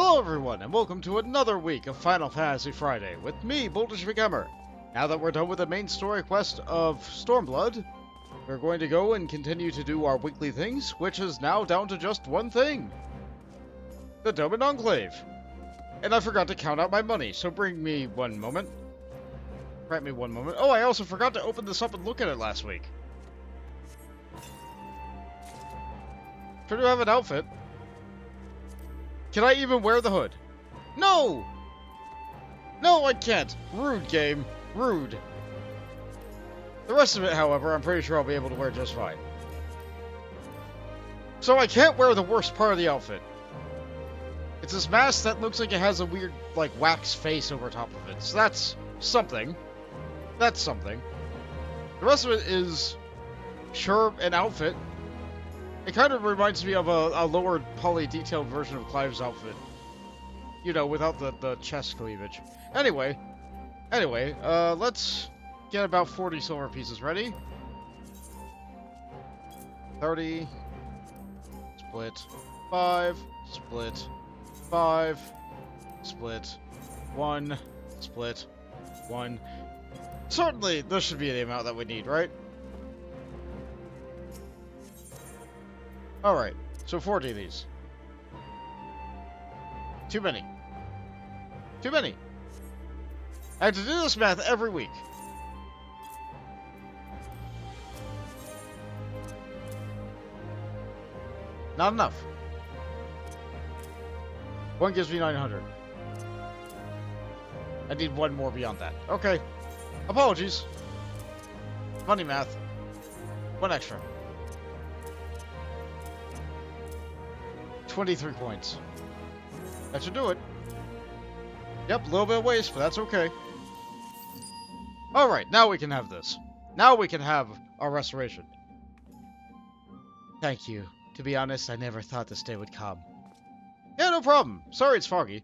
Hello everyone, and welcome to another week of Final Fantasy Friday with me, McGammar. Now that we're done with the main story quest of Stormblood, we're going to go and continue to do our weekly things, which is now down to just one thing. The Doman Enclave. And I forgot to count out my money, so bring me one moment. Grant me one moment. Oh, I also forgot to open this up and look at it last week. Sure do have an outfit. Can I even wear the hood? No! No, I can't. Rude, game. Rude. The rest of it, however, I'm pretty sure I'll be able to wear just fine. So I can't wear the worst part of the outfit. It's this mask that looks like it has a weird, like, wax face over top of it. So that's something. That's something. The rest of it is, sure, an outfit. It kind of reminds me of a lower poly-detailed version of Clive's outfit. You know, without the chest cleavage. Anyway, let's get about 40 silver pieces ready. 30. Split. 5. Split. 5. Split. 1. Split. 1. Certainly, this should be the amount that we need, right? Alright, so 40 of these. Too many. Too many. I have to do this math every week. Not enough. One gives me 900. I need one more beyond that. Okay. Apologies. Funny math. One extra. 23 points. That should do it. Yep, a little bit of waste, but that's okay. Alright, now we can have this. Now we can have our restoration. Thank you. To be honest, I never thought this day would come. Yeah, no problem. Sorry it's foggy.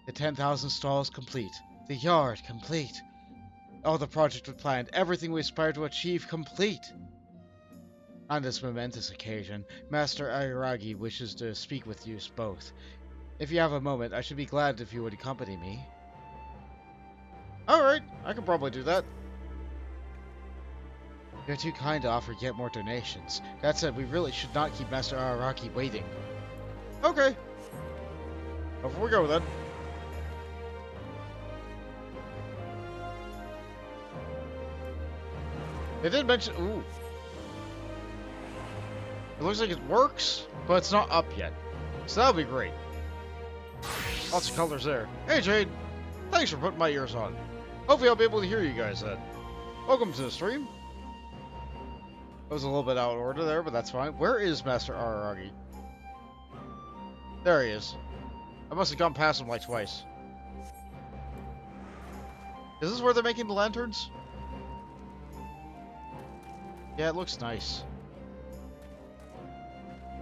The 10,000 stalls complete. The yard complete. All the project we planned, everything we aspired to achieve complete. On this momentous occasion, Master Araragi wishes to speak with you both. If you have a moment, I should be glad if you would accompany me. Alright, I can probably do that. You're too kind to offer yet more donations. That said, we really should not keep Master Araragi waiting. Okay. Off we go then. They did mention... Ooh. It looks like it works, but it's not up yet. So that'll be great. Lots of colors there. Hey Jade! Thanks for putting my ears on. Hopefully I'll be able to hear you guys then. Welcome to the stream. That was a little bit out of order there, but that's fine. Where is Master Araragi? There he is. I must have gone past him like twice. Is this where they're making the lanterns? Yeah, it looks nice.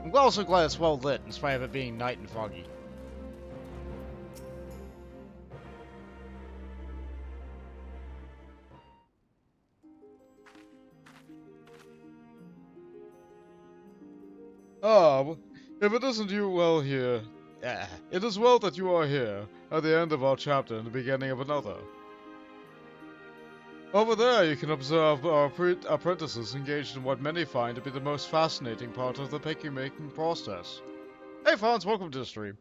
I'm also glad it's well lit, in spite of it being night and foggy. Ah, if it isn't you well here, it is well that you are here, at the end of our chapter and the beginning of another. Over there you can observe our apprentices engaged in what many find to be the most fascinating part of the picky-making process. Hey Fonz, welcome to the stream.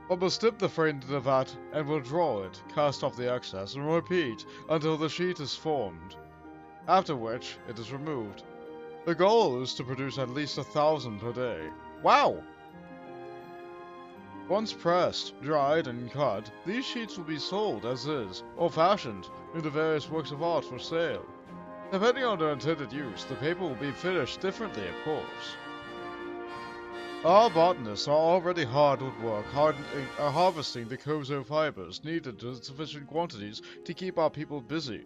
One must dip the frame into the vat and withdraw it, cast off the excess, and repeat until the sheet is formed, after which it is removed. The goal is to produce at least 1,000 per day. Wow! Once pressed, dried, and cut, these sheets will be sold as is, or fashioned into various works of art for sale. Depending on their intended use, the paper will be finished differently, of course. Our botanists are already hard at work harvesting the kozo fibers needed in sufficient quantities to keep our people busy.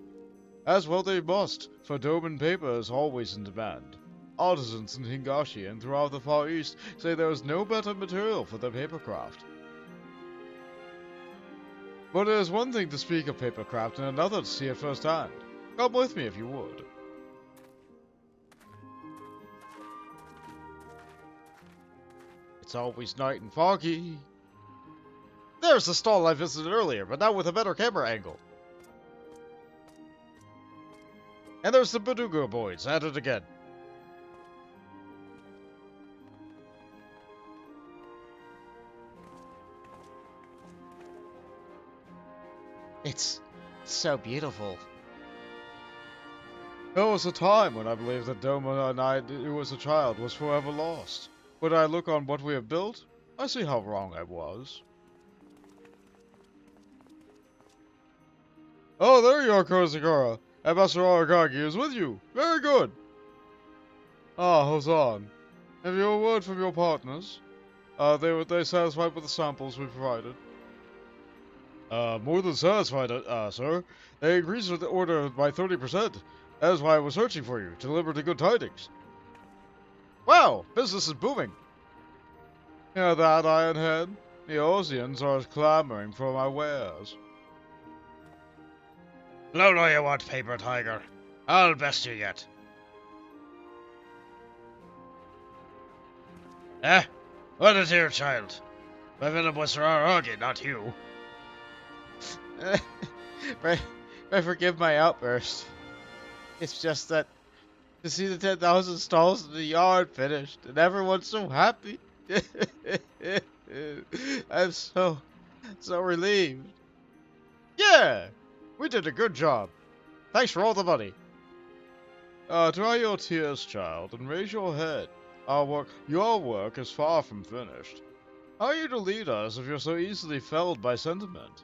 As well they must, for Doman paper is always in demand. Artisans in Higashi and throughout the Far East say there is no better material for their papercraft. But it is one thing to speak of papercraft and another to see it firsthand. Come with me if you would. It's always night and foggy. There's the stall I visited earlier, but now with a better camera angle. And there's the Badugo boys, at it again. It's so beautiful. There was a time when I believed that Doman and I, who was a child, was forever lost. When I look on what we have built, I see how wrong I was. Oh, there you are, Kozakura. Ambassador Aragagi is with you. Very good. Ah, Hosan. Have you a word from your partners? Were they satisfied with the samples we provided? More than satisfied, sir. They increased the order by 30%. That is why I was searching for you, to deliver the good tidings. Wow, business is booming. Hear that, Ironhead? The Ozians are clamoring for my wares. Low know you want paper, Tiger. I'll best you yet. Eh? What is here, child? My villain was Sir Aragi, not you. Forgive my outburst. It's just that to see the 10,000 stalls in the yard finished and everyone's so happy. I'm so relieved. Yeah, we did a good job. Thanks for all the money. Dry your tears, child, and raise your head. Your work is far from finished. How are you to lead us if you're so easily felled by sentiment?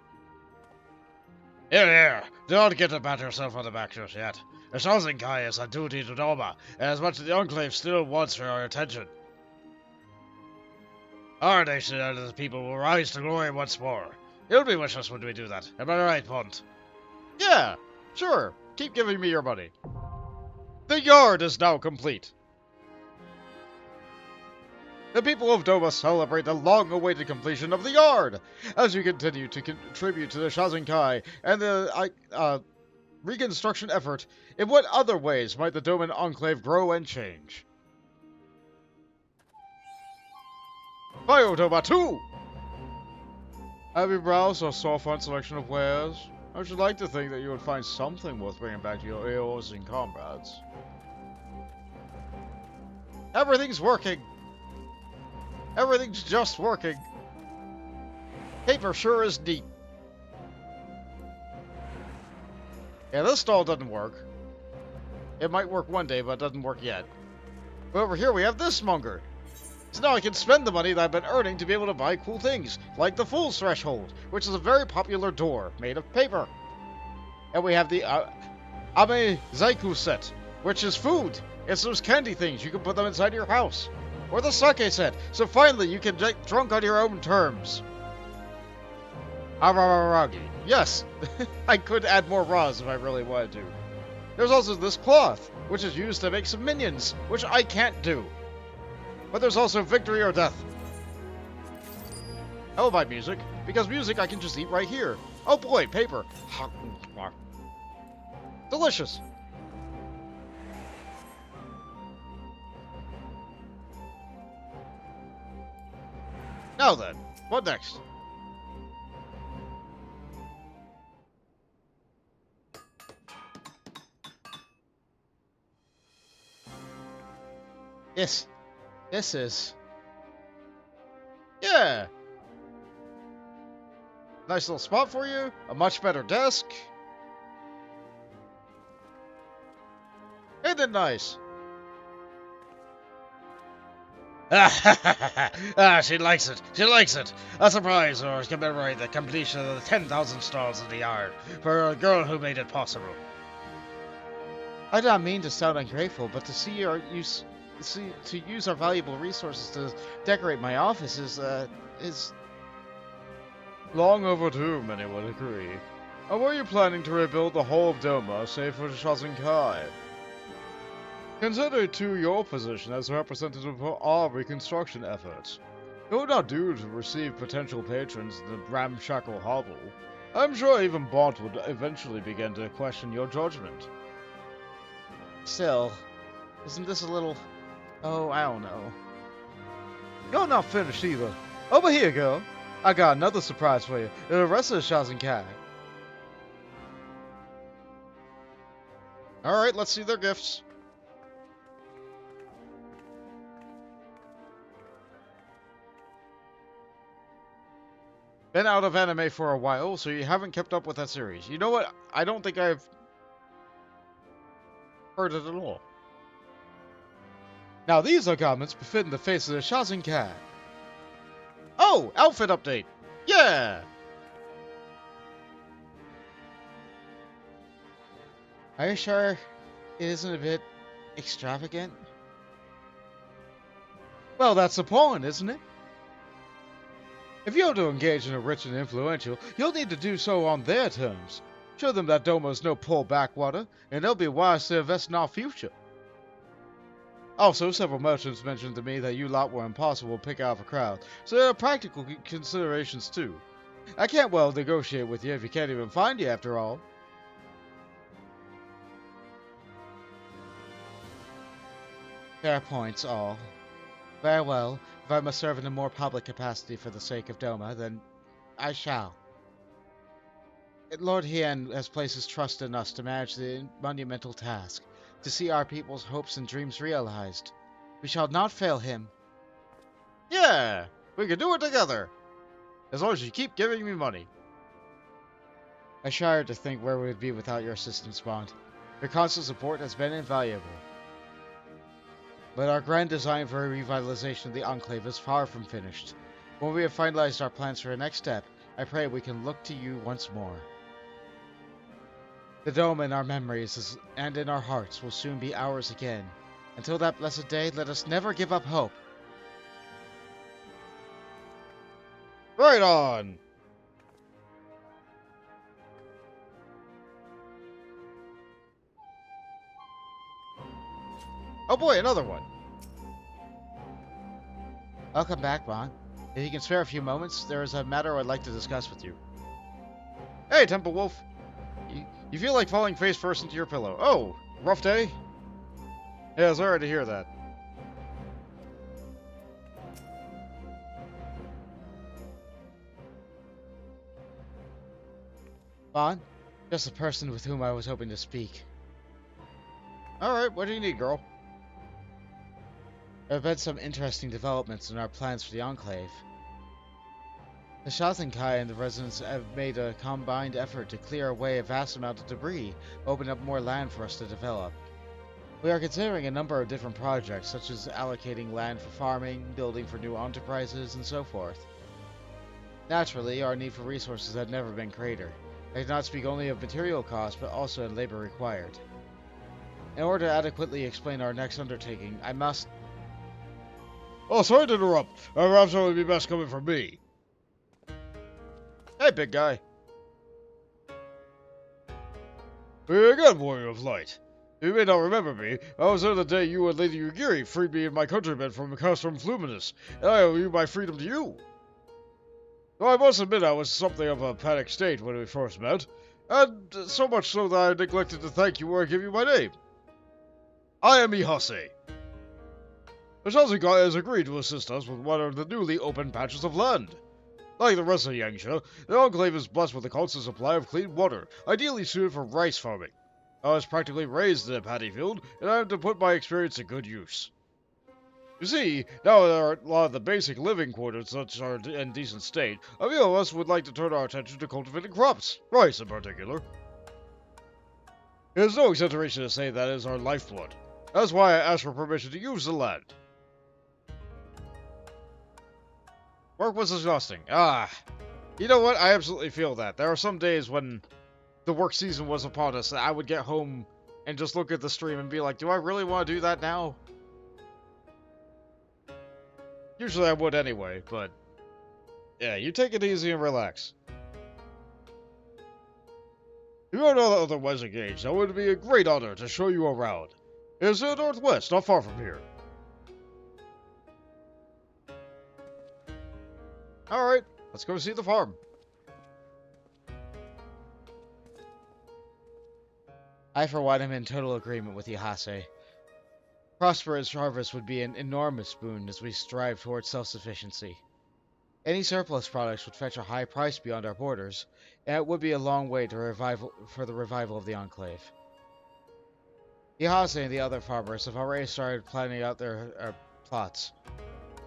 Here. Don't get to pat yourself on the back just yet. The Shozenkai is on duty to Doma, and as much as the Enclave still wants for our attention. Our nation and the people will rise to glory once more. You'll be with us when we do that. Am I right, Punt? Yeah, sure. Keep giving me your money. The yard is now complete. The people of Doma celebrate the long-awaited completion of the yard, as we continue to contribute to the Shozenkai and the Reconstruction effort. In what other ways might the Doman Enclave grow and change? Biodoma 2! Have you browsed our storefront selection of wares? I should like to think that you would find something worth bringing back to your Eos and comrades. Everything's working. Everything's just working. Paper sure is neat. Yeah, this stall doesn't work. It might work one day, but it doesn't work yet. But over here we have this monger. So now I can spend the money that I've been earning to be able to buy cool things, like the Fool's Threshold, which is a very popular door made of paper. And we have the Ame Zaiku set, which is food. It's those candy things. You can put them inside your house. Or the sake set, so finally you can get drunk on your own terms. Araragi. Yes, I could add more Ras if I really wanted to. There's also this cloth, which is used to make some minions, which I can't do. But there's also victory or death. I will buy music, because music I can just eat right here. Oh boy, paper. Delicious. Now then, what next? This is... Yeah! Nice little spot for you, a much better desk. Ain't it nice? She likes it. She likes it. A surprise or commemorate the completion of the 10,000 stalls in the yard for a girl who made it possible. I don't mean to sound ungrateful, but to use our valuable resources to decorate my office is long overdue, many would agree. Or were you planning to rebuild the whole of Doma, save for the Shozenkai? Consider, too, your position as a representative of our reconstruction efforts. It would not do to receive potential patrons in the ramshackle hovel. I'm sure even Bont would eventually begin to question your judgment. Still, isn't this a little... Oh, I don't know. You're not finished either. Over here, girl. I got another surprise for you. The rest of the Shazinkai. Alright, let's see their gifts. Been out of anime for a while, so you haven't kept up with that series. You know what? I don't think I've heard it at all. Now these are garments befitting the face of the Shazinkai. Oh! Outfit update! Yeah! Are you sure it isn't a bit extravagant? Well, that's the point, isn't it? If you're to engage in a rich and influential, you'll need to do so on their terms. Show them that Doma's no poor backwater, and they'll be wise to invest in our future. Also, several merchants mentioned to me that you lot were impossible to pick out of a crowd, so there are practical considerations too. I can't well negotiate with you if you can't even find you after all. Fair points, all. Very well. If I must serve in a more public capacity for the sake of Doma, then I shall. Lord Hien has placed his trust in us to manage the monumental task, to see our people's hopes and dreams realized. We shall not fail him. Yeah! We can do it together! As long as you keep giving me money. I shudder to think where we would be without your assistance, Bond. Your constant support has been invaluable. But our grand design for a revitalization of the Enclave is far from finished. When we have finalized our plans for the next step, I pray we can look to you once more. The Dome in our memories and in our hearts will soon be ours again. Until that blessed day, let us never give up hope. Right on! Oh boy, another one! Welcome back, Bond. If you can spare a few moments, there is a matter I'd like to discuss with you. Hey, Temple Wolf! You feel like falling face first into your pillow. Oh, rough day? Yeah, sorry to hear that. Bond? Just the person with whom I was hoping to speak. Alright, what do you need, girl? There have been some interesting developments in our plans for the Enclave. The Shazinkai and the residents have made a combined effort to clear away a vast amount of debris, open up more land for us to develop. We are considering a number of different projects, such as allocating land for farming, building for new enterprises, and so forth. Naturally, our need for resources had never been greater. I do not speak only of material costs, but also in labor required. In order to adequately explain our next undertaking, I must... Oh, sorry to interrupt. Perhaps it would be best coming from me. Hey, big guy. Here again, Warrior of Light. You may not remember me. I was there the day you and Lady Yugiri freed me and my countrymen from Castrum Fluminous, and I owe you my freedom to you. Though I must admit I was something of a panic state when we first met, and so much so that I neglected to thank you or give you my name. I am Ihase. The Shazinkai has agreed to assist us with one of the newly opened patches of land. Like the rest of Yangsha, the Enclave is blessed with a constant supply of clean water, ideally suited for rice farming. I was practically raised in a paddy field, and I have to put my experience to good use. You see, now that a lot of the basic living quarters such are in decent state, a few of us would like to turn our attention to cultivating crops, rice in particular. It is no exaggeration to say that is our lifeblood. That's why I asked for permission to use the land. Work was exhausting. You know what? I absolutely feel that. There are some days when the work season was upon us that I would get home and just look at the stream and be like, do I really want to do that now? Usually I would anyway, but yeah, you take it easy and relax. If you are not otherwise engaged, it would be a great honor to show you around. It is in the northwest, not far from here. Alright, let's go see the farm. I, for one, am in total agreement with Ihase. Prosperous harvest would be an enormous boon as we strive towards self-sufficiency. Any surplus products would fetch a high price beyond our borders, and it would be a long way for the revival of the Enclave. Ohashi and the other farmers have already started planning out their plots.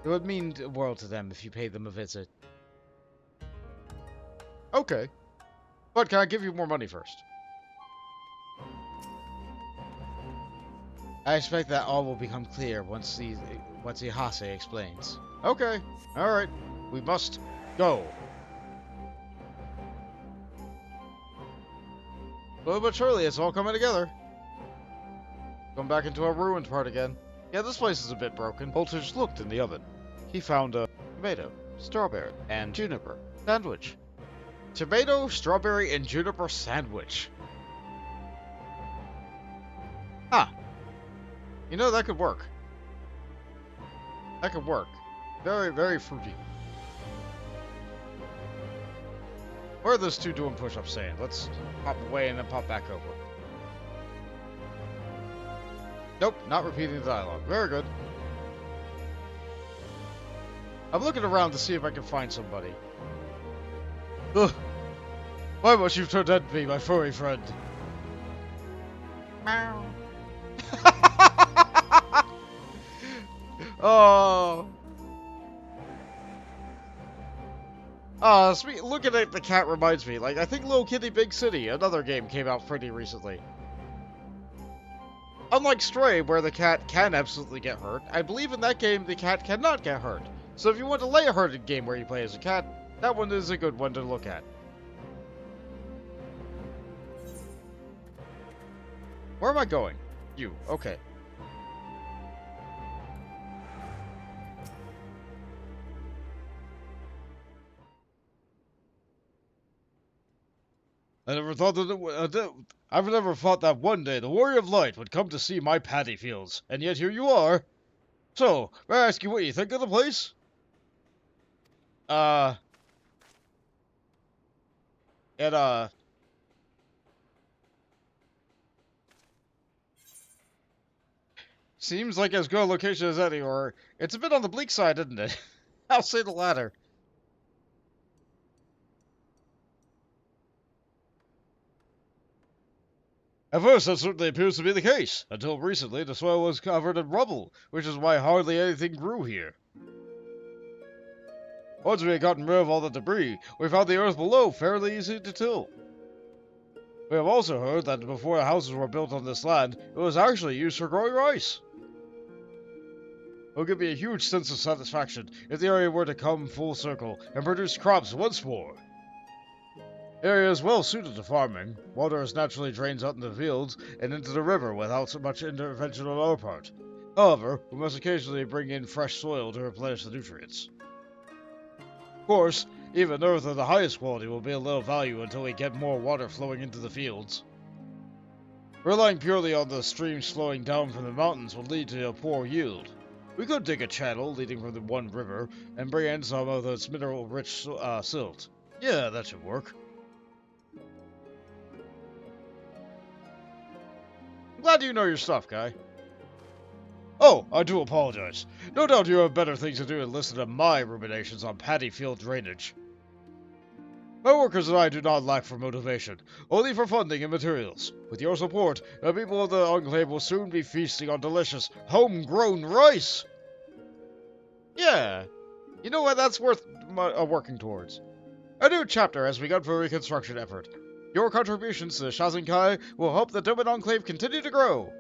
It would mean the world to them if you paid them a visit. Okay. But can I give you more money first? I expect that all will become clear once Ohashi explains. Okay. Alright. We must go. Slowly but surely, it's all coming together. Going back into a ruined part again. Yeah, this place is a bit broken. Voltage looked in the oven. He found a tomato, strawberry, and juniper sandwich. Tomato, strawberry, and juniper sandwich. Ah. You know, that could work. That could work. Very, very fruity. What are those two doing push-ups saying? Let's pop away and then pop back over. Nope, not repeating the dialogue. Very good. I'm looking around to see if I can find somebody. Ugh. Why must you turn dead me, my furry friend? Meow. Oh. Looking at the cat reminds me, like, I think Little Kitty Big City, another game, came out pretty recently. Unlike Stray, where the cat can absolutely get hurt, I believe in that game the cat cannot get hurt. So if you want a lighthearted game where you play as a cat, that one is a good one to look at. Where am I going? You, okay. I've never thought that one day the Warrior of Light would come to see my paddy fields, and yet here you are. So, may I ask you what you think of the place? Seems like as good a location as any, or it's a bit on the bleak side, isn't it? I'll say the latter. At first, that certainly appears to be the case. Until recently, the soil was covered in rubble, which is why hardly anything grew here. Once we had gotten rid of all the debris, we found the earth below fairly easy to till. We have also heard that before the houses were built on this land, it was actually used for growing rice. It would give me a huge sense of satisfaction if the area were to come full circle and produce crops once more. The area is well suited to farming. Water is naturally drains out in the fields and into the river without so much intervention on our part. However, we must occasionally bring in fresh soil to replenish the nutrients. Of course, even earth of the highest quality will be of little value until we get more water flowing into the fields. Relying purely on the streams flowing down from the mountains will lead to a poor yield. We could dig a channel leading from the one river and bring in some of its mineral-rich silt. Yeah, that should work. I'm glad you know your stuff, guy. Oh, I do apologize. No doubt you have better things to do than listen to my ruminations on paddy field drainage. My workers and I do not lack for motivation, only for funding and materials. With your support, the people of the Enclave will soon be feasting on delicious, homegrown rice! Yeah. You know what, that's worth working towards. A new chapter has begun for a reconstruction effort. Your contributions to the Shazenkai will help the Doman Enclave continue to grow.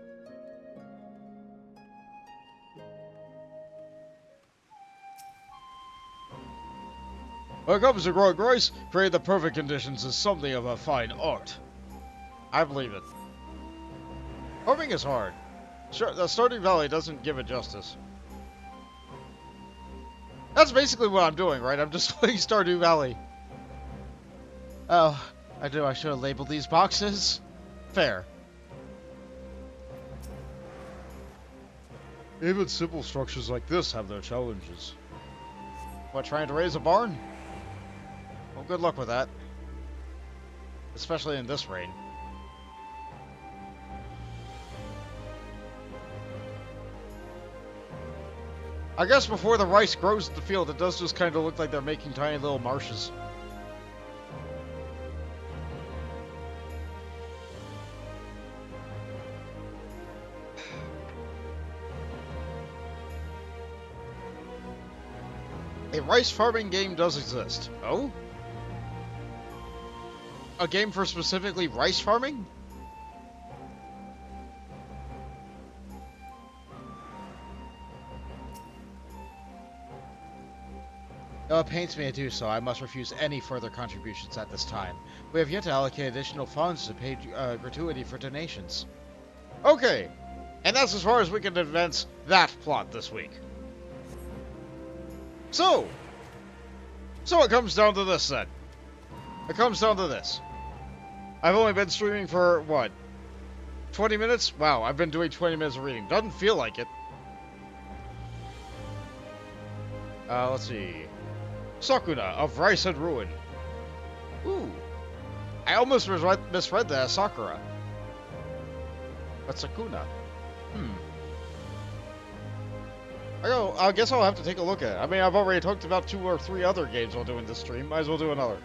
When it comes to growing rice, creating the perfect conditions is something of a fine art. I believe it. Farming is hard. Sure, the Stardew Valley doesn't give it justice. That's basically what I'm doing, right? I'm just playing Stardew Valley. Oh, I should have labeled these boxes. Fair. Even simple structures like this have their challenges. What, trying to raise a barn? Well, good luck with that. Especially in this rain. I guess before the rice grows in the field, it does just kind of look like they're making tiny little marshes. A rice farming game does exist. Oh? A game for specifically rice farming? Though it pains me to do so, I must refuse any further contributions at this time. We have yet to allocate additional funds to pay gratuity for donations. Okay, and that's as far as we can advance that plot this week. So it comes down to this then. It comes down to this. I've only been streaming for, what, 20 minutes? Wow, I've been doing 20 minutes of reading. Doesn't feel like it. Let's see. Sakuna of Rice and Ruin. Ooh. I almost misread that as Sakura. But Sakuna. I guess I'll have to take a look at it. I mean, I've already talked about 2 or 3 other games while doing this stream. Might as well do another.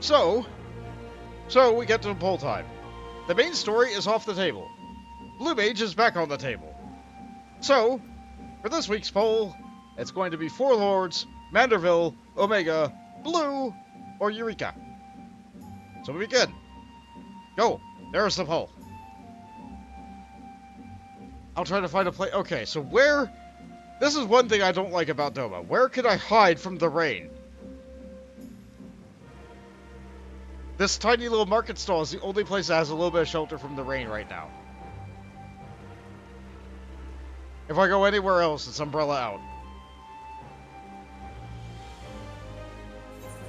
So we get to the poll time. The main story is off the table. Blue Mage is back on the table. So, for this week's poll, it's going to be 4 Lords, Manderville, Omega, Blue, or Eureka. So we begin. Go. There's the poll. I'll try to find a place. Okay, so where... This is one thing I don't like about Doma. Where could I hide from the rain? This tiny little market stall is the only place that has a little bit of shelter from the rain right now. If I go anywhere else, it's umbrella out.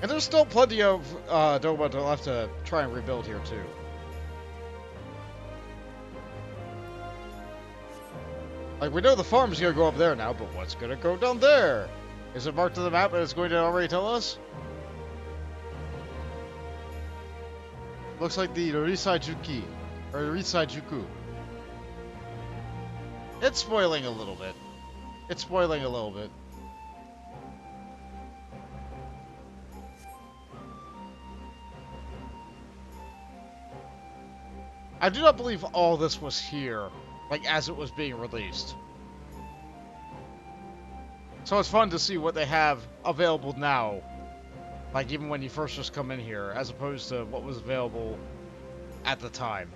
And there's still plenty of Doma to left to try and rebuild here too. Like, we know the farm's gonna go up there now, but what's gonna go down there? Is it marked on the map and it's going to already tell us? Looks like the Risaijuki, or Risaijuku. It's spoiling a little bit. It's spoiling a little bit. I do not believe all this was here, like, as it was being released. So it's fun to see what they have available now. Like, even when you first just come in here, as opposed to what was available at the time.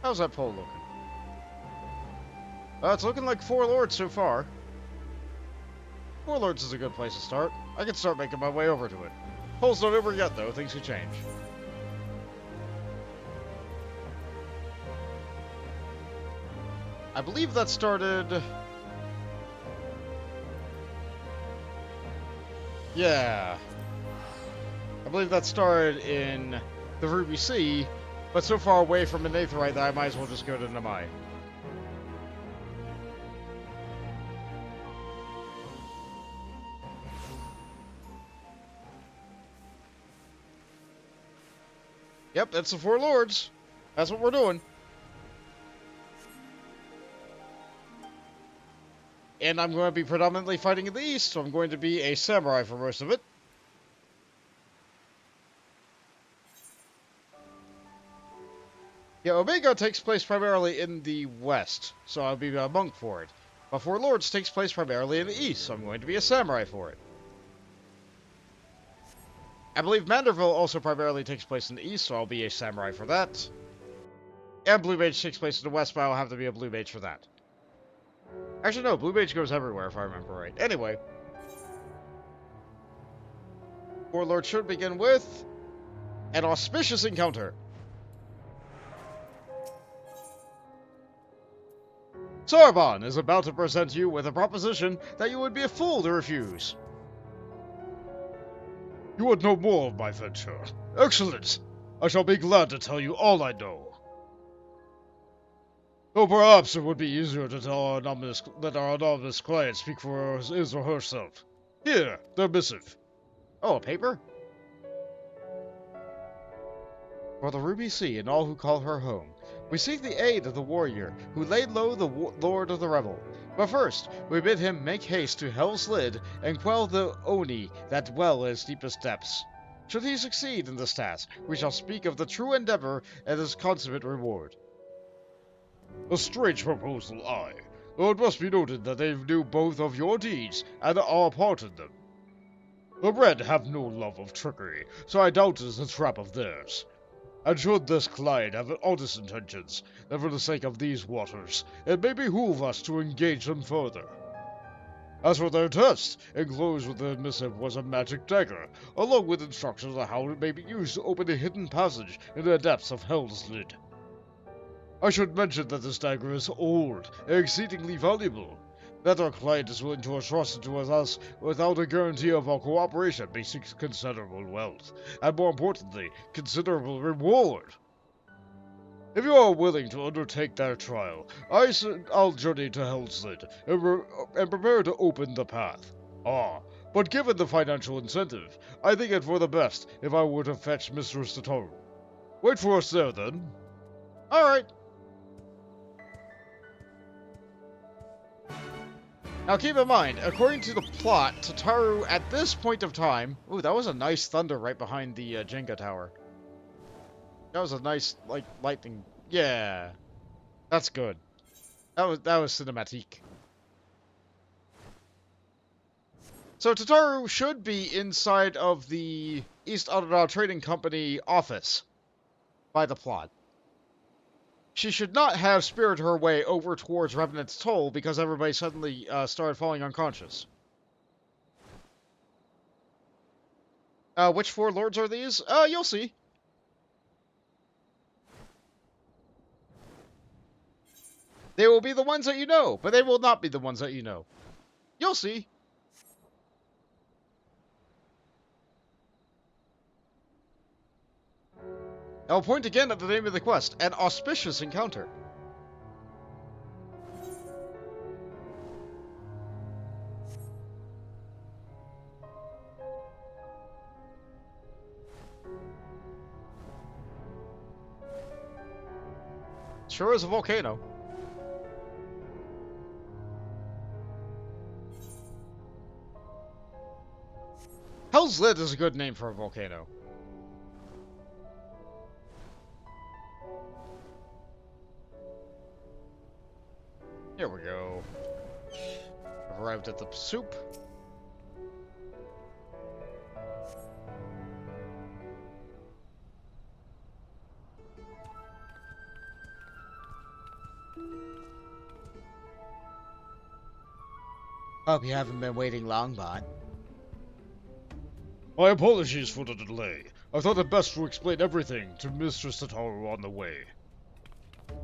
How's that poll looking? It's looking like 4 Lords so far. 4 Lords is a good place to start. I can start making my way over to it. Poll's not over yet, though. Things could change. I believe that started... Yeah. I believe that started in the Ruby Sea, but so far away from an Aetherite that I might as well just go to Namai. Yep, that's the 4 Lords. That's what we're doing. And I'm going to be predominantly fighting in the east, so I'm going to be a samurai for most of it. Yeah, Omega takes place primarily in the west, so I'll be a monk for it. But 4 Lords takes place primarily in the east, so I'm going to be a samurai for it. I believe Manderville also primarily takes place in the east, so I'll be a samurai for that. And Blue Mage takes place in the west, but I'll have to be a Blue Mage for that. Actually, no, Blue Mage goes everywhere, if I remember right. Anyway. 4 Lords should begin with... an auspicious encounter. Sarban is about to present you with a proposition that you would be a fool to refuse. You would know more of my venture. Excellent. I shall be glad to tell you all I know. Though perhaps it would be easier to tell let our anonymous client speak for his or herself. Here, the missive. Oh, a paper? For the Ruby Sea and all who call her home, We seek the aid of the warrior, who laid low the lord of the revel. But first, we bid him make haste to Hell's Lid and quell the Oni that dwell in its deepest depths. Should he succeed in this task, we shall speak of the true endeavor and his consummate reward. A strange proposal, aye. Though it must be noted that they knew both of your deeds and are a part in them. The Red have no love of trickery, so I doubt it is a trap of theirs. And should this Clyde have honest intentions, then for the sake of these waters, it may behoove us to engage them further. As for their test, enclosed with the missive was a magic dagger, along with instructions on how it may be used to open a hidden passage in the depths of Hell's Lid. I should mention that this dagger is old and exceedingly valuable, that our client is willing to entrust it to us without a guarantee of our cooperation may seek considerable wealth, and more importantly, considerable reward. If you are willing to undertake that trial, I'll journey to Hell's Lid and prepare to open the path. But given the financial incentive, I think it for the best if I were to fetch Mistress Tatatu. Wait for us there, then. Alright. Now keep in mind, according to the plot, Tataru at this point of time... Ooh, that was a nice thunder right behind the Jenga tower. That was a nice, like, lightning... Yeah. That's good. That was cinematique. So Tataru should be inside of the East Underdog Trading Company office by the plot. She should not have spirited her way over towards Revenant's Toll because everybody suddenly started falling unconscious. Which four lords are these? You'll see. They will be the ones that you know, but they will not be the ones that you know. You'll see. I'll point again at the name of the quest, an auspicious encounter. Sure is a volcano. Hell's Lid is a good name for a volcano. Here we go. I've arrived at the soup. Hope you haven't been waiting long, Bot. My apologies for the delay. I thought it best to explain everything to Mistress Tataru on the way.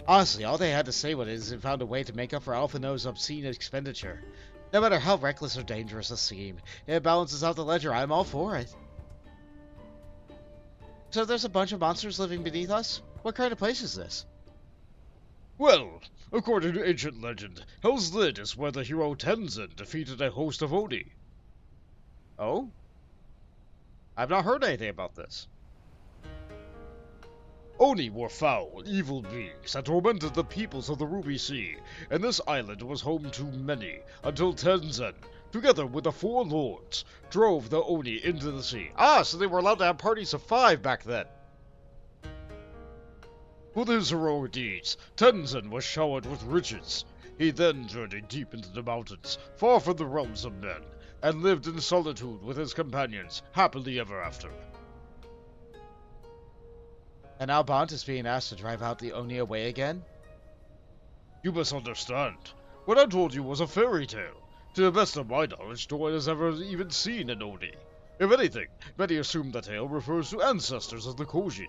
Honestly, all they had to say was they found a way to make up for Alphino's obscene expenditure. No matter how reckless or dangerous a scheme, it balances out the ledger. I'm all for it. So there's a bunch of monsters living beneath us? What kind of place is this? Well, according to ancient legend, Hell's Lid is where the hero Tenzin defeated a host of Oni. Oh? I've not heard anything about this. Oni were foul, evil beings that tormented the peoples of the Ruby Sea, and this island was home to many, until Tenzin, together with the four lords, drove the Oni into the sea. Ah, so they were allowed to have parties of 5 back then. For his heroic deeds, Tenzin was showered with riches. He then journeyed deep into the mountains, far from the realms of men, and lived in solitude with his companions, happily ever after. And now Bont is being asked to drive out the Oni away again? You misunderstand. What I told you was a fairy tale. To the best of my knowledge, no one has ever even seen an Oni. If anything, many assume the tale refers to ancestors of the Kojin.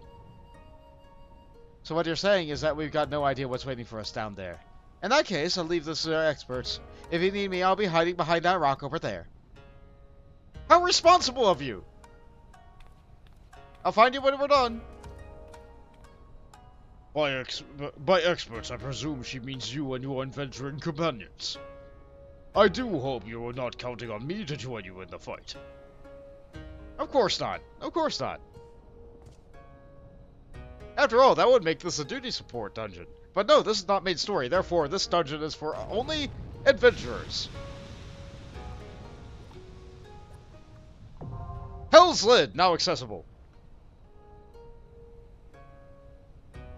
So what you're saying is that we've got no idea what's waiting for us down there. In that case, I'll leave this to our experts. If you need me, I'll be hiding behind that rock over there. How responsible of you! I'll find you when we're done. By experts, I presume she means you and your adventuring companions. I do hope you are not counting on me to join you in the fight. Of course not. Of course not. After all, that would make this a duty support dungeon. But no, this is not main story, therefore this dungeon is for only adventurers. Hell's Lid, now accessible.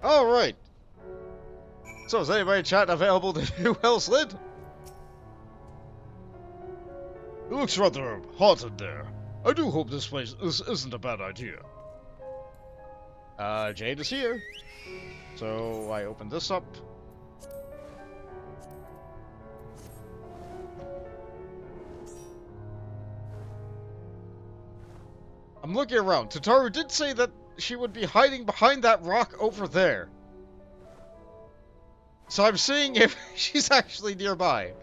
Alright. So is anybody in chat available to do Hell's Lid? It looks rather haunted there. I do hope this place isn't a bad idea. Jade is here. So I open this up. I'm looking around. Tataru did say that she would be hiding behind that rock over there. So I'm seeing if she's actually nearby.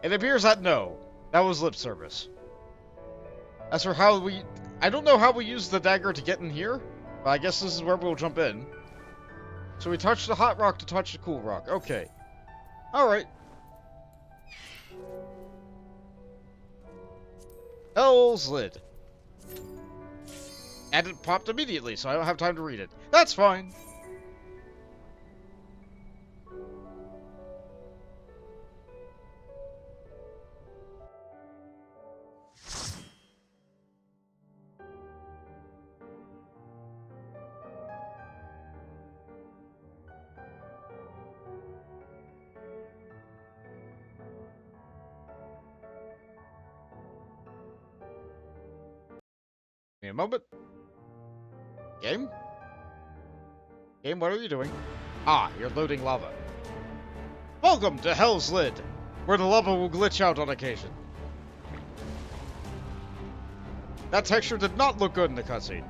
It appears that no. That was lip service. As for how we... I don't know how we use the dagger to get in here, but I guess this is where we'll jump in. So we touch the hot rock to touch the cool rock. Okay. Alright. Hell's Lid. And it popped immediately, so I don't have time to read it. That's fine. Give me a moment. Game? Game, what are you doing? Ah, you're loading lava. Welcome to Hell's Lid, where the lava will glitch out on occasion. That texture did not look good in the cutscene.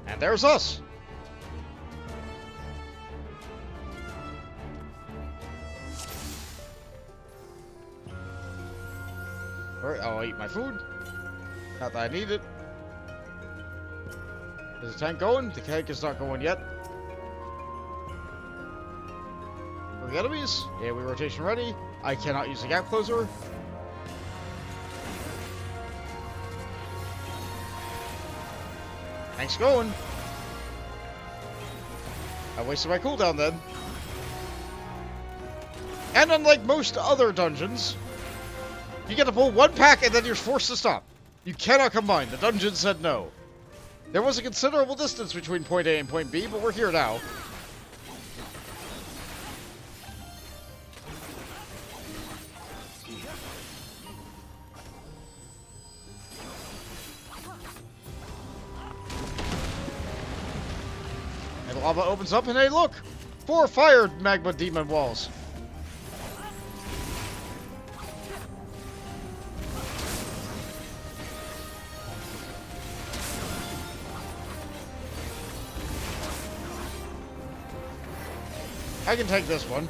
And there's us. Alright, I'll eat my food. Not that I need it. Is the tank going? The tank is not going yet. Are we enemies? Yeah, we rotation ready. I cannot use the gap closer. Tank's going. I wasted my cooldown then. And unlike most other dungeons, you get to pull one pack and then you're forced to stop. You cannot combine. The dungeon said no. There was a considerable distance between point A and point B, but we're here now. And the lava opens up and hey look! 4 fired magma demon walls. I can take this one.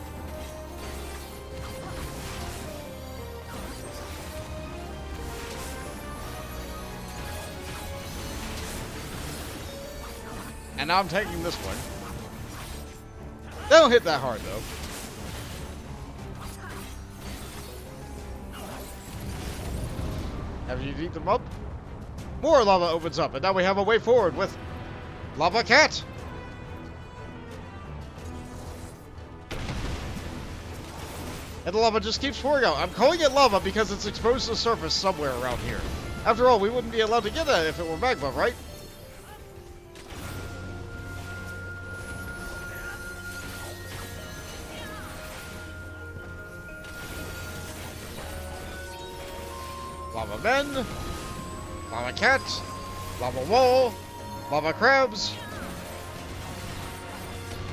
And now I'm taking this one. They don't hit that hard, though. After you eat them up, more lava opens up, and now we have a way forward with Lava Cat. And the lava just keeps pouring out. I'm calling it lava because it's exposed to the surface somewhere around here. After all, we wouldn't be allowed to get at it if it were magma, right? Lava men, lava cat, lava wall, lava crabs.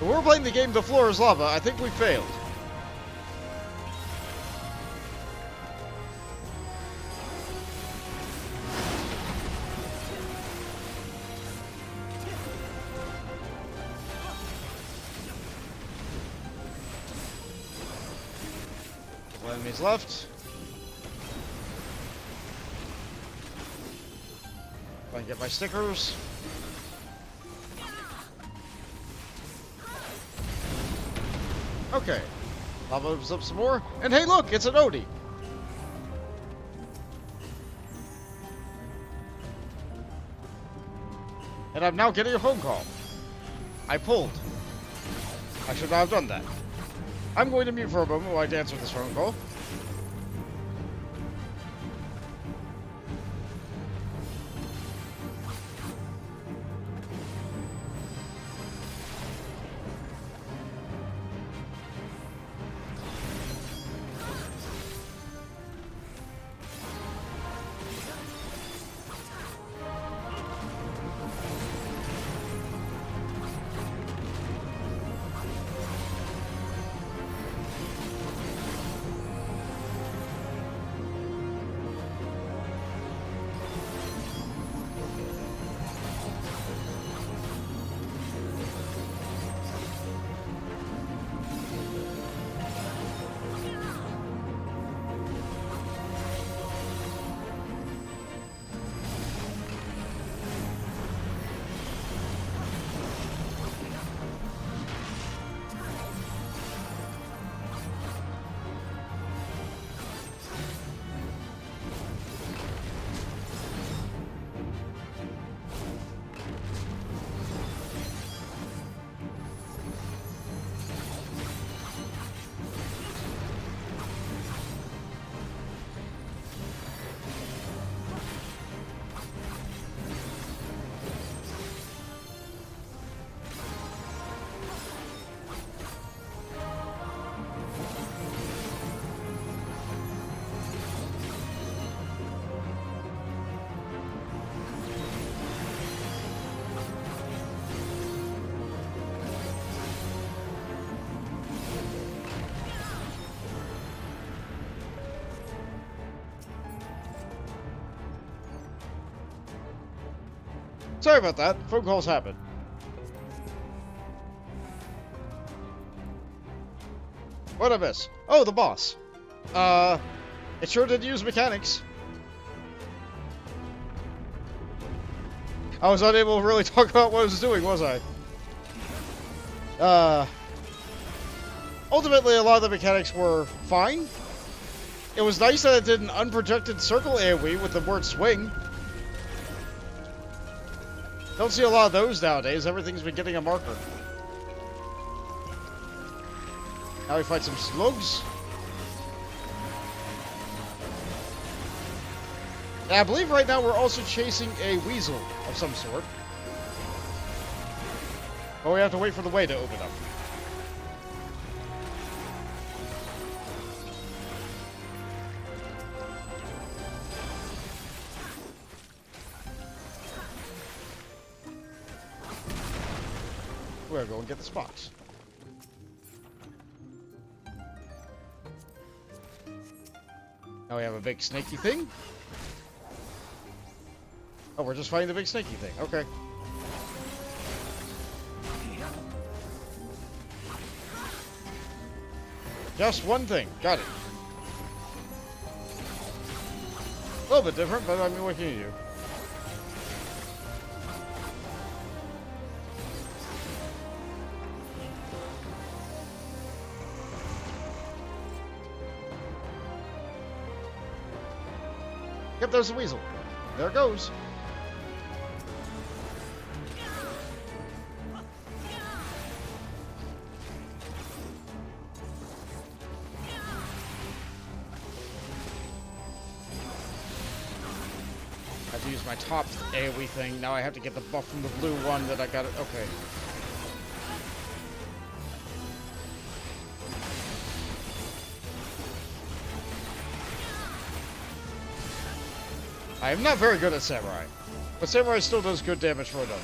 When we're playing the game The Floor is Lava, I think we failed. Enemies left. If I can get my stickers. Okay. Lava opens up some more. And hey, look, it's an Odie. And I'm now getting a phone call. I pulled. I should not have done that. I'm going to mute for a moment while I answer this phone call. Sorry about that. Phone calls happen. What'd I miss? Oh, the boss. It sure did use mechanics. I was unable to really talk about what I was doing, was I? Ultimately, a lot of the mechanics were fine. It was nice that it did an unprojected circle AoE with the word swing. Don't see a lot of those nowadays. Everything's been getting a marker. Now we fight some slugs. And I believe right now we're also chasing a weasel of some sort. But we have to wait for the way to open up. We're going to get this box. Now we have a big snaky thing. Oh, we're just fighting the big snaky thing. Okay. Just one thing. Got it. A little bit different, but I mean, what can you do? Yep, there's the weasel. There it goes. I have to use my top AoE thing. Now I have to get the buff from the blue one that I got it. Okay. I am not very good at Samurai, but Samurai still does good damage for a number.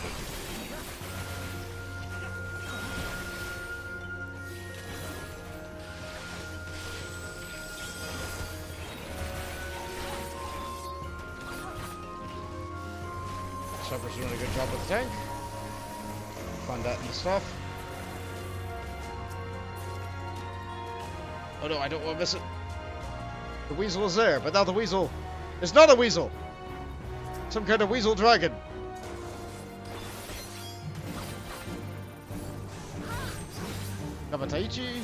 Sniper's doing a good job with the tank. Fund that and stuff. Oh no, I don't want to miss it. The weasel is there, but now the weasel is not a weasel. Some kind of weasel dragon. Kamataichi.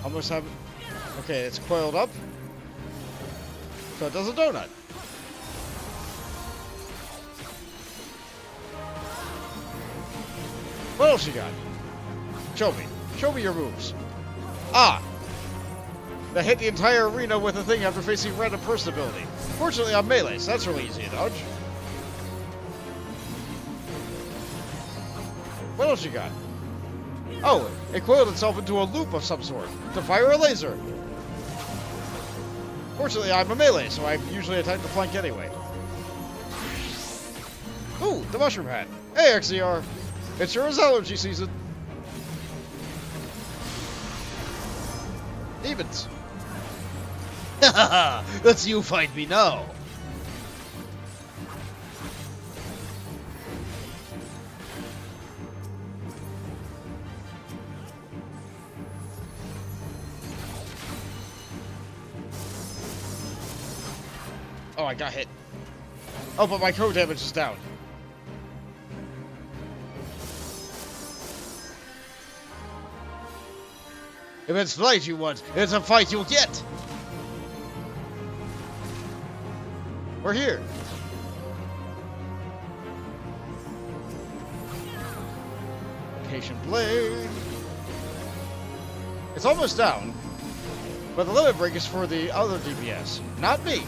Almost have... Okay, it's coiled up. So it does a donut. What else you got? Show me. Show me your moves. Ah! That hit the entire arena with a thing after facing random person ability. Fortunately, I'm melee, so that's really easy to dodge. What else you got? Oh, it coiled itself into a loop of some sort to fire a laser. Fortunately, I'm a melee, so I usually attack the flank anyway. Ooh, the mushroom hat. Hey, XCR. It sure is allergy season. Demons. Haha, that's you find me now. Oh, I got hit. Oh, but my code damage is down. If it's flight you want, it's a fight you'll get. We're here. Patient Blade. It's almost down. But the limit break is for the other DPS, not me.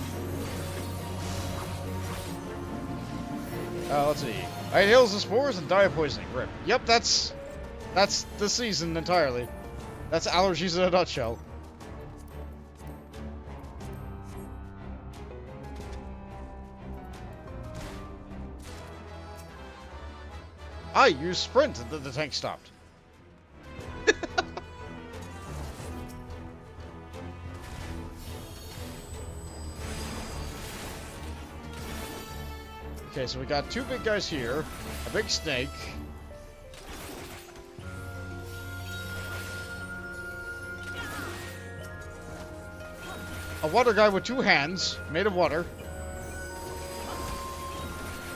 Let's see. I inhales the spores and die of poisoning. Rip. Yep, that's the season entirely. That's allergies in a nutshell. I used sprint and the tank stopped. Okay, so we got two big guys here, a big snake. A water guy with two hands, made of water.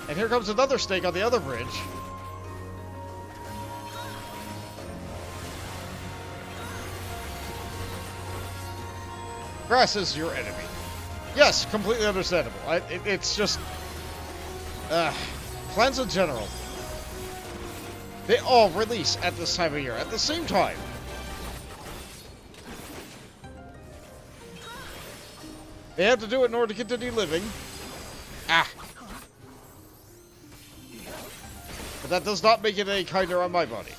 And here comes another snake on the other bridge. Grass is your enemy. Yes, completely understandable. It's just... plants in general. They all release at this time of year, at the same time. They have to do it in order to continue living. Ah. But that does not make it any kinder on my body.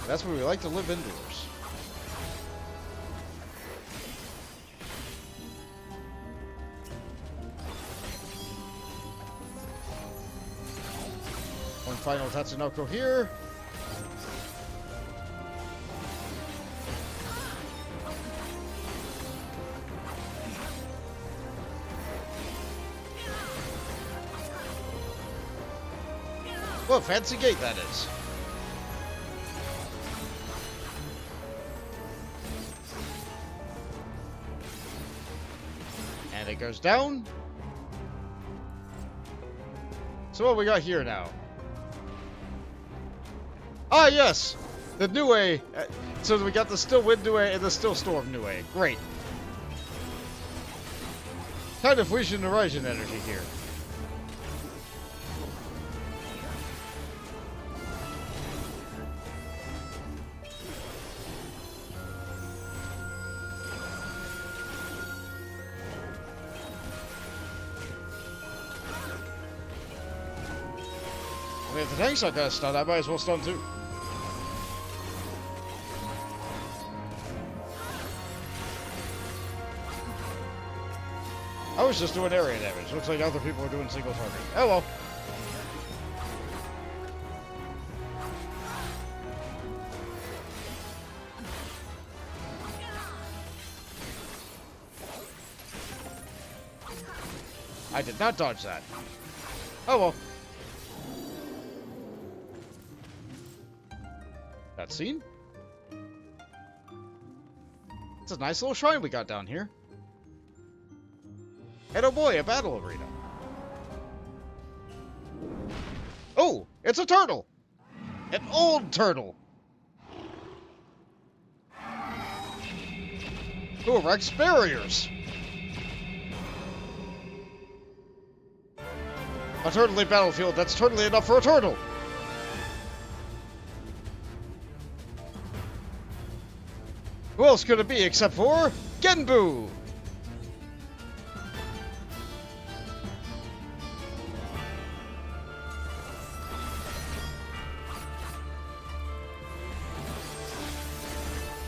That's where we like to live indoors. One final Tatsunoko here. What a fancy gate that is. And it goes down. So what we got here now? Ah, yes! The Nue. So we got the Still Wind Nue and the Still Storm Nue. Great. Kind of Fusion Horizon energy here. I mean, if the tank's not gonna stun, I might as well stun too. I was just doing area damage. Looks like other people are doing single target. Oh well. I did not dodge that. Oh well. Cutscene? It's a nice little shrine we got down here. And oh boy, a battle arena. Oh, it's a turtle! An old turtle! Who erects barriers? A turtley battlefield that's turtly enough for a turtle! Who else could it be except for Genbu?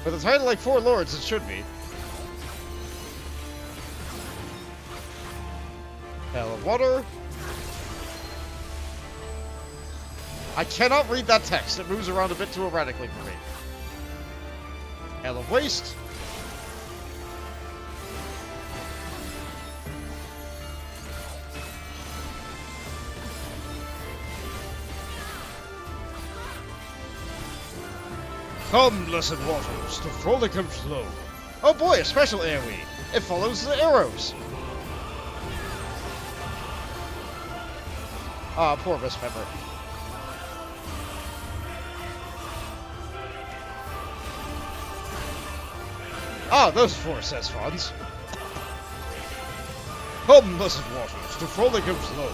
With a title like Four Lords, it should be. Hell of water. I cannot read that text. It moves around a bit too erratically for me. Hell of waste. Come, blessed waters, to frolic and flow. Oh boy, a special AoE. It follows the arrows. Ah, poor Miss Pepper. Ah, those four says fonts. Come, blessed waters, to frolic and flow.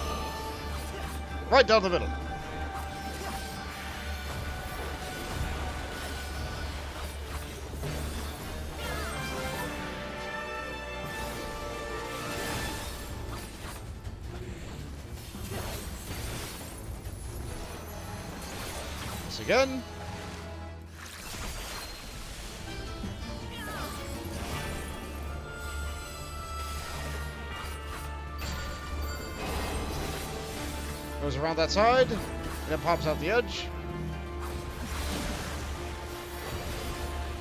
Right down the middle. This again. Goes around that side, and then pops out the edge.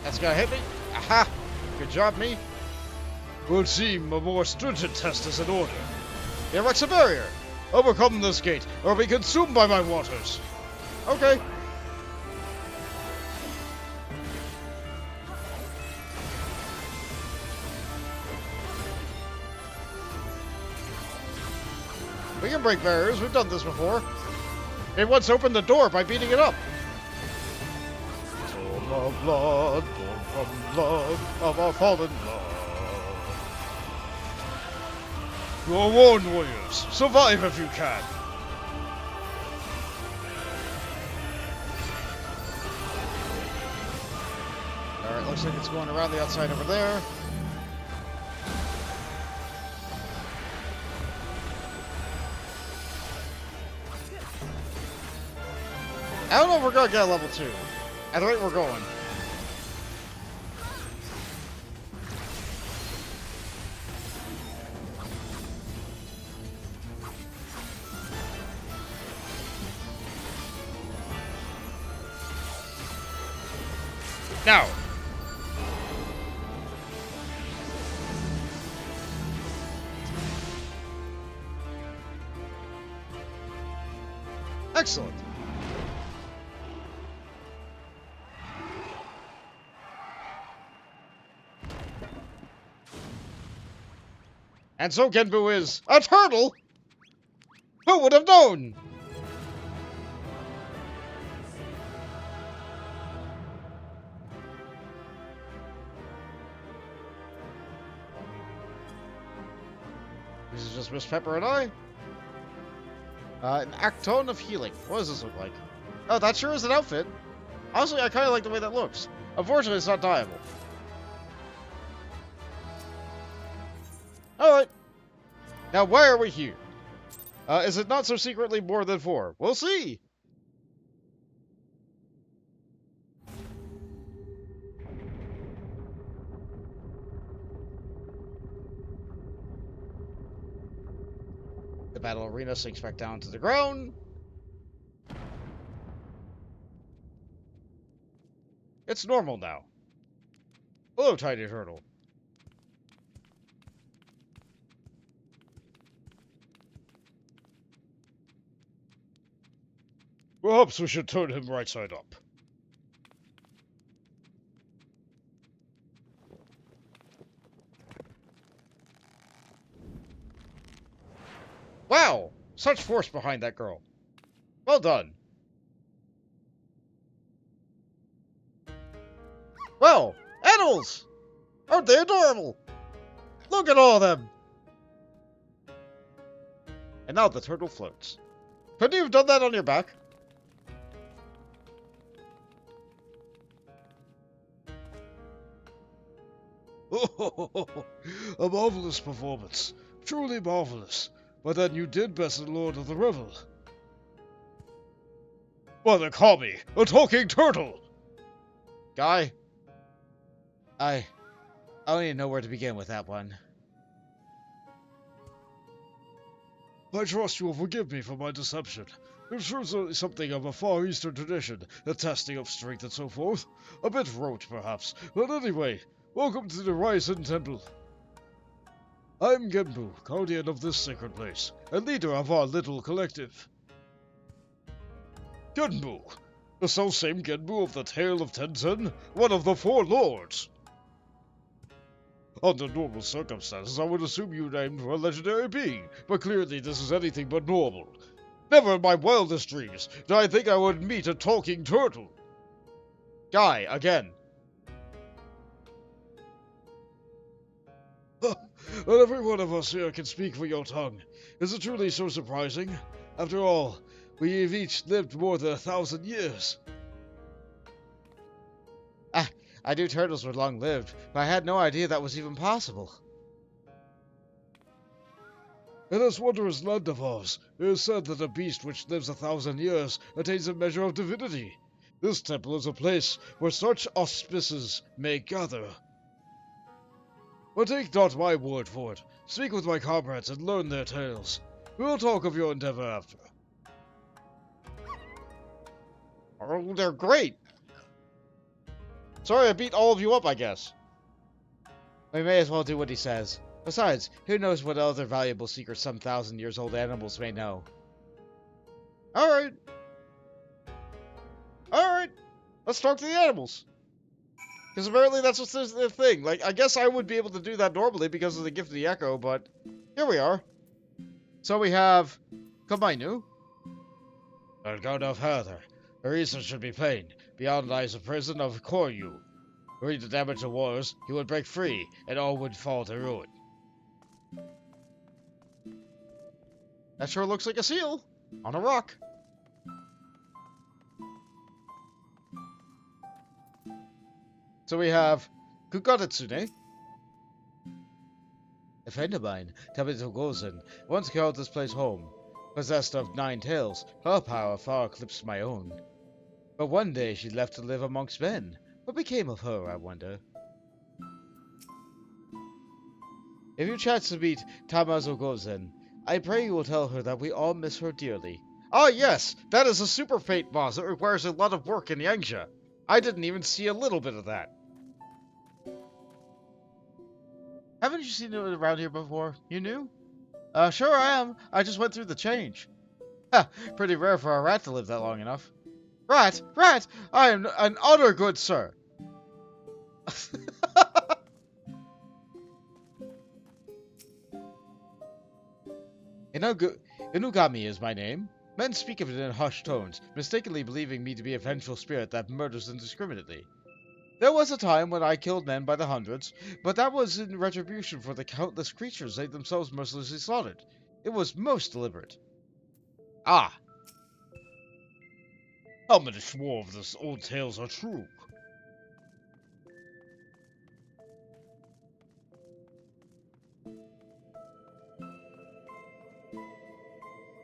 That's gonna hit me. Aha! Good job, me. Would seem a more stringent test is in order. It erects a barrier. Overcome this gate, or be consumed by my waters. Okay. We can break barriers. We've done this before. It once opened the door by beating it up. Storm of blood, born from blood of our fallen blood. You are warned, warriors. Survive if you can. Alright, looks like it's going around the outside over there. I don't know if we're gonna get a level 2. At the rate we're going. Now. Excellent. And so Genbu is a turtle? Who would have known? This is just Miss Pepper and I. An Actone of Healing. What does this look like? Oh, that sure is an outfit. Honestly, I kind of like the way that looks. Unfortunately, it's not dyeable. Alright. Now, why are we here? Is it not so secretly more than 4? We'll see! The battle arena sinks back down to the ground. It's normal now. Hello, tiny turtle. Perhaps we should turn him right side up. Wow! Such force behind that girl. Well done. Well, animals! Aren't they adorable? Look at all of them! And now the turtle floats. Couldn't you have done that on your back? A marvelous performance. Truly marvelous. But then you did best in Lord of the Revel. Well, they call me a talking turtle! Guy, I don't even know where to begin with that one. I trust you will forgive me for my deception. It's certainly something of a Far Eastern tradition, the testing of strength and so forth. A bit rote, perhaps, but anyway, welcome to the Ryzen Temple. I'm Genbu, guardian of this sacred place, and leader of our little collective. Genbu, the self-same Genbu of the Tale of Tenzin, one of the Four Lords. Under normal circumstances, I would assume you named for a legendary being, but clearly this is anything but normal. Never in my wildest dreams did I think I would meet a talking turtle. Guy, again. Not every one of us here can speak for your tongue. Is it truly so surprising? After all, we have each lived more than 1,000 years. I knew turtles were long-lived, but I had no idea that was even possible. In this wondrous land of ours, it is said that a beast which lives 1,000 years attains a measure of divinity. This temple is a place where such auspices may gather. But take not my word for it. Speak with my comrades and learn their tales. We will talk of your endeavor after. Oh, they're great! Sorry I beat all of you up, I guess. We may as well do what he says. Besides, who knows what other valuable secrets some 1,000-years-old animals may know. Alright. Alright. Let's talk to the animals. Because apparently that's what's the thing. Like, I guess I would be able to do that normally because of the gift of the echo, but here we are. So we have Komainu. And go no further. The reason should be plain. Beyond lies the prison of Koryu. Were the damage of wars, he would break free, and all would fall to ruin. That sure looks like a seal on a rock. So we have Kugaretsune. A friend of mine, Tabito Gozen, once called this place home. Possessed of 9 tails, her power far eclipsed my own. But one day she left to live amongst men. What became of her, I wonder? If you chance to meet Tamazo Gozen, I pray you will tell her that we all miss her dearly. Oh yes, that is a super fate boss that requires a lot of work in Yangsha. I didn't even see a little bit of that. Haven't you seen it around here before? You knew? Sure I am. I just went through the change. Ha, pretty rare for a rat to live that long enough. Rat! Rat! I am an utter good sir. Inugami is my name. Men speak of it in hushed tones, mistakenly believing me to be a vengeful spirit that murders indiscriminately. There was a time when I killed men by the hundreds, but that was in retribution for the countless creatures they themselves mercilessly slaughtered. It was most deliberate. Ah. How many swore of this old tales are true?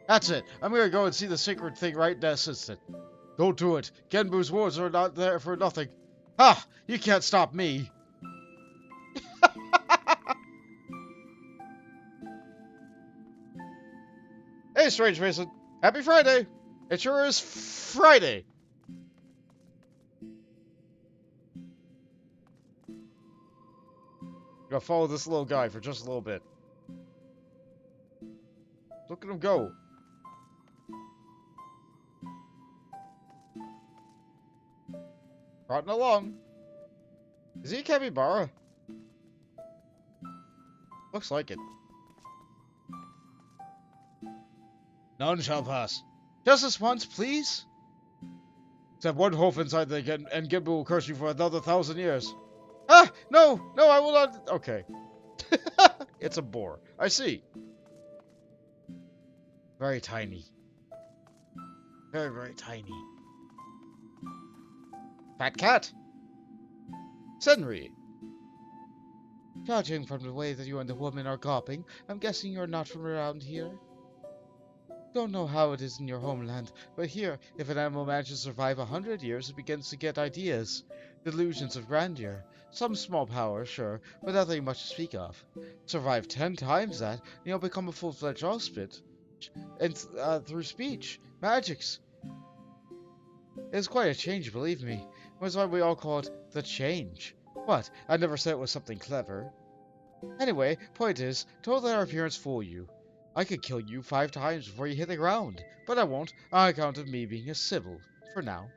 That's it. I'm gonna go and see the sacred thing right this instant. Don't do it. Genbu's words are not there for nothing. Ha! You can't stop me. Hey, Strange Mason. Happy Friday. It sure is Friday. Gonna follow this little guy for just a little bit. Look at him go. Trotting along. Is he a capybara? Looks like it. None shall pass. Just this once, please? Except one hoof inside the and Genbu will curse you for another 1,000 years. Ah! No! No, I will not... Okay. It's a boar. I see. Very tiny. Very, very tiny. Fat cat! Senri! Judging from the way that you and the woman are gawping, I'm guessing you're not from around here. Don't know how it is in your homeland, but here, if an animal manages to survive 100 years, it begins to get ideas. Delusions of grandeur. Some small power, sure, but nothing much to speak of. Survive 10 times that, and you'll become a full-fledged ospit. And through speech, magics. It's quite a change, believe me. That's why we all call it the change. What? I never said it was something clever. Anyway, point is, don't let our appearance fool you. I could kill you 5 times before you hit the ground, but I won't on account of me being a Sybil, for now.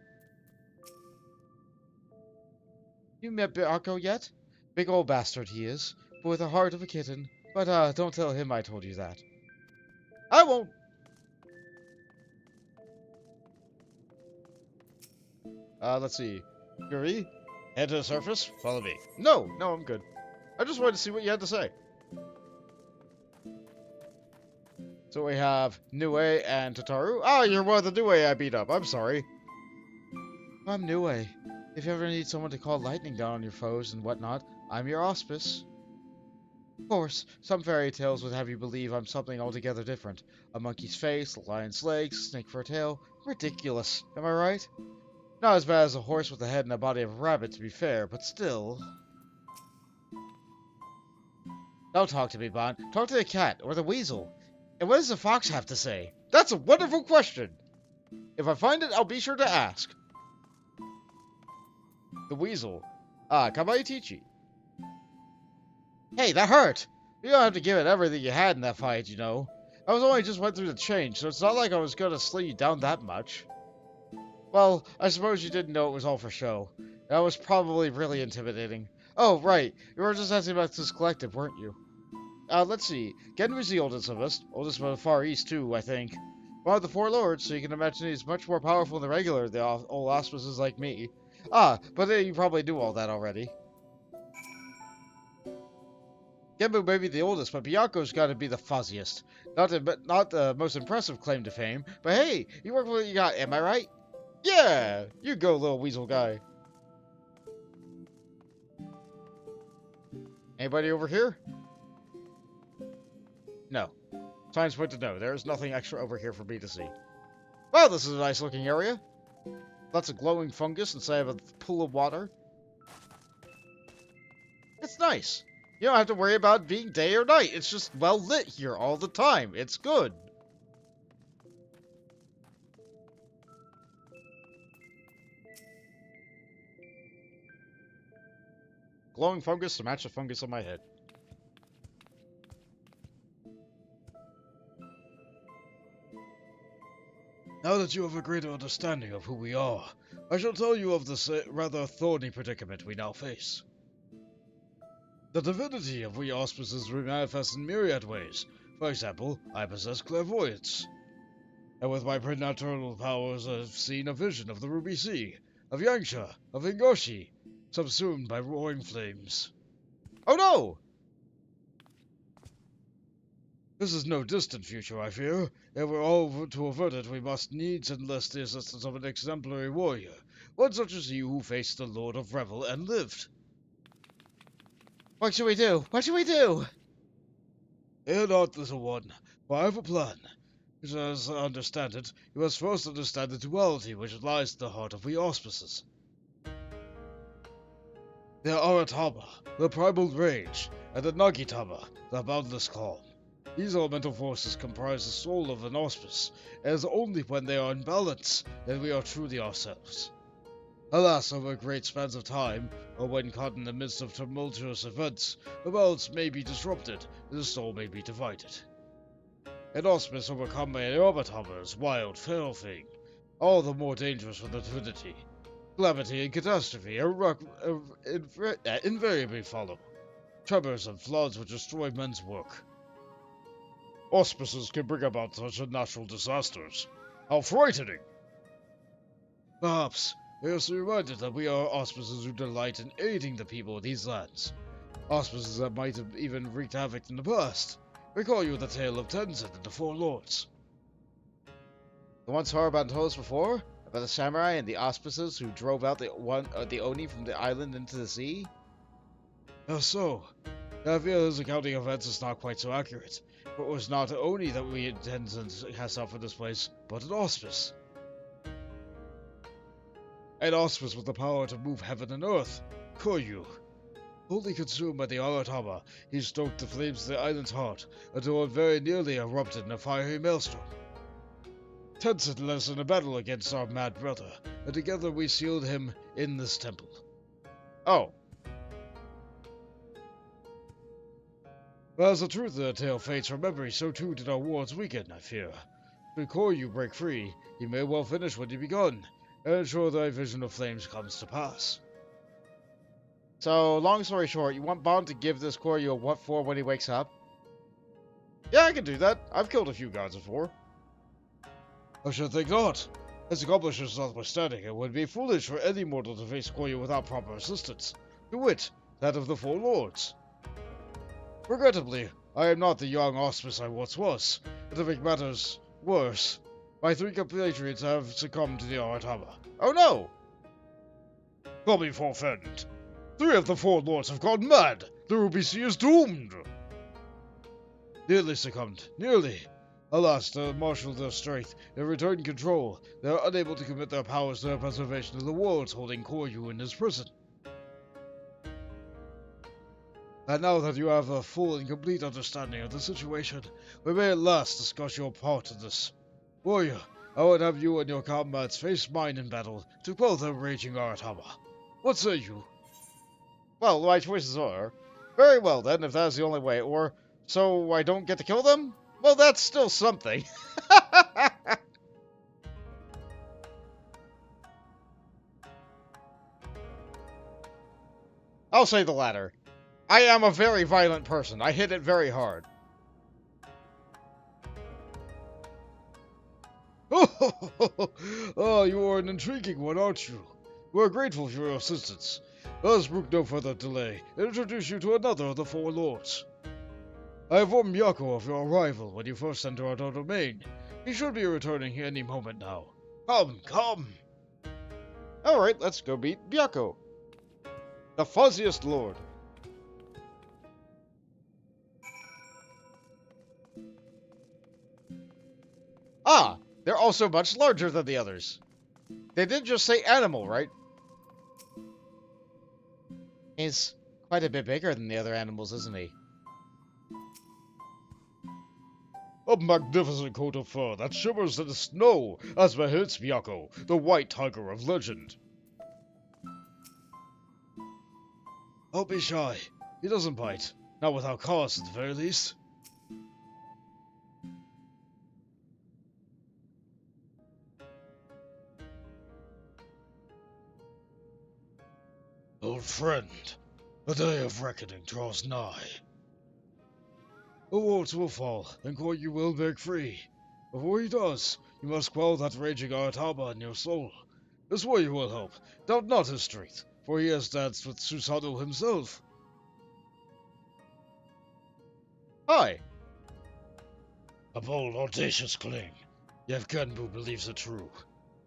You met Byakko yet? Big old bastard he is, but with a heart of a kitten. But don't tell him I told you that. I won't! Let's see. Yuri? Head to the surface, follow me. No, I'm good. I just wanted to see what you had to say. So we have Nue and Tataru. Oh, you're one of the Nue I beat up. I'm sorry. I'm Nue. If you ever need someone to call lightning down on your foes and whatnot, I'm your auspice. Of course, some fairy tales would have you believe I'm something altogether different. A monkey's face, a lion's legs, a snake for a tail. Ridiculous, am I right? Not as bad as a horse with a head and a body of a rabbit, to be fair, but still... Don't talk to me, Bon. Talk to the cat, or the weasel. And what does the fox have to say? That's a wonderful question! If I find it, I'll be sure to ask. The weasel. Kabaitichi. Hey, that hurt! You don't have to give it everything you had in that fight, you know. I was only just went through the change, so it's not like I was gonna slow you down that much. Well, I suppose you didn't know it was all for show. That was probably really intimidating. Oh, right. You were just asking about this collective, weren't you? Let's see. Genbu's the oldest of us. Oldest from the Far East, too, I think. One of the 4 lords, so you can imagine he's much more powerful than the regular the old auspices like me. But you probably knew all that already. Genbu may be the oldest, but Byakko's gotta be the fuzziest. Not the most impressive claim to fame, but hey, you work with what you got, am I right? Yeah! You go, little weasel guy. Anybody over here? No. Signs point to no. There's nothing extra over here for me to see. Well, this is a nice looking area. Lots of glowing fungus inside of a pool of water. It's nice. You don't have to worry about being day or night. It's just well lit here all the time. It's good. Glowing fungus to match the fungus on my head. Now that you have a greater understanding of who we are, I shall tell you of the rather thorny predicament we now face. The divinity of we auspices manifests in myriad ways. For example, I possess clairvoyance. And with my preternatural powers I have seen a vision of the Ruby Sea, of Yangsha, of Ingoshi, subsumed by roaring flames. Oh no! This is no distant future, I fear. If we're all to avert it, we must needs enlist the assistance of an exemplary warrior, one such as you who faced the Lord of Revel and lived. What should we do? What should we do? Fear not, little one, for I have a plan. As I understand it, you must first understand the duality which lies at the heart of we auspices. There are Aratama, the primal rage, and the Nagitama, the boundless calm. These elemental forces comprise the soul of an auspice, and it is only when they are in balance that we are truly ourselves. Alas, over great spans of time, or when caught in the midst of tumultuous events, the balance may be disrupted, and the soul may be divided. An auspice overcome by an Aratama is wild, feral thing, all the more dangerous for the Trinity. Calamity and catastrophe invariably follow. Tremors and floods which destroy men's work. Auspices can bring about such natural disasters. How frightening! Perhaps they are also reminded that we are auspices who delight in aiding the people of these lands. Auspices that might have even wreaked havoc in the past. Recall you the tale of Tenzin and the Four Lords. The one Soroban told us before? About the samurai and the auspices who drove out the Oni from the island into the sea? So, I fear his accounting of events is not quite so accurate. For it was not Oni that we intended to cast out for this place, but an auspice. An auspice with the power to move heaven and earth. Koryu. Wholly consumed by the Aratama, he stoked the flames of the island's heart until it very nearly erupted in a fiery maelstrom. Tenzin led us in a battle against our mad brother, and together we sealed him in this temple. Oh. But as the truth of the tale fades from memory, so too did our wars weaken, I fear. Should Koryu break free, he may well finish what he begun, and ensure thy vision of flames comes to pass. So, long story short, you want Bond to give this Koryu a what for when he wakes up? Yeah, I can do that. I've killed a few gods before. I should think not. His accomplishments notwithstanding, it would be foolish for any mortal to face Koryu without proper assistance. To wit, that of the Four Lords. Regrettably, I am not the young auspice I once was, and to make matters worse, my 3 compatriots have succumbed to the Aratama. Oh no! Call me forfend. 3 of the 4 lords have gone mad! The Ruby Sea is doomed! Nearly succumbed. Nearly. Alas, to marshal their strength and return control, they are unable to commit their powers to the preservation of the worlds holding Koryu in his prison. And now that you have a full and complete understanding of the situation, we may at last discuss your part in this. Warrior, I would have you and your comrades face mine in battle to quell the raging Aratama. What say you? Well, my choices are, very well then, if that is the only way, or, so I don't get to kill them? Well, that's still something. I'll say the latter. I am a very violent person. I hit it very hard. Oh, you are an intriguing one, aren't you? We are grateful for your assistance. Let us brook no further delay and introduce you to another of the 4 lords. I informed Byakko of your arrival when you first entered our domain. He should be returning any moment now. Come, come! Alright, let's go meet Byakko, the fuzziest lord. Ah, they're also much larger than the others. They did just say animal, right? He's quite a bit bigger than the other animals, isn't he? A magnificent coat of fur that shimmers in the snow as behits Byakko, the white tiger of legend. Don't be shy. He doesn't bite. Not without cause, at the very least. Old friend, the day of reckoning draws nigh. The walls will fall, and Koryu will break free. Before he does, you must quell that raging Aratama in your soul. This way you will help. Doubt not his strength, for he has danced with Suzaku himself. Hi. A bold, audacious claim, yet Genbu believes it true.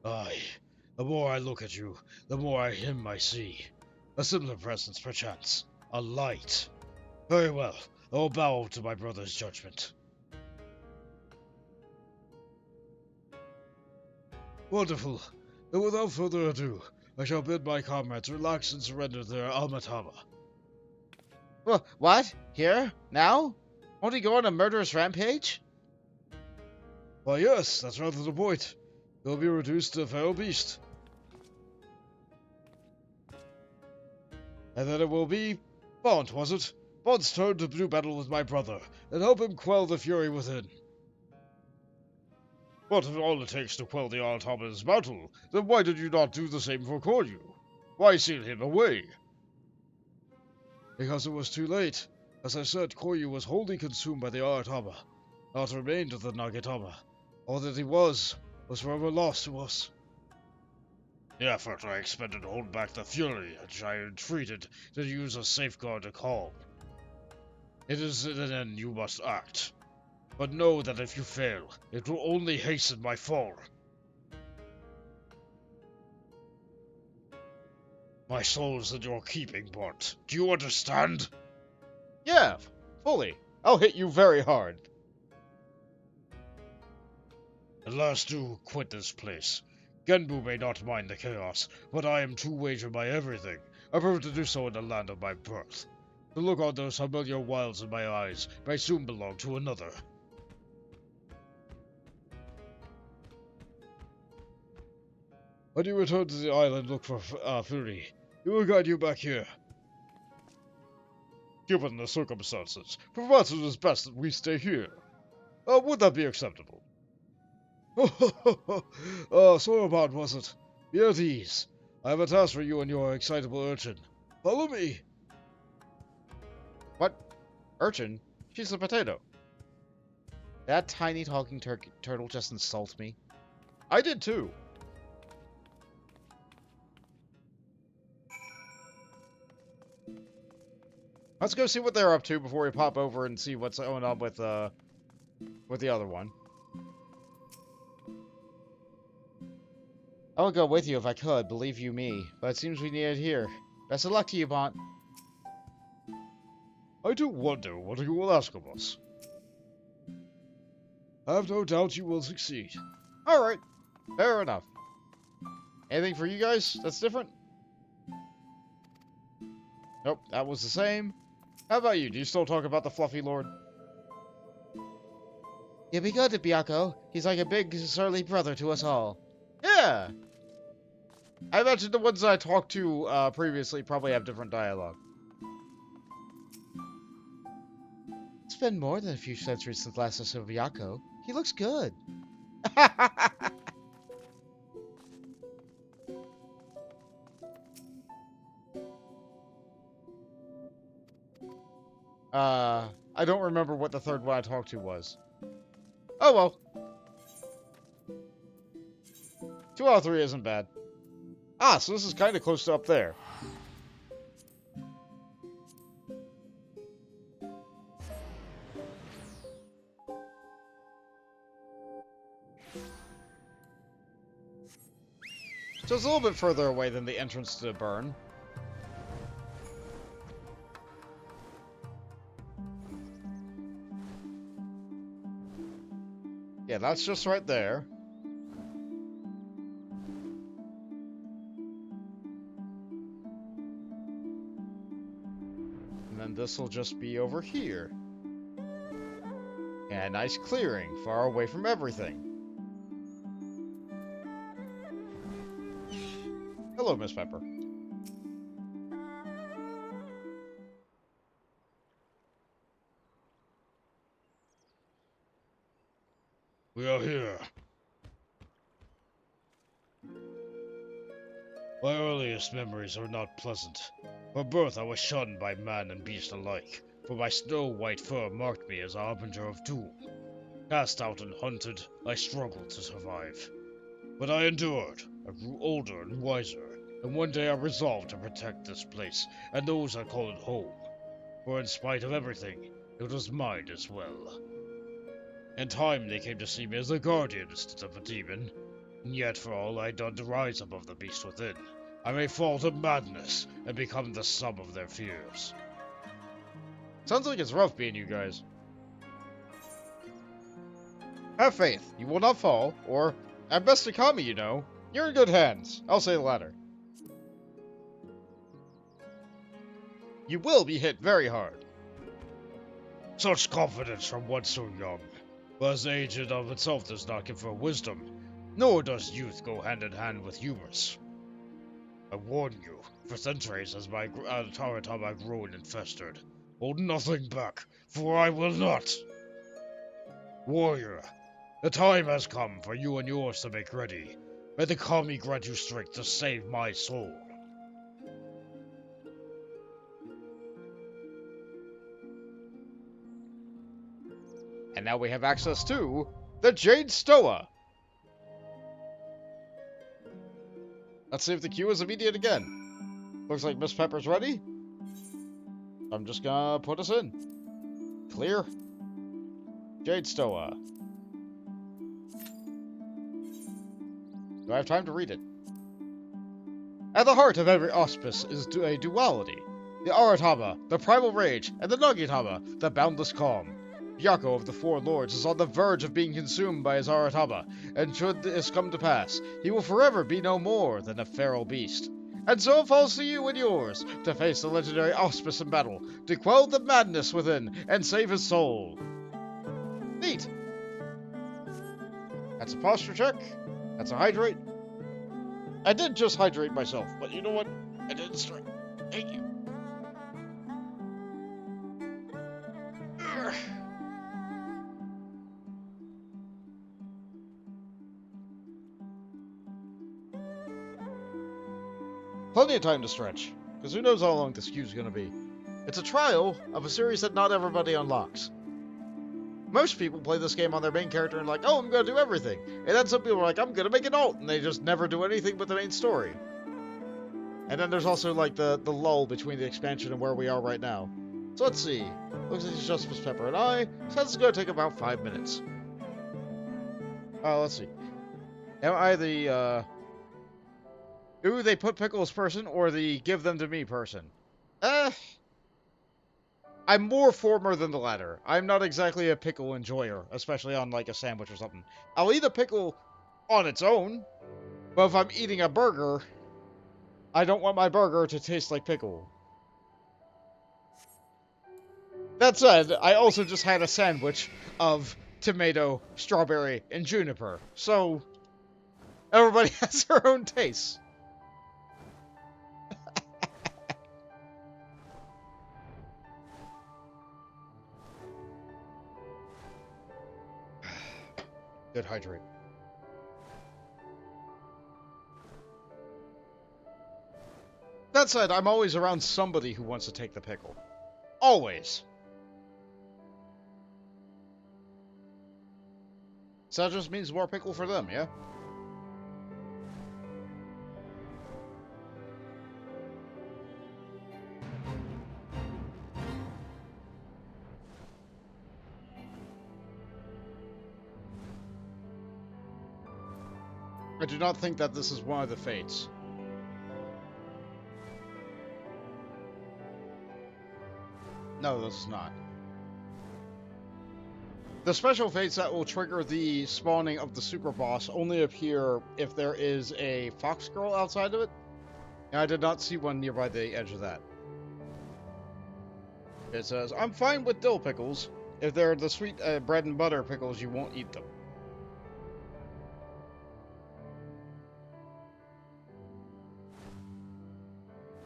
Aye, the more I look at you, the more him I see. A similar presence, perchance. A light. Very well, I will bow to my brother's judgment. Wonderful. And without further ado, I shall bid my comrades relax and surrender their Almatama. What? Here? Now? Won't he go on a murderous rampage? Why yes, that's rather the point. He'll be reduced to a feral beast. And then it will be Bond, was it? Bond's turn to do battle with my brother, and help him quell the fury within. But if all it takes to quell the Aratama's battle, then why did you not do the same for Koryu? Why seal him away? Because it was too late. As I said, Koryu was wholly consumed by the Aratama. Naught remained of the Nagatama. All that he was forever lost to us. The effort I expended to hold back the fury which I entreated to use a safeguard to calm. It is an end you must act. But know that if you fail, it will only hasten my fall. My soul is in your keeping, Bart. Do you understand? Yeah, fully. I'll hit you very hard. At last do quit this place. Genbu may not mind the chaos, but I am to wager my everything. I prefer to do so in the land of my birth. To look on those familiar wilds in my eyes may soon belong to another. When you return to the island, look for Fury. He will guide you back here. Given the circumstances, perhaps it is best that we stay here. Would that be acceptable? So about was it? Be at ease. I have a task for you and your excitable urchin. Follow me. What? Urchin? She's a potato. That tiny talking turtle just insulted me. I did too. Let's go see what they're up to before we pop over and see what's going on with the other one. I would go with you if I could, believe you me, but it seems we need it here. Best of luck to you, Bont. I do wonder what you will ask of us. I have no doubt you will succeed. Alright, fair enough. Anything for you guys that's different? Nope, that was the same. How about you? Do you still talk about the Fluffy Lord? You'll be good to Byakko. He's like a big, surly brother to us all. Yeah! I imagine the ones I talked to previously probably have different dialogue. It's been more than a few centuries since last I saw Byakko. He looks good. I don't remember what the third one I talked to was. Oh well. 2 out of 3 isn't bad. Ah, so this is kind of close to up there. So it's a little bit further away than the entrance to the burn. Yeah, that's just right there. And then this will just be over here. And a nice clearing, far away from everything. Hello, Miss Pepper. We are here. My earliest memories are not pleasant. From birth I was shunned by man and beast alike, for my snow-white fur marked me as a harbinger of doom. Cast out and hunted, I struggled to survive. But I endured. I grew older and wiser, and one day I resolved to protect this place, and those I call it home. For in spite of everything, it was mine as well. In time they came to see me as a guardian instead of a demon, and yet for all I had done to rise above the beast within, I may fall to madness and become the sum of their fears. Sounds like it's rough being you guys. Have faith, you will not fall, or, at best to Kami, you know. You're in good hands. I'll say the latter. You will be hit very hard. Such confidence from one so young. But as age in of itself does not confer wisdom, nor does youth go hand in hand with hubris. I warn you, for centuries has my tower have I grown and festered. Hold nothing back, for I will not. Warrior, the time has come for you and yours to make ready. May the Kami grant you strength to save my soul. And now we have access to the Jade Stoa. Let's see if the queue is immediate again. Looks like Miss Pepper's ready. I'm just gonna put us in. Clear. Jade Stoa. Do I have time to read it? At the heart of every auspice is a duality. The Aratama, the primal rage, and the Nagitama, the boundless calm. Byakko of the Four Lords is on the verge of being consumed by his Aratama, and should this come to pass, he will forever be no more than a feral beast. And so it falls to you and yours to face the legendary auspice in battle, to quell the madness within, and save his soul. Neat. That's a posture check. That's a hydrate. I did just hydrate myself, but you know what? I didn't strike. Thank you. Plenty of time to stretch, because who knows how long this queue's gonna be. It's a trial of a series that not everybody unlocks. Most people play this game on their main character and like, oh, I'm gonna do everything. And then some people are like, I'm gonna make an alt, and they just never do anything but the main story. And then there's also like the lull between the expansion and where we are right now. So let's see. Looks like it's just Miss Pepper and I, so that's gonna take about 5 minutes. Let's see. Am I the, ooh, they put pickles person, or the give them to me person? I'm more former than the latter. I'm not exactly a pickle enjoyer, especially on, like, a sandwich or something. I'll eat a pickle on its own, but if I'm eating a burger, I don't want my burger to taste like pickle. That said, I also just had a sandwich of tomato, strawberry, and juniper, so everybody has their own tastes. Good hydrate. That said, I'm always around somebody who wants to take the pickle. Always. So that just means more pickle for them, yeah? I do not think that this is one of the fates. No, this is not. The special fates that will trigger the spawning of the super boss only appear if there is a fox girl outside of it, and I did not see one nearby the edge of that. It says, I'm fine with dill pickles. If they're the sweet bread and butter pickles, you won't eat them.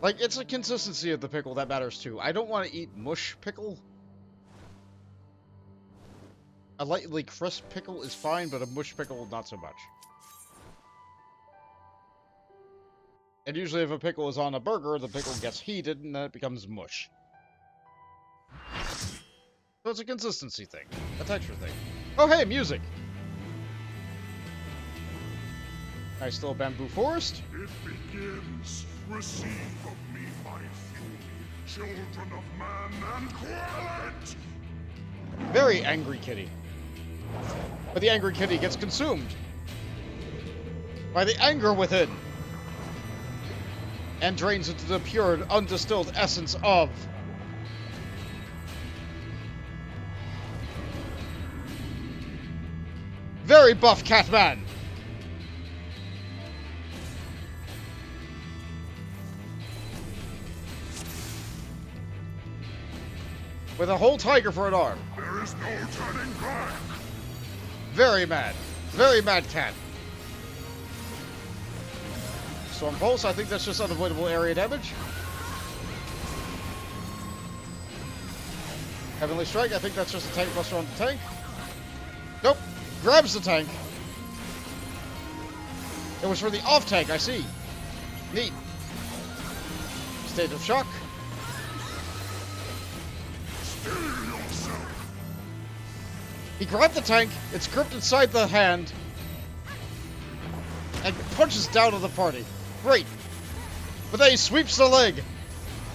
Like, it's the consistency of the pickle that matters too. I don't want to eat mush pickle. A lightly crisp pickle is fine, but a mush pickle, not so much. And usually if a pickle is on a burger, the pickle gets heated and then it becomes mush. So it's a consistency thing. A texture thing. Oh hey, music! Nice little bamboo forest. It begins. Receive of me my fury, children of man, and quell it! Very angry kitty. But the angry kitty gets consumed by the anger within and drains into the pure, undistilled essence of very buff Catman. With a whole tiger for an arm. There is no turning back. Very mad. Very mad cat. Storm Pulse, I think that's just unavoidable area damage. Heavenly Strike, I think that's just a tank buster on the tank. Nope. Grabs the tank. It was for the off tank, I see. Neat. State of Shock. He grabbed the tank, it's gripped inside the hand, and punches down on the party. Great. But then he sweeps the leg.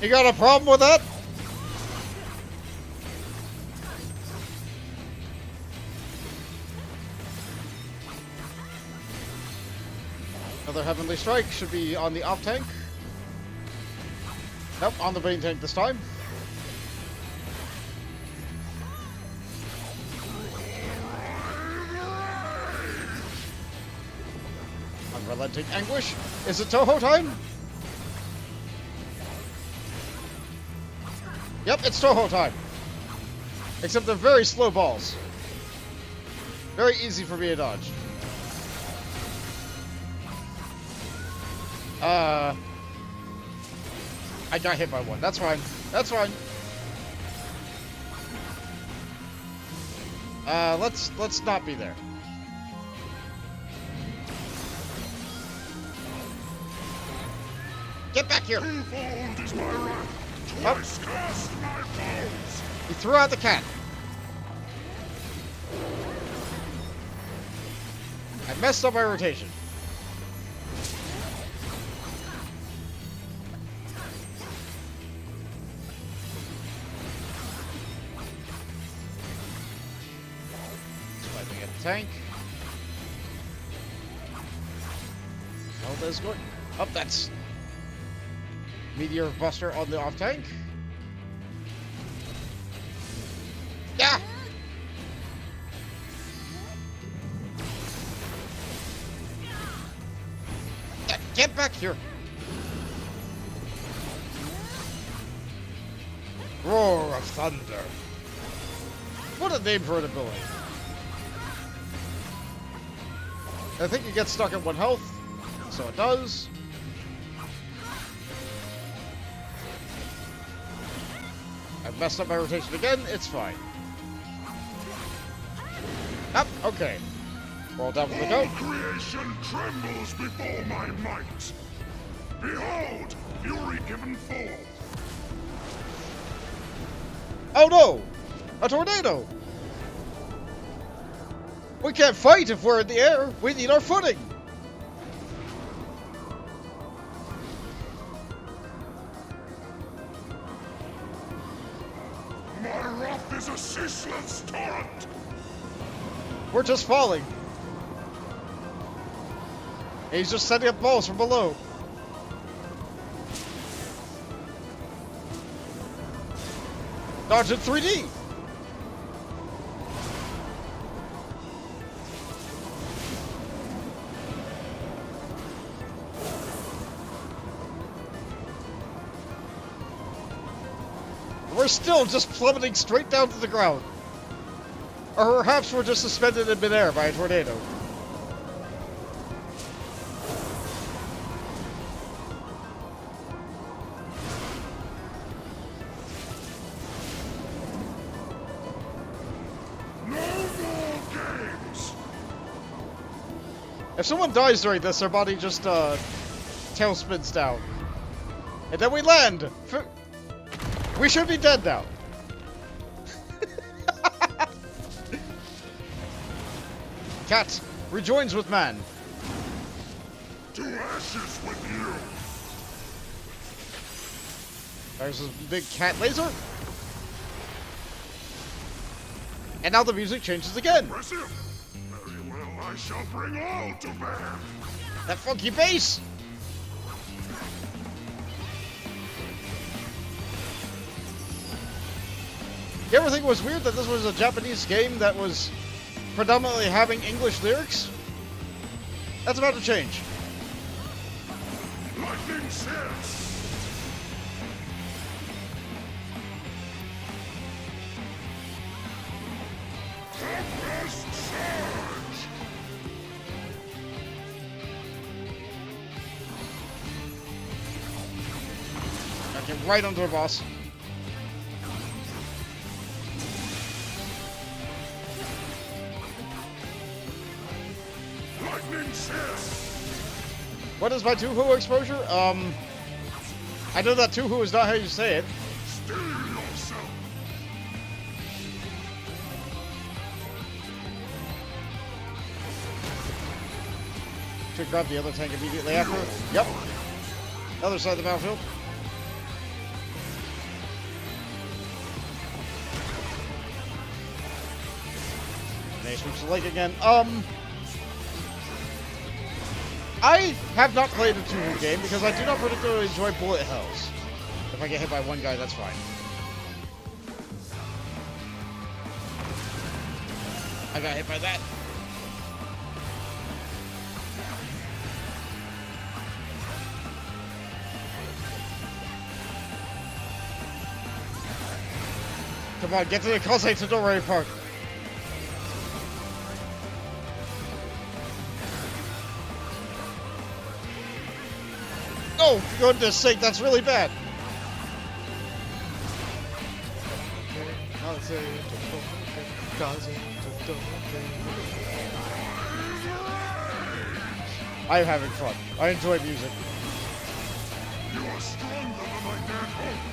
You got a problem with that? Another Heavenly Strike should be on the off tank. Nope, on the main tank this time. Unrelenting Anguish. Is it Toho time? Yep, it's Toho time. Except they're very slow balls. Very easy for me to dodge. I got hit by one. That's fine. That's fine. Let's not be there. Get back here! Twofold is my wrath. Twice cast my foes. He threw out the cat. I messed up my rotation. Swiping at the tank. Oh, that's good. Up, that's Meteor Buster on the off tank. Yeah. Get back here. Roar of Thunder. What a name for an ability. I think it gets stuck at 1 health, so it does. I've messed up my rotation again, it's fine. Up, okay. Roll down for the go. All creation trembles before my might. Behold, fury given forth. Oh no! A tornado! We can't fight if we're in the air. We need our footing. My wrath is a ceaseless torrent. We're just falling. And he's just setting up balls from below. Dodge in 3D. We're still just plummeting straight down to the ground. Or perhaps we're just suspended in midair by a tornado. If someone dies during this, their body just, tailspins down. And then we land! We should be dead now. Cat rejoins with man. To ashes with you. There's this big cat laser. And now the music changes again. Impressive. Very well, I shall bring all to bear. That funky bass. You ever think it was weird that this was a Japanese game that was predominantly having English lyrics? That's about to change. Lightning says. Tempest surge. Gotta get right onto the boss. What is my Tuhu exposure? I know that Tuhu is not how you say it. Steal yourself. Should grab the other tank immediately after. Yep. Other side of the battlefield. And they switch to Lake again. I have not played a two game because I do not particularly enjoy bullet hells. If I get hit by one guy, that's fine. I got hit by that. Come on, get to the Kosei Todore Park. Oh, for goodness sake, that's really bad. I'm having fun. I enjoy music. You are stronger than I dared hope.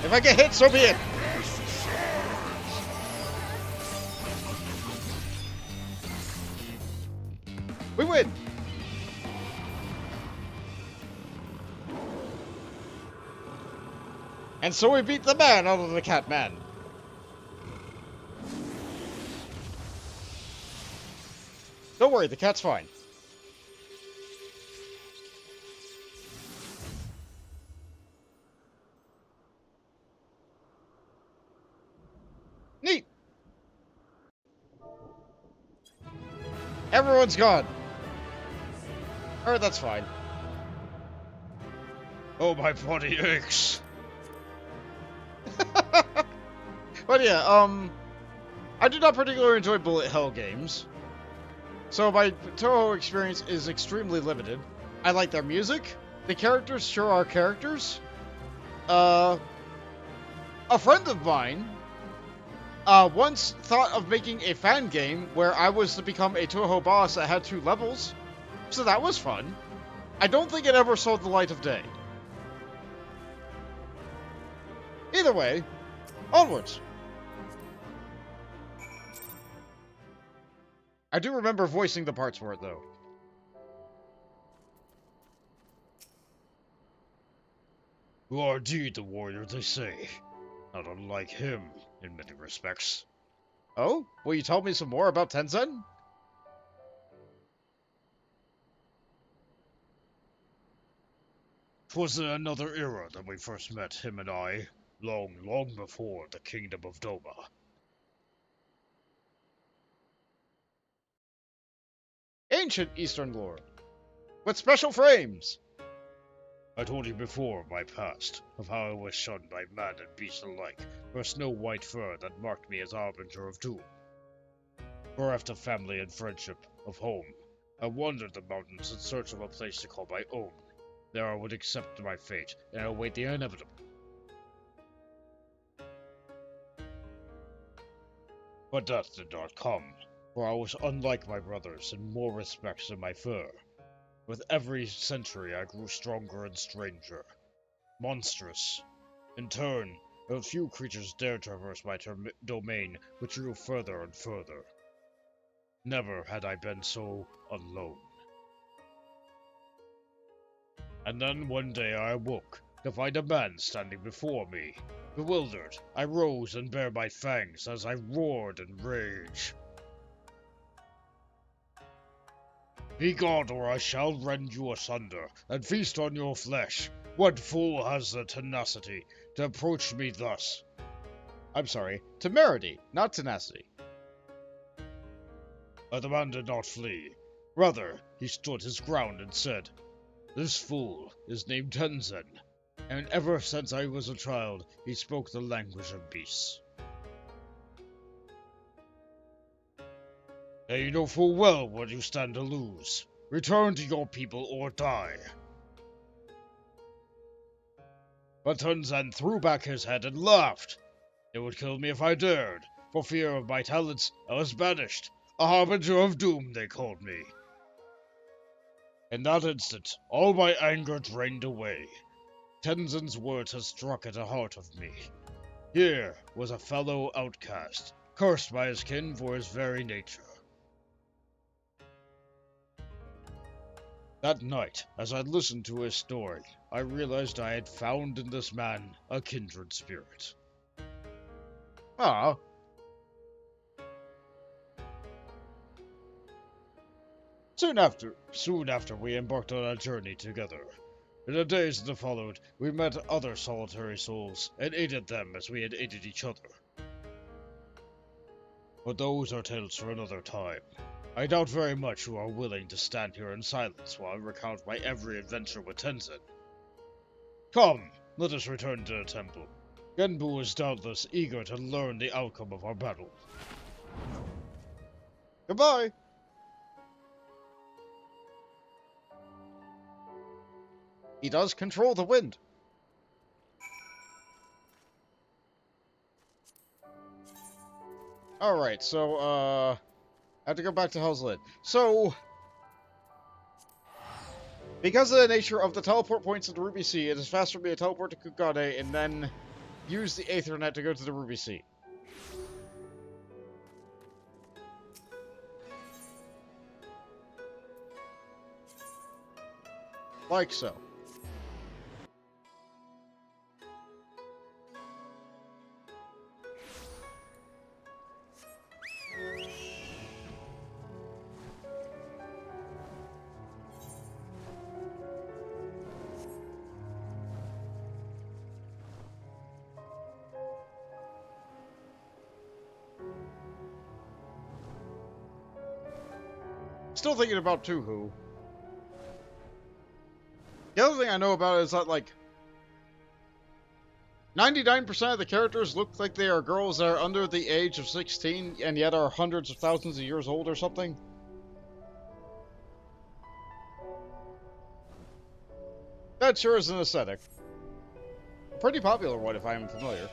If I get hit, so be it. We win. And so we beat the man out of the cat man. Don't worry, the cat's fine. Neat. Everyone's gone. Alright, that's fine. Oh, my body aches. But yeah, I do not particularly enjoy bullet hell games. So my Toho experience is extremely limited. I like their music. The characters sure are characters. A friend of mine once thought of making a fan game where I was to become a Toho boss that had 2 levels. So that was fun. I don't think it ever saw the light of day. Either way, onwards. I do remember voicing the parts for it, though. You are indeed the warrior they say. Not unlike him, in many respects. Oh? Will you tell me some more about Tenzen? 'Twas in another era that we first met, him and I, long, long before the kingdom of Doma. Ancient Eastern lore. With special frames. I told you before my past, of how I was shunned by man and beast alike for a snow-white fur that marked me as harbinger of doom. Bereft of family and friendship, of home, I wandered the mountains in search of a place to call my own. There I would accept my fate and await the inevitable. But death did not come, for I was unlike my brothers in more respects than my fur. With every century I grew stronger and stranger, monstrous. In turn, a few creatures dared traverse my domain, which grew further and further. Never had I been so alone. And then one day I awoke, to find a man standing before me. Bewildered, I rose and bared my fangs as I roared in rage. Be gone, or I shall rend you asunder, and feast on your flesh. What fool has the tenacity to approach me thus? I'm sorry, temerity, not tenacity. But the man did not flee. Rather, he stood his ground and said, "This fool is named Tenzen, and ever since I was a child, he spoke the language of beasts. Now you know full well what you stand to lose. Return to your people or die." But Tenzen threw back his head and laughed. It would kill me if I dared. For fear of my talents, I was banished. A harbinger of doom, they called me. In that instant, all my anger drained away. Tenzin's words had struck at the heart of me. Here was a fellow outcast, cursed by his kin for his very nature. That night, as I listened to his story, I realized I had found in this man a kindred spirit. Ah. Soon after we embarked on a journey together. In the days that followed, we met other solitary souls, and aided them as we had aided each other. But those are tales for another time. I doubt very much you are willing to stand here in silence while I recount my every adventure with Tenzin. Come, let us return to the temple. Genbu is doubtless eager to learn the outcome of our battle. Goodbye. He does control the wind. Alright, so, I have to go back to Hell's Lid. So, because of the nature of the teleport points in the Ruby Sea, it is faster for me to teleport to Kugane and then use the Aethernet to go to the Ruby Sea. Like so. Still thinking about Tuhu. The other thing I know about it is that, like, 99% of the characters look like they are girls that are under the age of 16 and yet are hundreds of thousands of years old or something. That sure is an aesthetic. A pretty popular one, if I am familiar.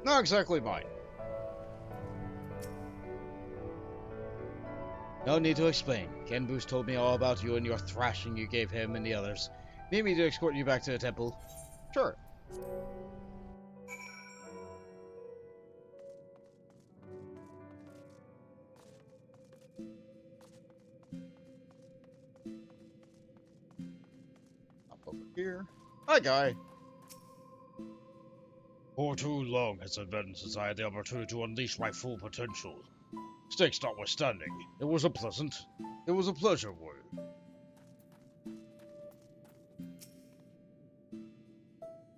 Not exactly mine. No need to explain. Genbu's told me all about you and your thrashing you gave him and the others. Need me to escort you back to the temple? Sure. Up over here. Hi, guy. For too long has it been since I had the opportunity to unleash my full potential. Stakes notwithstanding, it was a pleasure word.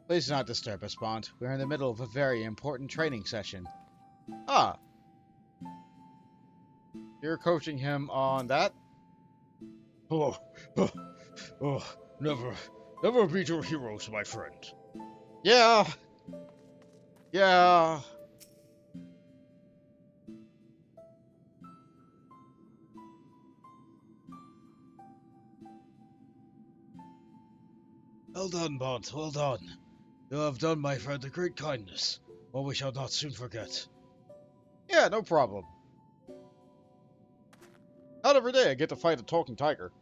Please do not disturb us, Bond. We are in the middle of a very important training session. Ah. You're coaching him on that? Oh, never beat your heroes, my friend. Yeah. Yeah. Well done, Bond, well done. You have done my friend a great kindness, one we shall not soon forget. Yeah, no problem. Not every day I get to fight a talking tiger.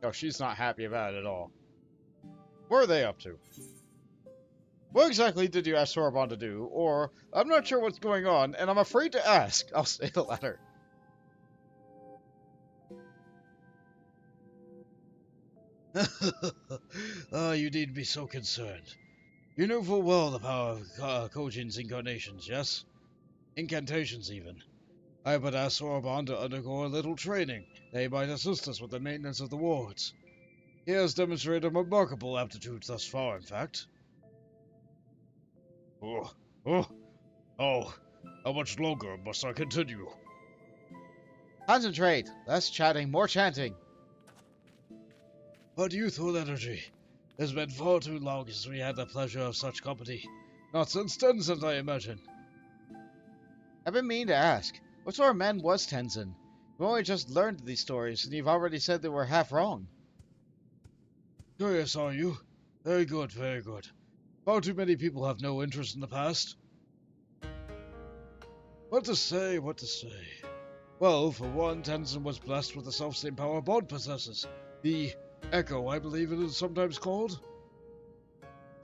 Oh, she's not happy about it at all. What are they up to? What exactly did you ask Sorbonne to do? Or, I'm not sure what's going on, and I'm afraid to ask. I'll say the latter. You need be so concerned. You knew full well the power of Kojin's incarnations, yes? Incantations, even. I but asked Sorbonne to undergo a little training, that he might assist us with the maintenance of the wards. He has demonstrated a remarkable aptitude thus far, in fact. How much longer must I continue? Concentrate. Less chatting, more chanting. But youthful energy. It has been far too long since we had the pleasure of such company. Not since Tenzin, I imagine. I've been meaning to ask. What sort of man was Tenzin? We've only just learned these stories, and you've already said they were half wrong. Curious, are you? Very good, very good. Far too many people have no interest in the past. What to say, what to say? Well, for one, Tenzin was blessed with the self-same power Bond possesses. The Echo, I believe it is sometimes called.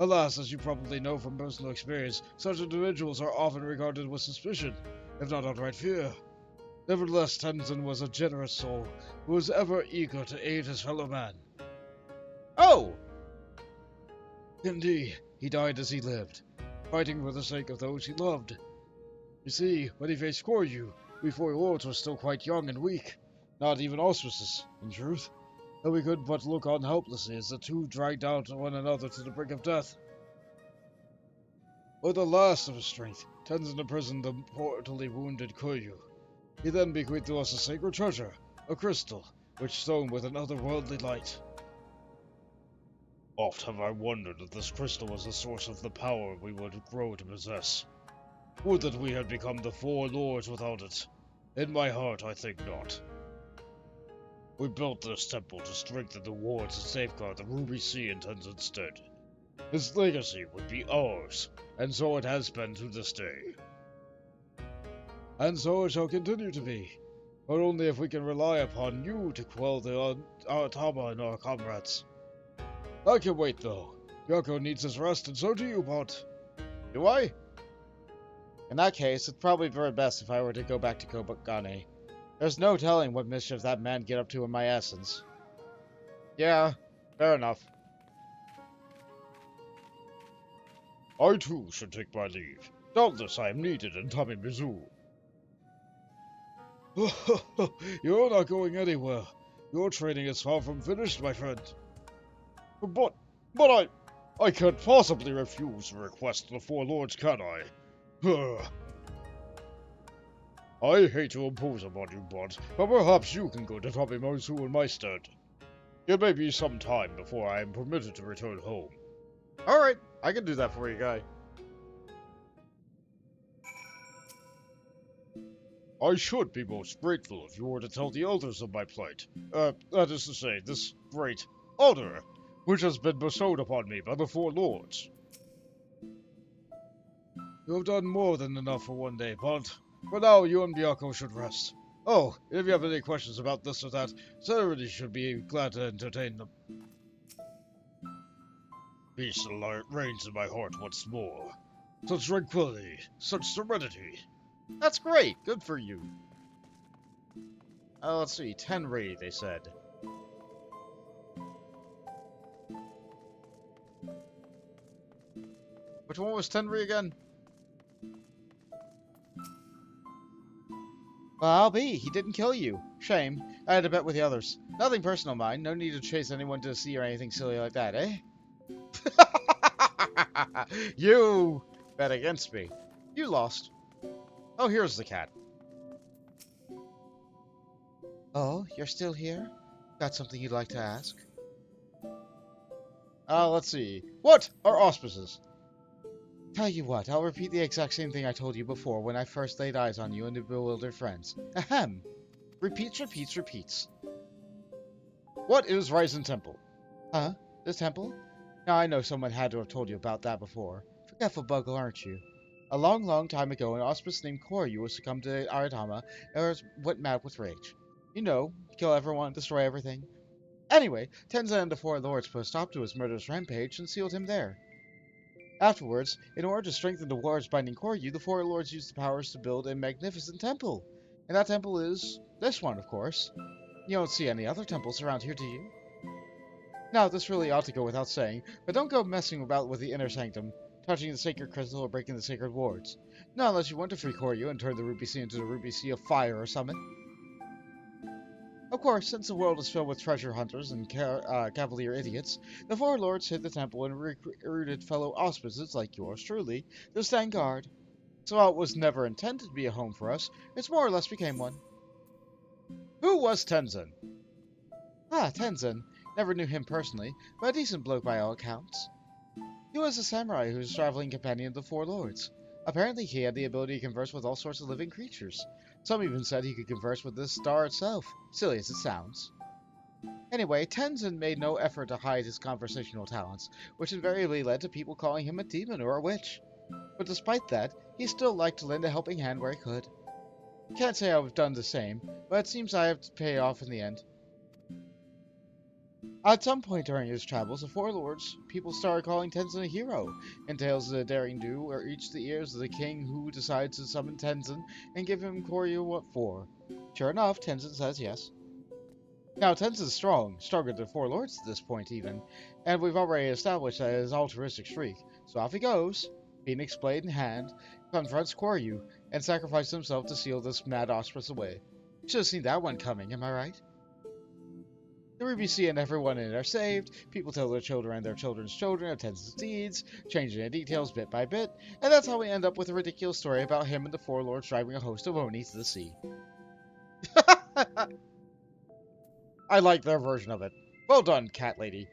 Alas, as you probably know from personal experience, such individuals are often regarded with suspicion, if not outright fear. Nevertheless, Tenzin was a generous soul, who was ever eager to aid his fellow man. Oh! Indeed, he died as he lived, fighting for the sake of those he loved. You see, when he faced Koryu, we four lords were still quite young and weak, not even auspices, in truth, and we could but look on helplessly as the two dragged out one another to the brink of death. With the last of his strength, Tenzin imprisoned the mortally wounded Koryu. He then bequeathed to us a sacred treasure, a crystal, which shone with an otherworldly light. Oft have I wondered if this crystal was the source of the power we would grow to possess. Would that we had become the four lords without it. In my heart, I think not. We built this temple to strengthen the wards and safeguard the Ruby Sea in Tenzin's stead. His legacy would be ours, and so it has been to this day. And so it shall continue to be, but only if we can rely upon you to quell the Tama and our comrades. I can wait, though. Byakko needs his rest, and so do you, Bot. Do I? In that case, it's probably very best if I were to go back to Kugane. There's no telling what mischief that man get up to in my essence. Yeah, fair enough. I too should take my leave. Doubtless I am needed in Tamimizu. You're not going anywhere. Your training is far from finished, my friend. But I can't possibly refuse the request of the four lords, can I? I hate to impose upon you, but perhaps you can go to Tamimizu in my stead. It may be some time before I am permitted to return home. Alright, I can do that for you, guy. I should be most grateful if you were to tell the elders of my plight. That is to say, this great honor, which has been bestowed upon me by the four lords. You have done more than enough for one day, but for now you and Byakko should rest. Oh, if you have any questions about this or that, Seiryu should be glad to entertain them. Peace reigns in my heart once more. Such tranquility, such serenity. That's great. Good for you. Let's see. Tenri, they said. Which one was Tenri again? Well, I'll be. He didn't kill you. Shame. I had a bet with the others. Nothing personal, mind. No need to chase anyone to see or anything silly like that, eh? You bet against me. You lost. Oh, here's the cat. Oh, you're still here? Got something you'd like to ask? Let's see. What are auspices? Tell you what, I'll repeat the exact same thing I told you before when I first laid eyes on you and the bewildered friends. Ahem. Repeats, repeats, repeats. What is Ryzen Temple? Huh? The temple? Now I know someone had to have told you about that before. Forgetful bug, aren't you? A long, long time ago, an auspice named Koryu was succumbed to Aratama and went mad with rage. You know, kill everyone, destroy everything. Anyway, Tenzin and the four lords put a stop to his murderous rampage and sealed him there. Afterwards, in order to strengthen the wars binding Koryu, the four lords used the powers to build a magnificent temple. And that temple is this one, of course. You don't see any other temples around here, do you? Now, this really ought to go without saying, but don't go messing about with the inner sanctum, touching the sacred crystal or breaking the sacred wards. Not unless you want to free Koryu and turn the Ruby Sea into the Ruby Sea of Fire or something. Of course, since the world is filled with treasure hunters and cavalier idiots, the four lords hid the temple and recruited fellow auspices like yours truly to stand guard. So while it was never intended to be a home for us, it's more or less became one. Who was Tenzin? Tenzin. Never knew him personally, but a decent bloke by all accounts. He was a samurai who was a traveling companion of the four lords. Apparently he had the ability to converse with all sorts of living creatures. Some even said he could converse with the star itself, silly as it sounds. Anyway, Tenzin made no effort to hide his conversational talents, which invariably led to people calling him a demon or a witch. But despite that, he still liked to lend a helping hand where he could. Can't say I've done the same, but it seems I have to pay off in the end. At some point during his travels, the Four Lords, people started calling Tenzin a hero, and tales of the daring do reached the ears of the king, who decides to summon Tenzin and give him Koryu what for. Sure enough, Tenzin says yes. Now, Tenzin's strong, stronger than Four Lords at this point even, and we've already established that his altruistic streak, so off he goes, Phoenix blade in hand, confronts Koryu, and sacrifices himself to seal this mad Ospress away. Should have seen that one coming, am I right? The Ruby Sea and everyone in it are saved, people tell their children and their children's children of Tenzin's deeds, changing the details bit by bit, and that's how we end up with a ridiculous story about him and the Four Lords driving a host of Oni to the sea. I like their version of it. Well done, cat lady.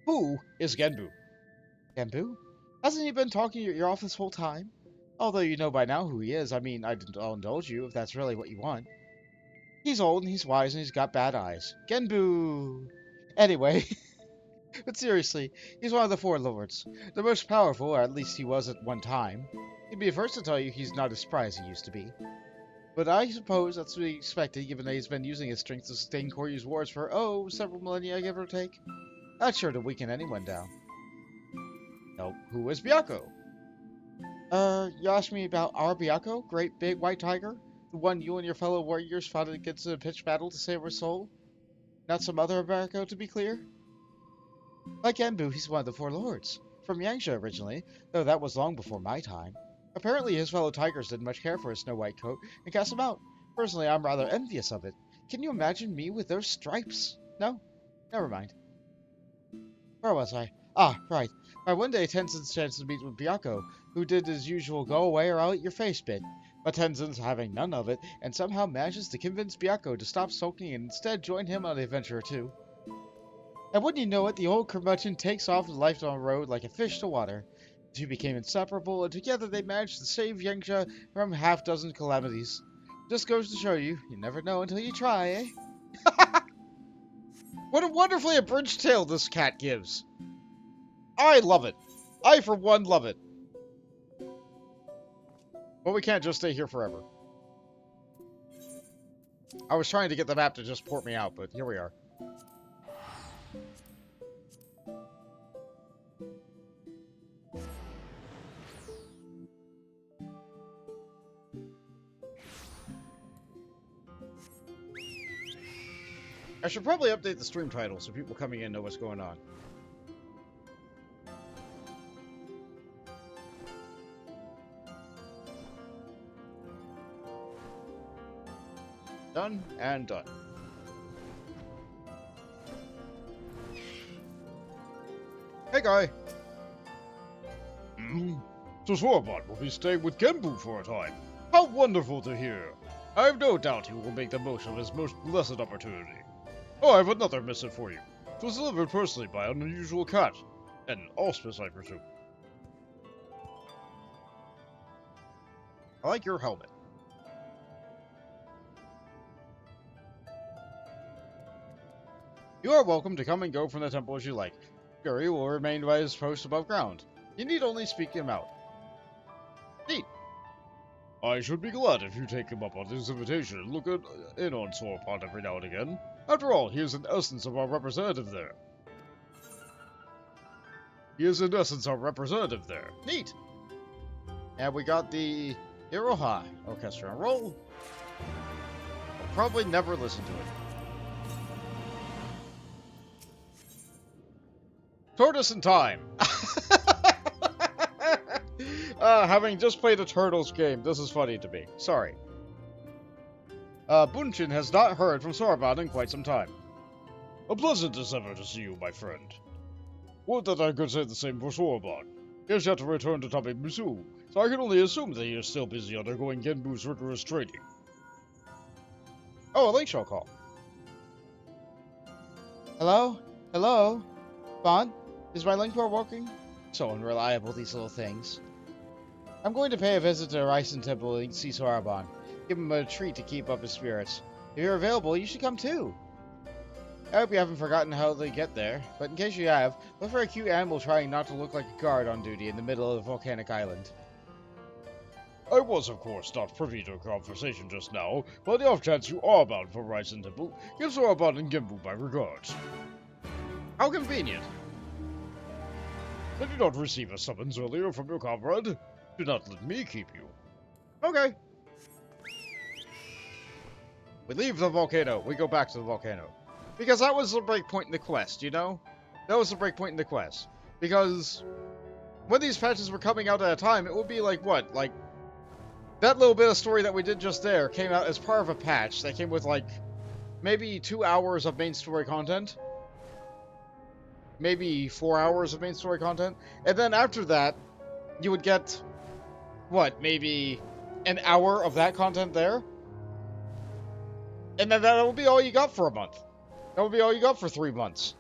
Who is Genbu? Genbu? Hasn't he been talking at your office this whole time? Although you know by now who he is, I mean, I'll indulge you if that's really what you want. He's old and he's wise and he's got bad eyes. Genbu! Anyway, but seriously, he's one of the Four Lords. The most powerful, or at least he was at one time. He'd be the first to tell you he's not as spry as he used to be. But I suppose that's to be expected, given that he's been using his strength to sustain Koryu's wars for, several millennia, give or take. That's sure to weaken anyone down. No, who is Byakko? You asked me about our Byakko? Great big white tiger? The one you and your fellow warriors fought against in a pitched battle to save her soul? Not some other Byakko, to be clear? Like Genbu, he's one of the Four Lords. From Yangsha originally, though that was long before my time. Apparently his fellow tigers didn't much care for his snow white coat and cast him out. Personally, I'm rather envious of it. Can you imagine me with those stripes? No? Never mind. Where was I? Ah, right. By one day, Tenzin's chance to meet with Byakko, who did his usual go away or I'll eat your face bit. But Tenzin's having none of it, and somehow manages to convince Byakko to stop sulking and instead join him on the adventure too. And wouldn't you know it, the old curmudgeon takes off the lifelong road like a fish to water. The two became inseparable, and together they managed to save Yangsha from half-dozen calamities. Just goes to show you, you never know until you try, eh? What a wonderfully abridged tale this cat gives. I love it. I, for one, love it. But we can't just stay here forever. I was trying to get the map to just port me out, but here we are. I should probably update the stream title so people coming in know what's going on. Done and done. Hey, guy. So Swarban will be staying with Genbu for a time. How wonderful to hear. I have no doubt he will make the most of his most blessed opportunity. Oh, I have another missive for you. It was delivered personally by an unusual cat. An auspice, I presume. I like your helmet. You are welcome to come and go from the temple as you like. Guri will remain by his post above ground. You need only speak him out. Neat. I should be glad if you take him up on his invitation and look in on Swarban every now and again. After all, he is in essence of our representative there. Neat. And we got the Iroha Orchestra on roll. I'll probably never listen to it. Tortoise in time. Having just played a Turtles game, this is funny to me. Sorry. Bunshin has not heard from Swarban in quite some time. A pleasant endeavor to see you, my friend. Would that I could say the same for Swarban. He has yet to return to Tabe-Misu, so I can only assume that he is still busy undergoing Genbu's rigorous training. Oh, a link shall call. Hello? Hello? Bon? Is my link bar working? So unreliable, these little things. I'm going to pay a visit to Ryzen Temple and see Swarban. Give him a treat to keep up his spirits. If you're available, you should come too. I hope you haven't forgotten how they get there, but in case you have, look for a cute animal trying not to look like a guard on duty in the middle of a volcanic island. I was, of course, not privy to a conversation just now, but the off chance you are bound for Ryzen Temple, give Soraban and Genbu my regards. How convenient. Did you not receive a summons earlier from your comrade? Do not let me keep you. Okay. We leave the volcano. We go back to the volcano. Because that was the break point in the quest, you know? That was the break point in the quest. Because when these patches were coming out at a time, it would be like, what? Like, that little bit of story that we did just there came out as part of a patch that came with, like, maybe 2 hours of main story content. Maybe 4 hours of main story content. And then after that, you would get, what, maybe an hour of that content there? And then that would be all you got for a month. That would be all you got for 3 months.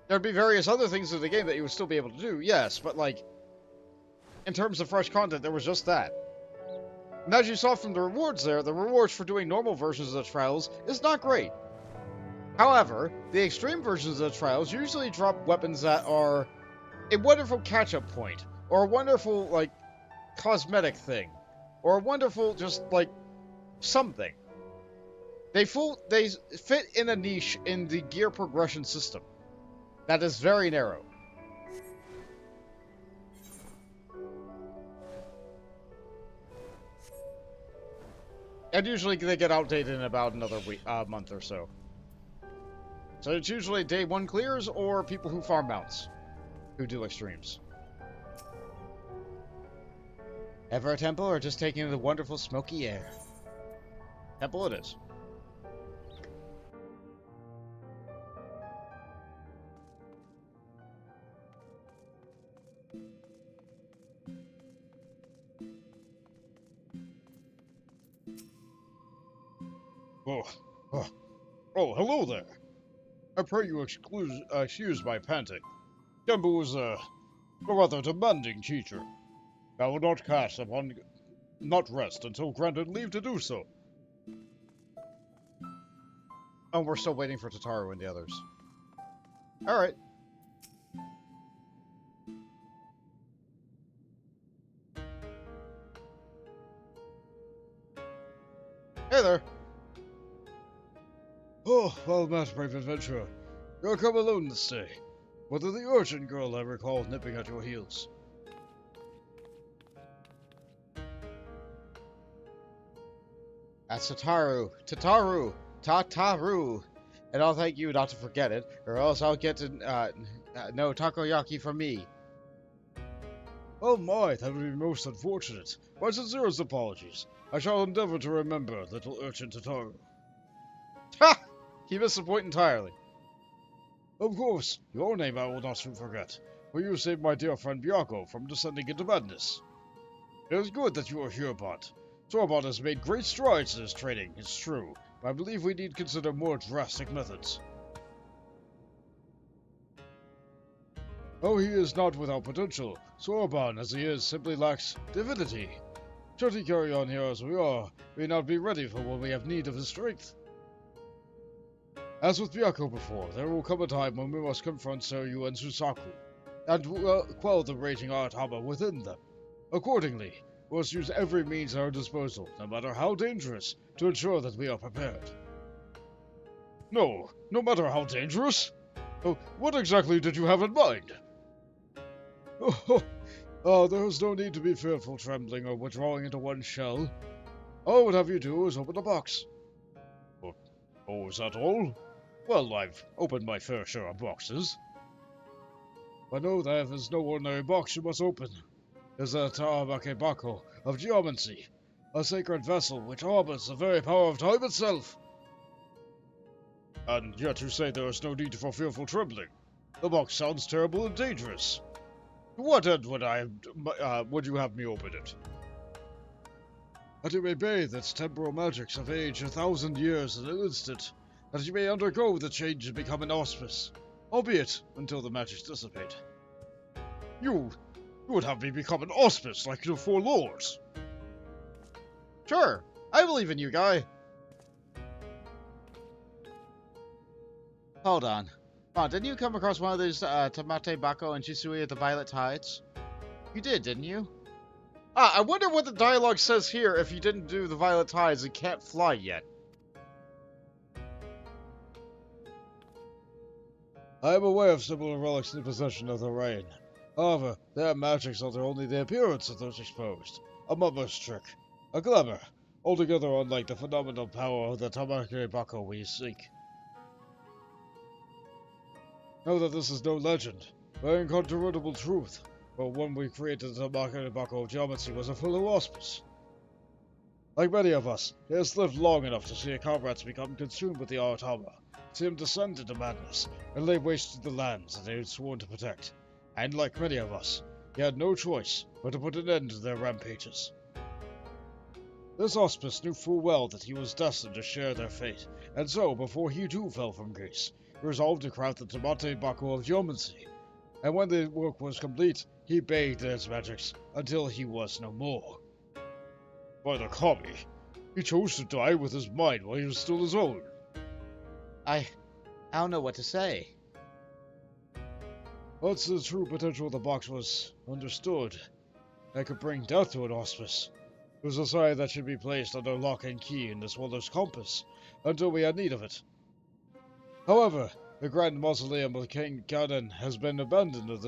There'd be various other things in the game that you would still be able to do, yes, but like, in terms of fresh content, there was just that. And as you saw from the rewards there, the rewards for doing normal versions of the trials is not great. However, the extreme versions of the trials usually drop weapons that are a wonderful catch-up point, or a wonderful, like, cosmetic thing, or a wonderful, just, like, something. They fit in a niche in the gear progression system that is very narrow. And usually they get outdated in about another month or so. So it's usually day 1 clears or people who farm mounts who do extremes. Ever a temple or just taking in the wonderful smoky air? Temple it is. Oh, hello there. I pray you excuse my panting. Genbu is a rather demanding teacher. I will not rest until granted leave to do so. Oh, we're still waiting for Tataru and the others. Alright. Hey there. Oh, well met, brave adventurer. You're come alone this day. Whether the urchin girl I recall nipping at your heels. That's Tataru. Tataru. And I'll thank you not to forget it, or else I'll get no takoyaki from me. Oh my, that would be most unfortunate. My sincerest apologies. I shall endeavor to remember little urchin Tataru. Ha! He missed the point entirely. Of course, your name I will not soon forget, for you saved my dear friend Byakko from descending into madness. It is good that you are here, Bot. Sorbot has made great strides in his training, it's true, but I believe we need to consider more drastic methods. Oh, he is not without potential. Sorbon, as he is, simply lacks divinity. Should he carry on here as we are, we may not be ready for when we have need of his strength. As with Byakko before, there will come a time when we must confront Seiryu and Suzaku, and quell the raging Artama within them. Accordingly, we must use every means at our disposal, no matter how dangerous, to ensure that we are prepared. No matter how dangerous? Oh, what exactly did you have in mind? There is no need to be fearful, trembling, or withdrawing into one shell. All I would have you do is open the box. Oh, is that all? Well, I've opened my fair share of boxes. I know that there's no ordinary box you must open. There's a Taabakebako of geomancy, a sacred vessel which harbors the very power of time itself. And yet you say there is no need for fearful trembling. The box sounds terrible and dangerous. To what end would you have me open it? That you may bathe its temporal magics of age 1,000 years in an instant, that you may undergo the change and become an auspice, albeit until the magics dissipate. You would have me become an auspice like your four lords. Sure, I believe in you, guy. Hold on. Didn't you come across one of those Tamate Bako and Chisui at the Violet Tides? You did, didn't you? Ah, I wonder what the dialogue says here if you didn't do the Violet Tides and can't fly yet. I am aware of similar relics in the possession of the Rain. However, their magics alter only the appearance of those exposed. A mother's trick. A glamour. Altogether unlike the phenomenal power of the Tamake Byakko we seek. Know that this is no legend, but incontrovertible truth. But when we created the Tamake Byakko, geometry was a full of auspice. Like many of us, he has lived long enough to see comrades become consumed with the Aratama, see him descend into madness, and lay waste to the lands that they had sworn to protect. And like many of us, he had no choice but to put an end to their rampages. This auspice knew full well that he was destined to share their fate, and so, before he too fell from grace, he resolved to craft the Tamake Byakko of geomancy. And when the work was complete, he bathed in its magics until he was no more. By the Kami, he chose to die with his mind while he was still his own. I don't know what to say. Once the true potential of the box was understood, that could bring death to an auspice. It was a sign that should be placed under lock and key in this wondrous compass, until we had need of it. However, the grand mausoleum of King Kugane has been abandoned to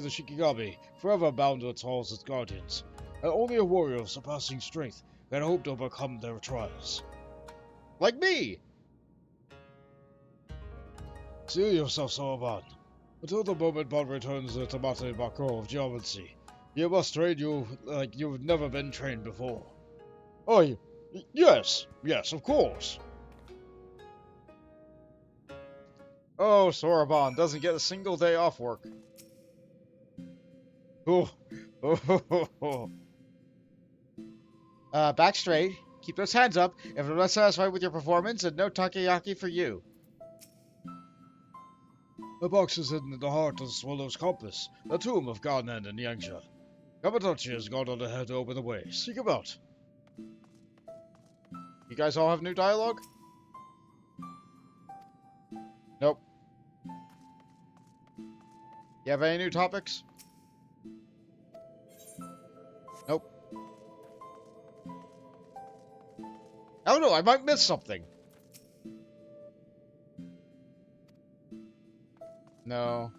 the Shikigami, forever bound to its halls as guardians, and only a warrior of surpassing strength can hope to overcome their trials. Like me! Seal yourself, Soaban. Until the moment Bond returns the Tamake Byakko of geomancy, you must train you like you've never been trained before. Oh, yes, of course. Oh, Soraban doesn't get a single day off work. Oh. Back straight. Keep those hands up. If I'm not satisfied with your performance, then no takoyaki for you. The box is hidden in the heart of the Swallow's Compass, the tomb of Garnan and Yangsha. Kamatachi has gone on ahead to open the way. Seek him out. You guys all have new dialogue? Nope. You have any new topics? Nope. I don't know, I might miss something. No.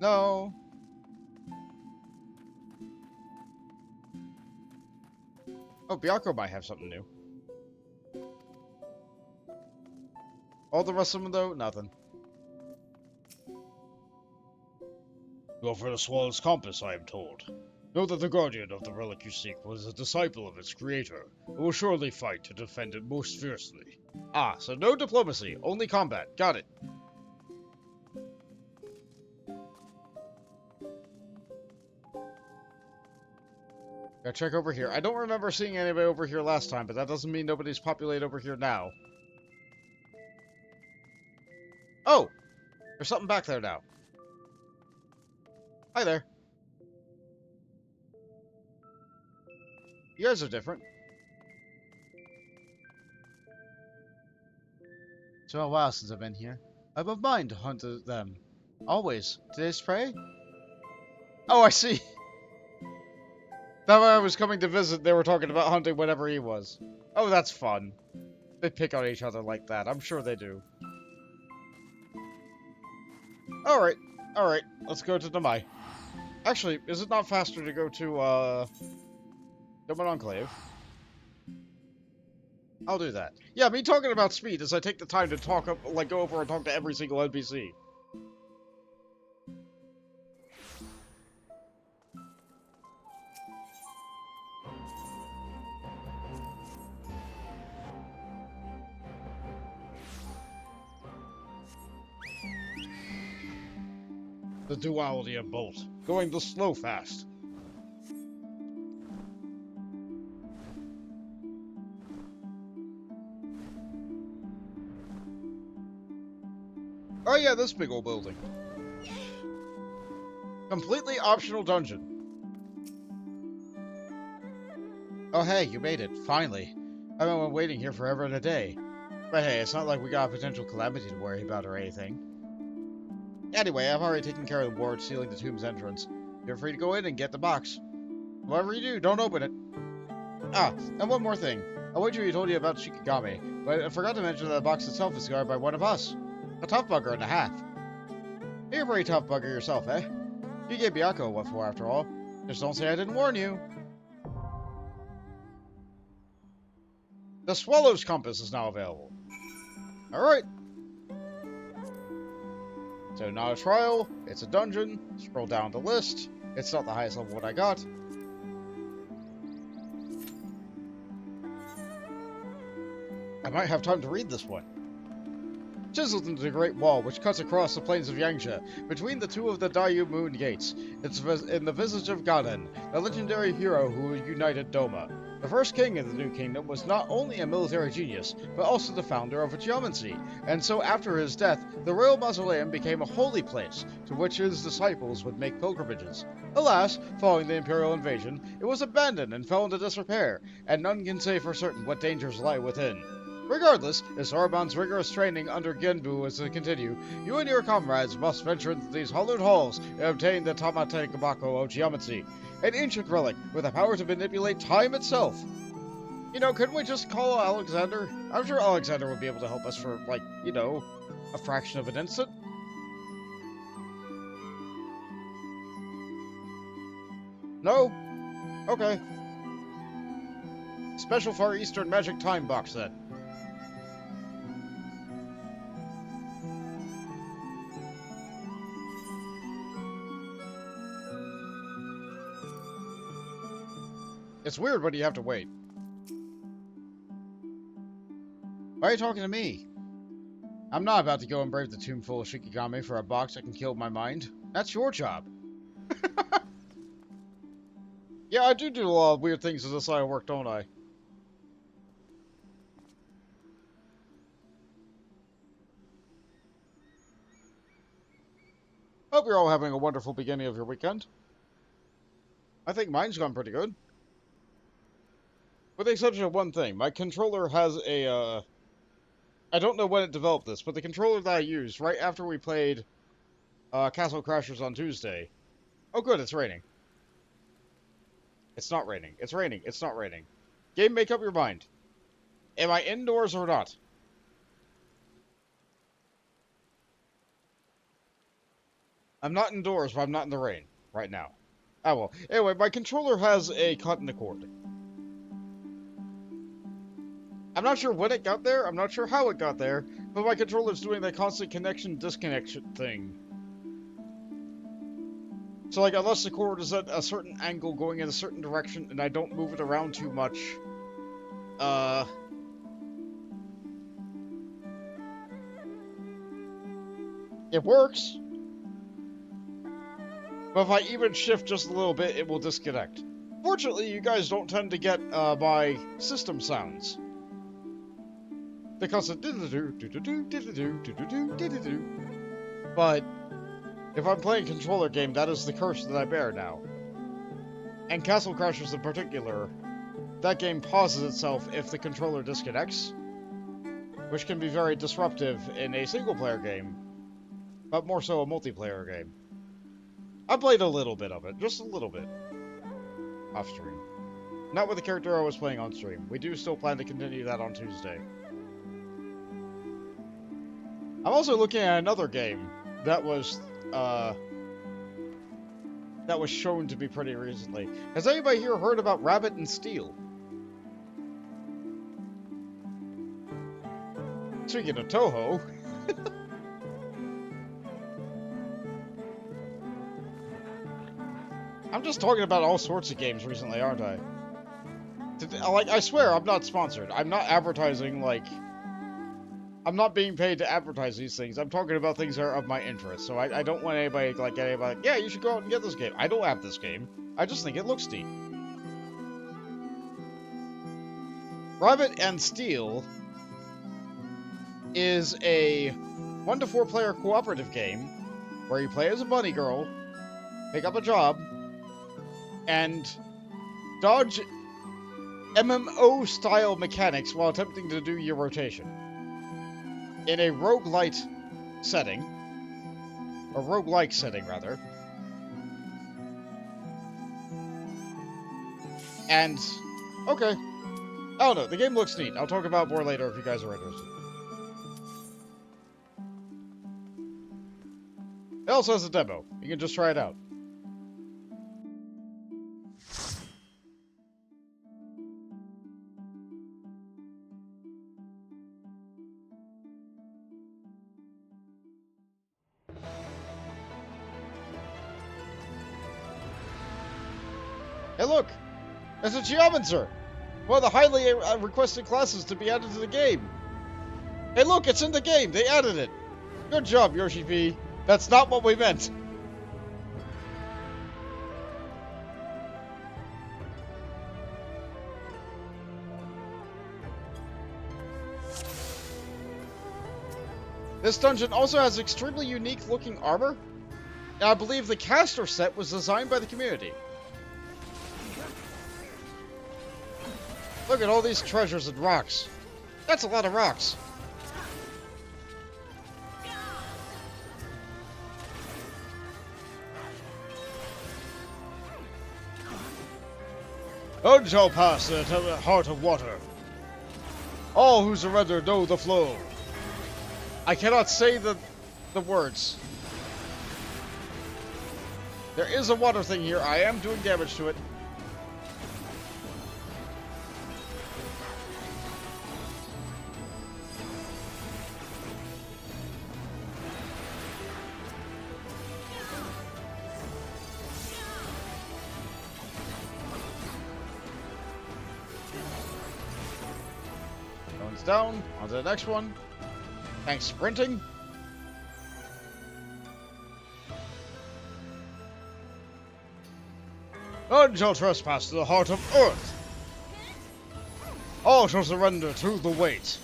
No. Oh, Byakko might have something new. All the rest of them, though, nothing. Go for the Swallow's Compass, I am told. Know that the guardian of the relic you seek was a disciple of its creator, and will surely fight to defend it most fiercely. Ah, so no diplomacy, only combat. Got it. Gotta check over here. I don't remember seeing anybody over here last time, but that doesn't mean nobody's populated over here now. Oh! There's something back there now. Hi there. You guys are different. It's been a while since I've been here. I'm of mind to hunt them. Always. Today's prey? Oh, I see. That when I was coming to visit, they were talking about hunting whatever he was. Oh, that's fun. They pick on each other like that. I'm sure they do. Alright. Alright. Let's go to Doman. Actually, is it not faster to go to, Doman Enclave? I'll do that. Yeah, me talking about speed is I take the time to talk up, like, go over and talk to every single NPC. The duality of both, going the slow fast. Oh yeah, this big old building. Completely optional dungeon. Oh hey, you made it, finally. I've been waiting here forever and a day. But hey, it's not like we got a potential calamity to worry about or anything. Anyway, I've already taken care of the ward sealing the tomb's entrance. Feel free to go in and get the box. Whatever you do, don't open it. Ah, and one more thing. I wager he told you about Shikigami, but I forgot to mention that the box itself is guarded by one of us. A tough bugger and a half. You're a very tough bugger yourself, eh? You gave Byakko what for, after all. Just don't say I didn't warn you. The Swallow's Compass is now available. Alright. So not a trial, it's a dungeon. Scroll down the list. It's not the highest level what I got. I might have time to read this one. Chiseled into the Great Wall, which cuts across the plains of Yangsha, between the two of the Dayu Moon Gates, it's in the visage of Gaden, the legendary hero who united Doma. The first king of the New Kingdom was not only a military genius, but also the founder of a geomancy, and so after his death, the royal mausoleum became a holy place, to which his disciples would make pilgrimages. Alas, following the Imperial invasion, it was abandoned and fell into disrepair, and none can say for certain what dangers lie within. Regardless, as Saruman's rigorous training under Genbu is to continue, you and your comrades must venture into these hallowed halls and obtain the Tamate Gabako of Geomancy, an ancient relic with the power to manipulate time itself. You know, couldn't we just call Alexander? I'm sure Alexander would be able to help us for, like, you know, a fraction of an instant. No? Okay. Special Far Eastern Magic Time Box, then. It's weird when you have to wait. Why are you talking to me? I'm not about to go and brave the tomb full of Shikigami for a box that can kill my mind. That's your job. Yeah, I do a lot of weird things as this line of work, don't I? Hope you're all having a wonderful beginning of your weekend. I think mine's gone pretty good. With the exception of one thing, my controller has a, I don't know when it developed this, but the controller that I used right after we played Castle Crashers on Tuesday. Oh good, it's raining. It's not raining. It's raining. It's not raining. Game, make up your mind. Am I indoors or not? I'm not indoors, but I'm not in the rain right now. Oh well. Anyway, my controller has a cut in the cord. I'm not sure when it got there, I'm not sure how it got there, but my controller's doing that constant connection-disconnection thing. So, like, unless the cord is at a certain angle going in a certain direction and I don't move it around too much, it works. But if I even shift just a little bit, it will disconnect. Fortunately, you guys don't tend to get, my system sounds. The constant but if I'm playing a controller game, that is the curse that I bear now. And Castle Crashers in particular, that game pauses itself if the controller disconnects, which can be very disruptive in a single-player game, but more so a multiplayer game. I played a little bit of it, just a little bit, off stream. Not with the character I was playing on stream. We do still plan to continue that on Tuesday. I'm also looking at another game that was shown to be pretty recently. Has anybody here heard about Rabbit and Steel? Speaking of Toho, I'm just talking about all sorts of games recently, aren't I? Like, I swear, I'm not sponsored. I'm not advertising, like... I'm not being paid to advertise these things. I'm talking about things that are of my interest. So I don't want anybody, like, yeah, you should go out and get this game. I don't have this game. I just think it looks neat. Rabbit and Steel is a 1 to 4 player cooperative game where you play as a bunny girl, pick up a job, and dodge MMO-style mechanics while attempting to do your rotation. In a roguelite setting, Or roguelike setting, rather. And, okay. I don't know, the game looks neat. I'll talk about more later if you guys are interested. It also has a demo. You can just try it out. Hey look! It's a Geomancer! One of the highly requested classes to be added to the game! Hey look, it's in the game! They added it! Good job, Yoshi P. That's not what we meant! This dungeon also has extremely unique looking armor. And I believe the caster set was designed by the community. Look at all these treasures and rocks. That's a lot of rocks. On shall pass to the heart of water. All who surrender know the flow. I cannot say the words. There is a water thing here. I am doing damage to it. One's down. On to the next one. Thanks, sprinting. None shall trespass to the heart of earth. All shall surrender to the weight.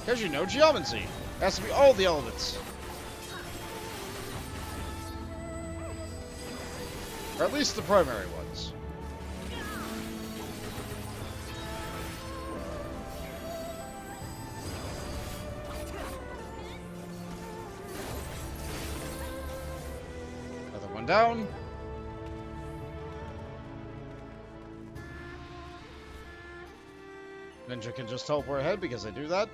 Because you know geomancy. It has to be all the elements. Or at least the primary ones. Another one down. Ninja can just teleport ahead because I do that.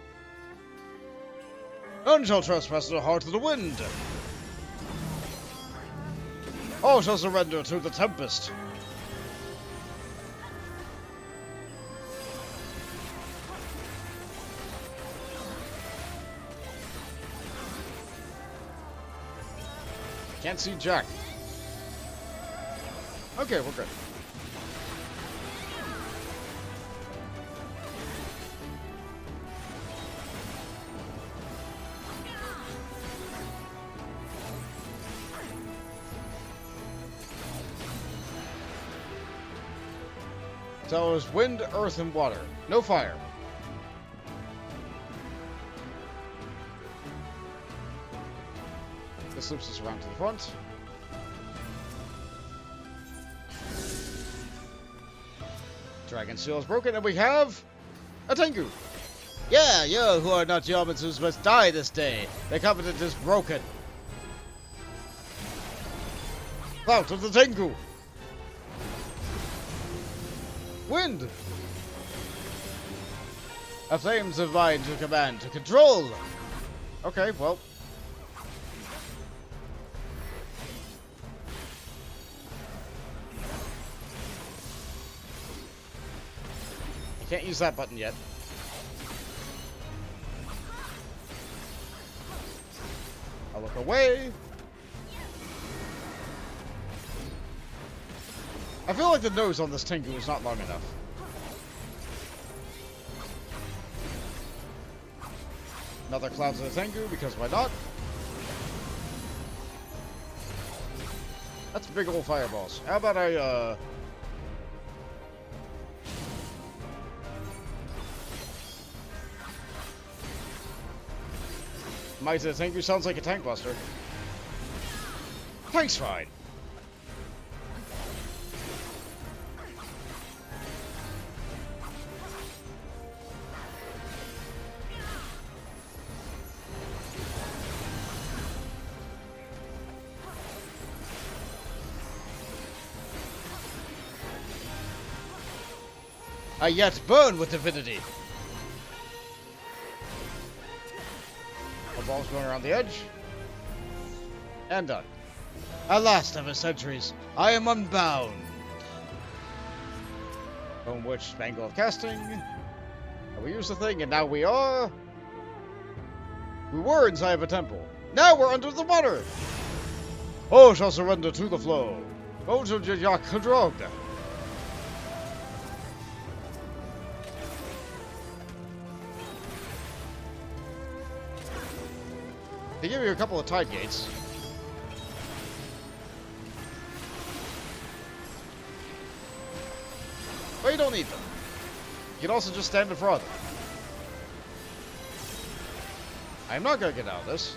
None shall trespass to the heart of the wind. All shall surrender to the tempest. Can't see Jack. Okay, we're good. So it was wind, earth, and water. No fire. This loops us around to the front. Dragon seal is broken, and we have a Tengu. Yeah, you who are not geomancers must die this day. The covenant is broken. Out of the Tengu. Wind! A flames divine to command, to control! Okay, well. I can't use that button yet. I'll look away. I feel like the nose on this Tengu is not long enough. Another cloud to the Tengu, because why not? That's big old fireballs. How about I, Might the Tengu sounds like a tank buster. Tank's fine. I yet burn with divinity. The ball's going around the edge. And done. At last, after centuries, I am unbound. From which Spangle of Casting. And we used the thing, and now we are. We were inside of a temple. Now we're under the water. All shall surrender to the flow. Go to Jakadrog. They give you a couple of tide gates. But you don't need them. You can also just stand in front of them. I'm not gonna get out of this.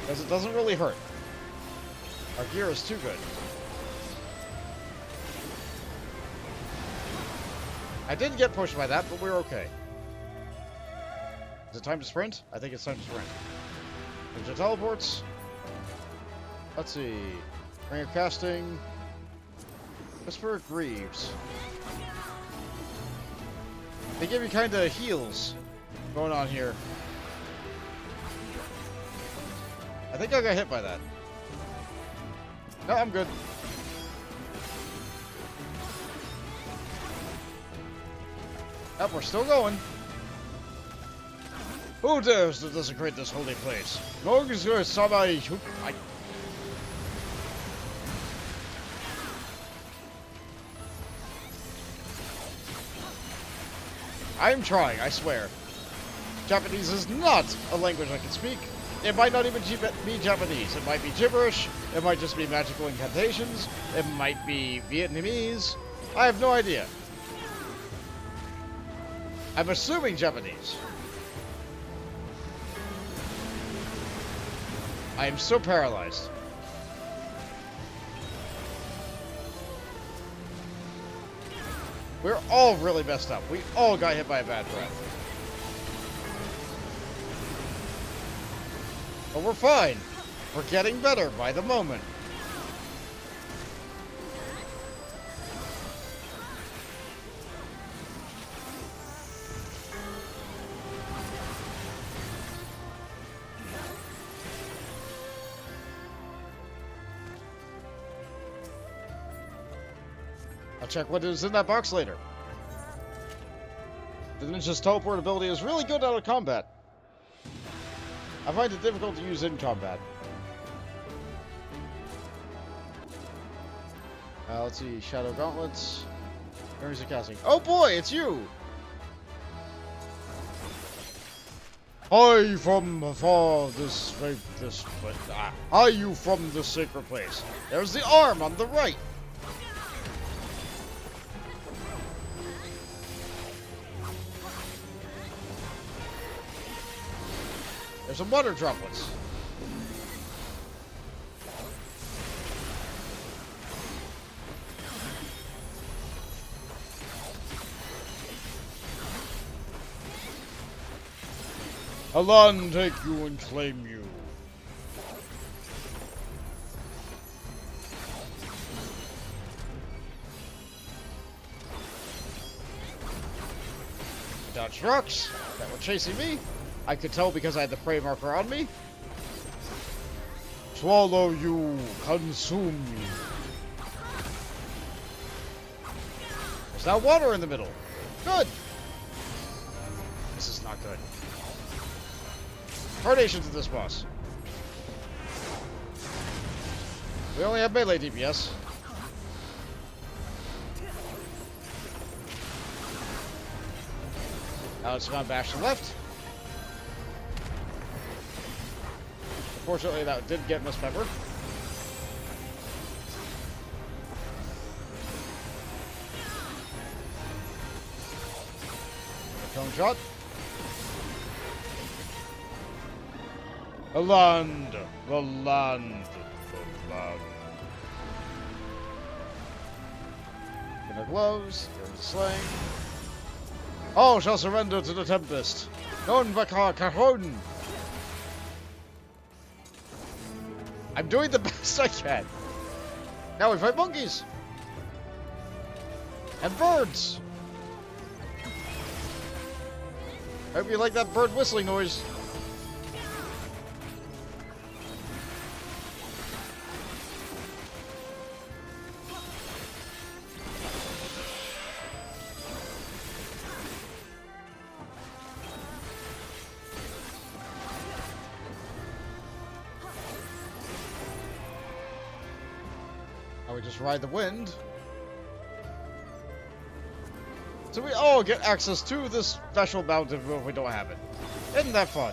Because it doesn't really hurt. Our gear is too good. I did get pushed by that, but we're okay. Is it time to sprint? I think it's time to sprint. There's the teleports. Let's see. Ring of Casting. Whisper Greaves. They give you kind of heals going on here. I think I got hit by that. No, I'm good. Yep, we're still going. Who dares to desecrate this holy place? I'm trying, I swear. Japanese is not a language I can speak. It might not even be Japanese. It might be gibberish. It might just be magical incantations. It might be Vietnamese. I have no idea. I'm assuming Japanese. I am so paralyzed. We're all really messed up. We all got hit by a bad breath. But we're fine. We're getting better by the moment. I'll check what is in that box later. The ninja's teleport ability is really good out of combat. I find it difficult to use in combat. Let's see, Shadow Gauntlets. Rings of Casting. Oh boy, it's you! I from afar Are you from the sacred place? There's the arm on the right. There's some water droplets. Alan, take you and claim you. Dodge rocks that were chasing me. I could tell because I had the prey marker on me. Swallow you, consume you. There's now water in the middle. Good. This is not good. Carnation to this boss. We only have melee DPS. Now it's gone bash to the left. Unfortunately, that did get Miss Pepper. Cone shot. The land, the land, the land. Inner gloves, there's the slaying. All shall surrender to the Tempest. Non vakar cajon. I'm doing the best I can. Now we fight monkeys! And birds! I hope you like that bird whistling noise. Now we just ride the wind. So we all get access to this special mountain if we don't have it. Isn't that fun?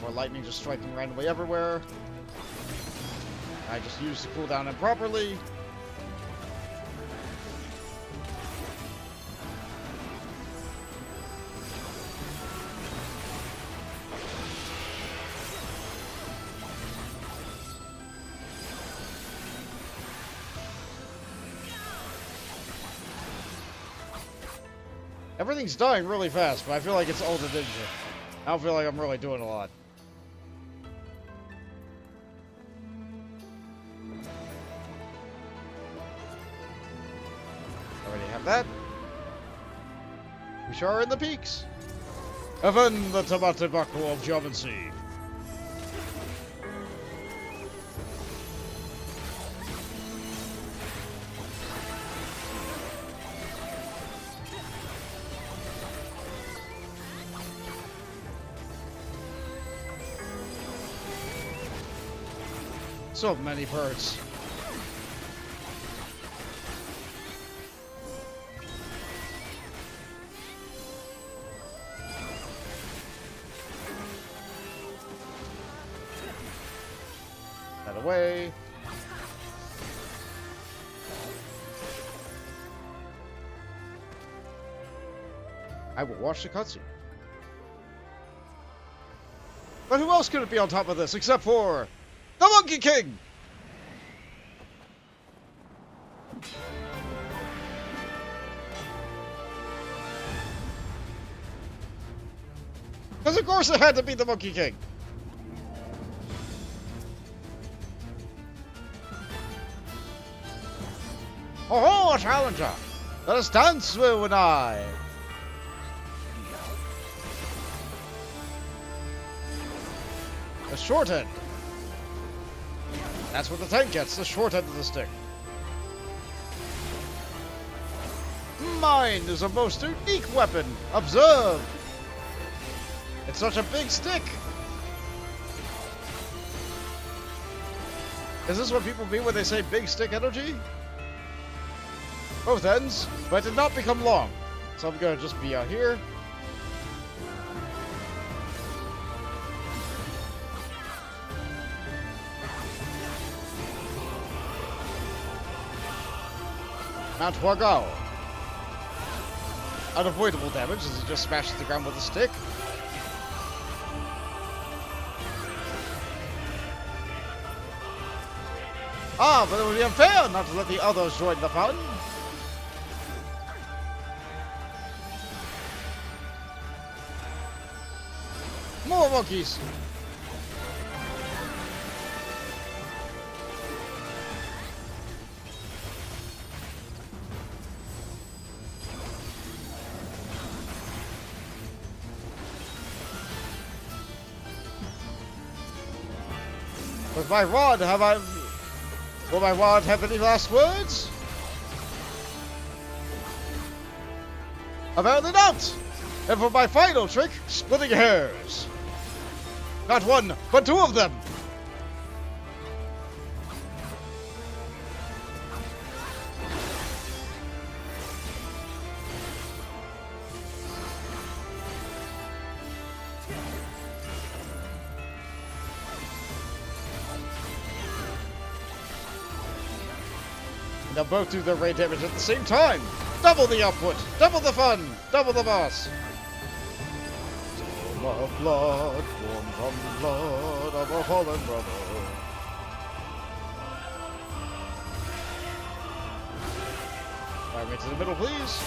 More lightning just striking randomly everywhere. I just used the cooldown improperly. Everything's dying really fast, but I feel like it's all the ninja. I don't feel like I'm really doing a lot. Already have that. We sure are in the peaks. Even the Byakko of geomancy. So many birds. That away. I will watch the cutscene. But who else could it be on top of this except for the Monkey King? Because of course it had to be the Monkey King. Oh, a challenger! Let us dance, you and I! The short end. That's what the tank gets, the short end of the stick. Mine is a most unique weapon. Observe! It's such a big stick. Is this what people mean when they say big stick energy? Both ends, but it did not become long. So I'm gonna just be out here. Mount Huagao. Unavoidable damage as he just smashes the ground with a stick. Ah, but it would be unfair not to let the others join the fun. More monkeys. With my rod, will my rod have any last words? Apparently not! And for my final trick, splitting hairs. Not one, but two of them! They'll both do their raid damage at the same time! Double the output! Double the fun! Double the boss! Storm of blood, born from the blood of a fallen brother. Fire me to the middle, please.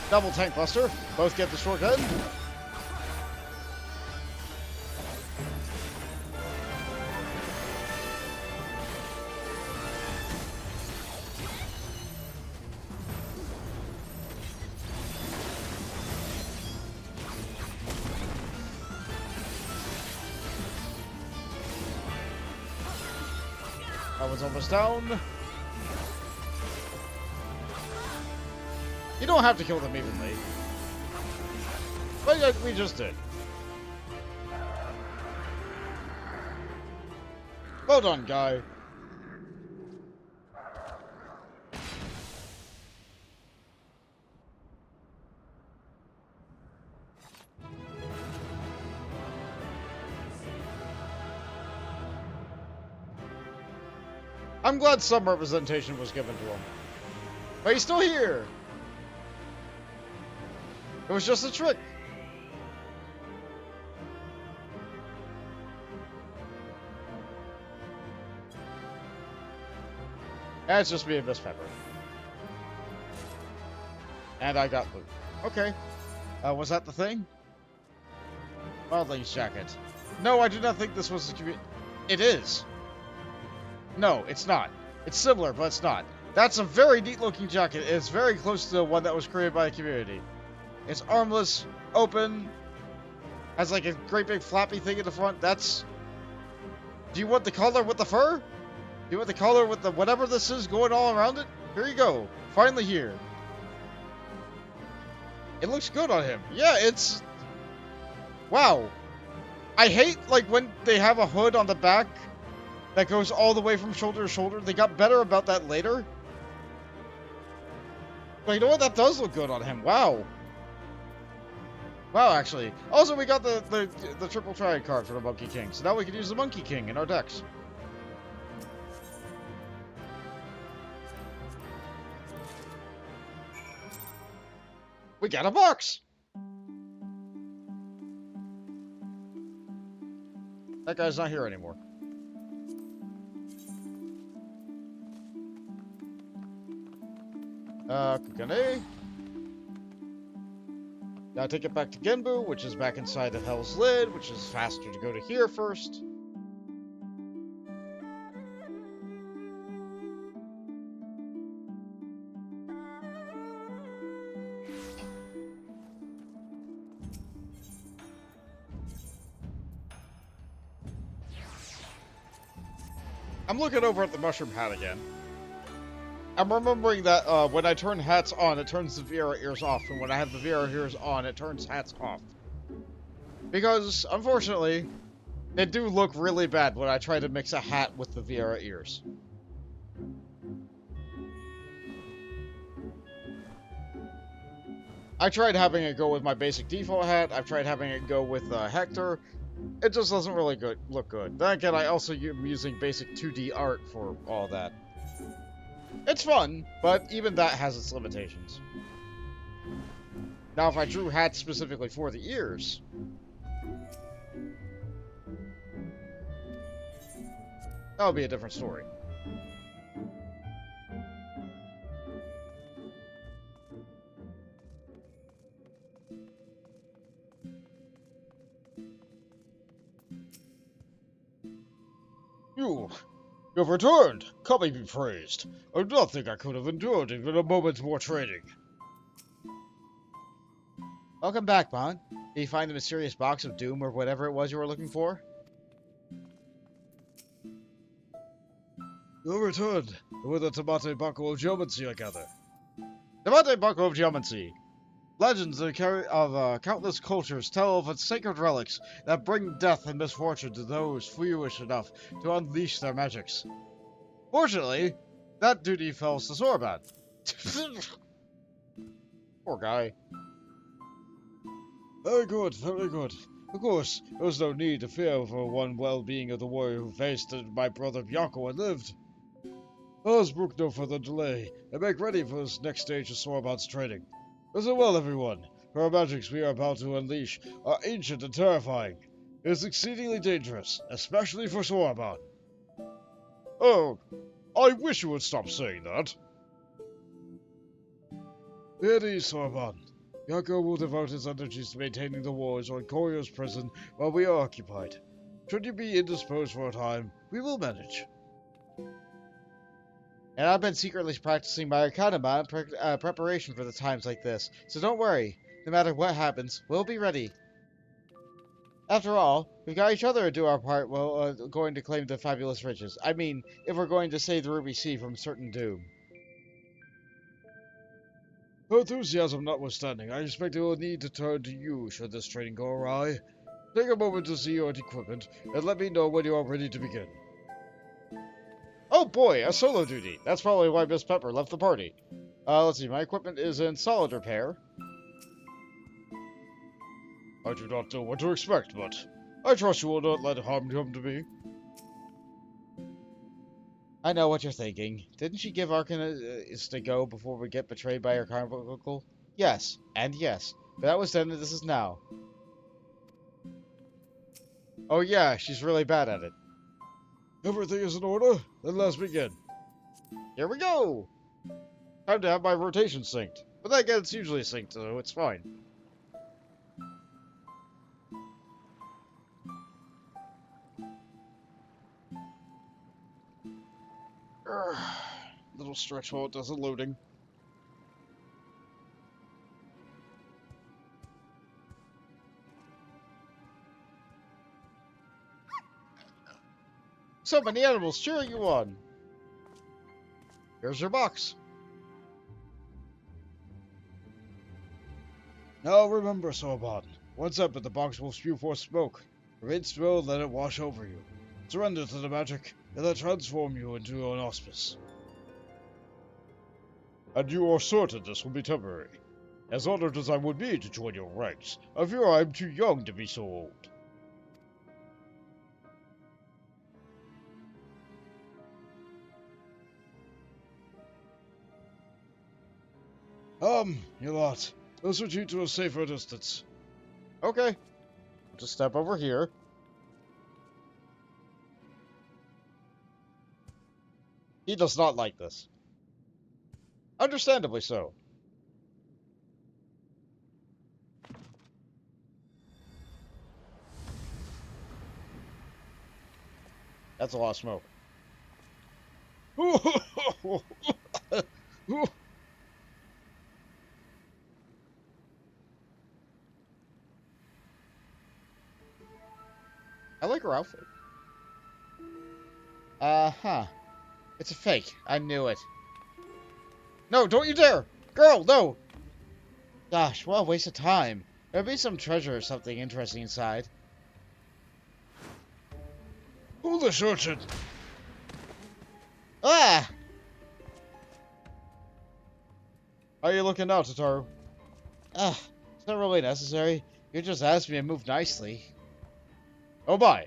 Double tank buster. Both get the short gun. That one's almost down. You don't have to kill them evenly. But we just did. Well done, guy. I'm glad some representation was given to him. But he's still here! It was just a trick! It's just me and Miss Pepper. And I got loot. Okay. Was that the thing? Wildling's jacket. No, I do not think this was the community. It is! No, it's not. It's similar, but it's not. That's a very neat looking jacket. It's very close to the one that was created by the community. It's armless, open, has like a great big flappy thing in the front. That's... Do you want the collar with the fur? Do you want the collar with the whatever this is going all around it? Here you go. Finally here. It looks good on him. Yeah, it's... Wow. I hate, like, when they have a hood on the back that goes all the way from shoulder to shoulder. They got better about that later. But you know what? That does look good on him. Wow. Wow, actually. Also, we got the triple triad card for the Monkey King. So now we can use the Monkey King in our decks. We got a box! That guy's not here anymore. Kugane. Gotta take it back to Genbu, which is back inside of Hell's Lid, which is faster to go to here first. I'm looking over at the mushroom hat again. I'm remembering that when I turn hats on, it turns the Viera ears off, and when I have the Viera ears on, it turns hats off. Because, unfortunately, they do look really bad when I try to mix a hat with the Viera ears. I tried having it go with my basic default hat, I've tried having it go with Hector. It just doesn't really look good. Then again, I also am using basic 2D art for all that. It's fun, but even that has its limitations. Now, if I drew hats specifically for the ears, that would be a different story. You've returned! Kami be praised. I do not think I could have endured even a moment's more training. Welcome back, Mon. Did you find the mysterious box of doom or whatever it was you were looking for? You returned with the Tamate Byakko of Geomancy, I gather. Tamate Byakko of Geomancy. Legends of countless cultures tell of its sacred relics that bring death and misfortune to those foolish enough to unleash their magics. Fortunately, that duty fell to Sorban. Poor guy. Very good, very good. Of course, there was no need to fear for one well-being of the warrior who faced my brother Byakko and lived. Let us brook no further delay, and make ready for this next stage of Sorban's training. Listen well, everyone, for our magics we are about to unleash are ancient and terrifying. is exceedingly dangerous, especially for Soraban. Oh, I wish you would stop saying that. It is, Soraban. Byakko will devote his energies to maintaining the walls on Koryo's prison while we are occupied. Should you be indisposed for a time, we will manage. And I've been secretly practicing my Arcanima in preparation for the times like this, so don't worry. No matter what happens, we'll be ready. After all, we've got each other to do our part while going to claim the fabulous riches. I mean, if we're going to save the Ruby Sea from certain doom. Enthusiasm notwithstanding, I expect I will need to turn to you should this training go awry. Take a moment to see your equipment, and let me know when you are ready to begin. Oh boy, a solo duty. That's probably why Miss Pepper left the party. Let's see, my equipment is in solid repair. I do not know what to expect, but I trust you will not let harm come to me. I know what you're thinking. Didn't she give Arcanist a go before we get betrayed by her carnival? Yes, and yes. But that was then and this is now. Oh yeah, she's really bad at it. Everything is in order? Then let's begin. Here we go! Time to have my rotation synced. But then again, it's usually synced, so it's fine. Little stretch while it does the loading. So many animals cheering you on! Here's your box. Now remember, Soraban, once up, the box will spew forth smoke. Remain still and let it wash over you. Surrender to the magic, and let it transform you into an auspice. And you are certain this will be temporary? As honored as I would be to join your ranks, I fear I am too young to be so old. You lot. Let's retreat to a safer distance. Okay. Just step over here. He does not like this. Understandably so. That's a lot of smoke. I like her outfit. Uh-huh. It's a fake. I knew it. No, don't you dare! Girl, no! Gosh, what a waste of time. There'll be some treasure or something interesting inside. Foolish urchin! Ah! How are you looking now, Tataru? It's not really necessary. You just asked me to move nicely. Oh my!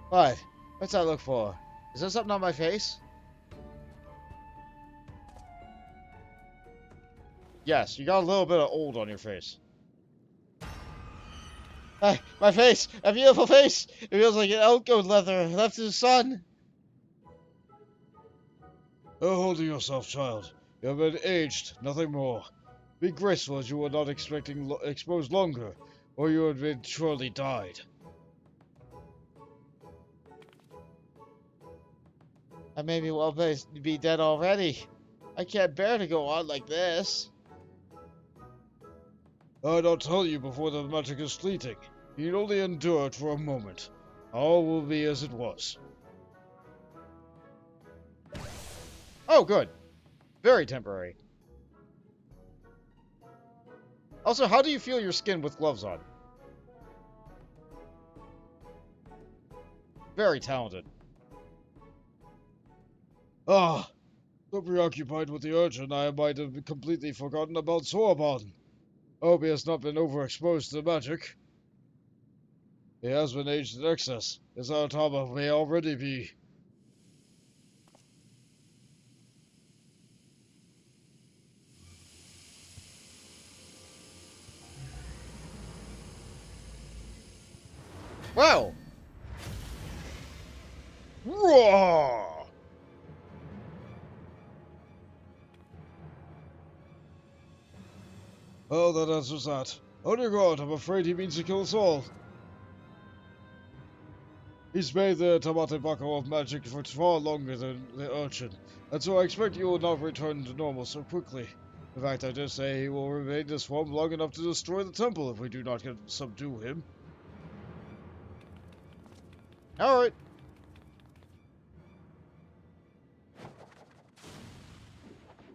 What? What's that look for? Is there something on my face? Yes, you got a little bit of old on your face. My face! A beautiful face! It feels like an elk goat leather left in the sun. Oh, hold yourself, child. You have been aged, nothing more. Be graceful as you were not expecting exposed longer, or you would have surely died. I may be well be dead already. I can't bear to go on like this. I don't tell you before the magic is fleeting. You can only endure it for a moment. All will be as it was. Oh, good. Very temporary. Also, how do you feel your skin with gloves on? Very talented. Ah, so preoccupied with the urchin, I might have completely forgotten about Soraban. Hope he has not been overexposed to the magic. He has been aged in excess. His Aratama may already be. Wow! Roar! Well, that answers that. On your guard, I'm afraid he means to kill us all. He's made the Tamate Bako of magic for far longer than the urchin, and so I expect he will not return to normal so quickly. In fact, I dare say he will remain in this form long enough to destroy the temple if we do not subdue him. Alright.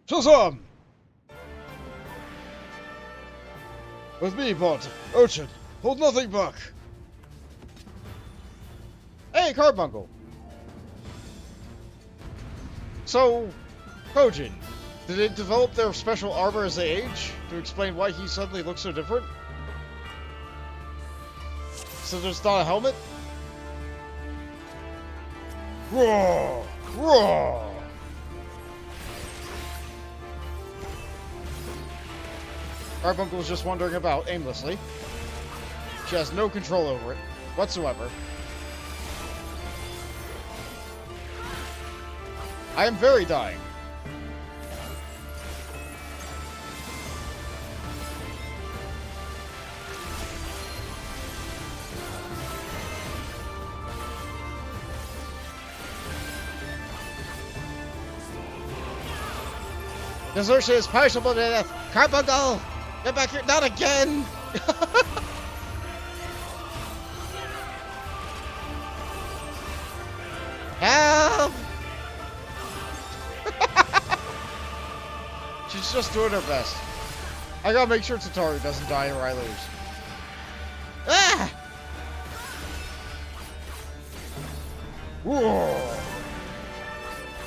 Shazam! With me, Bot. Urchin, hold nothing back. Hey, Carbuncle! So, Kojin, did they develop their special armor as they age to explain why he suddenly looks so different? So there's not a helmet? Roar! Roar! Carbuncle's just wandering about aimlessly. She has no control over it whatsoever. I am very dying. Desertion is punishable to death. Carbuncle! Get back here! Not again! Help! She's just doing her best. I gotta make sure Tataru doesn't die or I lose. Ah! Roar!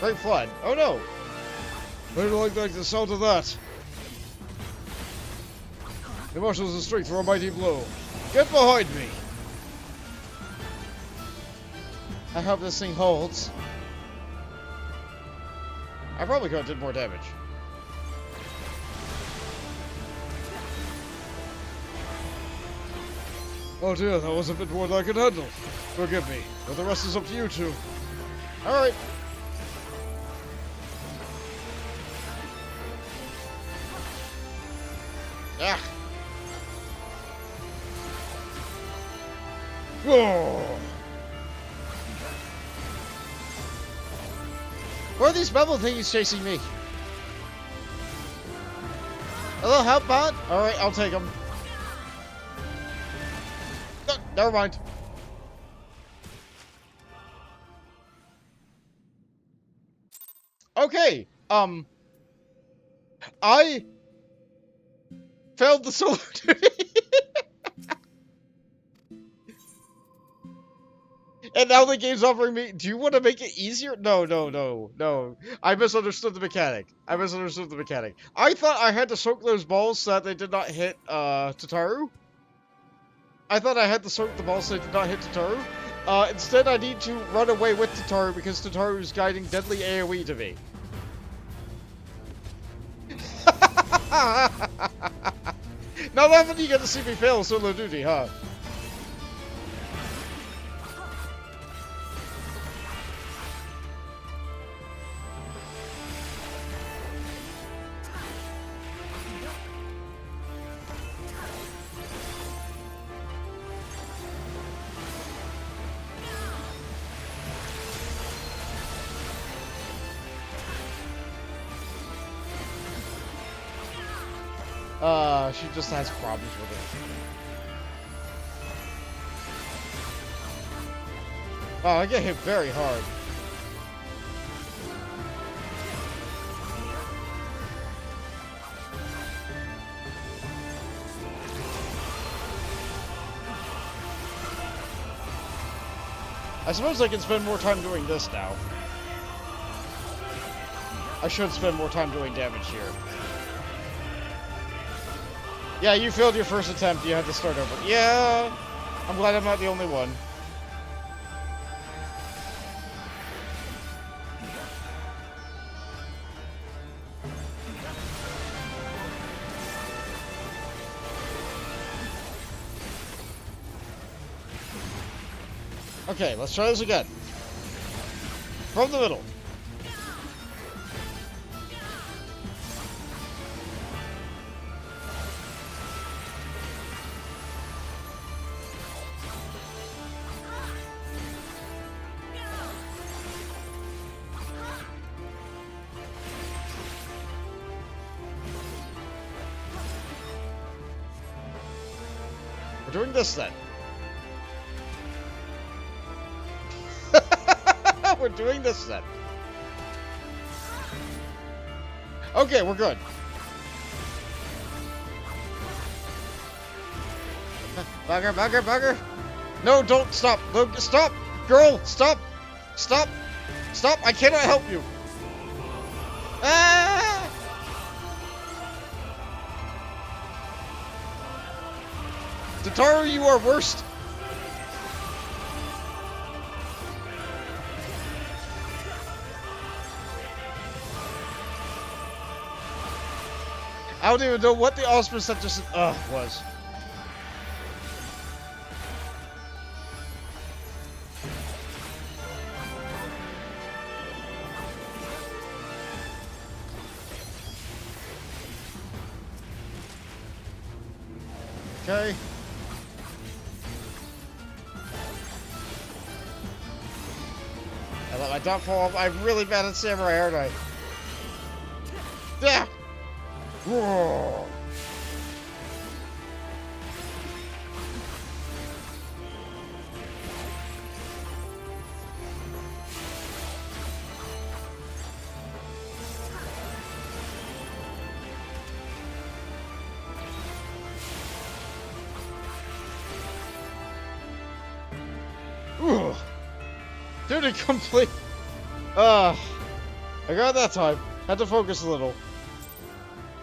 Great flood. Oh no! I don't like the sound of that. The marshals of strength for a mighty blow. Get behind me! I hope this thing holds. I probably could have did more damage. Oh dear, that was a bit more than I could handle. Forgive me, but the rest is up to you two. Alright. Ah. Roar! Where are these bubble thingies chasing me? Hello, help bot? Alright, I'll take them. No, never mind. Okay, I failed the solo duty. And now the game's offering me, do you want to make it easier? No, no, no, no. I misunderstood the mechanic. I thought I had to soak those balls so that they did not hit, Tataru. I thought I had to soak the balls so they did not hit Tataru. Instead I need to run away with Tataru because Tataru is guiding deadly AoE to me. Now that's when you get to see me fail solo duty, huh? She just has problems with it. Oh, I get hit very hard. I suppose I can spend more time doing this now. I should spend more time doing damage here. Yeah, you failed your first attempt. You had to start over. Yeah, I'm glad I'm not the only one. Okay, let's try this again. From the middle. We're doing this then. We're doing this then. Okay, we're good. Bugger, bugger, bugger. No, don't stop. No, stop. Girl, stop. Stop. Stop. I cannot help you. Ah! Tataru, you are worst. I don't even know what the auspice that just was. Okay. I let my dot fall off. I'm really bad at samurai, aren't I? Yeah. Whoa. Ooh. Duty complete. I got that time. Had to focus a little.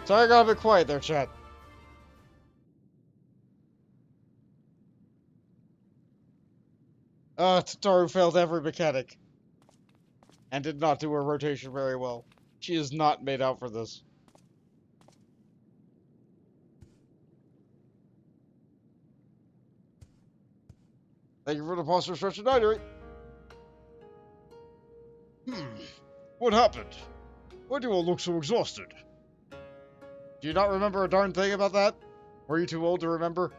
Sorry I got a bit quiet there, chat. Tataru failed every mechanic. And did not do her rotation very well. She is not made out for this. Thank you for the posture stretch of night. What happened? Why do you all look so exhausted? Do you not remember a darn thing about that? Were you too old to remember?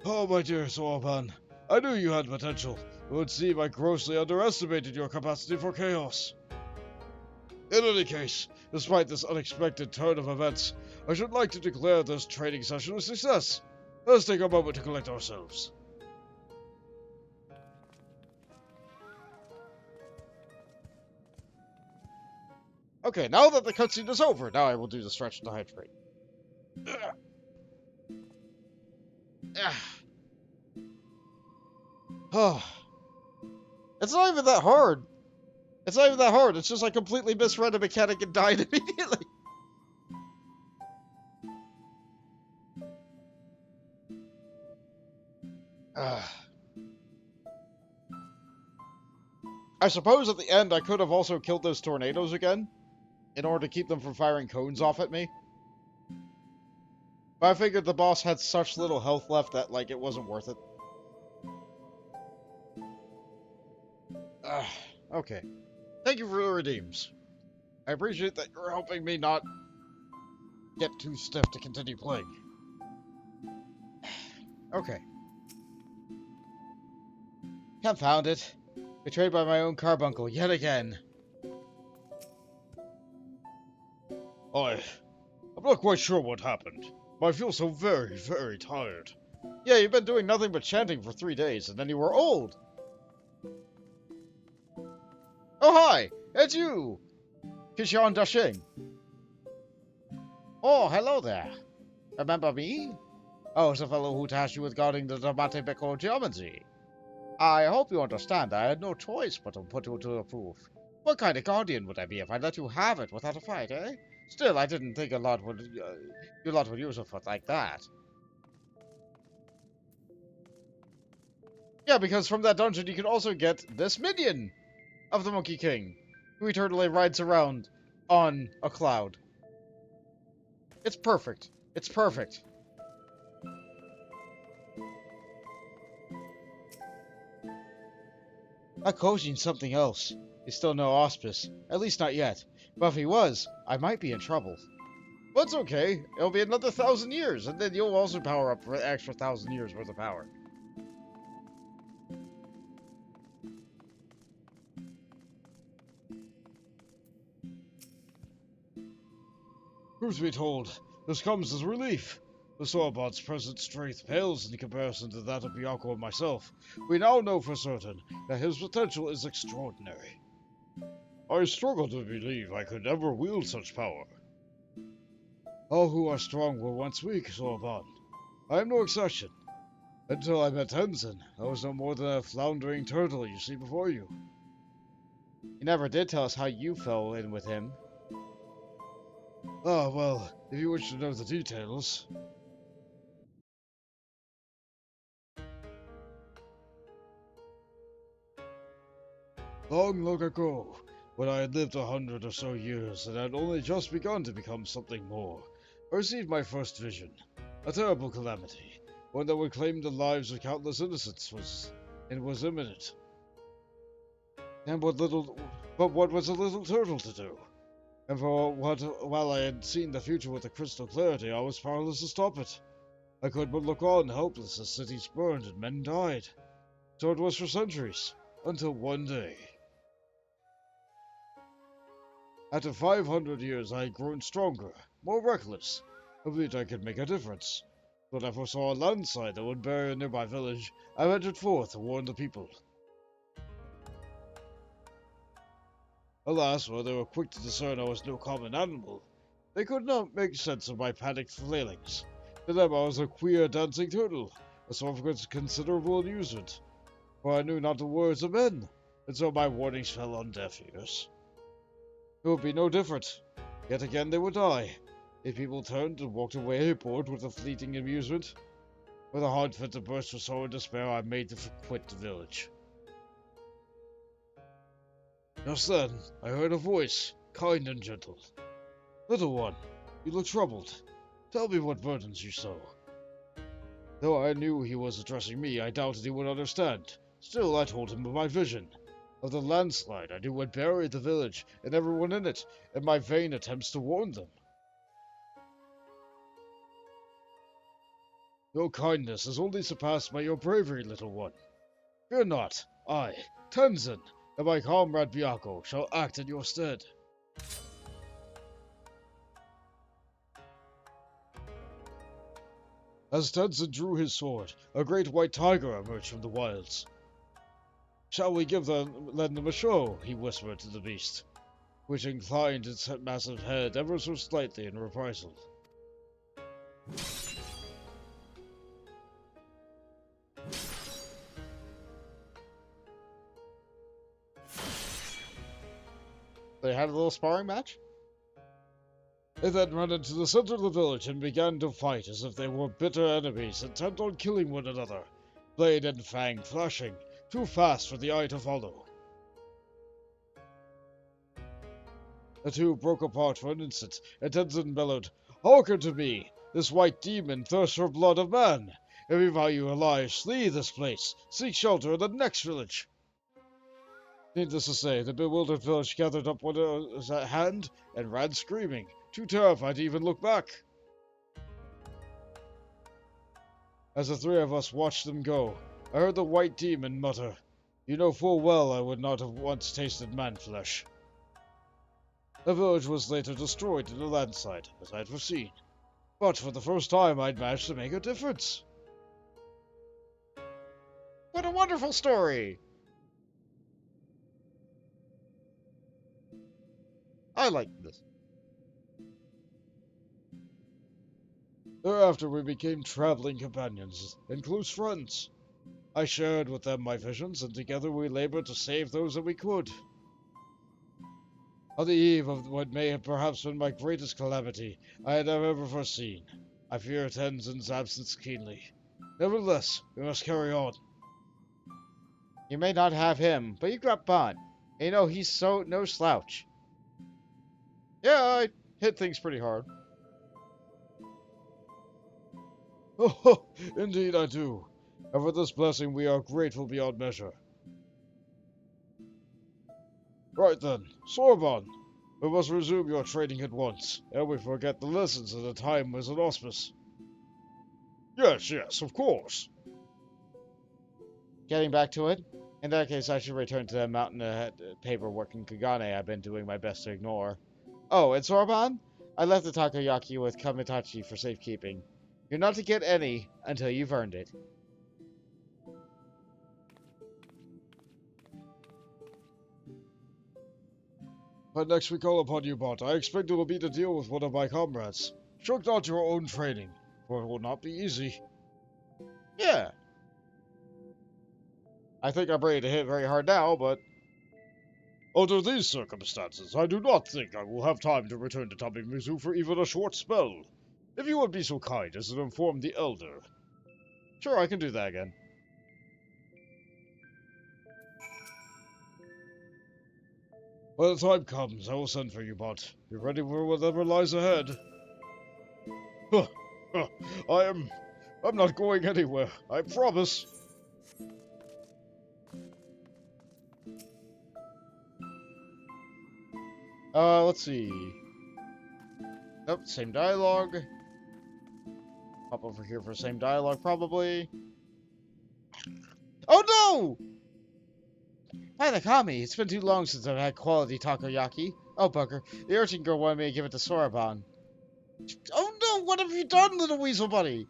Oh, my dear Doman, I knew you had potential. It would seem I grossly underestimated your capacity for chaos. In any case, despite this unexpected turn of events, I should like to declare this training session a success. Let's take a moment to collect ourselves. Okay, now that the cutscene is over, now I will do the stretch and the hydrate. Oh. It's not even that hard. It's not even that hard. It's just I completely misread a mechanic and died immediately. I suppose at the end I could have also killed those tornadoes again, in order to keep them from firing cones off at me. But I figured the boss had such little health left that, like, it wasn't worth it. Okay. Thank you for the redeems. I appreciate that you're helping me not get too stiff to continue playing. Okay. Confound it. Betrayed by my own carbuncle yet again. I'm not quite sure what happened, but I feel so very, very tired. Yeah, you've been doing nothing but chanting for 3 days, and then you were old. Oh, hi! It's you! Kishan Dashing. Oh, hello there. Remember me? Oh, the fellow who tasked you with guarding the Damate Beko geometry. I hope you understand I had no choice but to put you to the proof. What kind of guardian would I be if I let you have it without a fight, eh? Still, I didn't think you lot would use a foot like that. Yeah, because from that dungeon you can also get this minion of the Monkey King, who eternally rides around on a cloud. It's perfect. It's perfect. Akoshin's something else. He's still no auspice. At least not yet. But if he was, I might be in trouble. That's okay. It'll be another 1,000 years, and then you'll also power up for an extra 1,000 years worth of power. Truth be told, this comes as relief. The Sorbot's present strength pales in comparison to that of Byakko and myself. We now know for certain that his potential is extraordinary. I struggle to believe I could ever wield such power. All who are strong were once weak, Sorbon. I am no exception. Until I met Tenzin, I was no more than a floundering turtle you see before you. You never did tell us how you fell in with him. Ah, well, if you wish to know the details. Long, long ago, when I had lived 100 or so years and had only just begun to become something more, I received my first vision. A terrible calamity, one that would claim the lives of countless innocents was imminent. And what was a little turtle to do? And while I had seen the future with a crystal clarity, I was powerless to stop it. I could but look on, helpless, as cities burned and men died. So it was for centuries, until one day. After 500 years, I had grown stronger, more reckless. I believed I could make a difference. When I foresaw a landslide that would bury a nearby village, I ventured forth to warn the people. Alas, while they were quick to discern I was no common animal, they could not make sense of my panicked flailings. To them I was a queer dancing turtle, a source of considerable amusement, for I knew not the words of men, and so my warnings fell on deaf ears. It would be no different. Yet again they would die. If people turned and walked away, bored with a fleeting amusement. With a heart fit to burst with sorrow and despair, I made to quit the village. Just then, I heard a voice, kind and gentle. Little one, you look troubled. Tell me what burdens you so. Though I knew he was addressing me, I doubted he would understand. Still, I told him of my vision. Of the landslide I knew would bury the village and everyone in it, and my vain attempts to warn them. Your kindness is only surpassed by your bravery, little one. Fear not, I, Tenzin, and my comrade Byakko shall act in your stead. As Tenzin drew his sword, a great white tiger emerged from the wilds. Shall we lend them a show? He whispered to the beast, which inclined its massive head ever so slightly in reprisal. They had a little sparring match? They then ran into the center of the village and began to fight as if they were bitter enemies, intent on killing one another, blade and fang flashing, too fast for the eye to follow. The two broke apart for an instant, and Tenzin bellowed, "Hearken to me! This white demon thirsts for blood of man! If we value your lives, flee this place! Seek shelter in the next village!" Needless to say, the bewildered village gathered up what was at hand and ran screaming, too terrified to even look back. As the three of us watched them go, I heard the white demon mutter, "You know full well I would not have once tasted man-flesh." The village was later destroyed in a landslide, as I had foreseen. But for the first time I'd managed to make a difference. What a wonderful story! I like this. Thereafter we became traveling companions and close friends. I shared with them my visions, and together we labored to save those that we could. On the eve of what may have perhaps been my greatest calamity I had ever foreseen, I fear Tenzin's absence keenly. Nevertheless, we must carry on. You may not have him, but you got Bon. And you know, he's no slouch. Yeah, I hit things pretty hard. Oh, indeed I do. And for this blessing we are grateful beyond measure. Right then, Sorban, we must resume your training at once, ere we forget the lessons at a time was an auspice. Yes, of course. Getting back to it, in that case I should return to the mountain of paperwork in Kugane I've been doing my best to ignore. Oh, and Sorban? I left the takoyaki with Kamitachi for safekeeping. You're not to get any until you've earned it. But next we call upon you, Bot. I expect it will be to deal with one of my comrades. Shirk not your own training, for it will not be easy. Yeah. I think I'm ready to hit very hard now, but... Under these circumstances, I do not think I will have time to return to Tamimizu for even a short spell. If you would be so kind as to inform the Elder. Sure, I can do that again. When the time comes, I will send for you, Bot. Be ready for whatever lies ahead. I'm not going anywhere, I promise. Let's see. Nope, same dialogue. Pop over here for same dialogue, probably. Oh no! Hi, Nakami. It's been too long since I've had quality takoyaki. Oh, bugger. The urchin girl wanted me to give it to Soraban. Oh no! What have you done, little weasel buddy?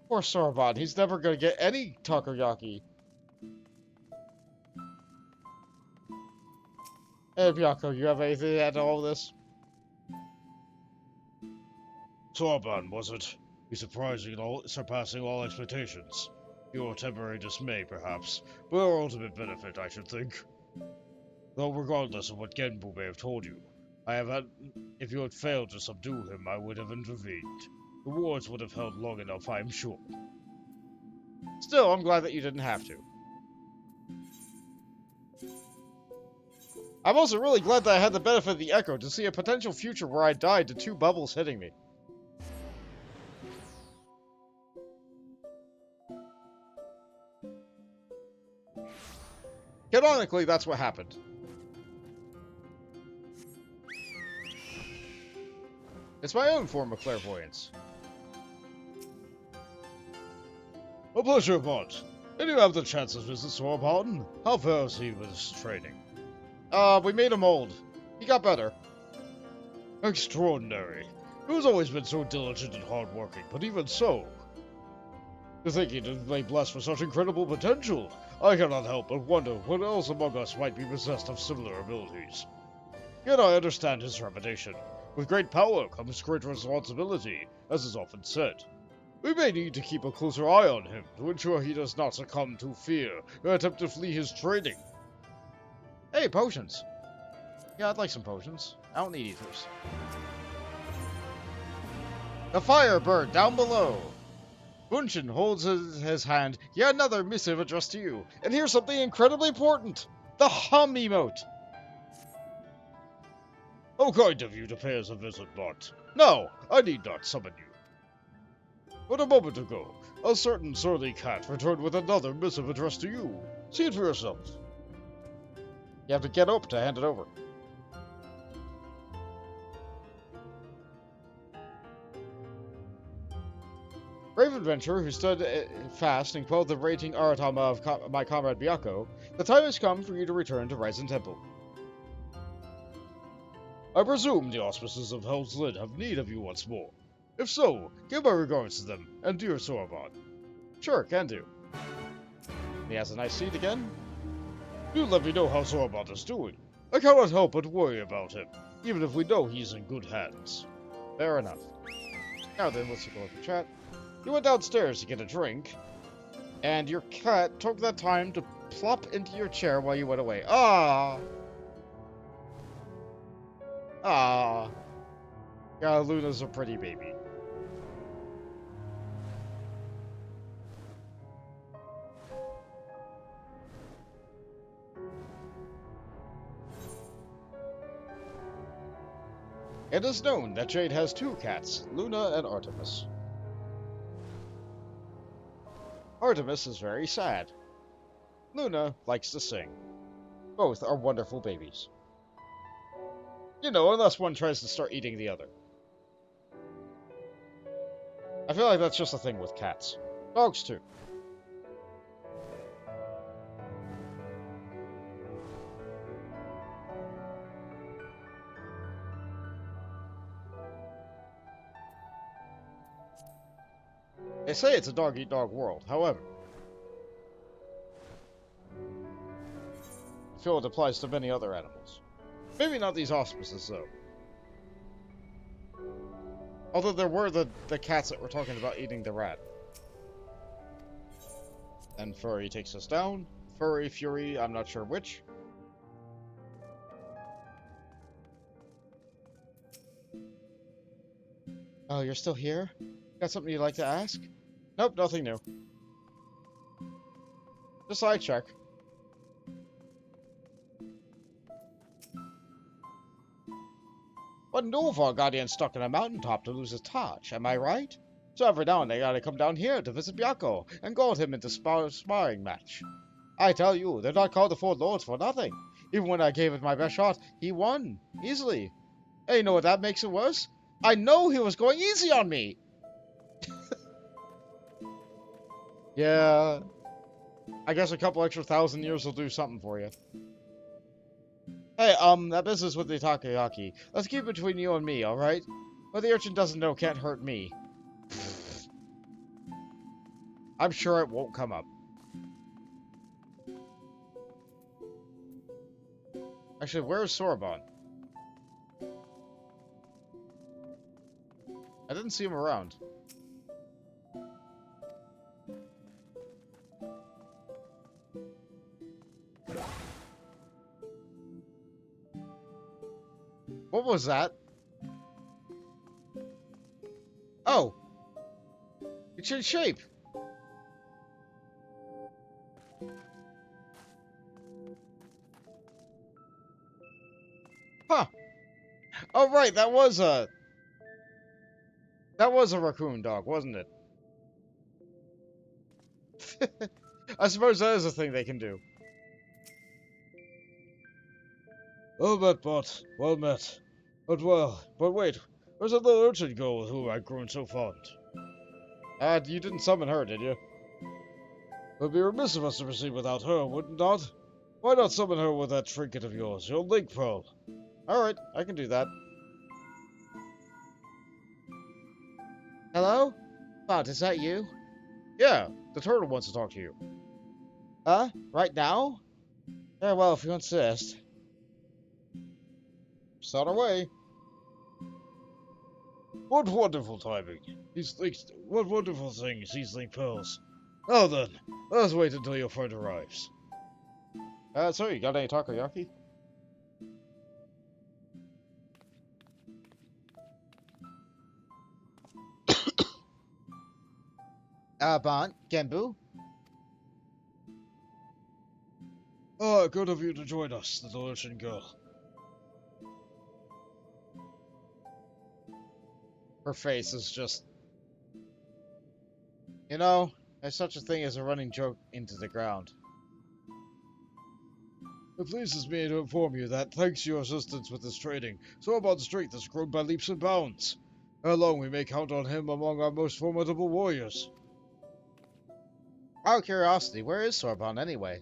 Poor Soraban. He's never gonna get any takoyaki. Hey, Byakko, you have anything to add to all this? Sorban, was it? He's surpassing all expectations. Your temporary dismay, perhaps, but our ultimate benefit, I should think. Though regardless of what Genbu may have told you, if you had failed to subdue him, I would have intervened. The wards would have held long enough, I am sure. Still, I'm glad that you didn't have to. I'm also really glad that I had the benefit of the echo to see a potential future where I died to 2 bubbles hitting me. Canonically, that's what happened. It's my own form of clairvoyance. A pleasure, Bot. Did you have the chance to visit Sorban? How fares he with his training? We made him old. He got better. Extraordinary. He has always been so diligent and hardworking, but even so... To think he didn't lay blessed with such incredible potential, I cannot help but wonder what else among us might be possessed of similar abilities. Yet I understand his trepidation. With great power comes great responsibility, as is often said. We may need to keep a closer eye on him to ensure he does not succumb to fear or attempt to flee his training. Hey, potions. Yeah, I'd like some potions. I don't need ethers. The Firebird down below. Bunshin holds his hand. Yet another missive addressed to you. And here's something incredibly important. The hum emote. How kind of you to pay us a visit, Bot. No, I need not summon you. But a moment ago, a certain surly cat returned with another missive addressed to you. See it for yourself. You have to get up to hand it over. Brave adventurer who stood fast and quelled the raging aratama of my comrade Byakko, the time has come for you to return to Ryzen Temple. I presume the auspices of Hell's Lid have need of you once more. If so, give my regards to them, and dear Sorban. Sure, can do. He has a nice seat again. Do let me know how Sorban is doing. I cannot help but worry about him, even if we know he's in good hands. Fair enough. Now then, let's take a look at chat. You went downstairs to get a drink, and your cat took that time to plop into your chair while you went away. Ah! Ah. Yeah, Luna's a pretty baby. It is known that Jade has 2 cats, Luna and Artemis. Artemis is very sad. Luna likes to sing. Both are wonderful babies. You know, unless one tries to start eating the other. I feel like that's just a thing with cats. Dogs, too. They say it's a dog-eat-dog world, however, I feel it applies to many other animals. Maybe not these auspices, though. Although there were the cats that were talking about eating the rat. And Furry takes us down. Furry, Fury, I'm not sure which. Oh, you're still here? Got something you'd like to ask? Nope, nothing new. Just side check. But Nova got in stuck in a mountaintop to lose his touch, am I right? So every now and then they gotta come down here to visit Byakko and goad him into sparring match. I tell you, they're not called the Four Lords for nothing. Even when I gave it my best shot, he won. Easily. Hey, you know what that makes it worse? I know he was going easy on me! Yeah. I guess a couple extra 1,000 years will do something for you. Hey, that business with the takoyaki. Let's keep it between you and me, alright? What the urchin doesn't know can't hurt me. I'm sure it won't come up. Actually, where is Sorbonne? I didn't see him around. What was that? Oh! It's in shape! Huh! Oh right, that was a raccoon dog, wasn't it? I suppose that is a thing they can do. Well met, bot. Well met. But wait. Where's that little urchin go with whom I've grown so fond? You didn't summon her, did you? It would be remiss of us to proceed without her, would it not? Why not summon her with that trinket of yours, your link pearl? Alright, I can do that. Hello? Bot, is that you? Yeah, the turtle wants to talk to you. Huh? Right now? Very well, if you insist. Just on our way. What wonderful timing. What wonderful things these link pearls. Now then, let us wait until your friend arrives. So you got any takoyaki? Bon, Genbu? Ah, good of you to join us, little urchin girl. Her face is just... You know, there's such a thing as a running joke into the ground. It pleases me to inform you that, thanks to your assistance with this trading, Sorbonne's strength has grown by leaps and bounds. Ere long we may count on him among our most formidable warriors. Out of curiosity, where is Sorbonne anyway?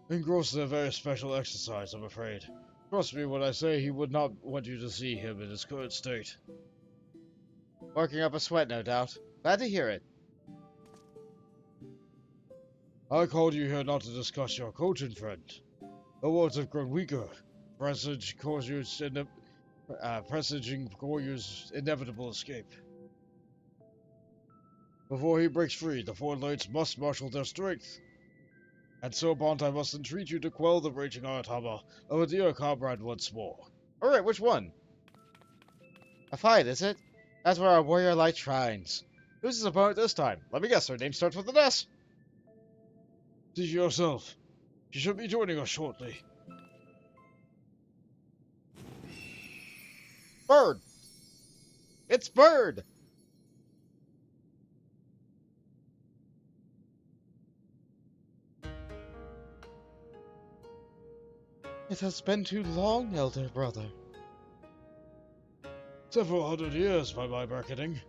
Engrossed in a very special exercise, I'm afraid. Trust me when I say he would not want you to see him in his current state. Working up a sweat, no doubt. Glad to hear it. I called you here not to discuss your coaching friend. The wards have grown weaker, presaging Koryu's inevitable escape. Before he breaks free, the four knights must marshal their strength. And so, Bont, I must entreat you to quell the raging Aratama of a dear comrade once more. Alright, which one? A fight, is it? That's where our warrior light shines. Who's his opponent this time? Let me guess, her name starts with an S. See yourself. She should be joining us shortly. Bird! It's Bird! It has been too long, elder brother. Several hundred years by my reckoning.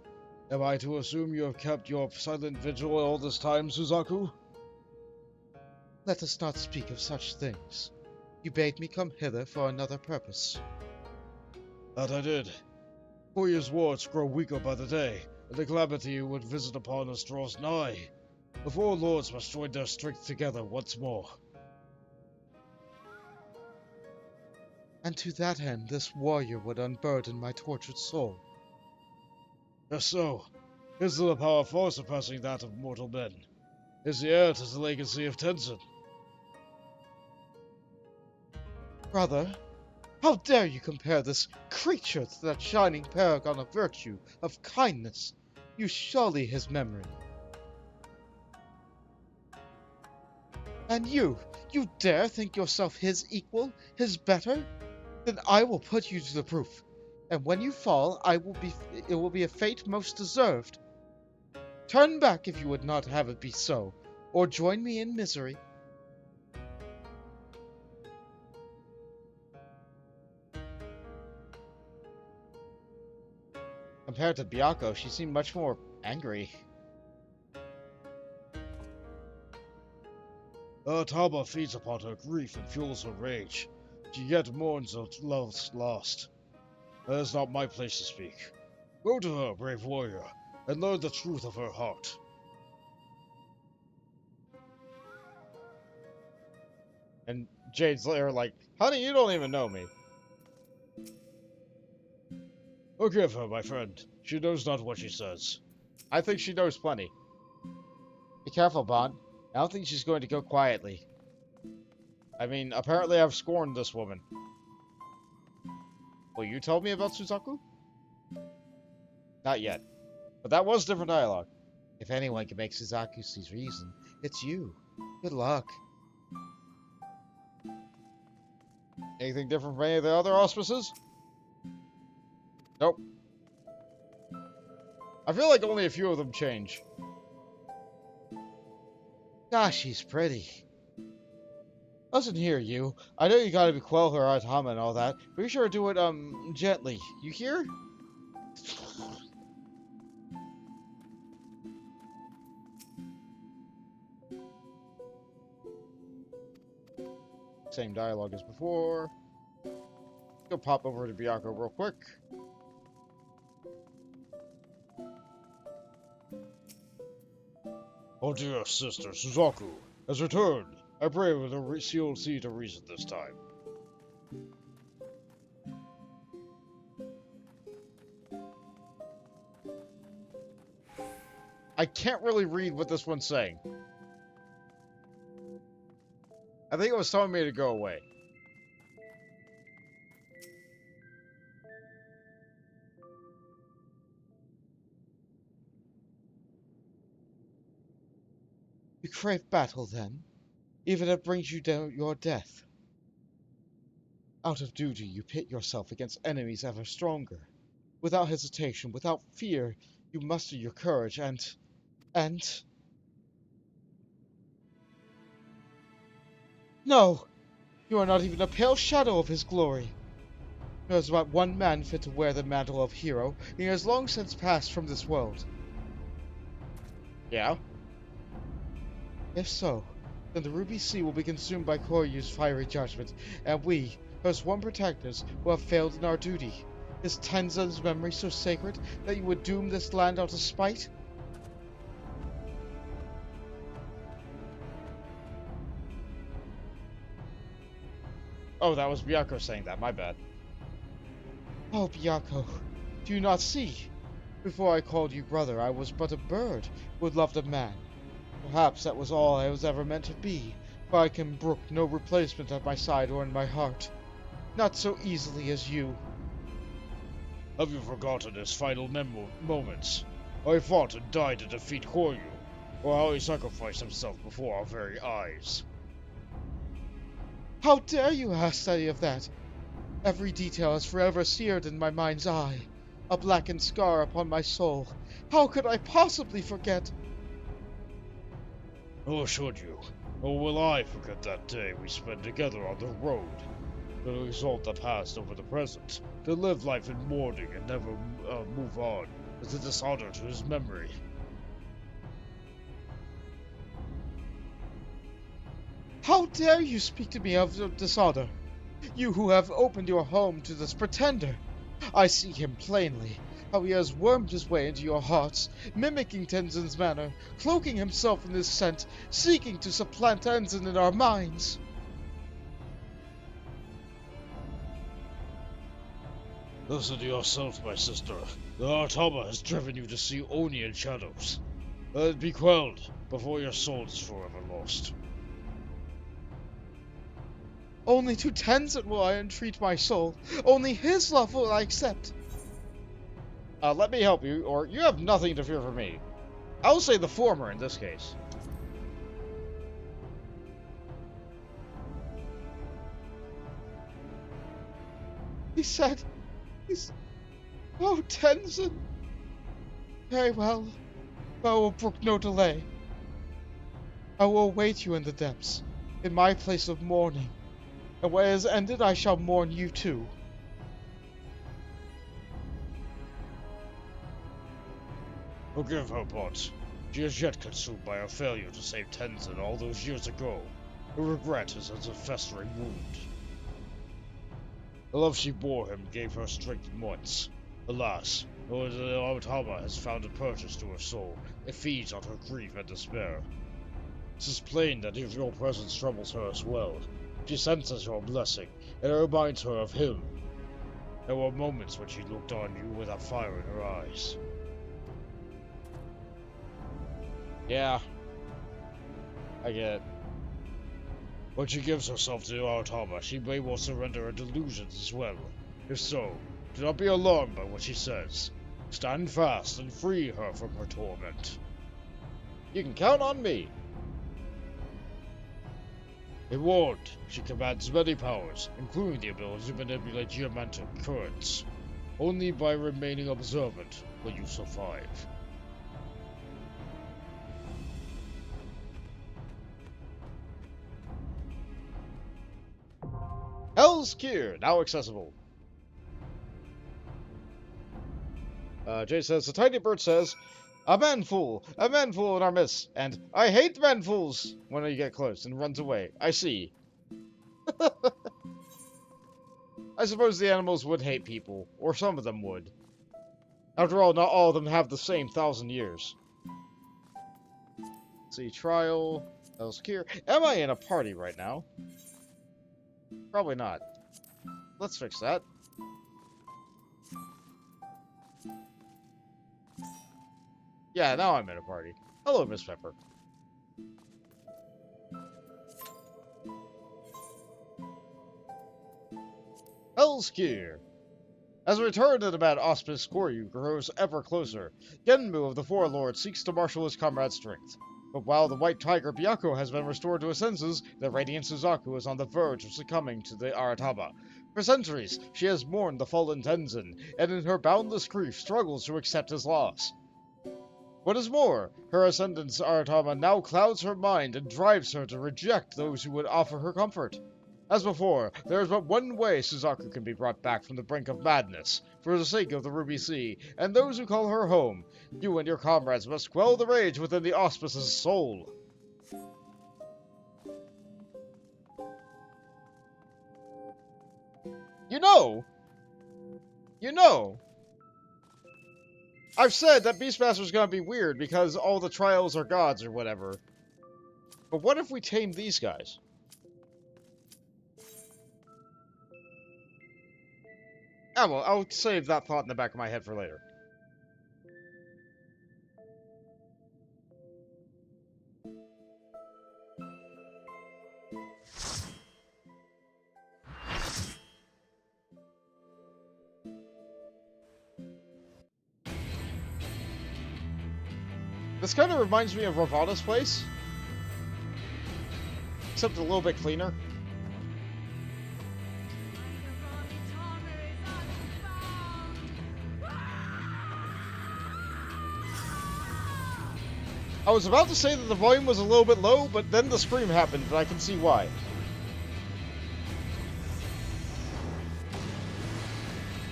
Am I to assume you have kept your silent vigil all this time, Suzaku? Let us not speak of such things. You bade me come hither for another purpose. That I did. Koya's wards grow weaker by the day, and the calamity you would visit upon us draws nigh. The four lords must join their strength together once more. And to that end, this warrior would unburden my tortured soul. If so, his is the power far surpassing that of mortal men. Is the heir to the legacy of Tenzin. Brother, how dare you compare this creature to that shining paragon of virtue, of kindness? You sully his memory. And you dare think yourself his equal, his better? Then I will put you to the proof, and when you fall, it will be a fate most deserved. Turn back if you would not have it be so, or join me in misery. Compared to Byakko, she seemed much more angry. Tama feeds upon her grief and fuels her rage. She yet mourns the loves lost. That is not my place to speak. Go to her, brave warrior, and learn the truth of her heart. And Jade's there like, honey, you don't even know me. Forgive her, my friend. She knows not what she says. I think she knows plenty. Be careful, Bon. I don't think she's going to go quietly. I mean, apparently I've scorned this woman. Well, you told me about Suzaku? Not yet. But that was different dialogue. If anyone can make Suzaku see reason, it's you. Good luck. Anything different from any of the other auspices? Nope. I feel like only a few of them change. Gosh, she's pretty. Listen here, you. I know you gotta quell her Atama and all that. Be sure to do it, gently. You hear? Same dialogue as before. Go pop over to Byakko real quick. Oh dear sister, Suzaku has returned. I pray with she'll see to reason this time. I can't really read what this one's saying. I think it was telling me to go away. You crave battle, then? Even if it brings you down your death? Out of duty, you pit yourself against enemies ever stronger. Without hesitation, without fear, you muster your courage and... No! You are not even a pale shadow of his glory. There is but one man fit to wear the mantle of hero, and he has long since passed from this world. Yeah? If so, then the Ruby Sea will be consumed by Koryu's fiery judgment, and we, her sworn protectors, will have failed in our duty. Is Tenzin's memory so sacred that you would doom this land out of spite? Oh, that was Byakko saying that, my bad. Oh, Byakko, do you not see? Before I called you brother, I was but a bird who had loved a man. Perhaps that was all I was ever meant to be, for I can brook no replacement at my side or in my heart. Not so easily as you. Have you forgotten his final moments? How he fought and died to defeat Koryu, or how he sacrificed himself before our very eyes? How dare you ask any of that? Every detail is forever seared in my mind's eye, a blackened scar upon my soul. How could I possibly forget? Nor should you, nor will I forget that day we spent together on the road. to exalt the past over the present, to live life in mourning and never move on, is a dishonor to his memory. How dare you speak to me of dishonor? You who have opened your home to this pretender. I see him plainly, how he has wormed his way into your hearts, mimicking Tenzin's manner, cloaking himself in this scent, seeking to supplant Tenzin in our minds. Listen to yourself, my sister. The Artama has driven you to see Oni in shadows. Let it be quelled before your soul is forever lost. Only to Tenzin will I entreat my soul. Only his love will I accept. Let me help you, or you have nothing to fear from me. I'll say the former in this case. Oh, Tenzin. Very well. I will brook no delay. I will await you in the depths, in my place of mourning. And when it is ended, I shall mourn you too. Forgive her, but she is yet consumed by her failure to save Tenzin all those years ago. Her regret is as a festering wound. The love she bore him gave her strength once. Alas, though the Artama has found a purchase to her soul, it feeds on her grief and despair. It is plain that if your presence troubles her as well, she senses your blessing, and it reminds her of him. There were moments when she looked on you with a fire in her eyes. Yeah. I get it. When she gives herself to Artama, she may well surrender her delusions as well. If so, do not be alarmed by what she says. Stand fast and free her from her torment. You can count on me. In Ward, she commands many powers, including the ability to manipulate geometric currents. Only by remaining observant will you survive. Hell's Kier, now accessible. Jade says, the tiny bird says, a manful in our midst, and I hate manfuls when you get close, and runs away. I see. I suppose the animals would hate people, or some of them would. After all, not all of them have the same 1,000 years. Let's see, trial, Hell's Kier. Am I in a party right now? Probably not. Let's fix that. Yeah, now I'm in a party. Hello, Miss Pepper. Hell's Kier. As a return to the Mad Auspice, Koryu grows ever closer. Genbu of the Four Lords seeks to marshal his comrade's strength. But while the white tiger Byakko has been restored to his senses, the radiant Suzaku is on the verge of succumbing to the Artama. For centuries, she has mourned the fallen Tenzin, and in her boundless grief struggles to accept his loss. What is more, her ascendant's Artama now clouds her mind and drives her to reject those who would offer her comfort. As before, there is but one way Suzaku can be brought back from the brink of madness, for the sake of the Ruby Sea, and those who call her home. You and your comrades must quell the rage within the Auspice's soul. You know, I've said that Beastmaster's gonna be weird because all the trials are gods or whatever. But what if we tame these guys? Ah, well, I'll save that thought in the back of my head for later. This kind of reminds me of Ravana's place, except a little bit cleaner. I was about to say that the volume was a little bit low, but then the scream happened, and I can see why.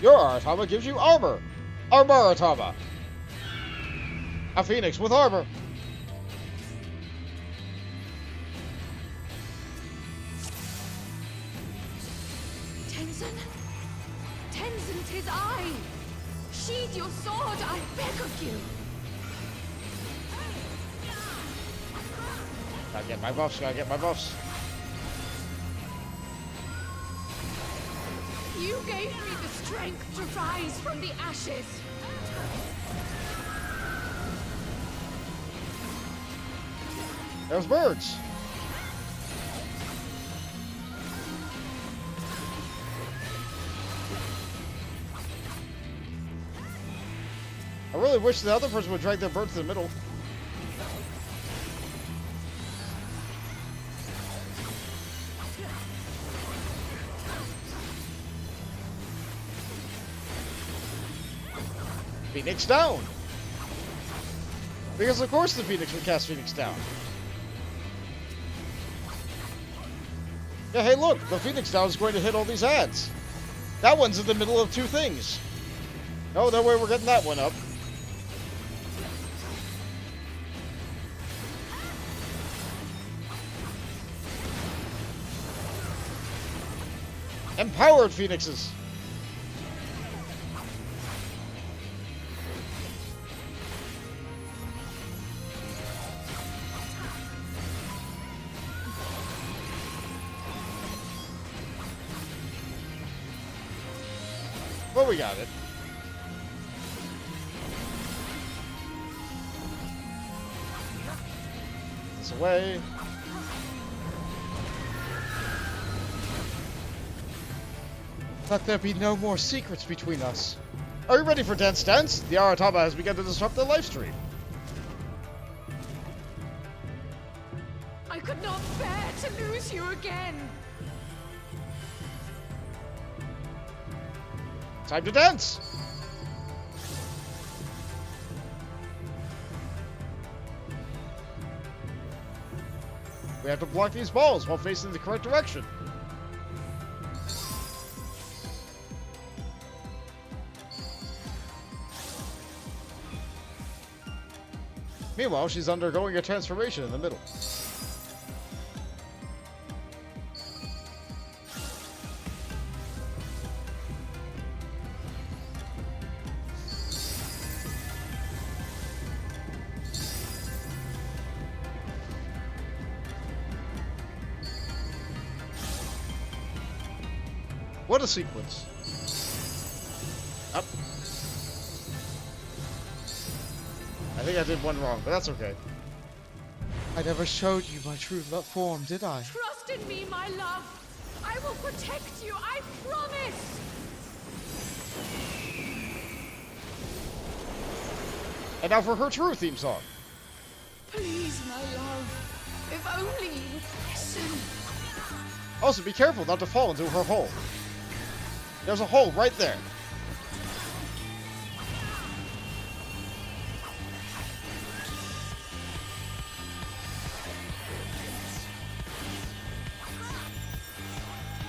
Your Aratama gives you armor. Armoratama. A phoenix with armor. Tenzin? Tenzin, 'tis I! Sheathe your sword, I beg of you! Gotta get my buffs, gotta get my buffs. You gave me the strength to rise from the ashes! There's birds. I really wish the other person would drag their bird to the middle. Phoenix down! Because of course the Phoenix would cast Phoenix down. Yeah, hey look, the Phoenix down is going to hit all these ads. That one's in the middle of two things. Oh, no way we're getting that one up. Empowered Phoenixes! Well, we got it. This away. Let there be no more secrets between us. Are you ready for Dance Dance? The Aratama has begun to disrupt the live stream. I could not bear to lose you again! Time to dance! We have to block these balls while facing the correct direction. Meanwhile, she's undergoing a transformation in the middle. What a sequence. Up. I think I did one wrong, but that's okay. I never showed you my true form, did I? Trust in me, my love! I will protect you, I promise! And now for her true theme song. Please, my love, if only you would listen. Also, be careful not to fall into her hole. There's a hole right there.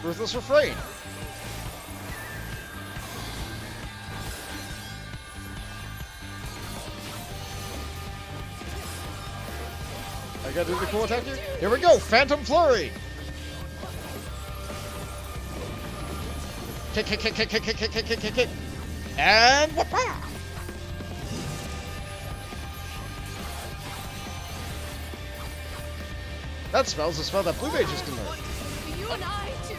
Ruthless refrain. I gotta do the cool attack here. Here we go, Phantom Flurry. Kick, kick, kick, kick, kick, kick, kick, kick, kick, kick, kick. And whoop-ah! That smells the smell that Blue Mage just learn. You and I, too.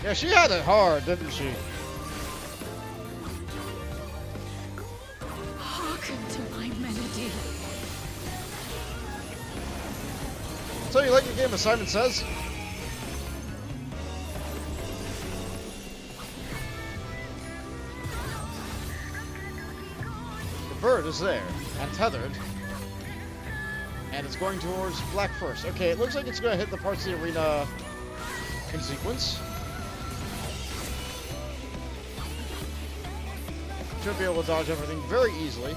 Yeah, she had it hard, didn't she? Hearken to my melody. So you like the game, as Simon says? The bird is there, and tethered. And it's going towards black first. Okay, it looks like it's going to hit the parts of the arena in sequence. Should be able to dodge everything very easily.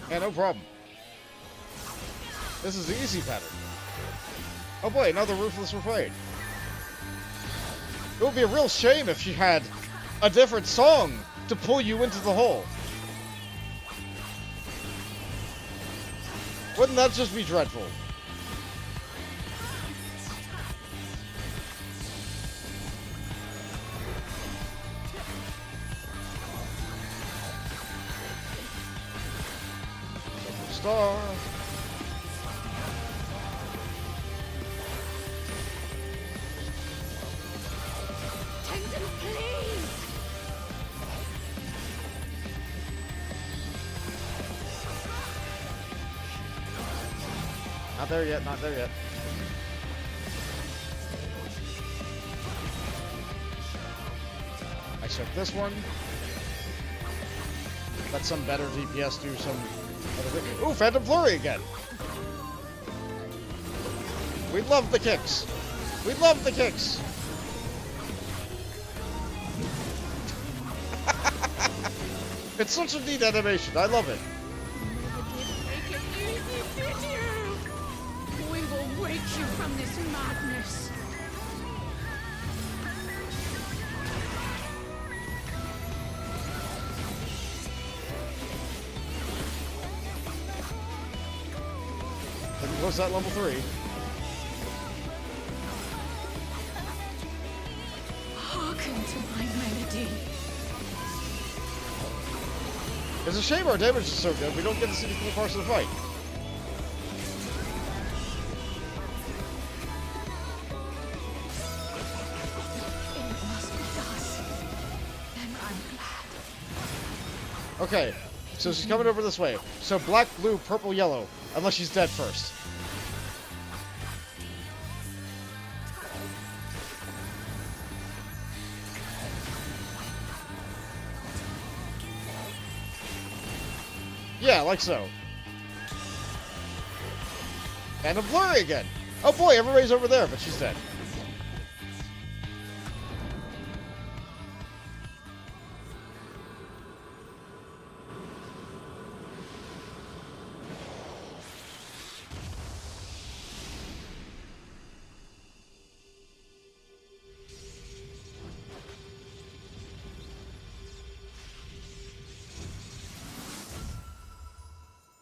Yeah, no problem. This is the easy pattern. Oh boy, another Ruthless Refrain. It would be a real shame if she had a different song to pull you into the hole. Wouldn't that just be dreadful? Star. Tenzin, please! Not there yet, not there yet. I took this one. Let some better DPS do some other thing. Ooh, Phantom Flurry again! We love the kicks! We love the kicks! It's such a neat animation, I love it. Take it easy, did you? We will wake you from this madness. Didn't close that level 3. Hearken to my melody. It's a shame our damage is so good, we don't get to see the cool parts of the fight. It must be thus. Then I'm glad. Okay, so she's coming over this way. So black, blue, purple, yellow. Unless she's dead first. Yeah, like so. And a blurry again. Oh boy, everybody's over there, but she's dead.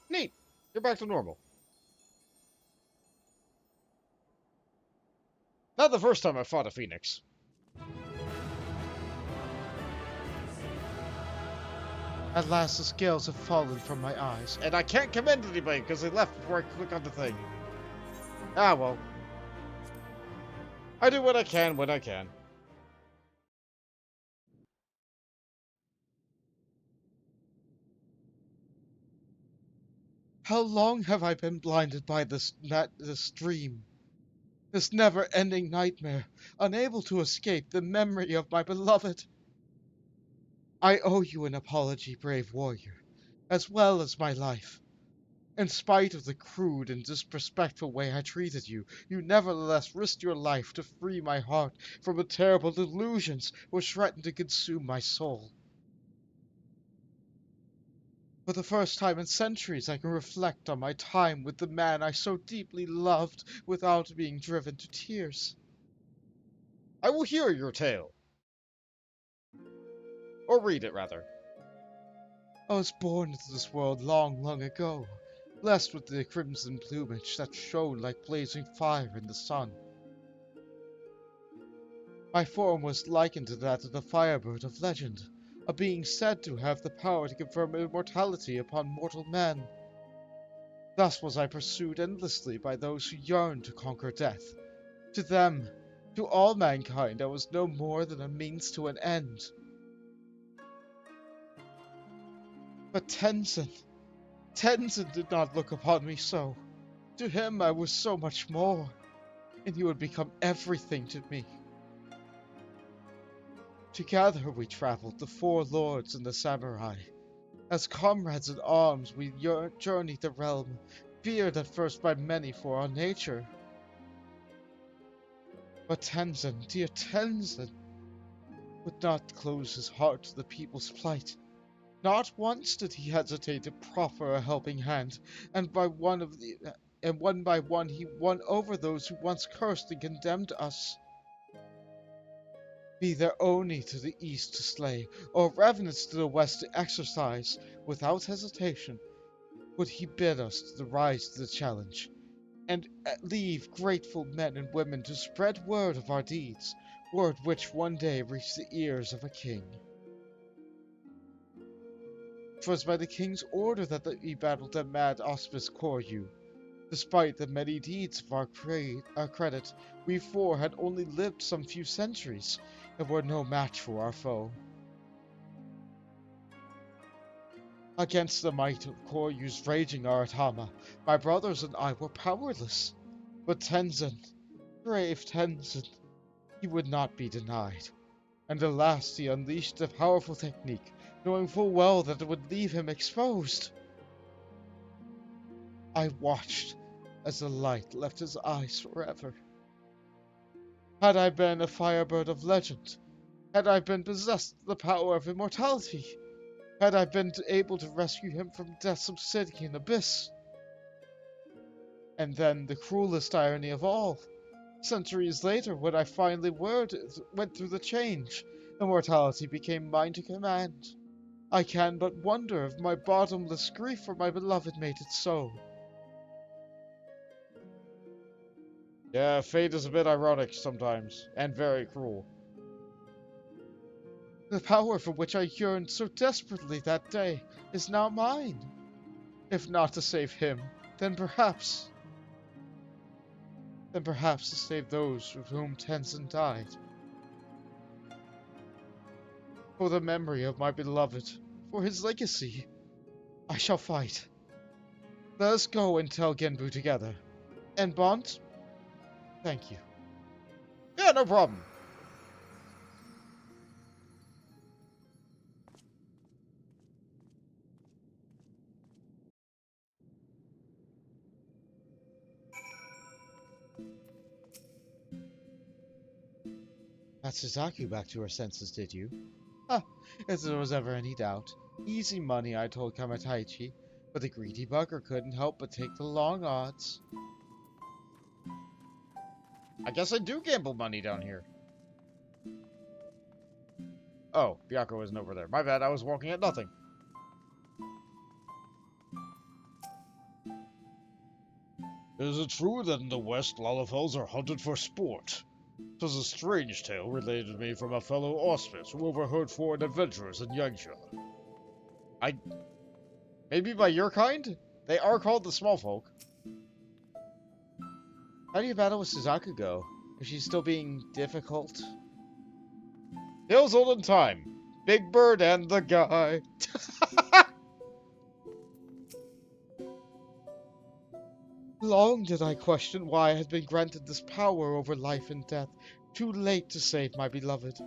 Neat. You're back to normal. Not the first time I fought a phoenix. At last the scales have fallen from my eyes. And I can't commend anybody because they left before I click on the thing. Ah, well. I do what I can when I can. How long have I been blinded by this dream? This never-ending nightmare, unable to escape the memory of my beloved. I owe you an apology, brave warrior, as well as my life. In spite of the crude and disrespectful way I treated you, you nevertheless risked your life to free my heart from the terrible delusions which threatened to consume my soul. For the first time in centuries, I can reflect on my time with the man I so deeply loved without being driven to tears. I will hear your tale. Or read it, rather. I was born into this world long, long ago, blessed with the crimson plumage that shone like blazing fire in the sun. My form was likened to that of the firebird of legend, a being said to have the power to confer immortality upon mortal men. Thus was I pursued endlessly by those who yearned to conquer death. To them, to all mankind, I was no more than a means to an end. But Tenzin did not look upon me so. To him I was so much more, and you had become everything to me. Together we traveled, the four lords and the samurai. As comrades in arms, we journeyed the realm, feared at first by many for our nature. But Tenzin, dear Tenzin, would not close his heart to the people's plight. Not once did he hesitate to proffer a helping hand, and one by one he won over those who once cursed and condemned us. Be there Oni to the east to slay, or revenants to the west to exorcise, without hesitation would he bid us to rise to the challenge, and leave grateful men and women to spread word of our deeds, word which one day reached the ears of a king. 'Twas by the king's order that we battled the mad auspice Koryu. Despite the many deeds of our credit, we four had only lived some few centuries, and were no match for our foe. Against the might of Koryu's raging Aratama, my brothers and I were powerless. But Tenzin, brave Tenzin, he would not be denied. And alas, he unleashed a powerful technique, knowing full well that it would leave him exposed. I watched as the light left his eyes forever. Had I been a firebird of legend, had I been possessed of the power of immortality, had I been able to rescue him from death's obsidian abyss. And then the cruelest irony of all, centuries later, when I finally went through the change, immortality became mine to command. I can but wonder if my bottomless grief for my beloved made it so. Yeah, fate is a bit ironic sometimes, and very cruel. The power for which I yearned so desperately that day is now mine. If not to save him, then perhaps to save those with whom Tenzin died. For the memory of my beloved, for his legacy, I shall fight. Let us go and tell Genbu together. And Bont, thank you. Yeah, no problem. Got Suzaku back to her senses, did you? Ah, if there was ever any doubt. Easy money, I told Kamataichi, but the greedy bugger couldn't help but take the long odds. I guess I do gamble money down here. Oh, Byakko isn't over there. My bad, I was walking at nothing. Is it true that in the West, Lalafels are hunted for sport? 'Twas a strange tale related to me from a fellow auspice who overheard foreign adventurers in Yangsha. Maybe by your kind? They are called the small folk. How do you battle with Suzaku go? Is she still being difficult? Tales old in time. Big Bird and the guy. Long did I question why I had been granted this power over life and death, too late to save my beloved.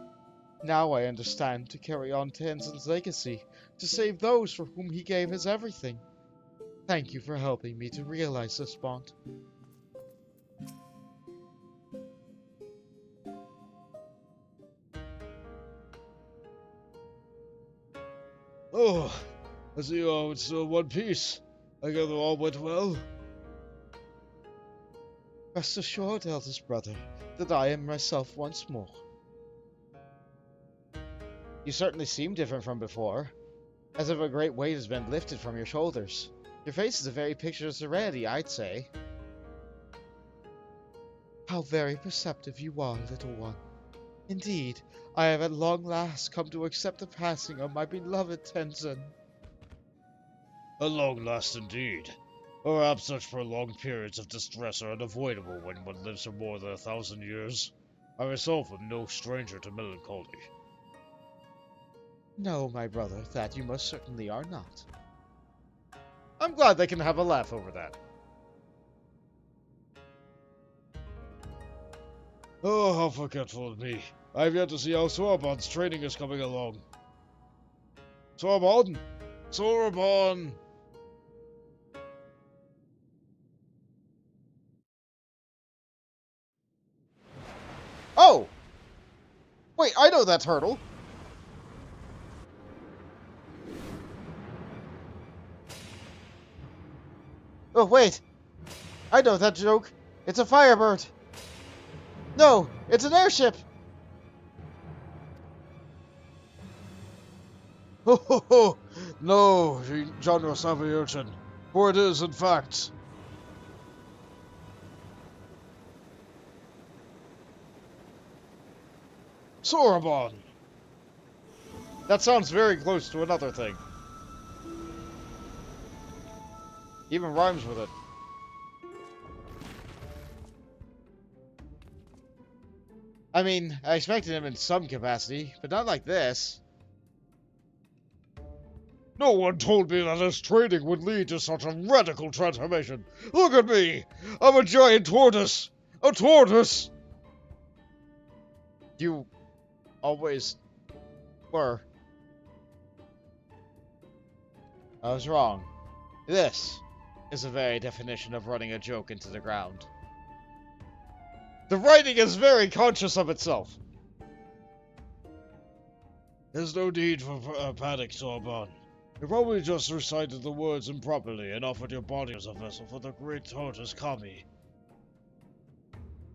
Now I understand, to carry on Tenzin's legacy, to save those for whom he gave his everything. Thank you for helping me to realize this, Bont. Oh, I see you all still in one piece. I gather all went well. Rest assured, eldest brother, that I am myself once more. You certainly seem different from before. As if a great weight has been lifted from your shoulders. Your face is a very picture of serenity, I'd say. How very perceptive you are, little one. Indeed, I have at long last come to accept the passing of my beloved Tenzin. At long last indeed. Perhaps such prolonged periods of distress are unavoidable when one lives for more than 1,000 years. I myself am no stranger to melancholy. No, my brother, that you most certainly are not. I'm glad they can have a laugh over that. Oh, how forgetful of me. I've yet to see how Sorbon's training is coming along. Sorbon! Sorbon! Oh! Wait, I know that turtle! Oh, wait! I know that joke! It's a Firebird! No! It's an airship! Ho ho ho! No, genre savvy urchin, for it is, in fact. Sorabon! That sounds very close to another thing. Even rhymes with it. I mean, I expected him in some capacity, but not like this. No one told me that this training would lead to such a radical transformation. Look at me! I'm a giant tortoise! A tortoise! You always were. I was wrong. This is the very definition of running a joke into the ground. The writing is very conscious of itself. There's no need for panic, Sorban. You probably just recited the words improperly and offered your body as a vessel for the great tortoise Kami.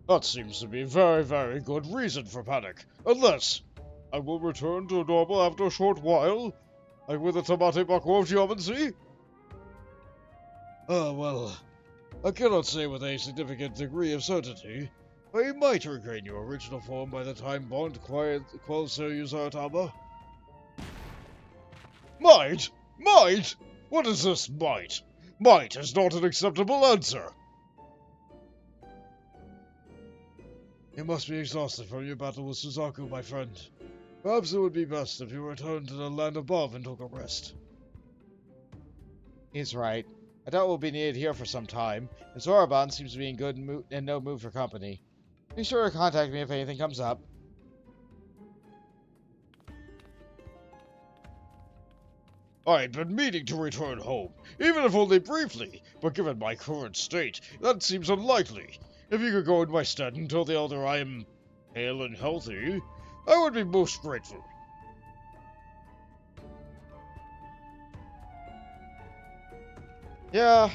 That seems to be a very, very good reason for panic. Unless I will return to normal after a short while, like with the Tamate Byakko of geomancy. Well, I cannot say with a significant degree of certainty, but you might regain your original form by the time Bond quells Seiryu's Aratama. Might? Might? What is this might? Might is not an acceptable answer. You must be exhausted from your battle with Suzaku, my friend. Perhaps it would be best if you returned to the land above and took a rest. He's right. I doubt we'll be needed here for some time, and Sorabon seems to be in good mood and no mood for company. Be sure to contact me if anything comes up. I've been meaning to return home, even if only briefly, but given my current state, that seems unlikely. If you could go in my stead until the elder I am hale and healthy, I would be most grateful. Yeah.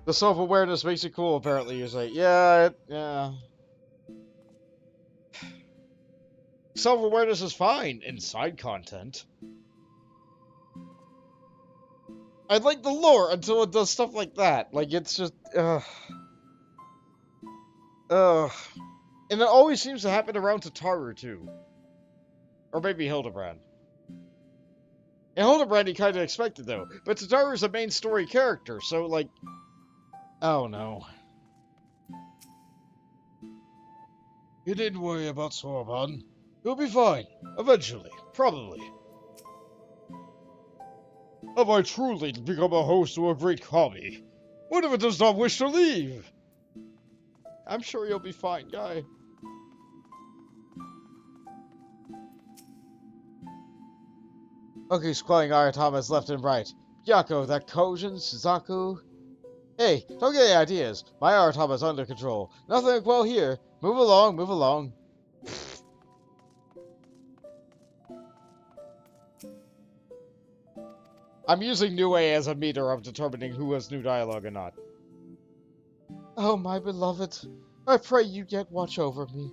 The self-awareness makes it cool, apparently. You're like, yeah. Self-awareness is fine in side content. I like the lore until it does stuff like that. Like, it's just, And it always seems to happen around Tataru, too. Or maybe Hildibrand. And Hildibrand you kind of expected, though. But Tataru's a main story character, so, like... Oh, no. You needn't worry about Sorban. He'll be fine. Eventually. Probably. Have I truly become a host to a great Kami? What if it does not wish to leave? I'm sure you'll be fine, guy. Okay, squelling Aratamas left and right. Byakko, that Kojin, Suzaku... Hey, don't get any ideas. My Aratama's under control. Nothing to quell here. Move along, move along. I'm using New A as a meter of determining who has new dialogue or not. Oh, my beloved. I pray you yet watch over me.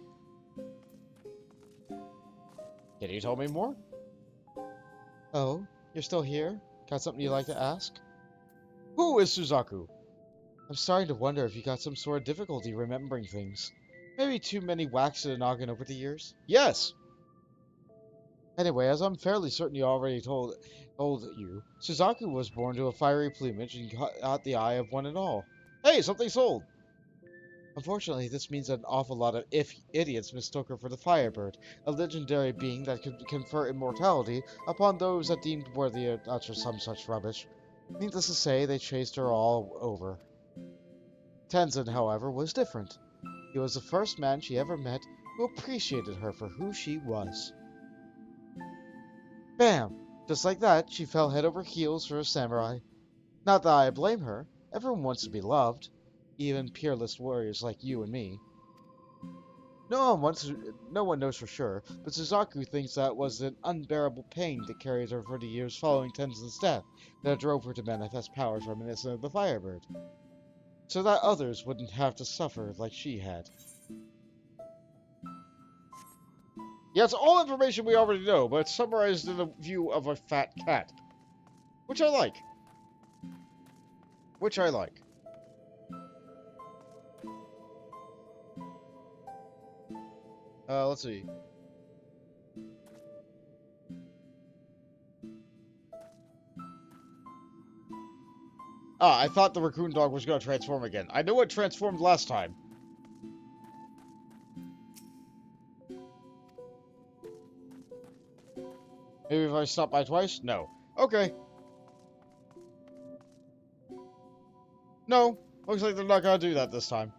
Can you tell me more? Oh, you're still here? Got something you'd like to ask? Who is Suzaku? I'm starting to wonder if you got some sort of difficulty remembering things. Maybe too many whacks to the noggin over the years? Yes! Anyway, as I'm fairly certain you already told you, Suzaku was born to a fiery plumage and caught the eye of one and all. Hey, something sold! Unfortunately, this means that an awful lot of idiots mistook her for the Firebird, a legendary being that could confer immortality upon those that deemed worthy of utter some such rubbish. Needless to say, they chased her all over. Tenzin, however, was different. He was the first man she ever met who appreciated her for who she was. Bam! Just like that, she fell head over heels for a samurai. Not that I blame her. Everyone wants to be loved. Even peerless warriors like you and me. No one knows for sure, but Suzaku thinks that was an unbearable pain that carried her for the years following Tenzin's death that drove her to manifest powers reminiscent of the Firebird, so that others wouldn't have to suffer like she had. Yeah, it's all information we already know, but it's summarized in the view of a fat cat. Which I like. Which I like. Let's see. I thought the raccoon dog was going to transform again. I knew it transformed last time. Maybe if I stop by twice? No. Okay. No. Looks like they're not going to do that this time.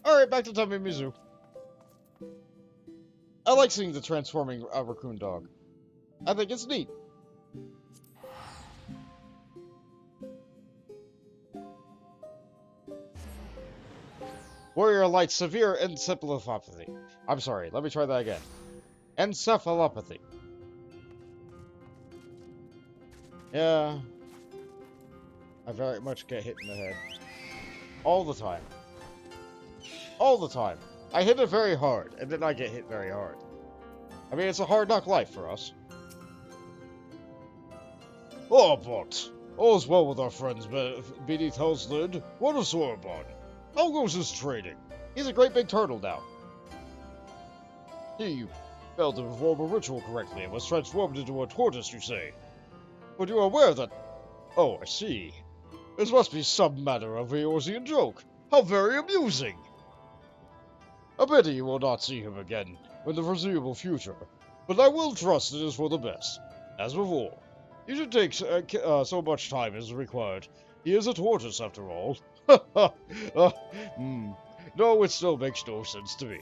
Alright, back to Mizu. I like seeing the transforming raccoon dog. I think it's neat. Warrior Light severe encephalopathy. I'm sorry, let me try that again. Encephalopathy. Yeah. I very much get hit in the head. All the time. All the time. I hit it very hard, and then I get hit very hard. I mean, it's a hard knock life for us. Oh, but all's well with our friends beneath Hell's Lid. What of Sorbonne? How goes his training? He's a great big turtle now. He failed to perform a ritual correctly and was transformed into a tortoise, you say? But you are aware that... Oh, I see. This must be some manner of Eorzean joke. How very amusing! I pity you will not see him again in the foreseeable future, but I will trust it is for the best. As before, you should take so much time as required. He is a tortoise, after all. No, it still makes no sense to me.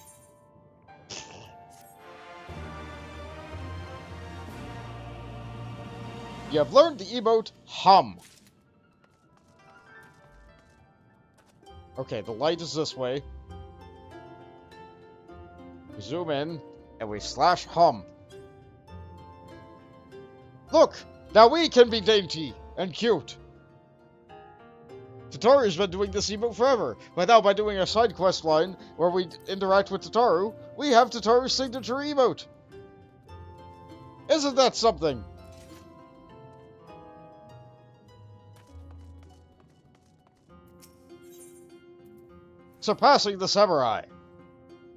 You have learned the emote hum. Okay, the light is this way. We zoom in, and we slash hum. Look! Now we can be dainty and cute. Tataru's been doing this emote forever, but now by doing a side quest line where we interact with Tataru, we have Tataru's signature emote. Isn't that something? Surpassing the samurai.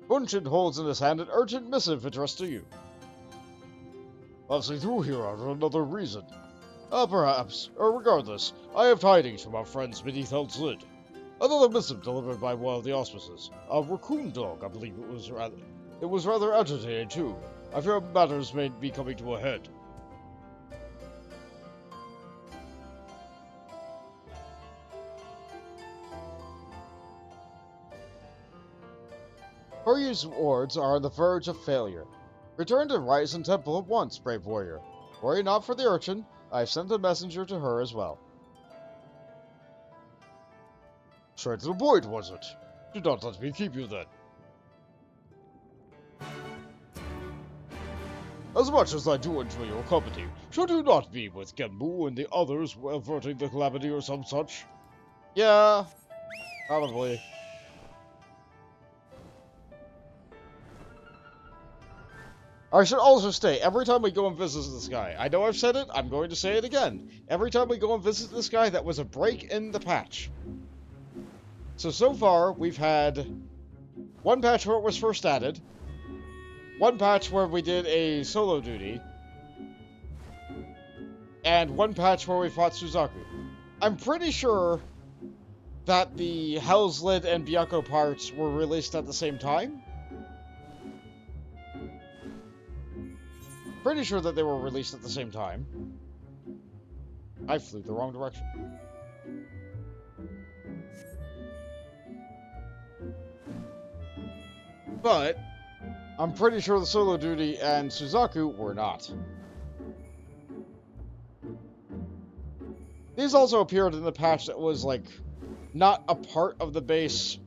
Bunshin holds in his hand an urgent missive addressed to you. Passing through here for another reason. Perhaps, or regardless, I have tidings from our friends beneath Hell's Lid. Another missive delivered by one of the auspices. A raccoon dog, I believe it was rather. It was rather agitated, too. I fear matters may be coming to a head. Horyu's wards are on the verge of failure. Return to Ryzen Temple at once, brave warrior. Worry not for the urchin. I have sent a messenger to her as well. Straight to the point, was it? Do not let me keep you then. As much as I do enjoy your company, should you not be with Genbu and the others averting the calamity or some such? Yeah, probably. I should also state, every time we go and visit this guy, I know I've said it, I'm going to say it again. Every time we go and visit this guy, that was a break in the patch. So far, we've had one patch where it was first added, one patch where we did a solo duty, and one patch where we fought Suzaku. I'm pretty sure that the Hell's Lid and Byakko parts were released at the same time. Pretty sure that they were released at the same time. I flew the wrong direction. But I'm pretty sure the solo duty and Suzaku were not. These also appeared in the patch that was, like, not a part of the base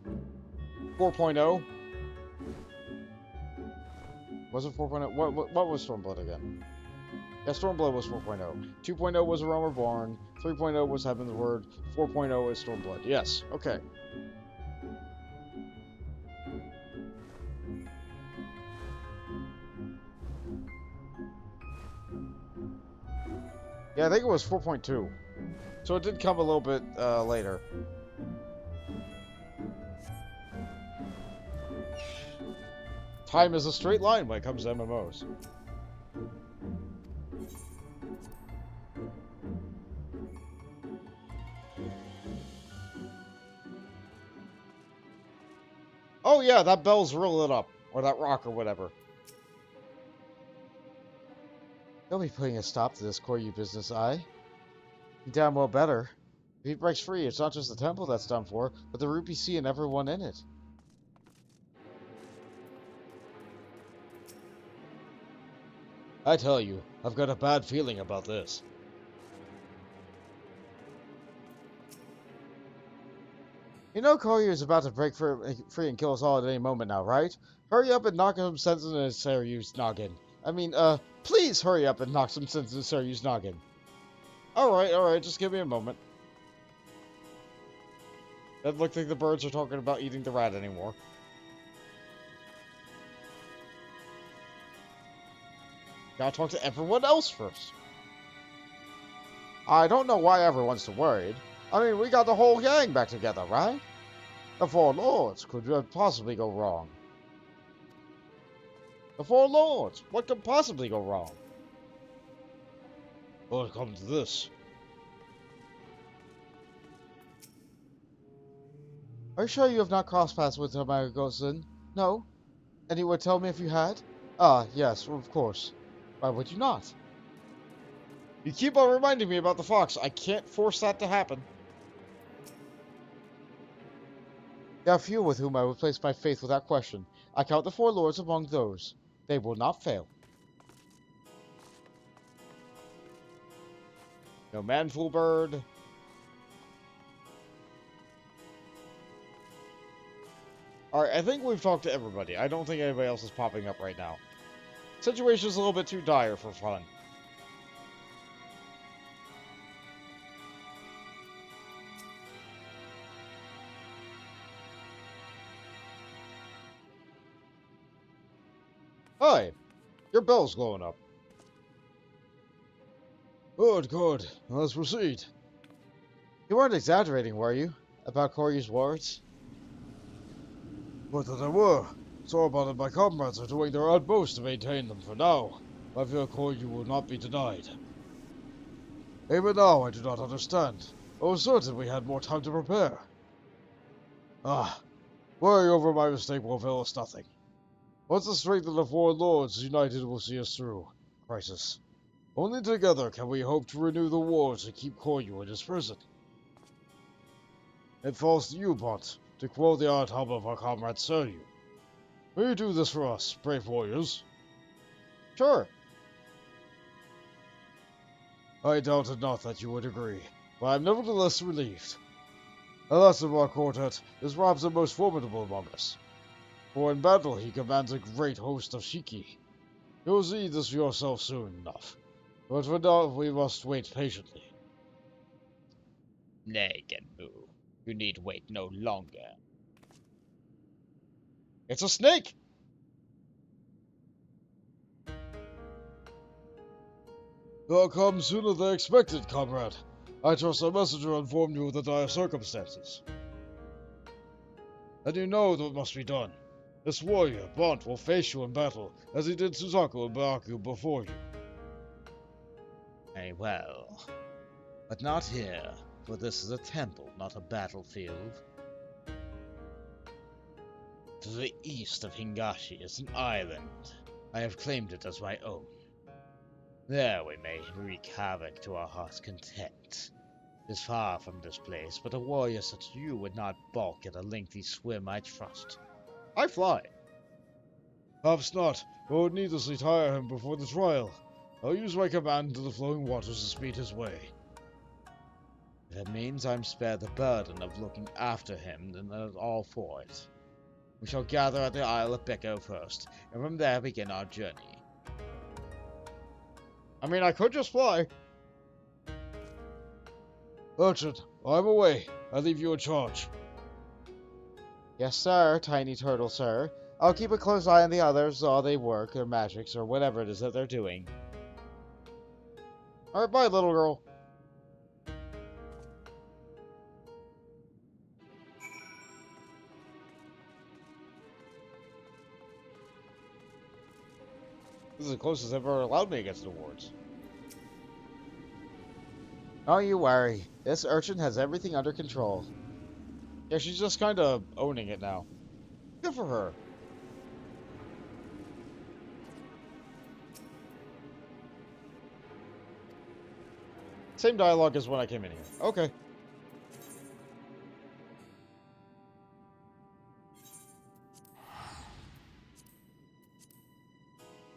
4.0. Was it 4.0? What was Stormblood again? Yeah, Stormblood was 4.0. 2.0 was A Realm Reborn. 3.0 was Heaven's Word. 4.0 is Stormblood. Yes, okay. Yeah, I think it was 4.2. So it did come a little bit later. Time is a straight line when it comes to MMOs. Oh yeah, that bell's real lit up. Or that rock or whatever. They'll be putting a stop to this Koryu business, damn well better. If he breaks free, it's not just the temple that's done for, but the Ruby Sea and everyone in it. I tell you, I've got a bad feeling about this. You know Koryu is about to break free and kill us all at any moment now, right? Hurry up and knock some sense into Seiryu's noggin. Please hurry up and knock some sense into Seiryu's noggin. Alright, just give me a moment. Doesn't look like the birds are talking about eating the rat anymore. Gotta talk to everyone else first. I don't know why everyone's too worried. I mean, we got the whole gang back together, right? The Four Lords could possibly go wrong. The Four Lords! What could possibly go wrong? Well, it comes to this. Are you sure you have not crossed paths with Hamagosan? No? And you would tell me if you had? Ah, yes, of course. Why would you not? You keep on reminding me about the fox. I can't force that to happen. There are few with whom I would place my faith without question. I count the Four Lords among those. They will not fail. No manful bird. Alright, I think we've talked to everybody. I don't think anybody else is popping up right now. Situation's a little bit too dire for fun. Hi! Your bell's glowing up. Good. Let's proceed. You weren't exaggerating, were you? About Koryu's words? But that I were. Stormblood and my comrades are doing their utmost to maintain them for now. I feel Koryu will not be denied. Even now, I do not understand. I was certain we had more time to prepare. Worry over my mistake will avail us nothing. Once the strength of the Four Lords united will see us through. Crisis. Only together can we hope to renew the wars and keep Koryu in his prison. It falls to you, Bont, to quell the art hub of our comrade Seiryu. Will you do this for us, brave warriors? Sure. I doubted not that you would agree, but I am nevertheless relieved. The last of our quartet is perhaps the most formidable among us, for in battle he commands a great host of Shiki. You'll see this for yourself soon enough, but for now we must wait patiently. Nay, Genbu, you need wait no longer. It's a snake! You are come sooner than expected, comrade. I trust our messenger informed you of the dire circumstances. And you know what must be done. This warrior, Bont, will face you in battle, as he did Suzaku and Byakko before you. Very well. But not here, for this is a temple, not a battlefield. To the east of Hingashi is an island. I have claimed it as my own. There we may wreak havoc to our heart's content. It is far from this place, but a warrior such as you would not balk at a lengthy swim, I trust. I fly. Perhaps not, but would needlessly tire him before the trial. I'll use my command to the flowing waters to speed his way. If it means I'm spared the burden of looking after him, then I'm all for it. We shall gather at the Isle of Byakko first, and from there begin our journey. I mean, I could just fly. Urchin, I'm away. I leave you in charge. Yes, sir, tiny turtle, sir. I'll keep a close eye on the others while they work their magics or whatever it is that they're doing. Alright, bye, little girl. This is the closest they've ever allowed me against awards. Don't you worry. This urchin has everything under control. Yeah, she's just kind of owning it now. Good for her. Same dialogue as when I came in here. Okay.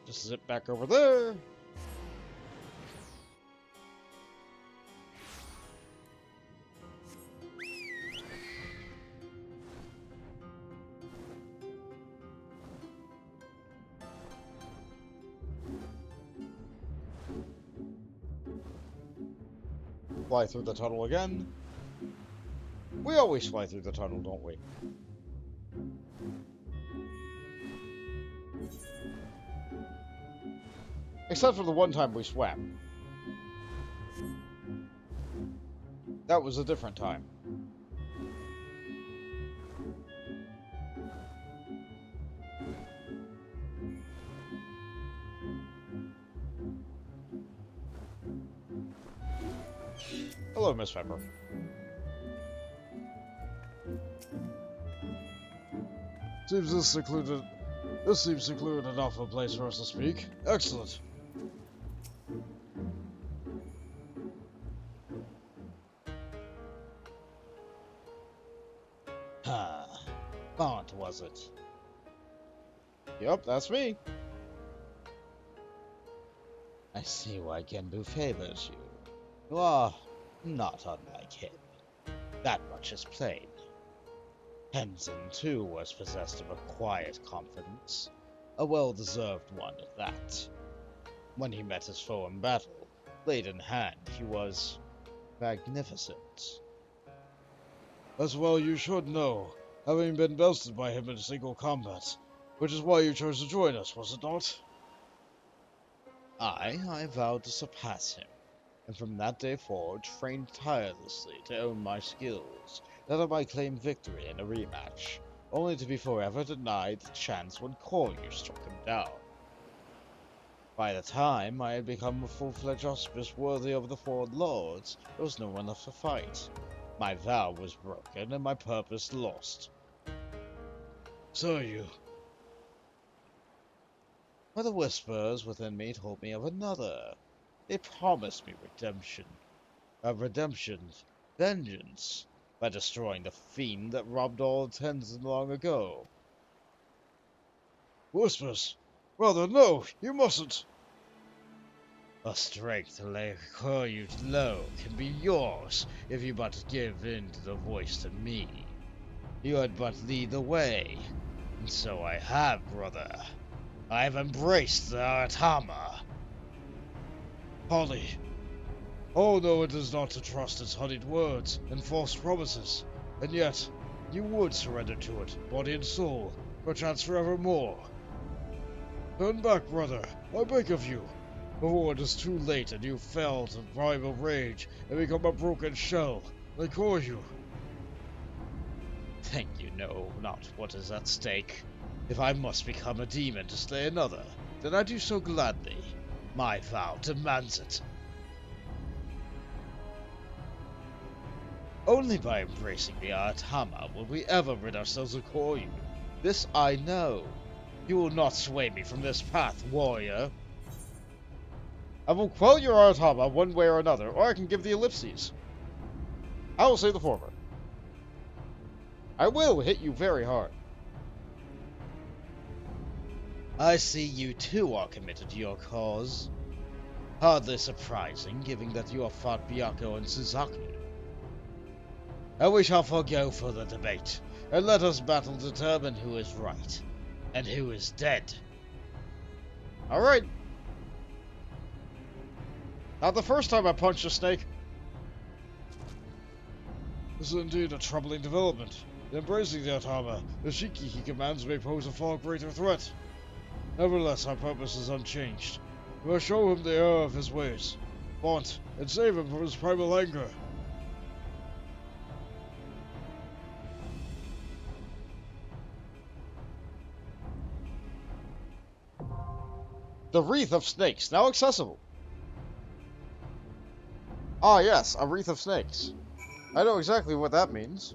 Just zip back over there. Fly through the tunnel again. We always fly through the tunnel, don't we? Except for the one time we swam. That was a different time. Hello, Miss Pepper. This seems secluded enough a place for us to speak. Excellent. Bont, was it? Yup, that's me. I see why Genbu favors you. You are not unlike him. That much is plain. Tenzin, too, was possessed of a quiet confidence. A well-deserved one at that. When he met his foe in battle, blade in hand, he was magnificent. As well you should know, having been bested by him in single combat, which is why you chose to join us, was it not? I vowed to surpass him, and from that day forward trained tirelessly to own my skills, that I might claim victory in a rematch, only to be forever denied the chance when Koryu struck him down. By the time I had become a full-fledged auspice worthy of the four lords, there was no one left to fight. My vow was broken and my purpose lost. Seiryu. But the whispers within me told me of another. They promised me vengeance, by destroying the fiend that robbed all Tenzin long ago. Whispers? Brother, no, you mustn't. The strength to lay Koryu low can be yours if you but give in to the voice to me. You had but lead the way, and so I have, brother. I have embraced the Aratama. Holly. Oh no, it is not to trust its honeyed words and false promises, and yet you would surrender to it, body and soul, perchance forevermore. Turn back, brother, I beg of you, before it is too late and you fail to rival rage and become a broken shell, like Koryu. Think you know not what is at stake? If I must become a demon to slay another, then I do so gladly. My vow demands it. Only by embracing the Aratama will we ever rid ourselves of Koryu. This I know. You will not sway me from this path, warrior. I will quell your Aratama one way or another, or I can give the ellipses. I will say the former. I will hit you very hard. I see you too are committed to your cause. Hardly surprising, given that you have fought Byakko and Suzaku. And we shall forego further debate. and let us battle to determine who is right, and who is dead. Alright. Not the first time I punched a snake. This is indeed a troubling development. Embracing the Atama, the Shiki he commands may pose a far greater threat. Nevertheless, our purpose is unchanged. We must show him the error of his ways, vaunt, and save him from his primal anger. The Wreath of Snakes, now accessible. Ah yes, a Wreath of Snakes. I know exactly what that means.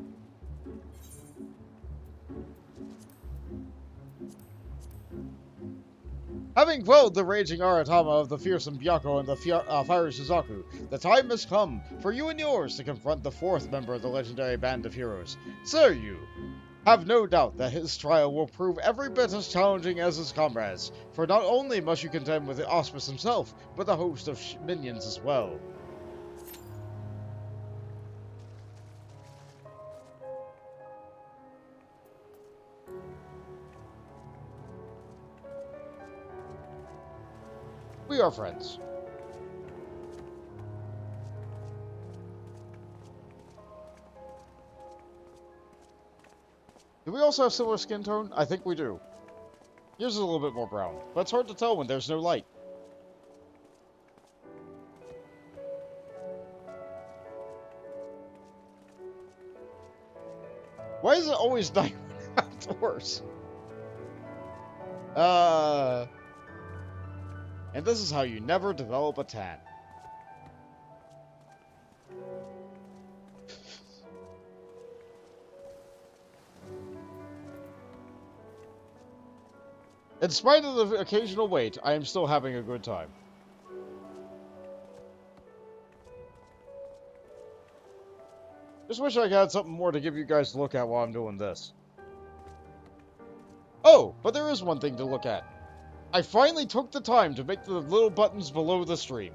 Having quelled the raging Aratama of the fearsome Byakko and the fiery Suzaku, the time has come for you and yours to confront the fourth member of the legendary band of heroes, Seiryu. Have no doubt that his trial will prove every bit as challenging as his comrades, for not only must you contend with the Auspice himself, but the host of minions as well. We are friends. Do we also have similar skin tone? I think we do. Yours is a little bit more brown, but it's hard to tell when there's no light. Why is it always night outdoors? And this is how you never develop a tan. In spite of the occasional wait, I am still having a good time. Just wish I had something more to give you guys to look at while I'm doing this. Oh, but there is one thing to look at. I finally took the time to make the little buttons below the stream.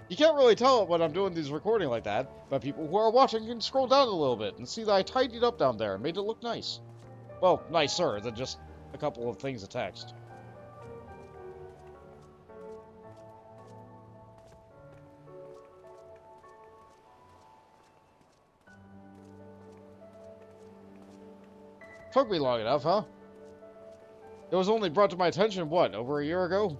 You can't really tell it when I'm doing these recording like that, but people who are watching can scroll down a little bit and see that I tidied up down there and made it look nice. Well, nicer than just a couple of things of text. Took me long enough, huh? It was only brought to my attention, what, over a year ago?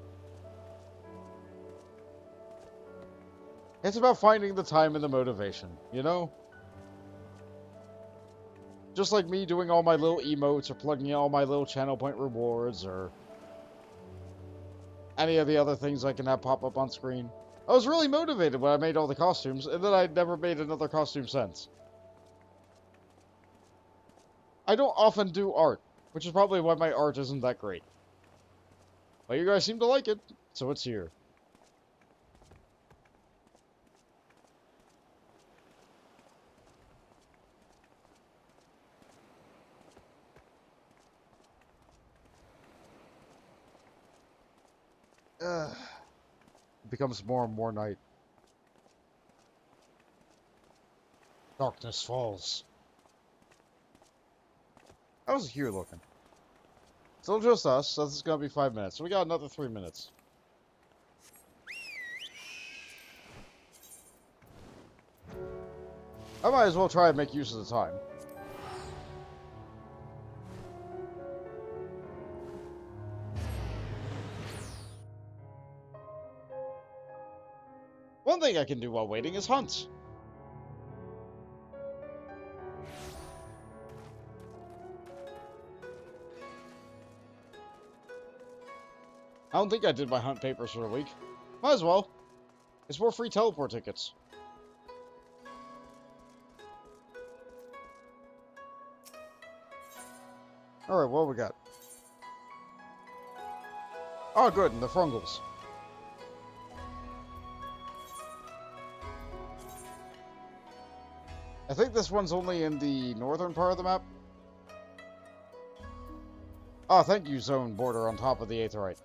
It's about finding the time and the motivation, you know? Just like me doing all my little emotes or plugging in all my little channel point rewards or any of the other things I can have pop up on screen. I was really motivated when I made all the costumes, and then I never made another costume since. I don't often do art, which is probably why my art isn't that great. But you guys seem to like it, so it's here. It becomes more and more night. Darkness falls. How's here looking? Still just us, so this is gonna be 5 minutes. So we got another 3 minutes. I might as well try and make use of the time. One thing I can do while waiting is hunt. I don't think I did my hunt papers for the week. Might as well. It's more free teleport tickets. Alright, what we got? Oh, good, and the frungles. I think this one's only in the northern part of the map. Oh, thank you, zone border on top of the Aetherite.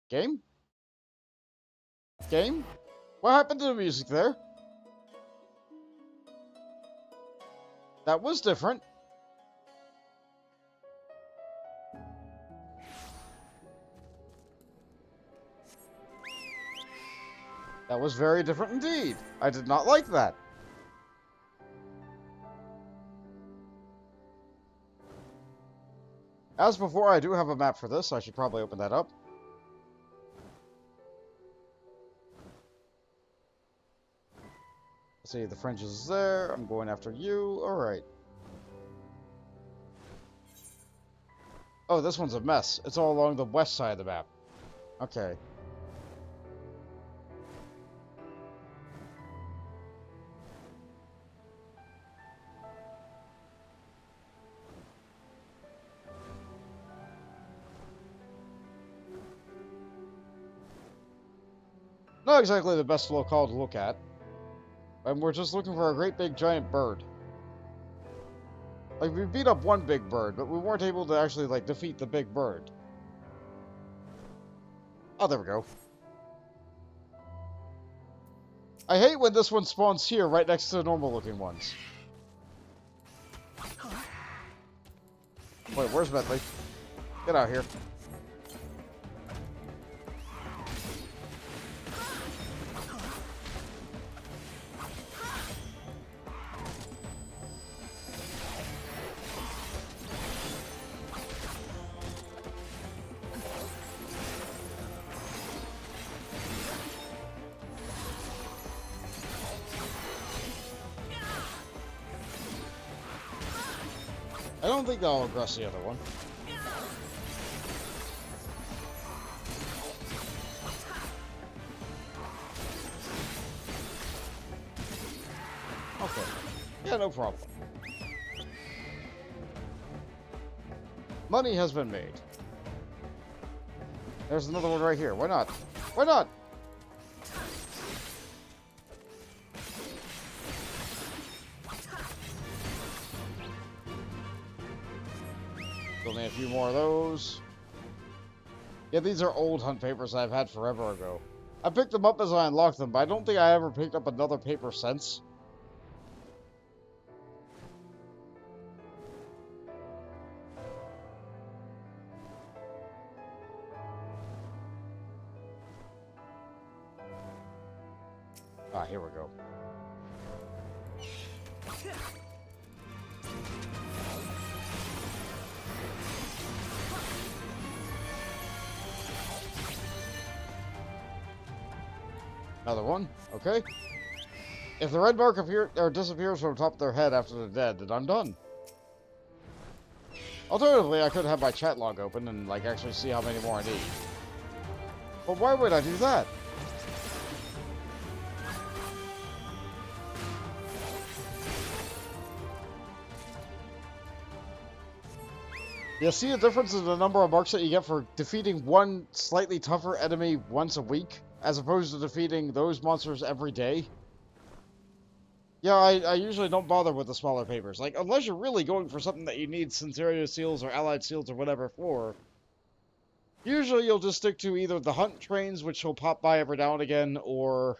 Game? Game? What happened to the music there? That was different. That was very different indeed. I did not like that. As before, I do have a map for this. I should probably open that up. Let's see, the fringe is there. I'm going after you. Alright. Oh, this one's a mess. It's all along the west side of the map. Okay. Not exactly the best locale to look at. And we're just looking for a great big giant bird. Like, we beat up one big bird, but we weren't able to actually, like, defeat the big bird. Oh, there we go. I hate when this one spawns here, right next to the normal-looking ones. Wait, where's Bentley? Get out here. I don't think that'll aggress the other one. Okay. Yeah, no problem. Money has been made. There's another one right here. Why not? Why not? Only a few more of those. Yeah, these are old hunt papers I've had forever ago. I picked them up as I unlocked them, but I don't think I ever picked up another paper since. Ah, here we go. Another one. Okay. If the red mark disappears from the top of their head after they're dead, then I'm done. Alternatively, I could have my chat log open and, like, actually see how many more I need. But why would I do that? You see a difference in the number of marks that you get for defeating one slightly tougher enemy once a week, as opposed to defeating those monsters every day? Yeah, I usually don't bother with the smaller papers. Like, unless you're really going for something that you need Seiryu seals or allied seals or whatever for, usually you'll just stick to either the hunt trains, which will pop by every now and again, or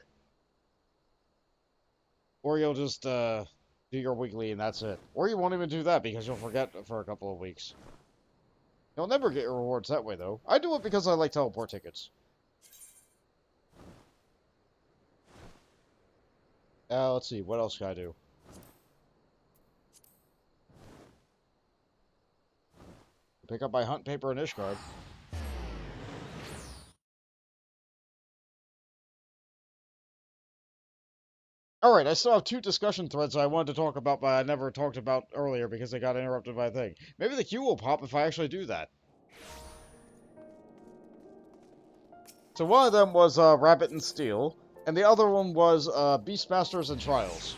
you'll just do your weekly and that's it. Or you won't even do that because you'll forget for a couple of weeks. You'll never get your rewards that way, though. I do it because I like teleport tickets. Let's see, what else can I do? Pick up my hunt paper and Ishgard. Alright, I still have two discussion threads I wanted to talk about, but I never talked about earlier because they got interrupted by a thing. Maybe the queue will pop if I actually do that. So one of them was Rabbit and Steel, and the other one was Beastmasters and Trials.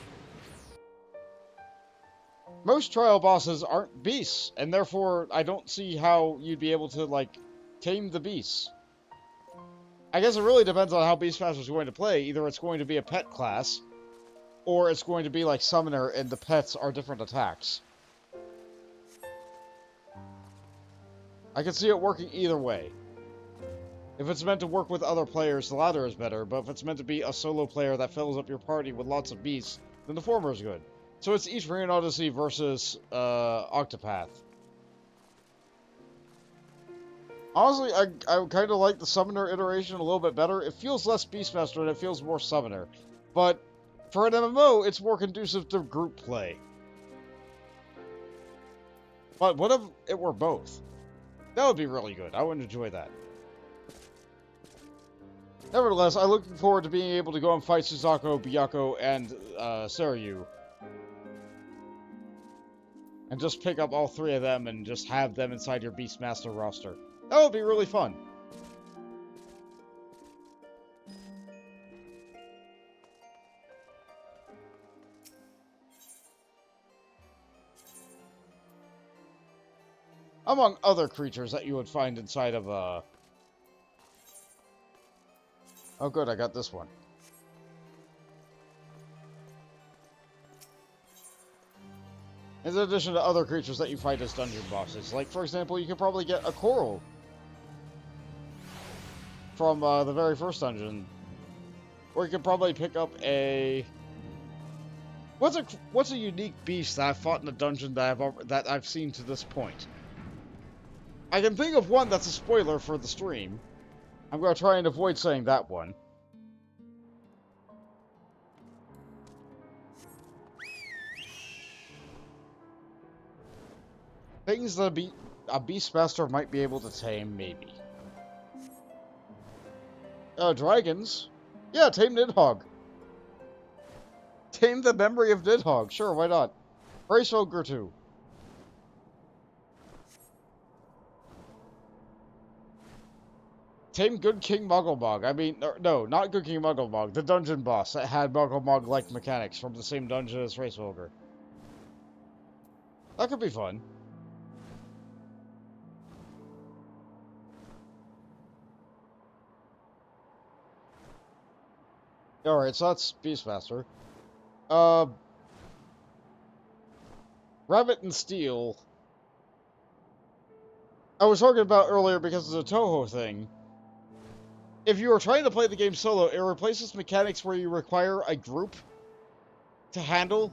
Most trial bosses aren't beasts, and therefore I don't see how you'd be able to, like, tame the beasts. I guess it really depends on how Beastmaster is going to play. Either it's going to be a pet class, or it's going to be like Summoner and the pets are different attacks. I can see it working either way. If it's meant to work with other players, the latter is better, but if it's meant to be a solo player that fills up your party with lots of beasts, then the former is good. So it's East Marine Odyssey versus Octopath. Honestly, I kind of like the Summoner iteration a little bit better. It feels less Beastmaster and it feels more Summoner. But for an MMO, it's more conducive to group play. But what if it were both? That would be really good. I would enjoy that. Nevertheless, I'm looking forward to being able to go and fight Suzaku, Byakko, and Seiryu. And just pick up all three of them and just have them inside your Beastmaster roster. That would be really fun. Among other creatures that you would find inside of Oh good, I got this one. In addition to other creatures that you fight as dungeon bosses. Like, for example, you could probably get a coral from the very first dungeon. Or you could probably pick up a... What's a unique beast that I've fought in a dungeon that I've seen to this point? I can think of one that's a spoiler for the stream. I'm going to try and avoid saying that one. Things that a Beastmaster might be able to tame, maybe. Dragons? Yeah, tame Nidhogg. Tame the memory of Nidhogg. Sure, why not? Race Ogre 2. Tame Good King Muggle-Mog. I mean, no, not Good King Muggle-Mog. The dungeon boss that had Muggle-Mog-like mechanics from the same dungeon as Race Ogre. That could be fun. Alright, so that's Beastmaster. Rabbit and Steel. I was talking about earlier because of the Toho thing. If you are trying to play the game solo, it replaces mechanics where you require a group to handle,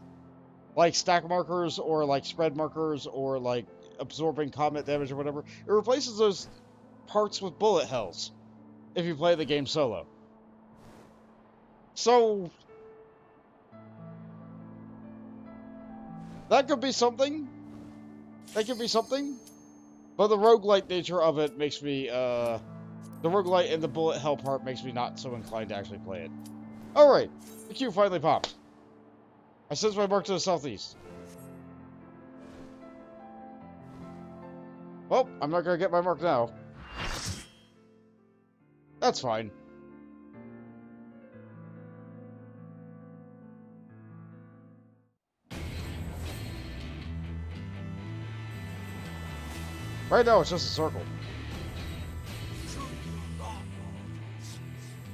like stack markers or like spread markers or like absorbing combat damage or whatever. It replaces those parts with bullet hells if you play the game solo. So that could be something. That could be something. But the roguelite nature of it makes me, the roguelite and the bullet hell part makes me not so inclined to actually play it. Alright, the queue finally popped. I sent my mark to the southeast. Well, I'm not gonna get my mark now. That's fine. Right now, it's just a circle.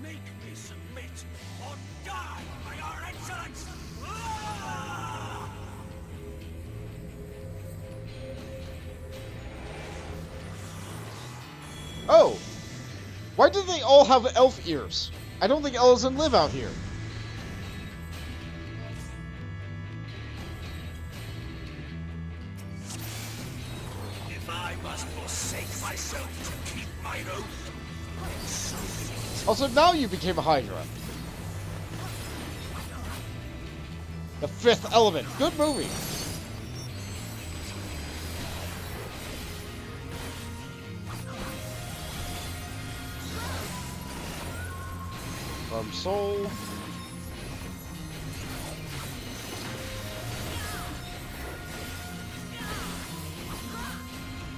Make me submit or die by your excellence! Ah! Oh! Why do they all have elf ears? I don't think elves live out here. I must forsake myself to keep mine oath. Also, now you became a Hydra. The Fifth Element. Good movie. From Soul.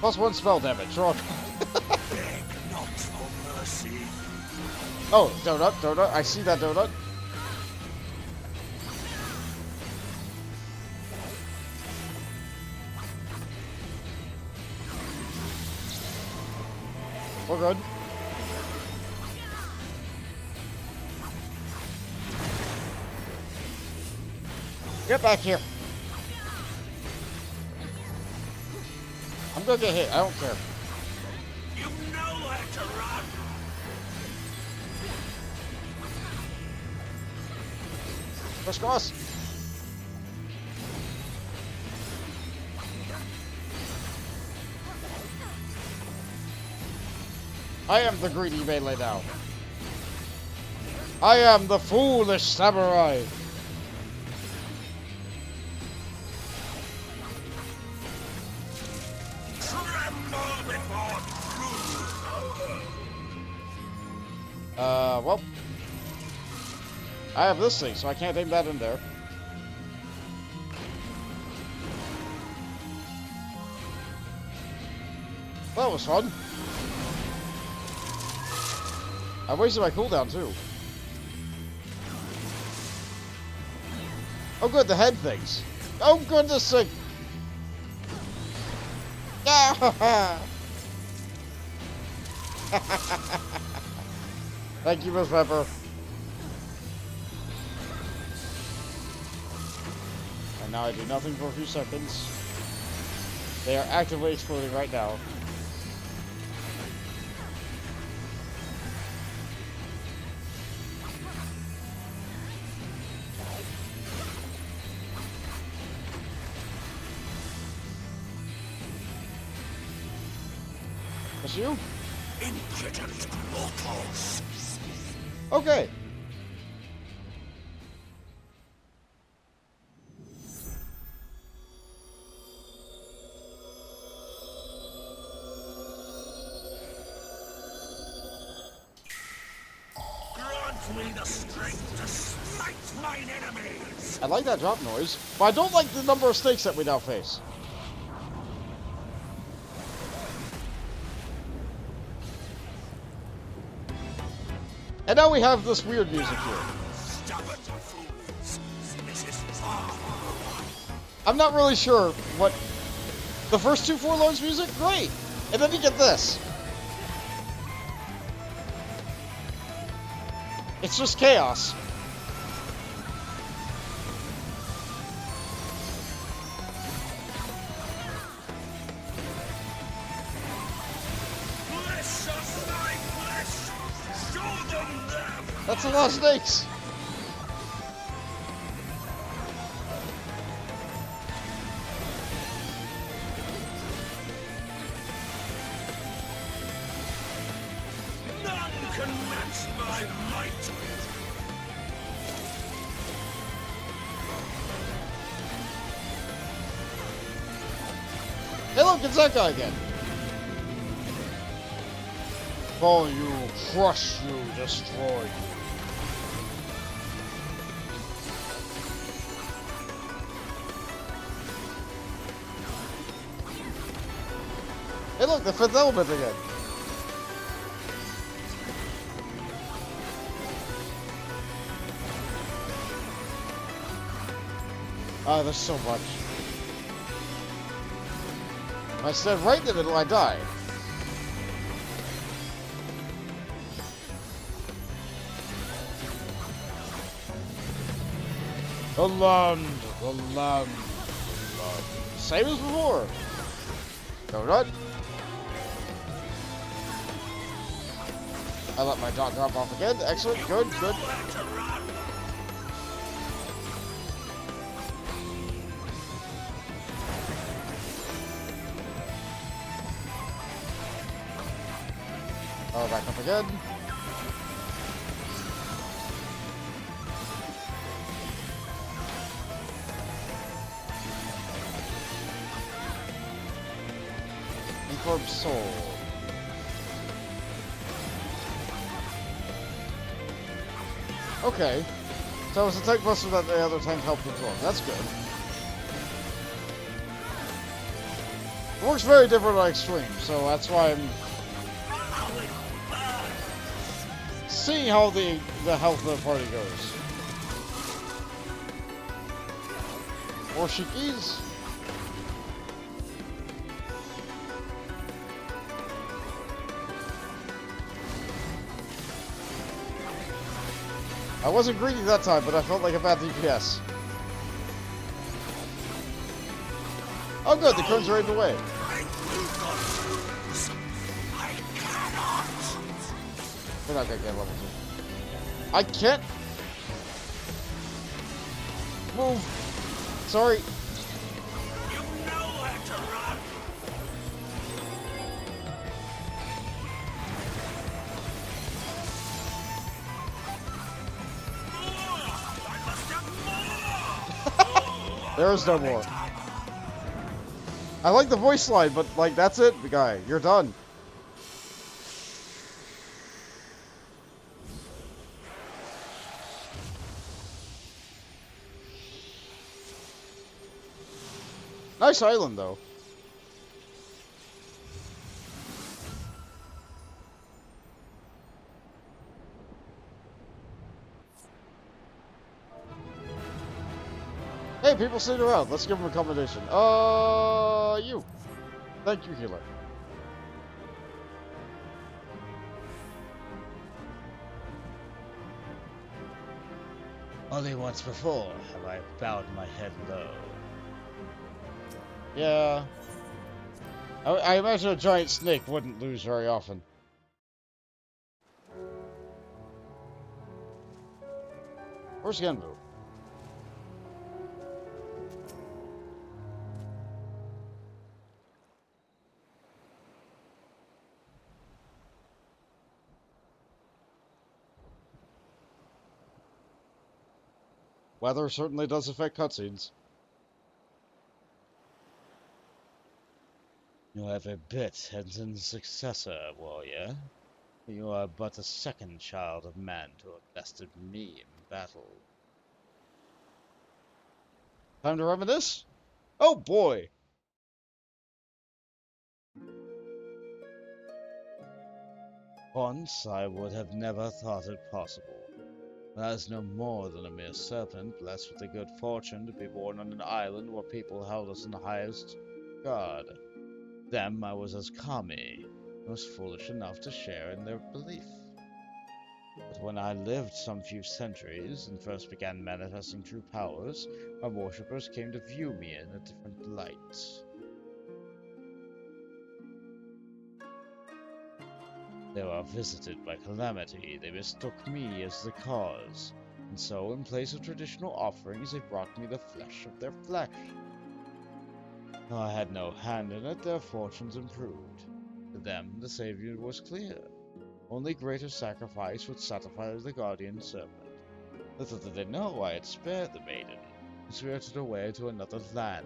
+1 spell damage. Rock. Beg not for mercy. Oh, donut. I see that donut. We're good. Get back here. I'm gonna get hit. I don't care. You know where to run. Crisscross. I am the greedy melee now. I am the foolish samurai. Well. I have this thing, so I can't aim that in there. That was fun. I wasted my cooldown, too. Oh good, the head things. Oh goodness sake! Yeah! Thank you, Miss Pepper. And now I do nothing for a few seconds. They are actively exploding right now. That's you? Impudent mortals. Okay. Grant me the strength to smite mine enemies. I like that drop noise, but I don't like the number of snakes that we now face. And now we have this weird music here. Stubborn fools. This is far. I'm not really sure what... The first two forlorns music? Great! And then you get this. It's just chaos. Flesh of my flesh. Show them them. That's a lot of snakes. None can match my might. Hey look, it's that guy again. Fall you, crush you, destroy you. Hey look, the fifth element again. Ah, there's so much. If I stand right in the middle, I die. The land, the land, the land. Same as before. Donut. I let my dot drop off again. Excellent. Good, good. Oh, back up again. Inform soul. Okay. So it's a tank buster that the other tank helped absorb. That's good. It works very different on extreme, so that's why I'm seeing how the health of the party goes. More shikis. I wasn't greedy that time, but I felt like a bad DPS. Oh good, the crones are in the way. We're not gonna get level 2. I can't move. Sorry. You know where to run. There is no more. I like the voice line, but like that's it, guy. You're done. Nice island, though. Hey, people sitting around. Let's give them a commendation. You. Thank you, healer. Only once before have I bowed my head low. Yeah. I imagine a giant snake wouldn't lose very often. Where's Genbu? Weather certainly does affect cutscenes. You have a bit Tenzin's successor, warrior. You are but a second child of man to have bested me in battle. Time to reminisce? Oh boy! Once I would have never thought it possible. I was no more than a mere serpent, blessed with the good fortune to be born on an island where people held us in the highest regard. Them I was as kami, and was foolish enough to share in their belief. But when I lived some few centuries and first began manifesting true powers, my worshippers came to view me in a different light. They were visited by calamity, they mistook me as the cause, and so in place of traditional offerings they brought me the flesh of their flesh. Though I had no hand in it, their fortunes improved. To them the savior was clear. Only greater sacrifice would satisfy the guardian serpent. Little did they know I had spared the maiden, and spirited away to another land,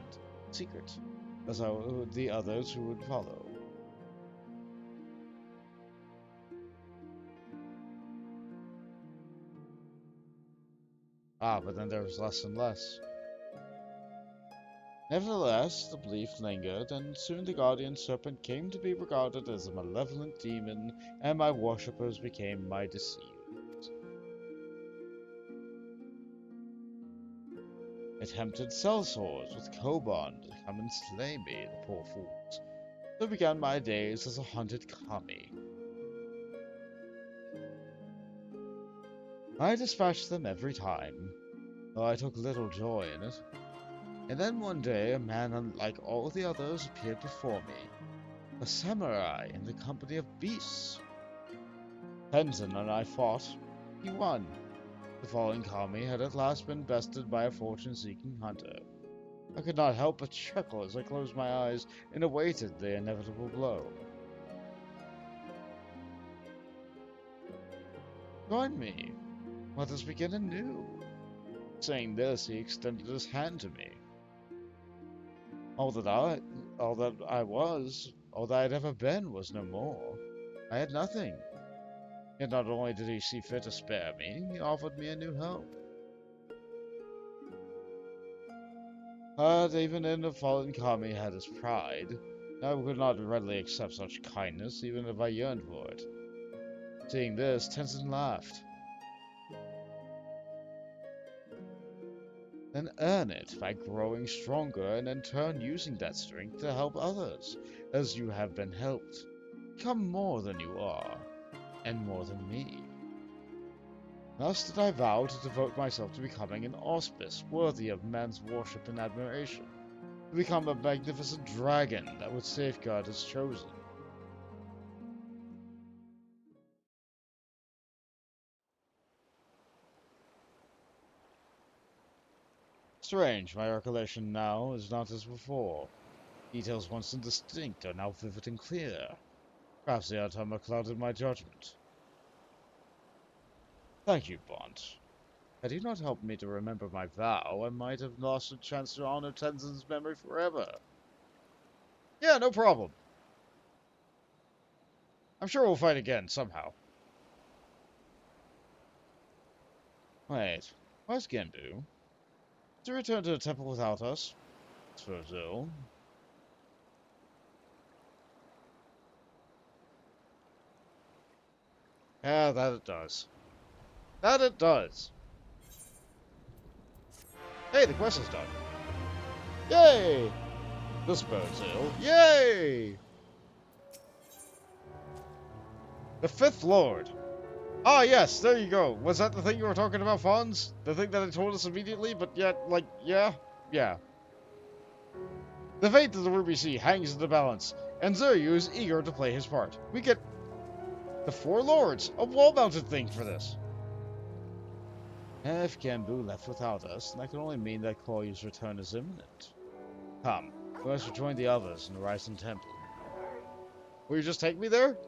secret, as I would the others who would follow. But then there was less and less. Nevertheless, the belief lingered, and soon the guardian serpent came to be regarded as a malevolent demon, and my worshippers became my deceived. I tempted sellswords with Koban to come and slay me, the poor fools. So began my days as a hunted kami. I dispatched them every time, though I took little joy in it. And then one day a man unlike all the others appeared before me, a samurai in the company of beasts. Tenzin and I fought. He won. The fallen kami had at last been bested by a fortune-seeking hunter. I could not help but chuckle as I closed my eyes and awaited the inevitable blow. Join me. Let us begin anew. Saying this, he extended his hand to me. All that I had ever been was no more. I had nothing. Yet not only did he see fit to spare me, he offered me a new home. But even in the fallen kami had his pride. I could not readily accept such kindness, even if I yearned for it. Seeing this, Tenzin laughed. Then earn it by growing stronger and in turn using that strength to help others, as you have been helped. Become more than you are, and more than me. Thus did I vow to devote myself to becoming an auspice worthy of man's worship and admiration, to become a magnificent dragon that would safeguard his chosen. Strange, my recollection now is not as before. Details once indistinct are now vivid and clear. Perhaps the outcome clouded my judgment. Thank you, Bond. Had he not helped me to remember my vow, I might have lost a chance to honor Tenzin's memory forever. Yeah, no problem. I'm sure we'll fight again, somehow. Wait, where's Genbu? To return to the temple without us? It's for ill. Yeah, that it does. That it does. Hey, the quest is done. Yay! This bodes ill. Yay! The Fifth Lord. Ah, yes, there you go. Was that the thing you were talking about, Fonz? The thing that it told us immediately, but yet, like, yeah? Yeah. The fate of the Ruby Sea hangs in the balance, and Seiryu is eager to play his part. We get the Four Lords, a wall-mounted thing for this. If Genbu left without us, that can only mean that Koryu's return is imminent. Come, let us rejoin the others in the Rising Temple. Will you just take me there?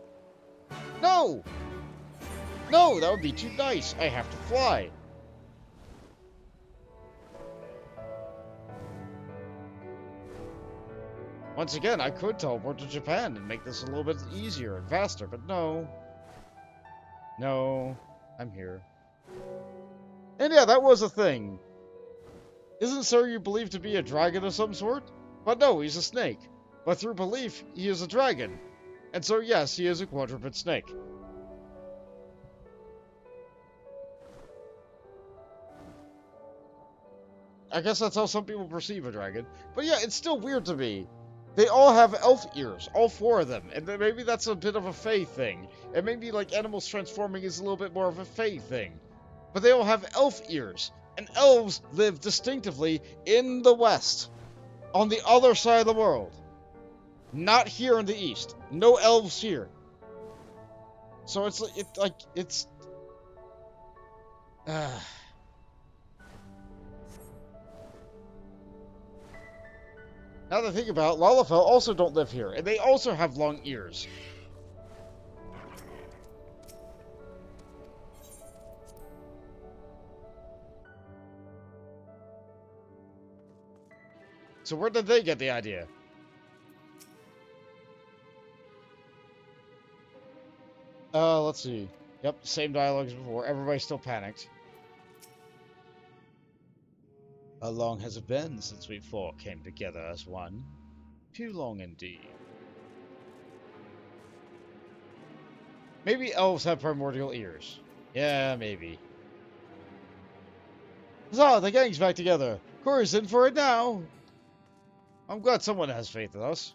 No! No, that would be too nice. I have to fly. Once again, I could teleport to Japan and make this a little bit easier and faster, but no. No, I'm here. And yeah, that was a thing. Isn't Seiryu believed to be a dragon of some sort? But no, he's a snake. But through belief, he is a dragon. And so yes, he is a quadruped snake. I guess that's how some people perceive a dragon. But yeah, it's still weird to me. They all have elf ears, all four of them. And maybe that's a bit of a fae thing. And maybe like animals transforming is a little bit more of a fae thing. But they all have elf ears. And elves live distinctively in the west. On the other side of the world. Not here in the east. No elves here. So it's Now that I think about it, Lalafell also don't live here, and they also have long ears. So where did they get the idea? Let's see. Yep, same dialogue as before. Everybody's still panicked. How long has it been since we four came together as one? Too long indeed. Maybe elves have primordial ears. Yeah, maybe. So, the gang's back together. Koryu's in for it now. I'm glad someone has faith in us.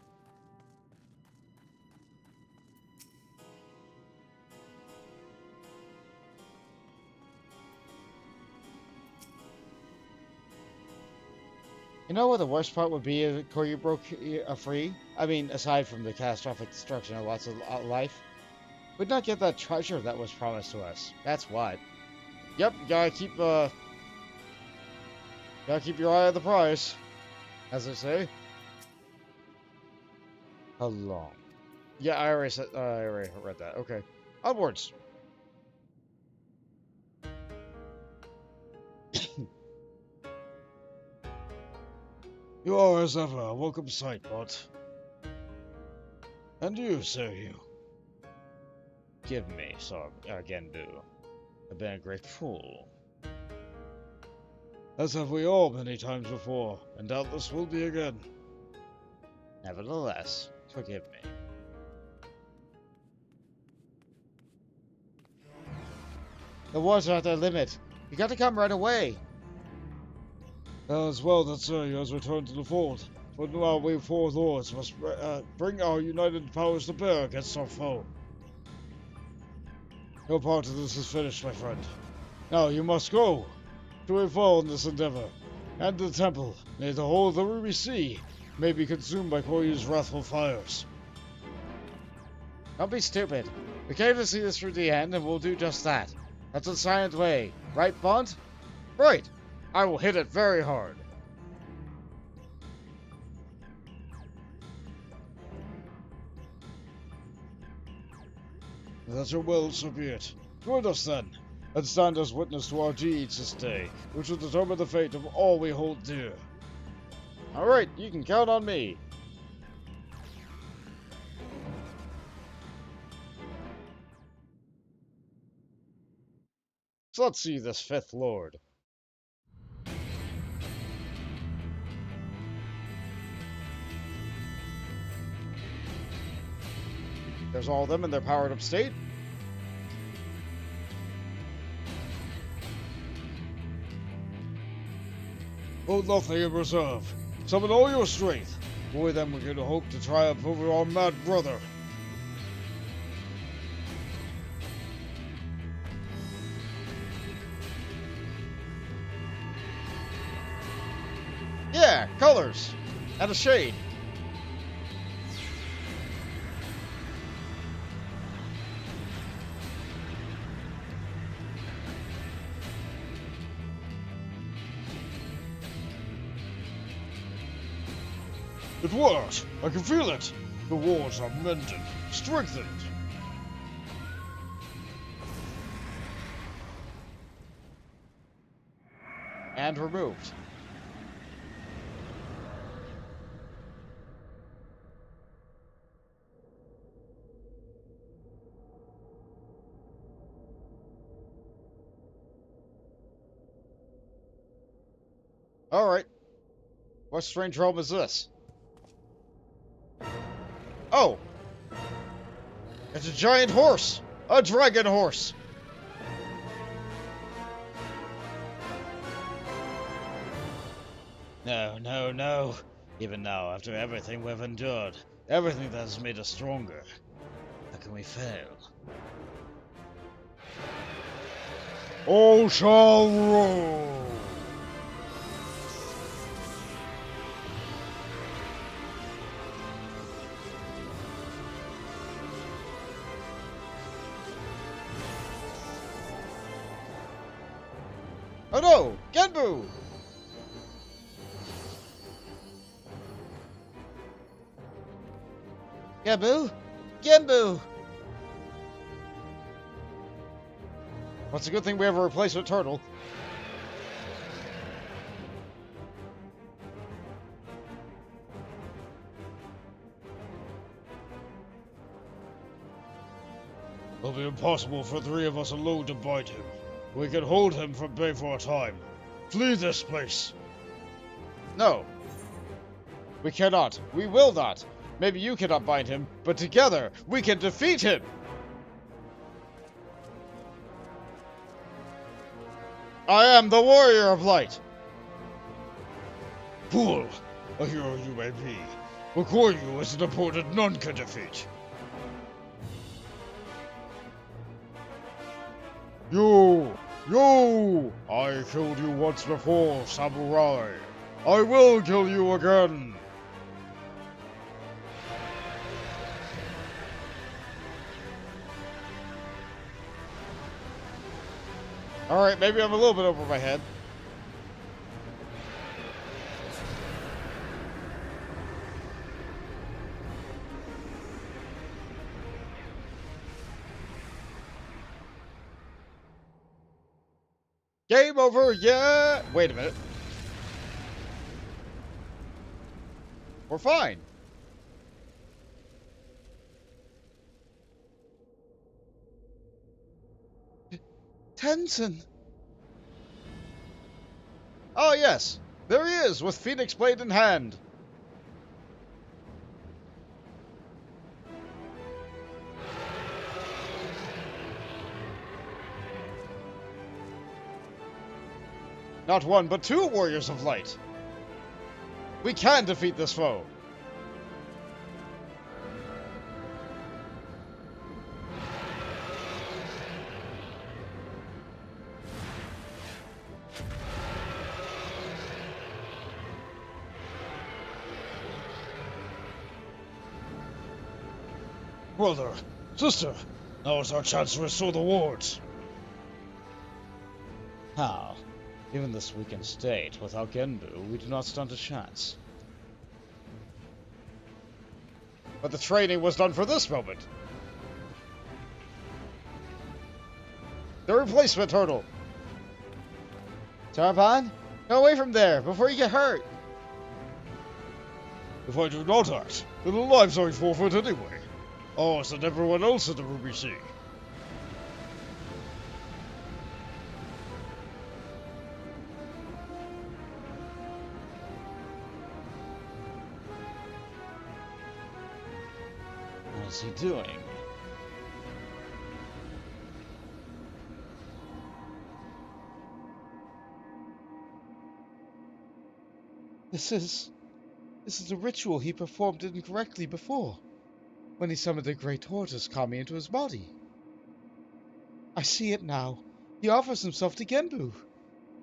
You know what the worst part would be if Koryu broke free? I mean, aside from the catastrophic destruction of lots of life. We'd not get that treasure that was promised to us. That's what. Yep, gotta keep your eye on the prize. As they say. How long? Yeah, I already read that. Okay. Onwards. You are, as ever, a welcome sight, bud. And you, Seiryu. Give me, Genbu. I've been a great fool. As have we all many times before, and doubtless will be again. Nevertheless, forgive me. The wars are at their limit. You got to come right away. As well that Seiryu has returned to the fold, but now we four lords must bring our united powers to bear against our foe. Your part of this is finished, my friend. Now you must go to involve in this endeavor, and the temple, may the whole of the Ruby Sea may be consumed by Koryu's wrathful fires. Don't be stupid. We came to see this through the end, and we'll do just that. That's the Scion way, right, Bond? Right. I will hit it very hard. If that's your will, so be it. Join us then, and stand as witness to our deeds this day, which will determine the fate of all we hold dear. Alright, you can count on me. So let's see this fifth lord. There's all of them in their powered up state. Hold nothing in reserve. Summon all your strength. Only then we can hope to triumph over our mad brother. Yeah, colors. And a shade. It works! I can feel it! The walls are mended, strengthened. And removed. Alright. What strange realm is this? Oh! It's a giant horse! A dragon horse! No, no, no. Even now, after everything we've endured, everything that has made us stronger, how can we fail? All shall roll! Oh no! Genbu! Genbu? Genbu! Well, it's a good thing we have a replacement turtle. It'll be impossible for three of us alone to bind him. We can hold him from bay for a time. Flee this place! No. We cannot. We will not. Maybe you cannot bind him, but together we can defeat him! I am the warrior of light! Fool! A hero you may be. Before you is an opponent none can defeat. You! I killed you once before, samurai. I will kill you again. Alright, maybe I'm a little bit over my head. Game over, yeah! Wait a minute. We're fine. Tenzin! Oh yes, there he is, with Phoenix Blade in hand. Not one, but two warriors of light. We can defeat this foe. Brother, sister, now is our chance to restore the wards. How? Given this weakened state, without Genbu, we do not stand a chance. But the training was done for this moment. The replacement turtle! Sarban, go away from there before you get hurt! If I do not act, then the lives are forfeit anyway. Ours and everyone else in the Ruby Sea. What is he doing? This is a ritual he performed incorrectly before, when he summoned the great tortoise Kami into his body. I see it now. He offers himself to Genbu.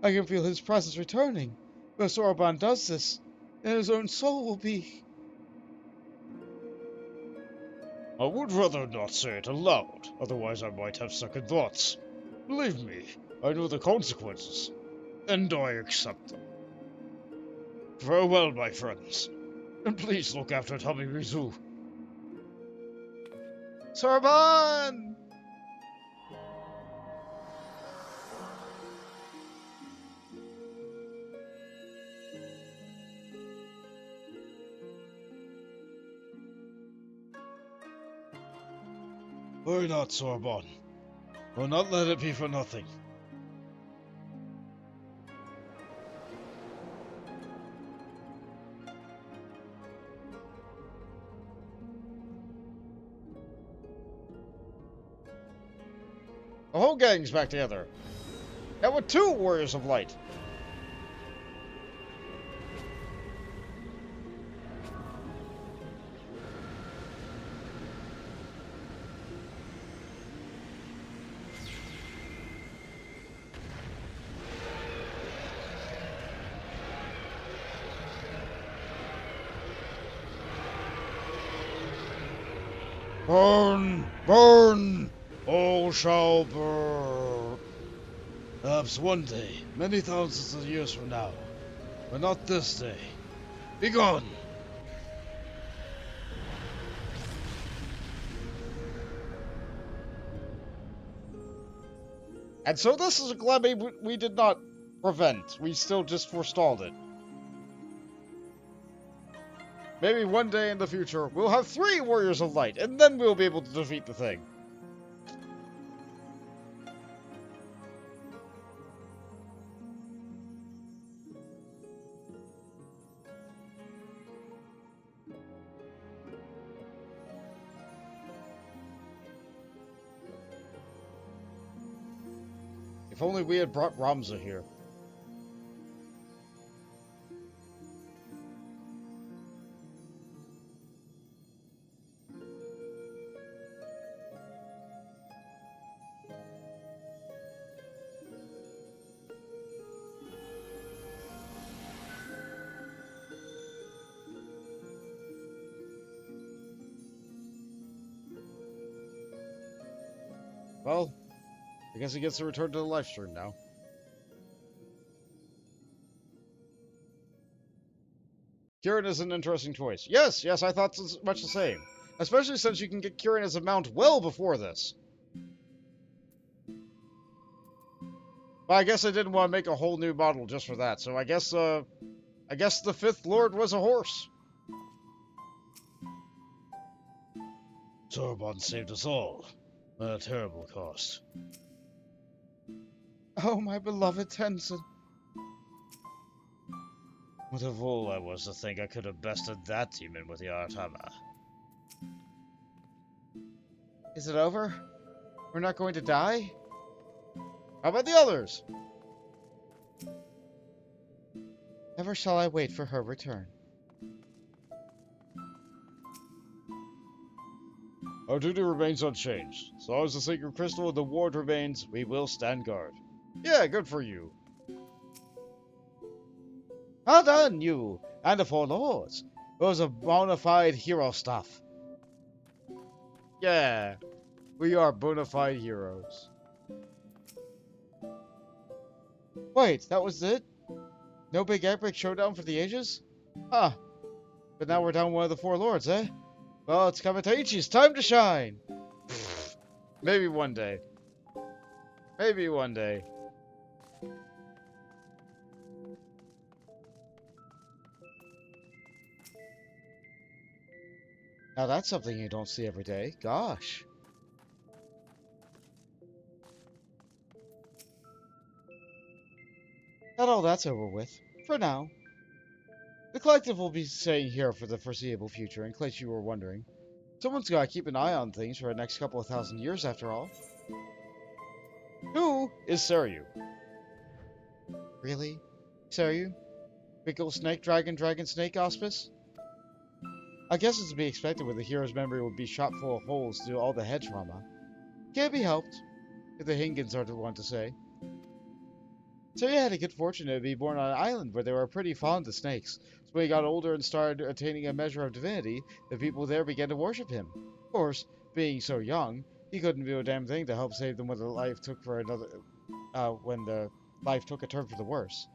I can feel his presence returning. If Soroban does this, then his own soul will be... I would rather not say it aloud, otherwise I might have second thoughts. Believe me, I know the consequences, and I accept them. Farewell, my friends, and please look after Tommy Mizu. Soroban! Why not, Sorbonne? We'll not let it be for nothing. The whole gang's back together. Now with 2 Warriors of Light. Burn! Burn! All shall burn. Perhaps one day, many thousands of years from now, but not this day. Begone! And so this is a calamity we did not prevent. We still just forestalled it. Maybe one day in the future, we'll have 3 Warriors of Light, and then we'll be able to defeat the thing. If only we had brought Ramza here. Well, I guess he gets to return to the live stream now. Kieran is an interesting choice. Yes, I thought much the same. Especially since you can get Kieran as a mount well before this. But I guess I didn't want to make a whole new model just for that, so I guess the 5th Lord was a horse. Sorbonne saved us all, at a terrible cost. Oh, my beloved Tenzin. What a fool I was to think I could have bested that demon with the Artama. Is it over? We're not going to die? How about the others? Never shall I wait for her return. Our duty remains unchanged. As long as the sacred crystal of the ward remains, we will stand guard. Yeah, good for you. Well done, you and the 4 lords. Those are bona fide hero stuff. Yeah, we are bona fide heroes. Wait, that was it? No big epic showdown for the ages? Huh. But now we're down one of the 4 lords, eh? Well, it's Kamataichi's time to shine. Maybe one day. Maybe one day. Now that's something you don't see every day. Gosh. Not all that's over with. For now. The collective will be staying here for the foreseeable future, in case you were wondering. Someone's gotta keep an eye on things for the next couple of thousand years, after all. Who is Seiryu? Really? Seiryu? Big ol' snake, dragon, snake auspice? I guess it's to be expected when the hero's memory would be shot full of holes due to all the head trauma. Can't be helped, if the Hingans are the one to say. Seiryu had a good fortune to be born on an island where they were pretty fond of snakes. So when he got older and started attaining a measure of divinity, the people there began to worship him. Of course, being so young, he couldn't do a damn thing to help save them when the life took a turn for the worse.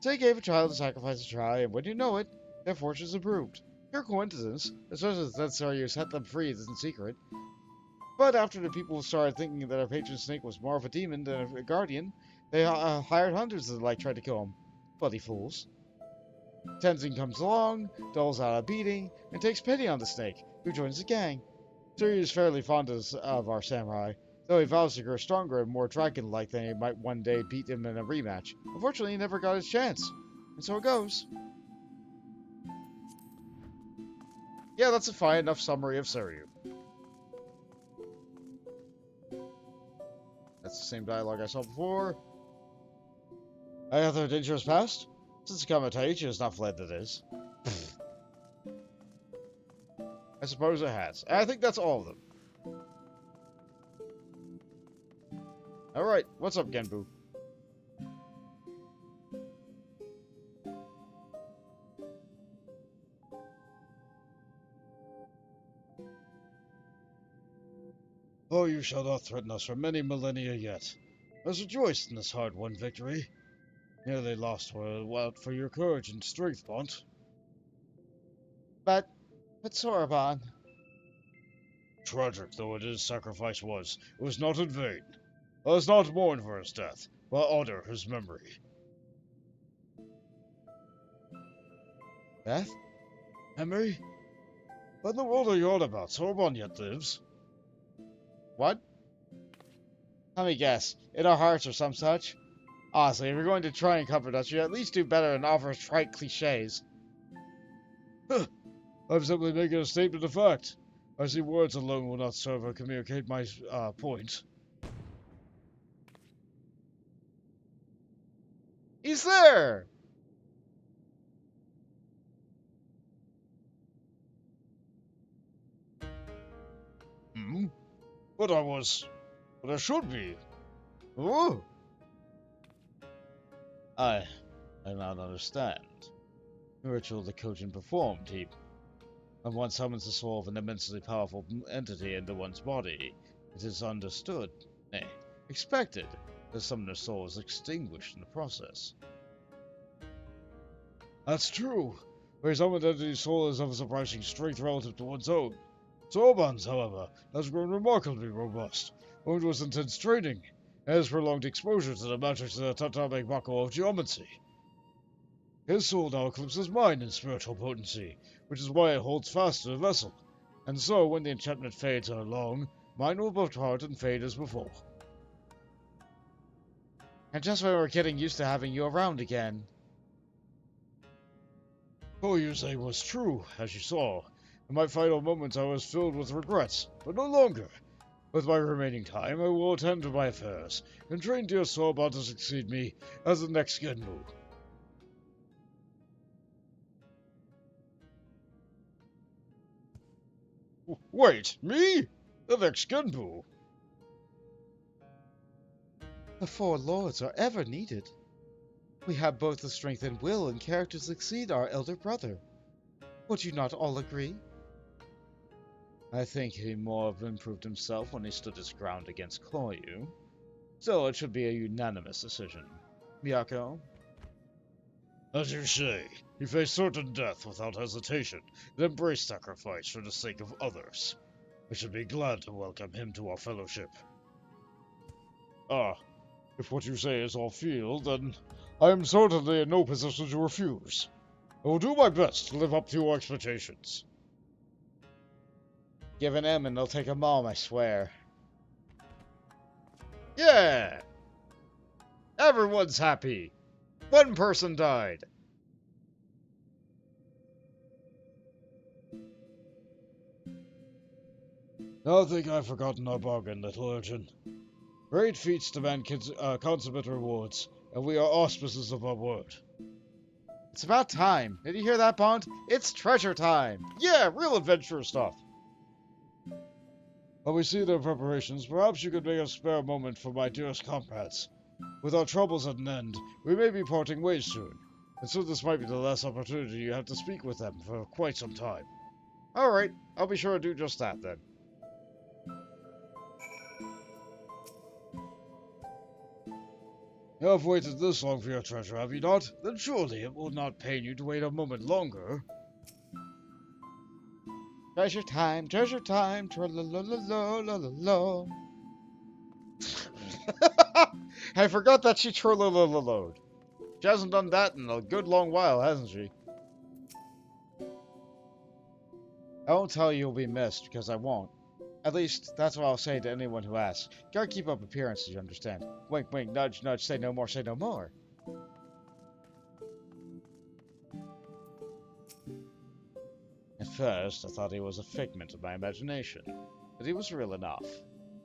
So he gave a child to sacrifice a try, and when you know it, their fortunes improved. Pure coincidence, especially since Seiryu set them free in secret. But after the people started thinking that their patron snake was more of a demon than a guardian, they hired hundreds of the like tried to kill him. Bloody fools. Tenzin comes along, doles out a beating, and takes pity on the snake, who joins the gang. Seiryu is fairly fond of our samurai, though he vows to grow stronger and more dragon-like than he might one day beat him in a rematch. Unfortunately, he never got his chance. And so it goes. Yeah, that's a fine enough summary of Seiryu. That's the same dialogue I saw before. I have their dangerous past? Since Kamataichi has not fled, that is. I suppose it has. I think that's all of them. Alright, what's up, Genbu? Oh, you shall not threaten us for many millennia yet. Let us rejoice in this hard-won victory. Nearly lost were for your courage and strength, Bont. But Soraban... Tragic though his sacrifice was, it was not in vain. Let us not mourn for his death, but honor his memory. Beth? Memory? What in the world are you on about? Soraban yet lives. What? Let me guess. In our hearts or some such? Honestly, if you're going to try and comfort us, you at least do better than offer trite cliches. I'm simply making a statement of fact. I see words alone will not serve or communicate my point. He's there! Hmm? But I should be. Ooh! I do not understand. The ritual the Kojin performed, when one summons the soul of an immensely powerful entity into one's body, it is understood, nay, expected, that summoner's soul is extinguished in the process. That's true. But a summoned entity's soul is of surprising strength relative to one's own. Soban's, however, has grown remarkably robust, owing to his intense training, and his prolonged exposure to the matrix of the tatame Byakko of geomancy. His soul now eclipses mine in spiritual potency, which is why it holds fast to the vessel, and so when the enchantment fades ere long, mine will depart and fade as before. And just when we're getting used to having you around again. All you say was true, as you saw. In my final moments I was filled with regrets, but no longer. With my remaining time I will attend to my affairs, and train dear Soban to succeed me as the next Genbu. Wait, me? The next Genbu? The four lords are ever needed. We have both the strength and will and character to succeed our elder brother. Would you not all agree? I think he more have improved himself when he stood his ground against Koryu. Still, it should be a unanimous decision. Byakko? As you say, he faced certain death without hesitation, and embraced sacrifice for the sake of others. We should be glad to welcome him to our fellowship. Ah, if what you say is all field, then I am certainly in no position to refuse. I will do my best to live up to your expectations. Give an M and they'll take 'em all, I swear. Yeah! Everyone's happy. One person died. Now I think I've forgotten our bargain, little urchin. Great feats demand consummate rewards, and we are auspices of our word. It's about time. Did you hear that, Bond? It's treasure time. Yeah, real adventure stuff. While we see their preparations, perhaps you could make a spare moment for my dearest comrades. With our troubles at an end, we may be parting ways soon, and so this might be the last opportunity you have to speak with them for quite some time. Alright, I'll be sure to do just that then. You have waited this long for your treasure, have you not? Then surely it will not pain you to wait a moment longer. Treasure time, tra-la-la-la-la-la-la-la. I forgot that she tra-la-la-la-lo'd. She hasn't done that in a good long while, hasn't she? I won't tell you you'll be missed, because I won't. At least, that's what I'll say to anyone who asks. Gotta keep up appearances, you understand. Wink, wink, nudge, nudge, say no more, say no more. At first, I thought he was a figment of my imagination, but he was real enough.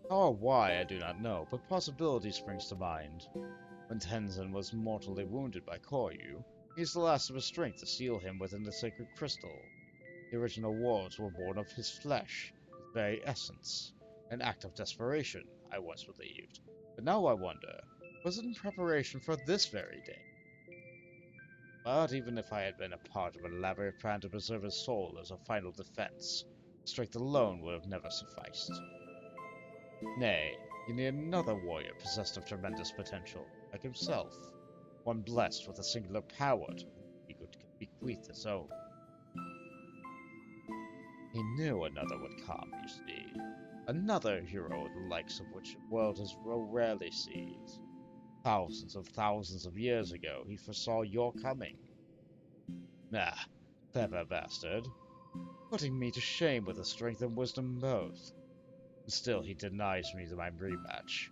How or why, I do not know, but possibility springs to mind. When Tenzin was mortally wounded by Koryu, he used the last of his strength to seal him within the sacred crystal. The original wards were born of his flesh, his very essence. An act of desperation, I once believed. But now I wonder, was it in preparation for this very day? But even if I had been a part of an elaborate plan to preserve his soul as a final defense, strength alone would have never sufficed. Nay, you need another warrior possessed of tremendous potential, like himself. One blessed with a singular power to he could bequeath his own. He knew another would come, you see. Another hero the likes of which the world has rarely sees. Thousands of years ago, he foresaw your coming. Ah, clever bastard. Putting me to shame with his strength and wisdom both. And still he denies me my rematch.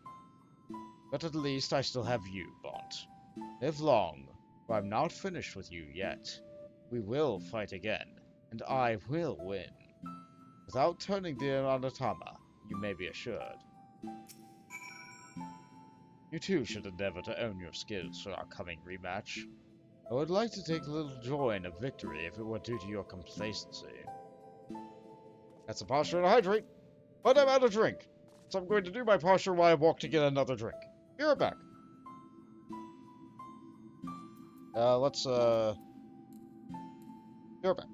But at least I still have you, Bond. Live long, for I'm not finished with you yet. We will fight again, and I will win. Without turning the Anatama, you may be assured. You too should endeavor to own your skills for our coming rematch. I would like to take a little joy in a victory if it were due to your complacency. That's a posture to hydrate, but I'm out of drink, so I'm going to do my posture while I walk to get another drink. Be right back. Be right back.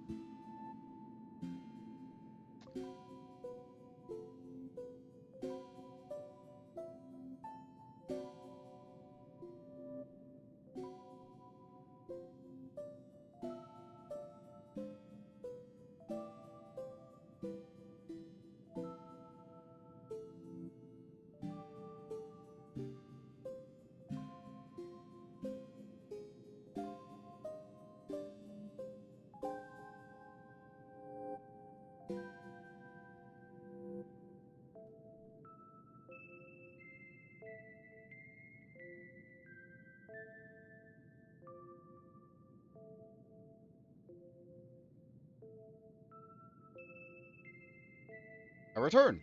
I return.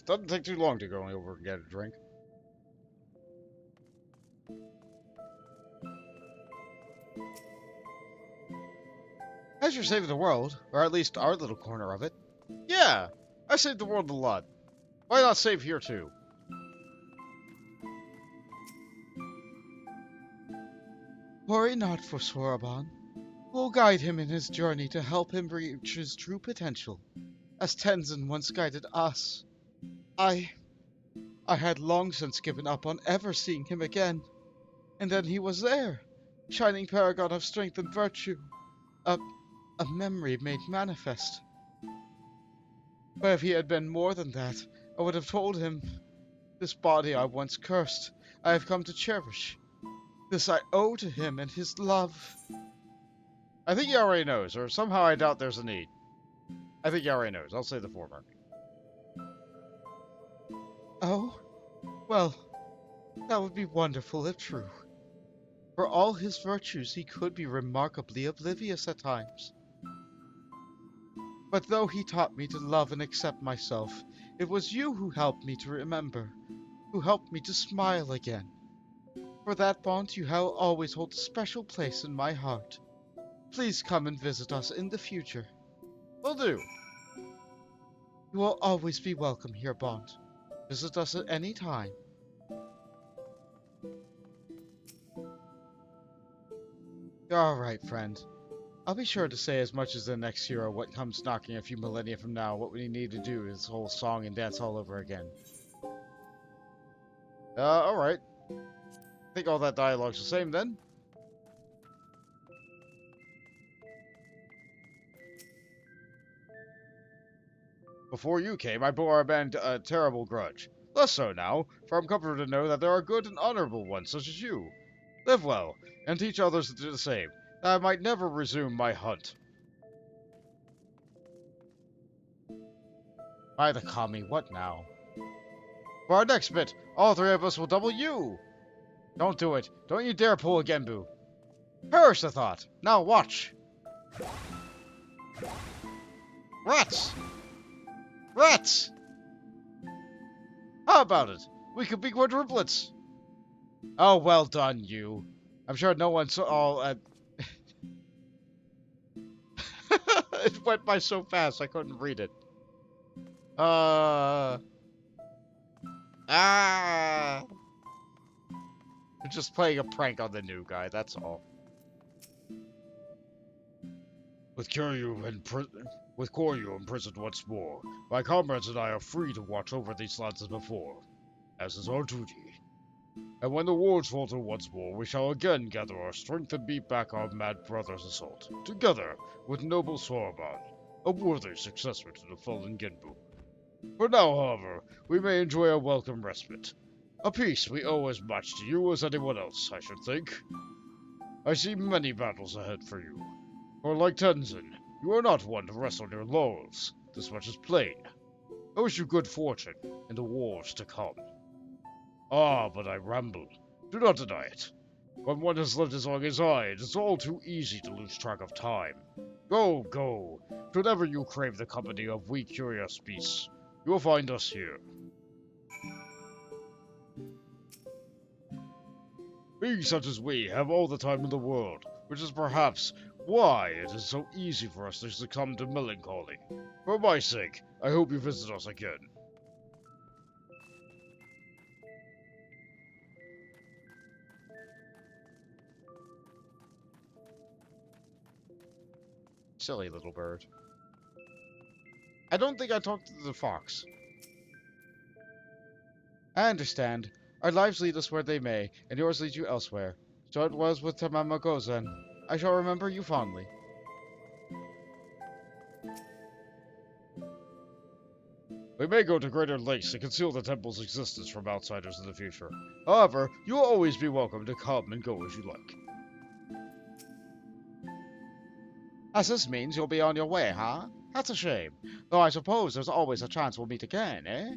Doesn't take too long to go over and get a drink. As you're saving the world, or at least our little corner of it. Yeah, I saved the world a lot. Why not save here too? Worry not for Soraban. We'll guide him in his journey to help him reach his true potential, as Tenzin once guided us. I had long since given up on ever seeing him again, and then he was there, shining paragon of strength and virtue, a memory made manifest. But if he had been more than that, I would have told him. This body I once cursed, I have come to cherish. This I owe to him and his love. I think he already knows, or somehow I doubt there's a need. I think he already knows. I'll say the former. Oh? Well, that would be wonderful if true. For all his virtues, he could be remarkably oblivious at times. But though he taught me to love and accept myself, it was you who helped me to remember, who helped me to smile again. For that bond, you always hold a special place in my heart. Please come and visit us in the future. Will do. You will always be welcome here, Bond. Visit us at any time. You're alright, friend. I'll be sure to say as much as the next hero what comes knocking a few millennia from now. What we need to do is whole song and dance all over again. Alright. I think all that dialogue's the same then. Before you came, I bore our band a terrible grudge. Less so now, for I'm comforted to know that there are good and honorable ones such as you. Live well, and teach others to do the same, that I might never resume my hunt. By the kami, what now? For our next bit, all three of us will double you! Don't do it. Don't you dare pull a Genbu. Perish the thought. Now watch. Rats! Rats! How about it? We could be quadruplets! Oh, well done, you. I'm sure no one saw it went by so fast I couldn't read it. I'm just playing a prank on the new guy, that's all. With Kiryu imprisoned once more, my comrades and I are free to watch over these lands as before, as is our duty. And when the wars falter once more, we shall again gather our strength and beat back our mad brother's assault, together with noble Soraban, a worthy successor to the fallen Genbu. For now, however, we may enjoy a welcome respite. A peace we owe as much to you as anyone else, I should think. I see many battles ahead for you. For like Tenzin, you are not one to rest on your laurels. This much is plain. I wish you good fortune in the wars to come. Ah, but I ramble. Do not deny it. When one has lived as long as I, it is all too easy to lose track of time. Go, go. Should ever you crave the company of we curious beasts, you will find us here. Being such as we have all the time in the world, which is perhaps why it is so easy for us to succumb to melancholy. For my sake, I hope you visit us again. Silly little bird. I don't think I talked to the fox. I understand. Our lives lead us where they may, and yours lead you elsewhere. So it was with Tamama Gozen. I shall remember you fondly. We may go to greater lengths to conceal the temple's existence from outsiders in the future. However, you will always be welcome to come and go as you like. As this means you'll be on your way, huh? That's a shame. Though I suppose there's always a chance we'll meet again, eh?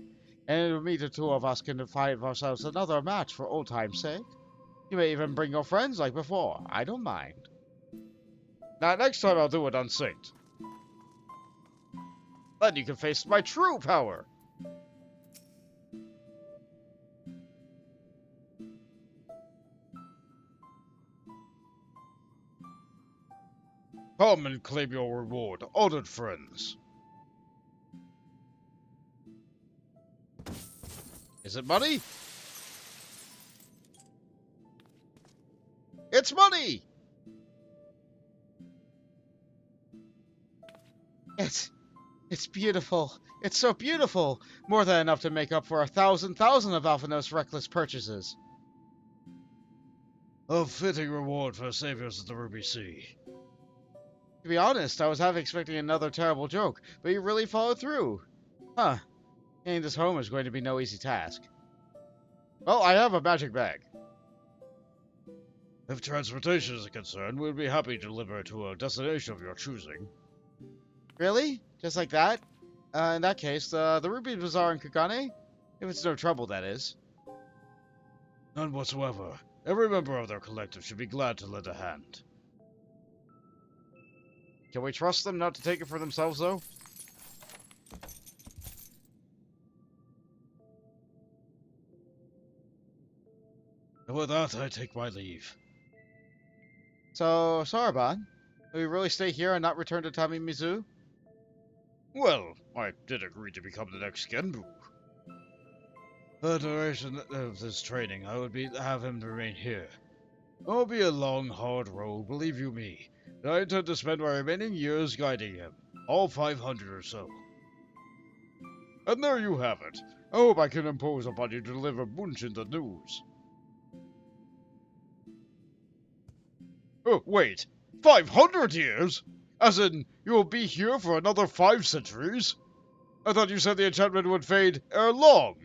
And me the two of us can find ourselves another match for old time's sake. You may even bring your friends like before. I don't mind. Now, next time I'll do it unsynced. Then you can face my true power. Come and claim your reward, honored friends. Is it money? It's money! It's beautiful. It's so beautiful. More than enough to make up for 1,000 of Alphanos' reckless purchases. A fitting reward for saviors of the Ruby Sea. To be honest, I was half expecting another terrible joke, but you really followed through. Huh. Getting this home is going to be no easy task. Well, I have a magic bag. If transportation is a concern, we'll be happy to deliver to a destination of your choosing. Really? Just like that? In that case, the Ruby Bazaar in Kugane? If it's no trouble, that is. None whatsoever. Every member of their collective should be glad to lend a hand. Can we trust them not to take it for themselves, though? And with that, I take my leave. So, Saraban, will you really stay here and not return to Tamimizu? Well, I did agree to become the next Genbu. For the duration of this training, I would have him remain here. It will be a long, hard road, believe you me. And I intend to spend my remaining years guiding him, all 500 or so. And there you have it. I hope I can impose upon you to deliver Bunshin the news. Oh, wait. 500 years? As in, you will be here for another 5 centuries? I thought you said the enchantment would fade ere long.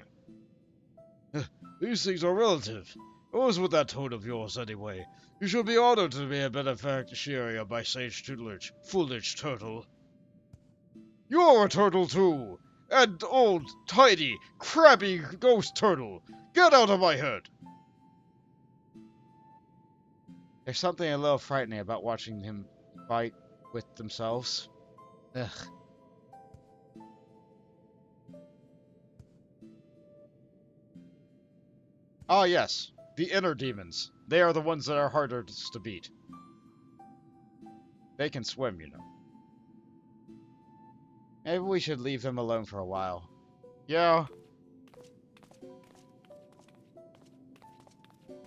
These things are relative. What was with that tone of yours, anyway? You should be honored to be a beneficiary of my sage tutelage, foolish turtle. You're a turtle, too! An old, tiny, crabby ghost turtle! Get out of my head! There's something a little frightening about watching him fight with themselves. Ugh. Ah, yes. The inner demons. They are the ones that are hardest to beat. They can swim, you know. Maybe we should leave them alone for a while. Yeah.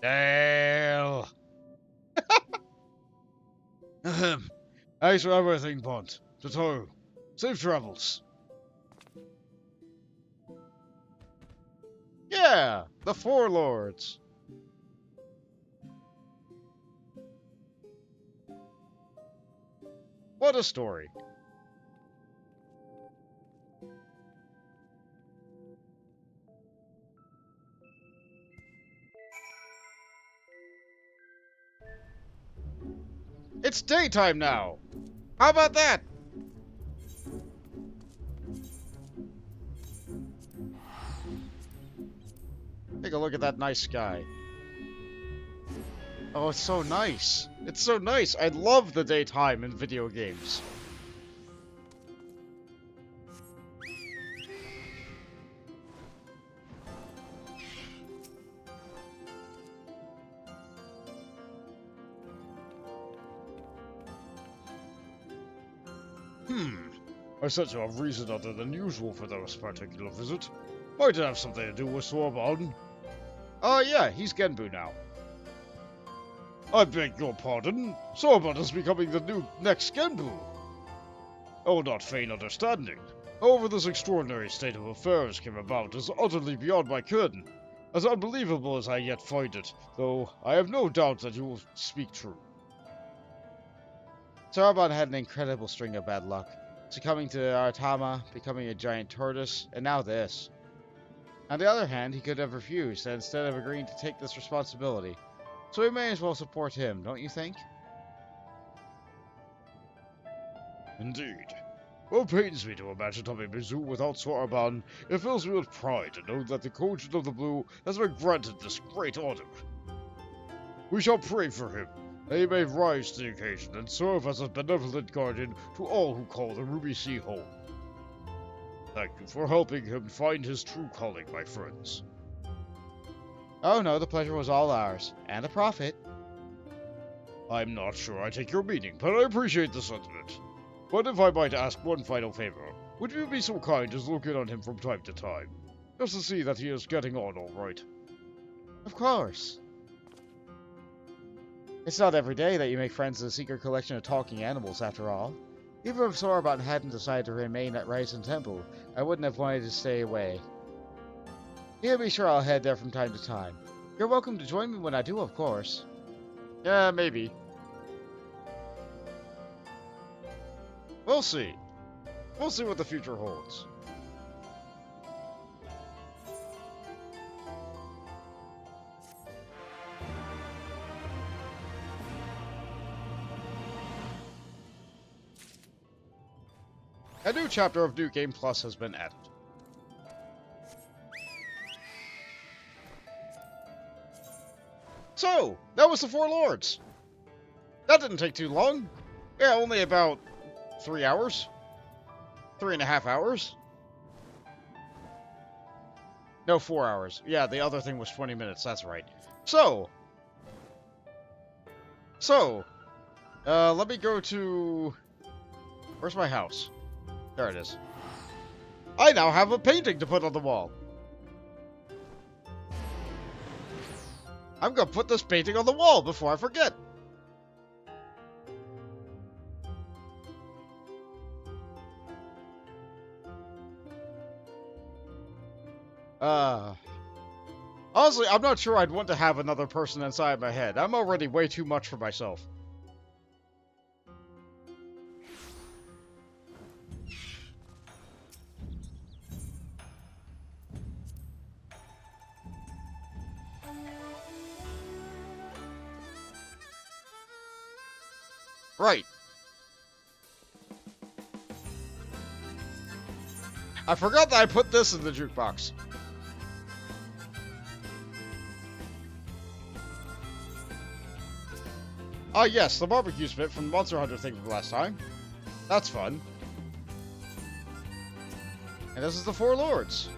Dale! Ahem. Thanks for everything, Pont. Tatatu. Safe travels. Yeah! The Four Lords! What a story. It's daytime now! How about that? Take a look at that nice sky. Oh, it's so nice. It's so nice. I love the daytime in video games. I sense you have reason other than usual for this particular visit. Might it have something to do with Sorban? Oh yeah, he's Genbu now. I beg your pardon. Sorban is becoming the next Genbu. I will not feign understanding. However, this extraordinary state of affairs came about is utterly beyond my ken. As unbelievable as I yet find it, though I have no doubt that you will speak true. Saraban had an incredible string of bad luck. Succumbing to Aratama, becoming a giant tortoise, and now this. On the other hand, he could have refused, instead of agreeing to take this responsibility. So we may as well support him, don't you think? Indeed. Well, it pains me to imagine Tamimizu without Sorban. It fills me with pride to know that the Cogent of the Blue has been granted this great honor. We shall pray for him, that he may rise to the occasion and serve as a benevolent guardian to all who call the Ruby Sea home. Thank you for helping him find his true calling, my friends. Oh no, the pleasure was all ours. And the profit. I'm not sure I take your meaning, but I appreciate the sentiment. But if I might ask one final favor, would you be so kind as look in on him from time to time? Just to see that he is getting on all right. Of course. It's not every day that you make friends with a secret collection of talking animals, after all. Even if Soraban hadn't decided to remain at Ryzen Temple, I wouldn't have wanted to stay away. You can be sure I'll head there from time to time. You're welcome to join me when I do, of course. Yeah, maybe. We'll see. We'll see what the future holds. A new chapter of New Game Plus has been added. So, that was the Four Lords. That didn't take too long. Yeah, only about 3 hours. 3.5 hours. No, 4 hours. Yeah, the other thing was 20 minutes, that's right. So, let me go to... Where's my house? There it is. I now have a painting to put on the wall. I'm gonna put this painting on the wall before I forget. Honestly, I'm not sure I'd want to have another person inside my head. I'm already way too much for myself. Right. I forgot that I put this in the jukebox. Ah, yes, the barbecue spit from the Monster Hunter thing from last time. That's fun. And this is the Four Lords.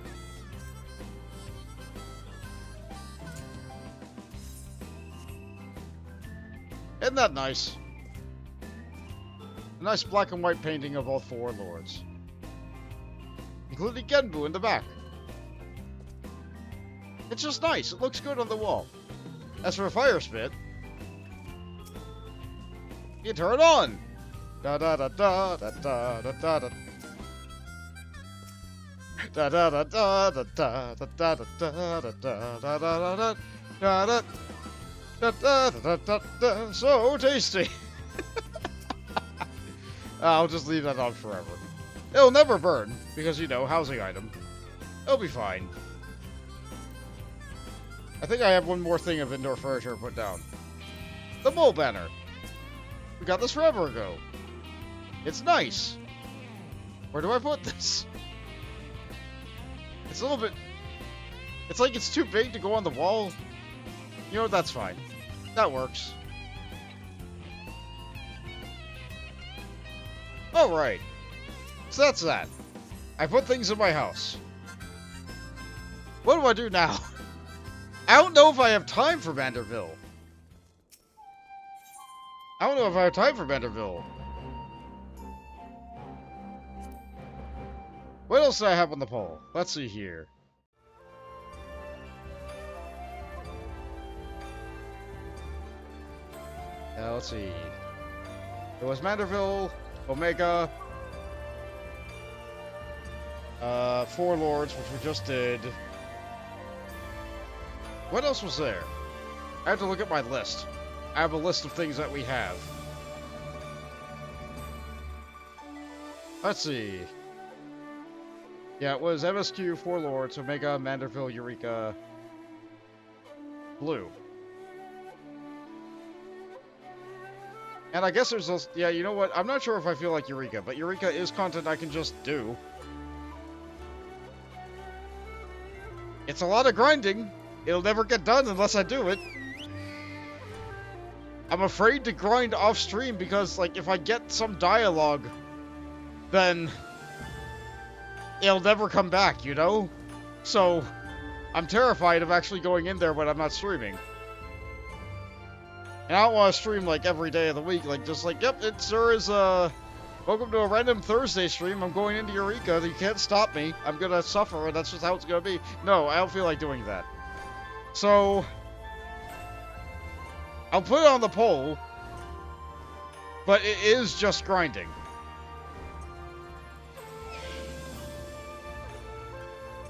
Isn't that nice? A nice black and white painting of all four lords. Including Genbu in the back. It's just nice. It looks good on the wall. As for a fire spit, you turn it on. Da da da da da da da da da. Da da da da da da da da da da da da da da da da da. So tasty. I'll just leave that on forever. It'll never burn, because, you know, housing item. It'll be fine. I think I have one more thing of indoor furniture to put down. The bull banner. We got this forever ago. It's nice. Where do I put this? It's a little bit... It's like it's too big to go on the wall. You know what, that's fine. That works. Alright. So that's that. I put things in my house. What do I do now? I don't know if I have time for Manderville. I don't know if I have time for Manderville. What else do I have on the poll? Let's see here. Let's see. It was Manderville, Omega, Four Lords, which we just did. What else was there? I have to look at my list. I have a list of things that we have. Let's see. Yeah, it was MSQ, Four Lords, Omega, Manderville, Eureka, Blue. And I guess there's also, yeah, you know what? I'm not sure if I feel like Eureka, but Eureka is content I can just do. It's a lot of grinding. It'll never get done unless I do it. I'm afraid to grind off stream because, like, if I get some dialogue, then it'll never come back, you know? So, I'm terrified of actually going in there when I'm not streaming. And I don't want to stream, like, every day of the week, like, just like, yep, it sure is, welcome to a random Thursday stream, I'm going into Eureka, you can't stop me, I'm gonna suffer, and that's just how it's gonna be. No, I don't feel like doing that. So, I'll put it on the poll, but it is just grinding.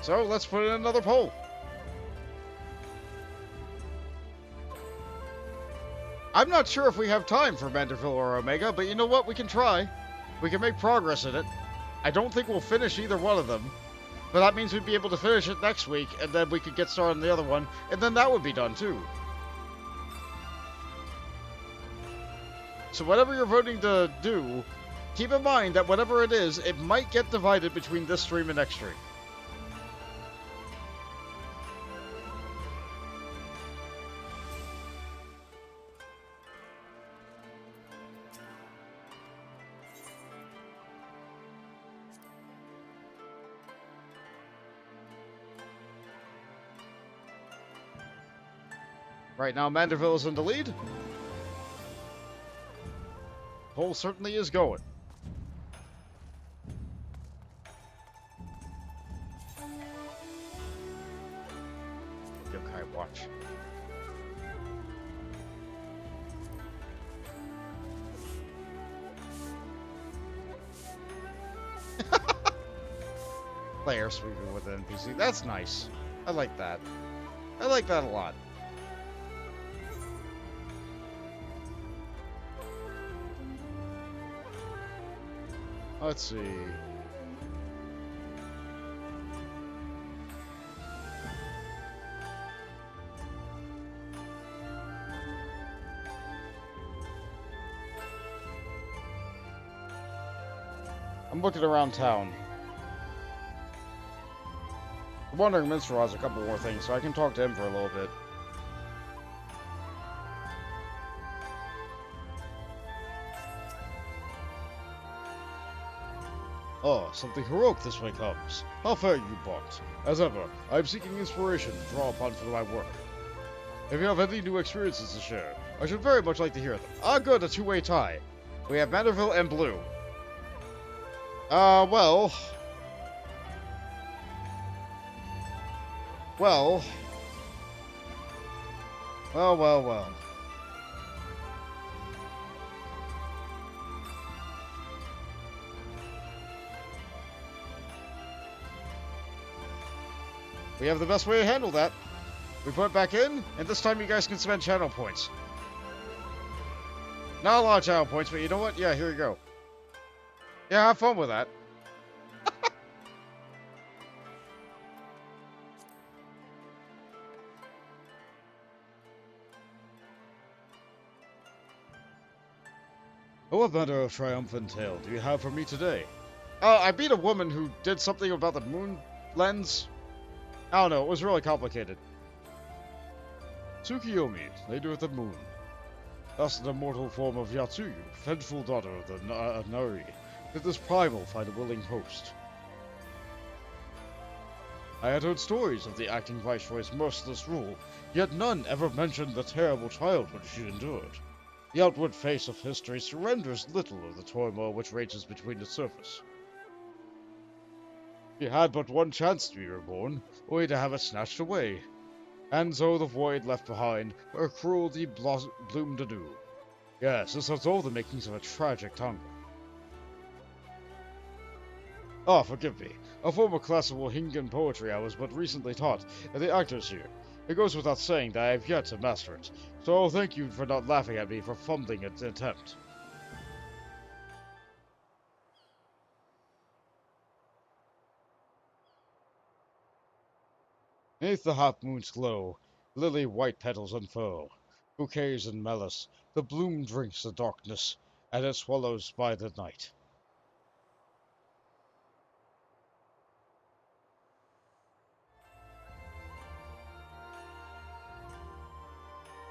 So, let's put in another poll. I'm not sure if we have time for Manderville or Omega, but you know what? We can try. We can make progress in it. I don't think we'll finish either one of them, but that means we'd be able to finish it next week, and then we could get started on the other one, and then that would be done too. So whatever you're voting to do, keep in mind that whatever it is, it might get divided between this stream and next stream. Right now, Manderville is in the lead. Poll certainly is going. Okay, watch. Player sweeping with an NPC. That's nice. I like that. I like that a lot. Let's see. I'm looking around town. The Wandering Minstrel has a couple more things, so I can talk to him for a little bit. Oh, something heroic this way comes. How fare you, Bont? As ever, I am seeking inspiration to draw upon for my work. If you have any new experiences to share, I should very much like to hear them. Ah, good, a two-way tie. We have Manderville and Blue. Well... Well... We have the best way to handle that. We put it back in, and this time you guys can spend channel points. Not a lot of channel points, but you know what? Yeah, here you go. Yeah, have fun with that. What manner of triumphant tale do you have for me today? I beat a woman who did something about the moon lens. I don't know, it was really complicated. Tsukiyomi, Lady of the Moon. Thus the immortal form of Yatsuyu, vengeful daughter of the Nari, did this primal find a willing host. I had heard stories of the acting viceroy's merciless rule, yet none ever mentioned the terrible childhood she endured. The outward face of history surrenders little of the turmoil which rages between the surface. She had but one chance to be reborn, only to have it snatched away. And so the void left behind, her cruelty bloomed anew. Yes, this has all the makings of a tragic tango. Ah, forgive me. A form of classical Hingan poetry I was but recently taught, and the actors here. It goes without saying that I have yet to master it, so thank you for not laughing at me for fumbling an attempt. Beneath the half moon's glow, lily white petals unfurl, bouquets and malice, the bloom drinks the darkness, and it swallows by the night.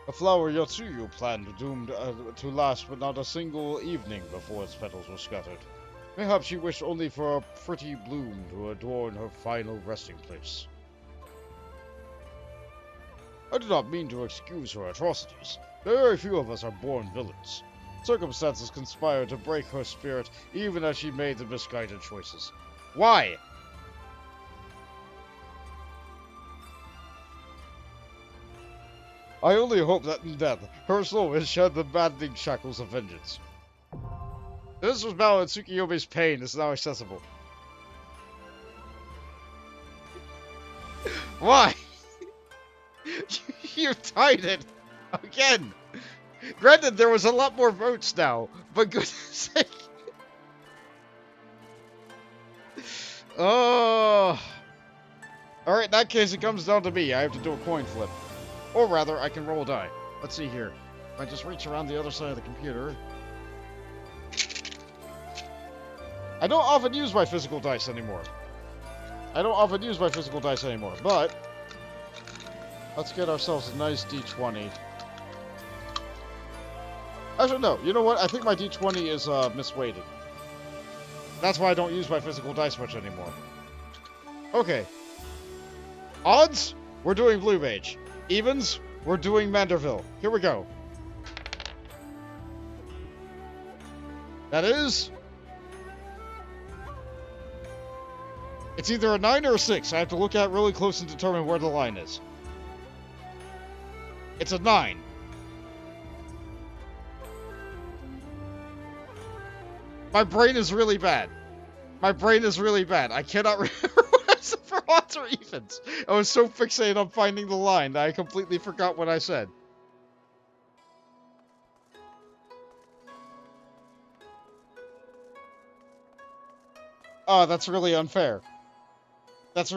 A flower Yatsuyu planned doomed to last but not a single evening before its petals were scattered. Mayhap she wished only for a pretty bloom to adorn her final resting place. I do not mean to excuse her atrocities. Very few of us are born villains. Circumstances conspired to break her spirit even as she made the misguided choices. Why? I only hope that in death, her soul has shed the maddening shackles of vengeance. This was Mal and Tsukiyomi's pain is now accessible. Why? You tied it! Again! Granted, there was a lot more votes now, but goodness sake. Oh. Alright, in that case, it comes down to me. I have to do a coin flip. Or rather, I can roll a die. Let's see here. If I just reach around the other side of the computer. I don't often use my physical dice anymore. But let's get ourselves a nice D20. Actually, no. You know what? I think my D20 is misweighted. That's why I don't use my physical dice much anymore. Okay. Odds? We're doing Blue Mage. Evens? We're doing Manderville. Here we go. That is... It's either a 9 or a 6. I have to look at it really close and determine where the line is. It's a 9. My brain is really bad. I cannot remember what I said for odds or evens. I was so fixated on finding the line that I completely forgot what I said. Oh, that's really unfair. Did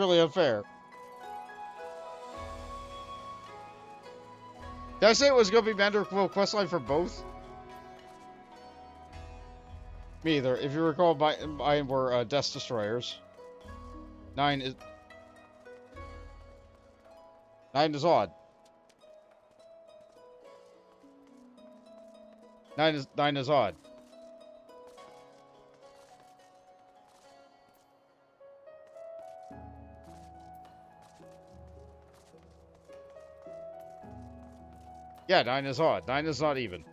I say it was going to be Manderville questline for both? Me either. If you recall, mine were Death Destroyers. 9 is odd. 9 is odd. Yeah, 9 is odd. 9 is not even.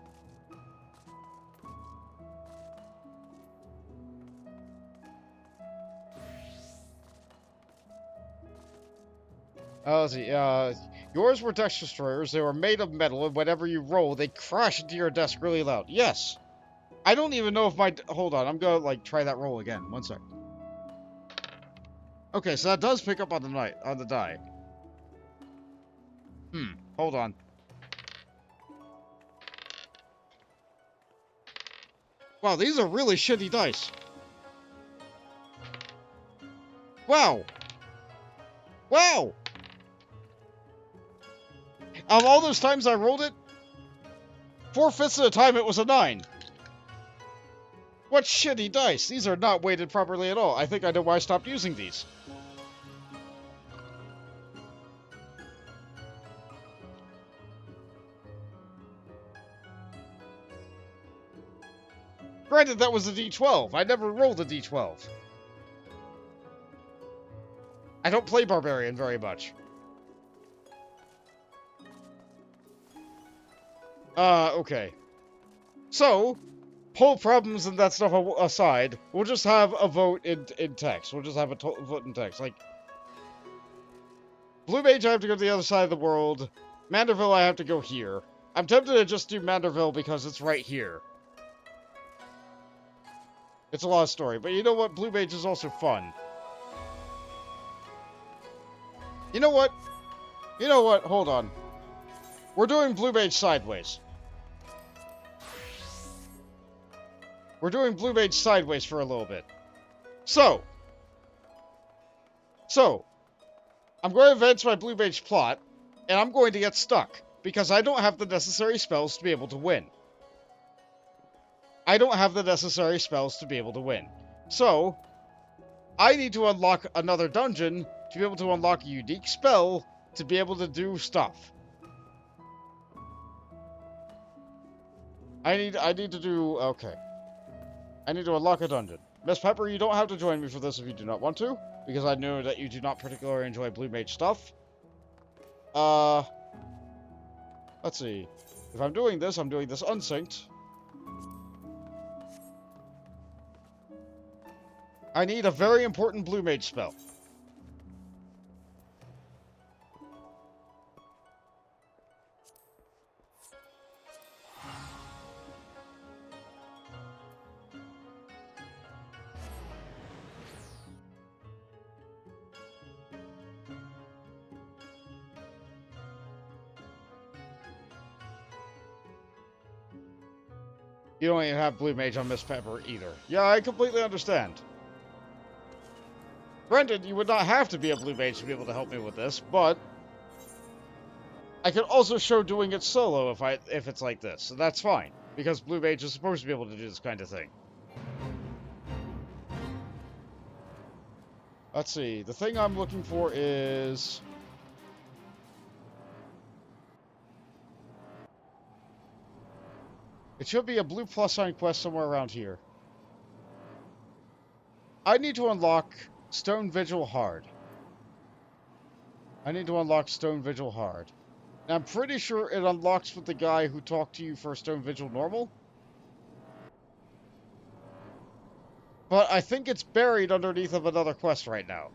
Let's see. Yours were Death Destroyers. They were made of metal, and whenever you roll, they crash into your desk really loud. Yes. I don't even know if my... Hold on. I'm gonna, like, try that roll again. One sec. Okay, so that does pick up on the die. Hold on. Wow, these are really shitty dice. Wow. Wow! Of all those times I rolled it, 4/5 of the time it was a 9. What shitty dice? These are not weighted properly at all. I think I know why I stopped using these. Granted, that was a D12. I never rolled a D12. I don't play Barbarian very much. Okay. So, whole problems and that stuff aside, we'll just have a vote in text. We'll just have a vote in text. Like, Blue Mage, I have to go to the other side of the world. Manderville, I have to go here. I'm tempted to just do Manderville because it's right here. It's a lot of story, but you know what? Blue Mage is also fun. You know what? Hold on. We're doing Blue Mage sideways. We're doing Blue Mage sideways for a little bit. So, I'm going to advance my Blue Mage plot, and I'm going to get stuck, because I don't have the necessary spells to be able to win. So, I need to unlock another dungeon to be able to unlock a unique spell to be able to do stuff. I need to do... Okay. I need to unlock a dungeon. Miss Pepper, you don't have to join me for this if you do not want to, because I know that you do not particularly enjoy Blue Mage stuff. Let's see. If I'm doing this unsynced. I need a very important Blue Mage spell. You don't even have Blue Mage on Miss Pepper either. Yeah, I completely understand. Granted, you would not have to be a Blue Mage to be able to help me with this, but I can also show doing it solo if it's like this, so that's fine, because Blue Mage is supposed to be able to do this kind of thing. Let's see. The thing I'm looking for is... It should be a blue plus sign quest somewhere around here. I need to unlock Stone Vigil hard. I need to unlock Stone Vigil hard. And I'm pretty sure it unlocks with the guy who talked to you for Stone Vigil normal. But I think it's buried underneath of another quest right now.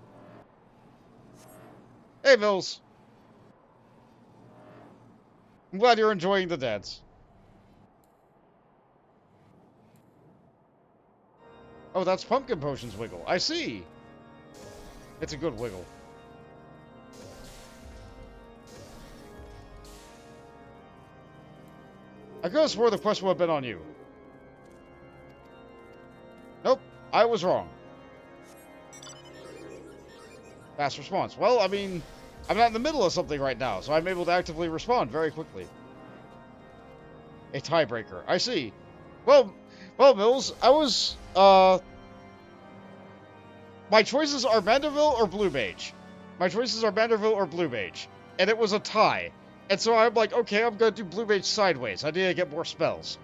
Hey, Mills. I'm glad you're enjoying the dance. Oh, that's Pumpkin Potion's wiggle. I see. It's a good wiggle. I could have swore the quest would have been on you. Nope, I was wrong. Fast response. Well, I mean, I'm not in the middle of something right now, so I'm able to actively respond very quickly. A tiebreaker. I see. Well, Mills, I was, my choices are Manderville or Blue Mage. My choices are Manderville or Blue Mage. And it was a tie. And so I'm like, okay, I'm gonna do Blue Mage sideways. I need to get more spells.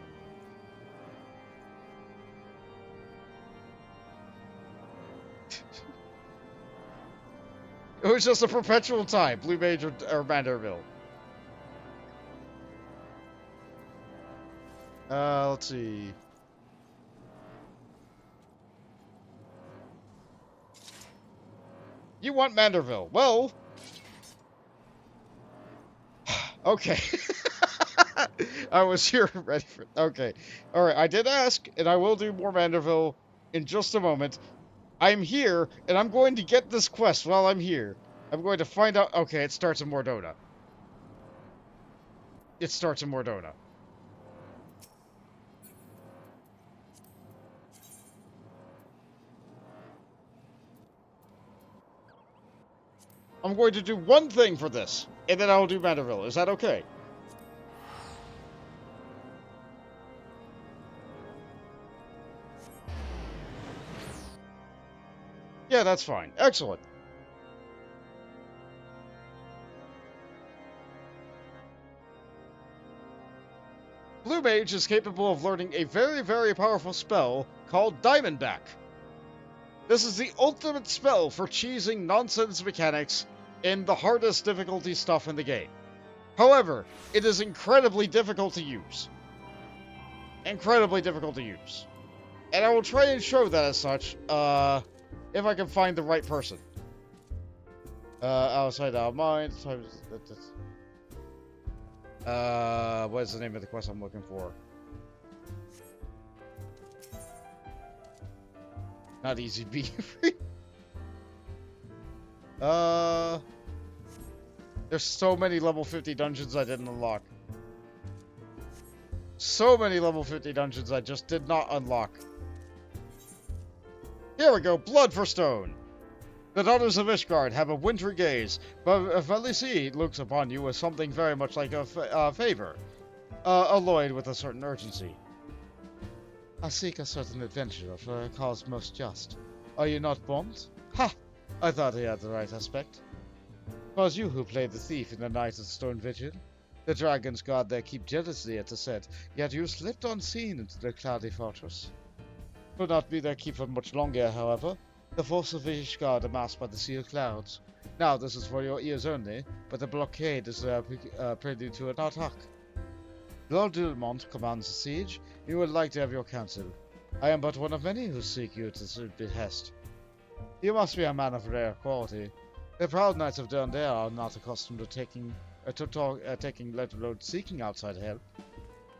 It was just a perpetual tie, Blue Mage or Manderville. Let's see. You want Manderville. Well... Okay. I was here ready for... Okay. Alright, I did ask, and I will do more Manderville in just a moment. I'm here, and I'm going to get this quest while I'm here. I'm going to find out... Okay, it starts in Mordona. It starts in Mordona. I'm going to do one thing for this, and then I will do Manderville. Is that okay? Yeah, that's fine. Excellent. Blue Mage is capable of learning a very, very powerful spell called Diamondback. This is the ultimate spell for cheesing nonsense mechanics in the hardest difficulty stuff in the game. However, it is incredibly difficult to use. Incredibly difficult to use. And I will try and show that as such, if I can find the right person. Outside our mind. What is the name of the quest I'm looking for? Not easy to be free. There's so many level 50 dungeons I didn't unlock. So many level 50 dungeons I just did not unlock. Here we go, Blood for Stone. The daughters of Ishgard have a wintry gaze, but Felicie looks upon you as something very much like a favor, alloyed with a certain urgency. I seek a certain adventurer for a cause most just. Are you not Bond? Ha! I thought he had the right aspect. 'Twas you who played the thief in the night of the Stone Vigil. The dragons guard there keep jealousy at the set, yet you slipped unseen into the cloudy fortress. Could not be their keeper much longer, however. The force of Ishgard amassed by the sea of clouds. Now this is for your ears only, but the blockade is prelude to an attack. Lord Dilmont commands the siege. You would like to have your counsel. I am but one of many who seek you to suit behest. You must be a man of rare quality. The proud knights of Dundee are not accustomed to taking, let alone seeking outside help.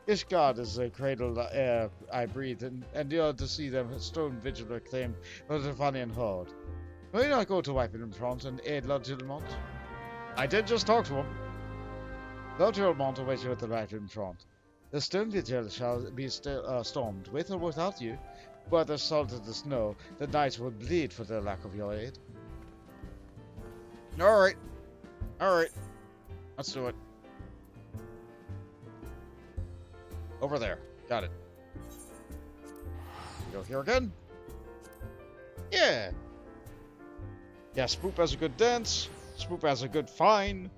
Ishgard is the cradle air I breathe, and you're to see them Stone Vigil reclaimed by the Devonian horde. Will you not go to Wiping-in-Front and aid Lord Gilmont? I did just talk to him. Lord Gilmont awaits you at the Wiping-in-Front. The Stone Vigil shall be stormed, with or without you. Whether salted the snow, the knights will bleed for the lack of your aid. Alright. Alright. Let's do it. Over there. Got it. Go here again. Yeah. Yeah, Spoop has a good dance. Spoop has a good fine.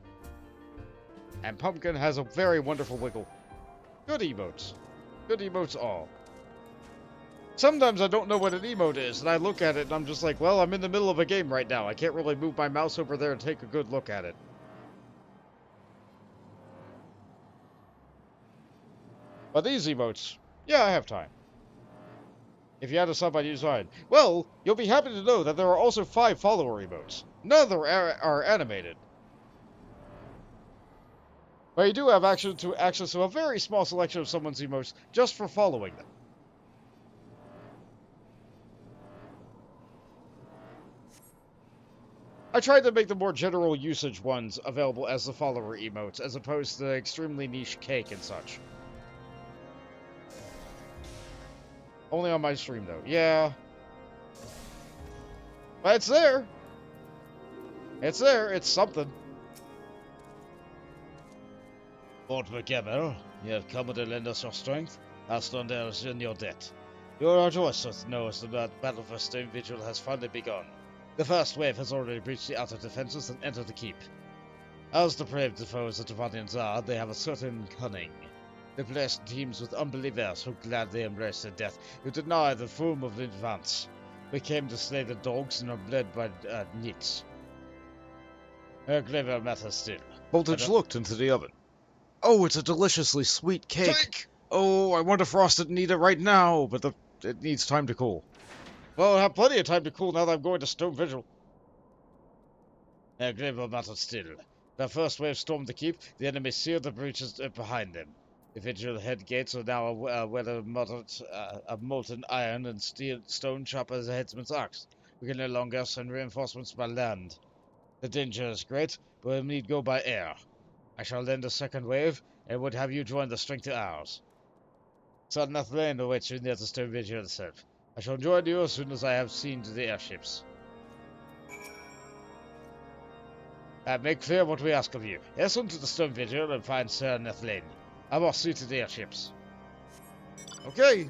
And Pumpkin has a very wonderful wiggle. Good emotes. Good emotes all. Sometimes I don't know what an emote is, and I look at it and I'm just like, well, I'm in the middle of a game right now. I can't really move my mouse over there and take a good look at it. But these emotes, yeah, I have time. If you had a sub, I'd use mine. Well, you'll be happy to know that there are also 5 follower emotes. None of them are animated. But you do have access to a very small selection of someone's emotes just for following them. I tried to make the more general usage ones available as the follower emotes, as opposed to the extremely niche cake and such. Only on my stream, though. Yeah. But it's there. It's there. It's something. Lord McGammar, you have come to lend us your strength. Our Stormblood is in your debt. You will rejoice to know that the battle for Stone Vigil has finally begun. The first wave has already breached the outer defenses and entered the keep. As depraved foes the Devonians are, they have a certain cunning. They blessed teams with unbelievers who gladly embrace their death, who deny the form of advance. We came to slay the dogs and are bled by nits. Enclave matters still. Voltage looked into the oven. Oh, it's a deliciously sweet cake. Oh, I want to frost it and eat it right now, but it needs time to cool. Well, I have plenty of time to cool now that I'm going to Stone Vigil. Enclave matters still. The first wave stormed the keep, the enemy sealed the breaches behind them. The Vigil head gates are now of molten iron and stone sharp as a headsman's axe. We can no longer send reinforcements by land. The danger is great, but we'll need go by air. I shall lend a second wave, and would have you join the strength to ours. Sudden Lane awaits you near the Stone Vigil itself. I shall join you as soon as I have seen to the airships. Make clear what we ask of you. Hasten to the Stone Vigil and find Sir Nethlane. I must see to the airships. Okay.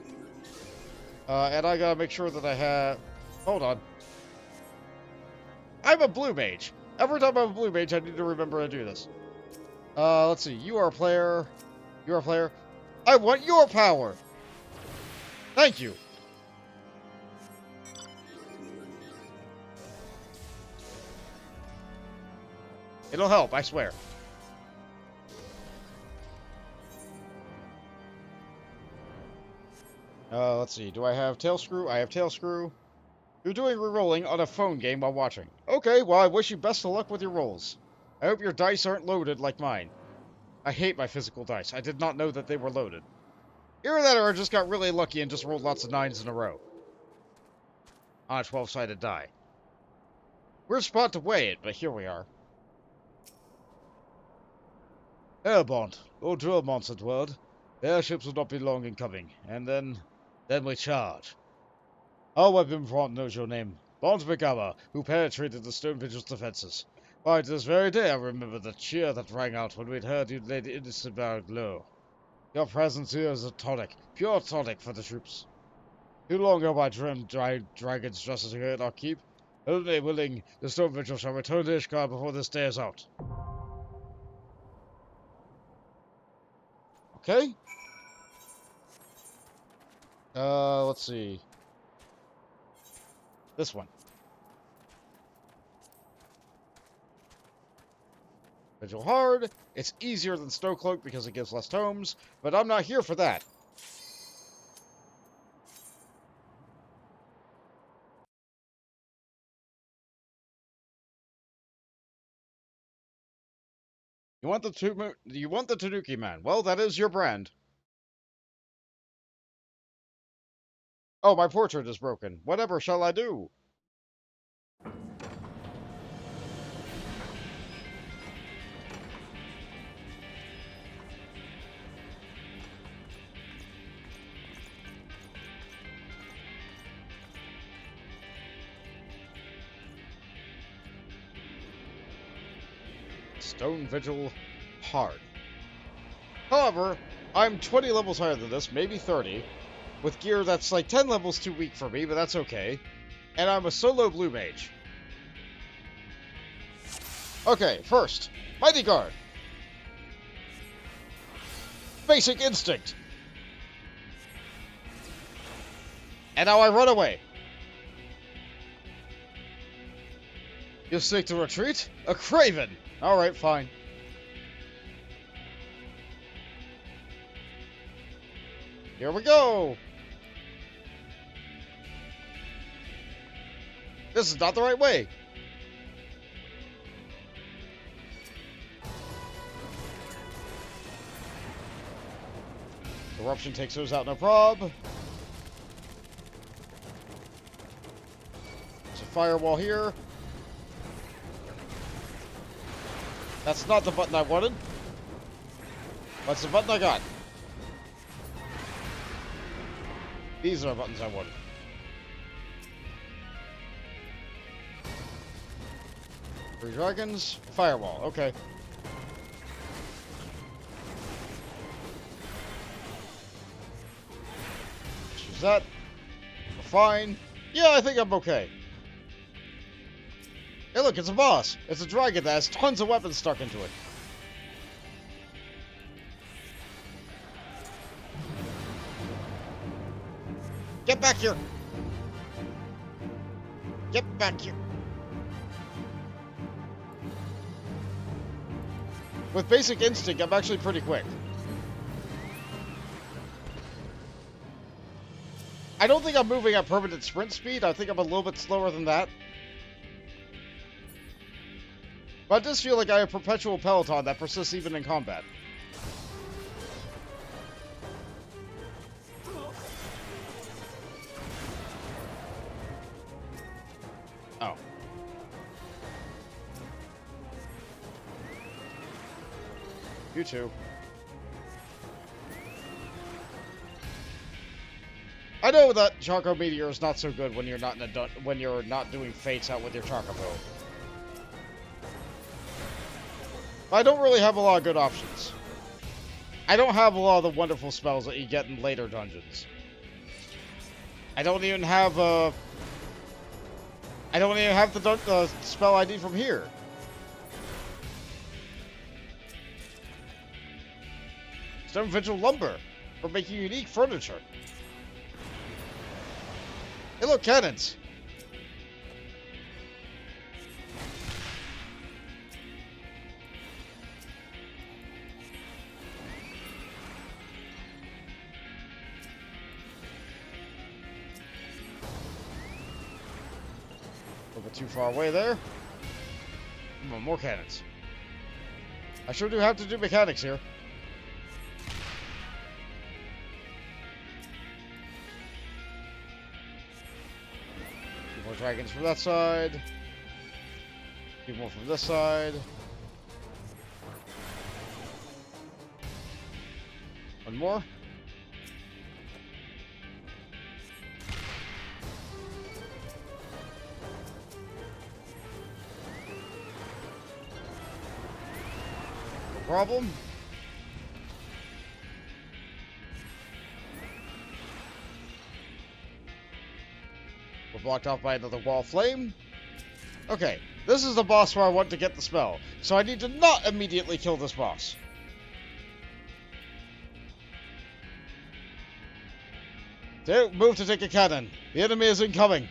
And I gotta make sure that I have... Hold on. I'm a blue mage. Every time I'm a blue mage, I need to remember to do this. Let's see. You are a player. You're a player. I want your power! Thank you. It'll help, I swear. Let's see. Do I have tail screw? I have tail screw. You're doing re-rolling on a phone game while watching. Okay, well, I wish you best of luck with your rolls. I hope your dice aren't loaded like mine. I hate my physical dice. I did not know that they were loaded. Either that or I just got really lucky and just rolled lots of 9s in a row. On a 12-sided die. Weird spot to weigh it, but here we are. Airbond, Lord Drillmont said word. The airships will not be long in coming, and then we charge. Our weapon front knows your name, Bond McGammar, who penetrated the Stone Vigil's defenses. Why, to this very day I remember the cheer that rang out when we'd heard you'd laid the innocent barrack low. Your presence here is a tonic, pure tonic for the troops. Too long have I dreamed dragons just as here at our keep. Only willing, the Stone Vigil shall return to Ishkar before this day is out. Okay. Let's see. This one. Vigil hard. It's easier than Snowcloak because it gives less tomes, but I'm not here for that. You want the Tanuki man? Well, that is your brand. Oh, my portrait is broken. Whatever shall I do? Stone Vigil hard. However, I'm 20 levels higher than this, maybe 30, with gear that's like 10 levels too weak for me, but that's okay. And I'm a solo blue mage. Okay, first, Mighty Guard. Basic Instinct. And now I run away. You seek to retreat? A craven! Alright, fine. Here we go! This is not the right way. Eruption takes those out, no prob. There's a firewall here. That's not the button I wanted. That's the button I got. These are the buttons I wanted. Three dragons, firewall, okay. Use that. We're fine. Yeah, I think I'm okay. Hey look, it's a boss. It's a dragon that has tons of weapons stuck into it. Get back here! Get back here! With basic instinct, I'm actually pretty quick. I don't think I'm moving at permanent sprint speed. I think I'm a little bit slower than that. But I just feel like I have perpetual peloton that persists even in combat. Oh. You too. I know that Charco Meteor is not so good when you're not in a when you're not doing fates out with your Chocobo. I don't really have a lot of good options. I don't have a lot of the wonderful spells that you get in later dungeons. I don't even have the spell ID from here. Stone Vigil Lumber for making unique furniture. Hey look, cannons! A little bit too far away there. Come on, more cannons. I sure do have to do mechanics here. More dragons from that side. A few more from this side. One more. No problem. We're blocked off by another wall of flame. Okay, this is the boss where I want to get the spell, so I need to not immediately kill this boss. Don't move to take a cannon. The enemy is incoming.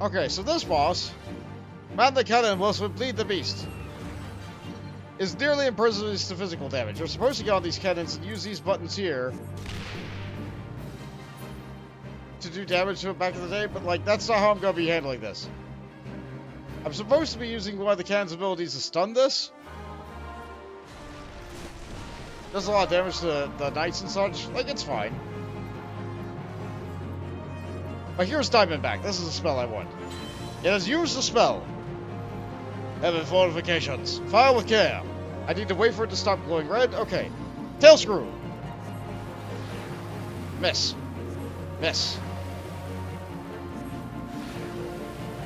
Okay, so this boss, man the cannon whilst we bleed the beast, is nearly impervious to physical damage. You're supposed to get on these cannons and use these buttons here to do damage to it back in the day, but like that's not how I'm going to be handling this. I'm supposed to be using one of the cannon's abilities to stun this. Does a lot of damage to the knights and such. Like, it's fine. But here's Diamondback. This is the spell I want. It has used the spell. Heaven fortifications. Fire with care. I need to wait for it to stop glowing red. Okay. Tail screw. Miss. Miss.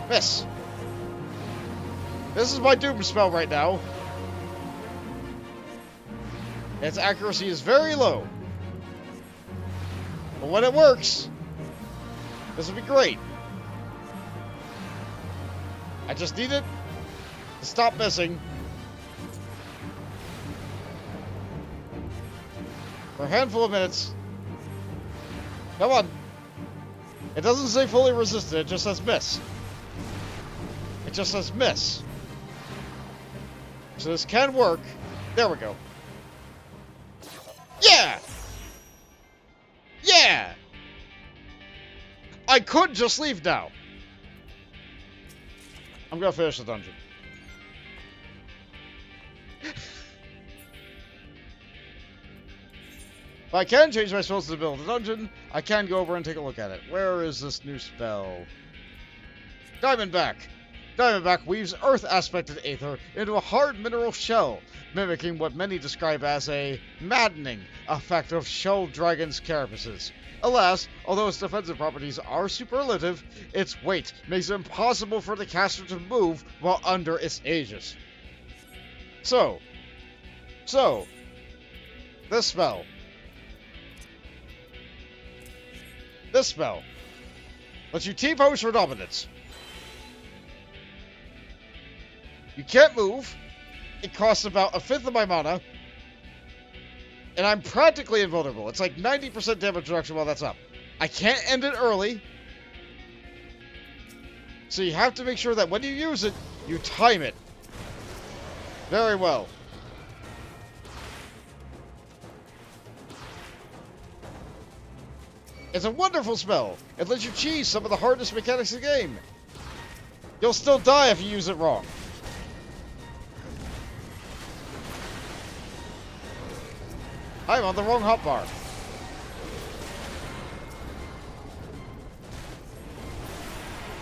Miss. This is my doom spell right now. Its accuracy is very low. But when it works, this will be great. I just need it to stop missing for a handful of minutes. Come on. It doesn't say fully resisted, it just says miss. It just says miss. So this can work. There we go. Yeah! Yeah! I could just leave now. I'm gonna finish the dungeon. If I can change my spells to the middle of the dungeon, I can go over and take a look at it. Where is this new spell? Diamondback! Diamondback weaves earth-aspected aether into a hard mineral shell, mimicking what many describe as a maddening effect of shell dragons' carapaces. Alas, although its defensive properties are superlative, its weight makes it impossible for the caster to move while under its aegis. So, this spell. This spell lets you T-pose for dominance. You can't move. It costs about a fifth of my mana. And I'm practically invulnerable. It's like 90% damage reduction while that's up. I can't end it early. So you have to make sure that when you use it, you time it very well. It's a wonderful spell. It lets you cheese some of the hardest mechanics of the game. You'll still die if you use it wrong. I'm on the wrong hotbar.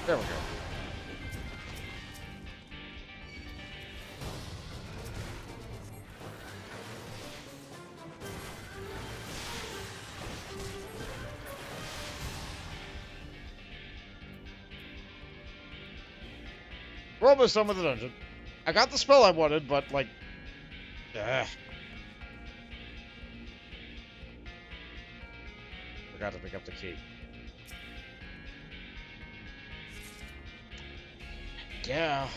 There we go. We're almost done with the dungeon. I got the spell I wanted, but like... Forgot to pick up the key. Yeah.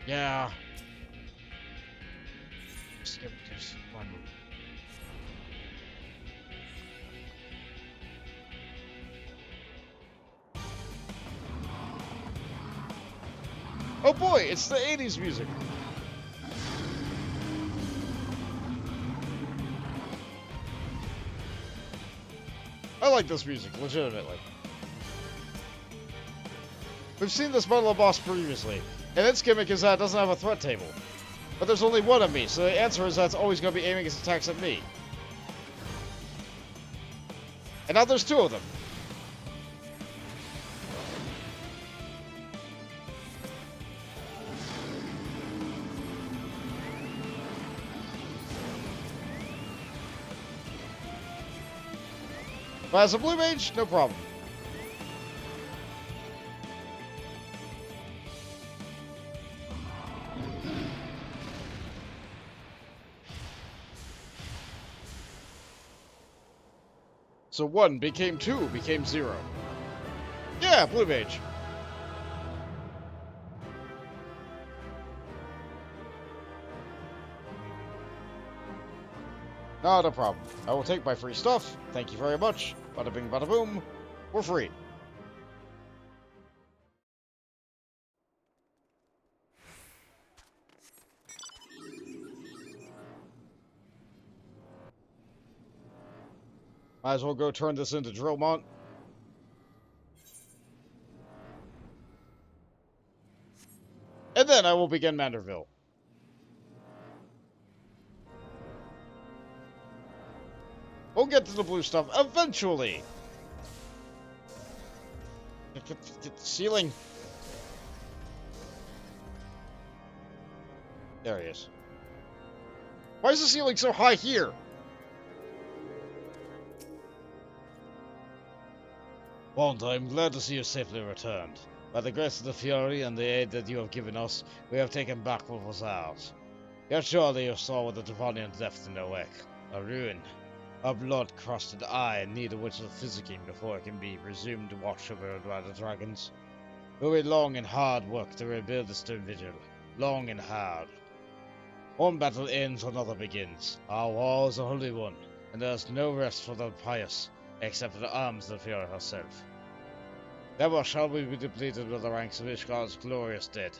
Yeah. Skip this one. Oh boy, it's the 80s music. I like this music, legitimately. We've seen this bundle of boss previously, and its gimmick is that it doesn't have a threat table. But there's only one of me, so the answer is that it's always going to be aiming its attacks at me. And now there's two of them. But as a blue mage, no problem. So 1 became 2, became 0. Yeah, blue mage. Not a problem. I will take my free stuff. Thank you very much. Bada bing, bada boom. We're free. Might as well go turn this into Drillmont. And then I will begin Manderville. We'll get to the blue stuff eventually. Get the ceiling. There he is. Why is the ceiling so high here? Bond, I am glad to see you safely returned. By the grace of the Fury and the aid that you have given us, we have taken back what was ours. Yet surely you saw what the Devonian left in their wake. A ruin. A blood-crusted eye in need of which physicking before it can be resumed to watch over the dragons. It will be long and hard work to rebuild the stone vigil. Long and hard. One battle ends, another begins. Our war is a holy one, and there is no rest for the pious, except for the arms of Fear herself. Never shall we be depleted with the ranks of Ishgar's glorious dead.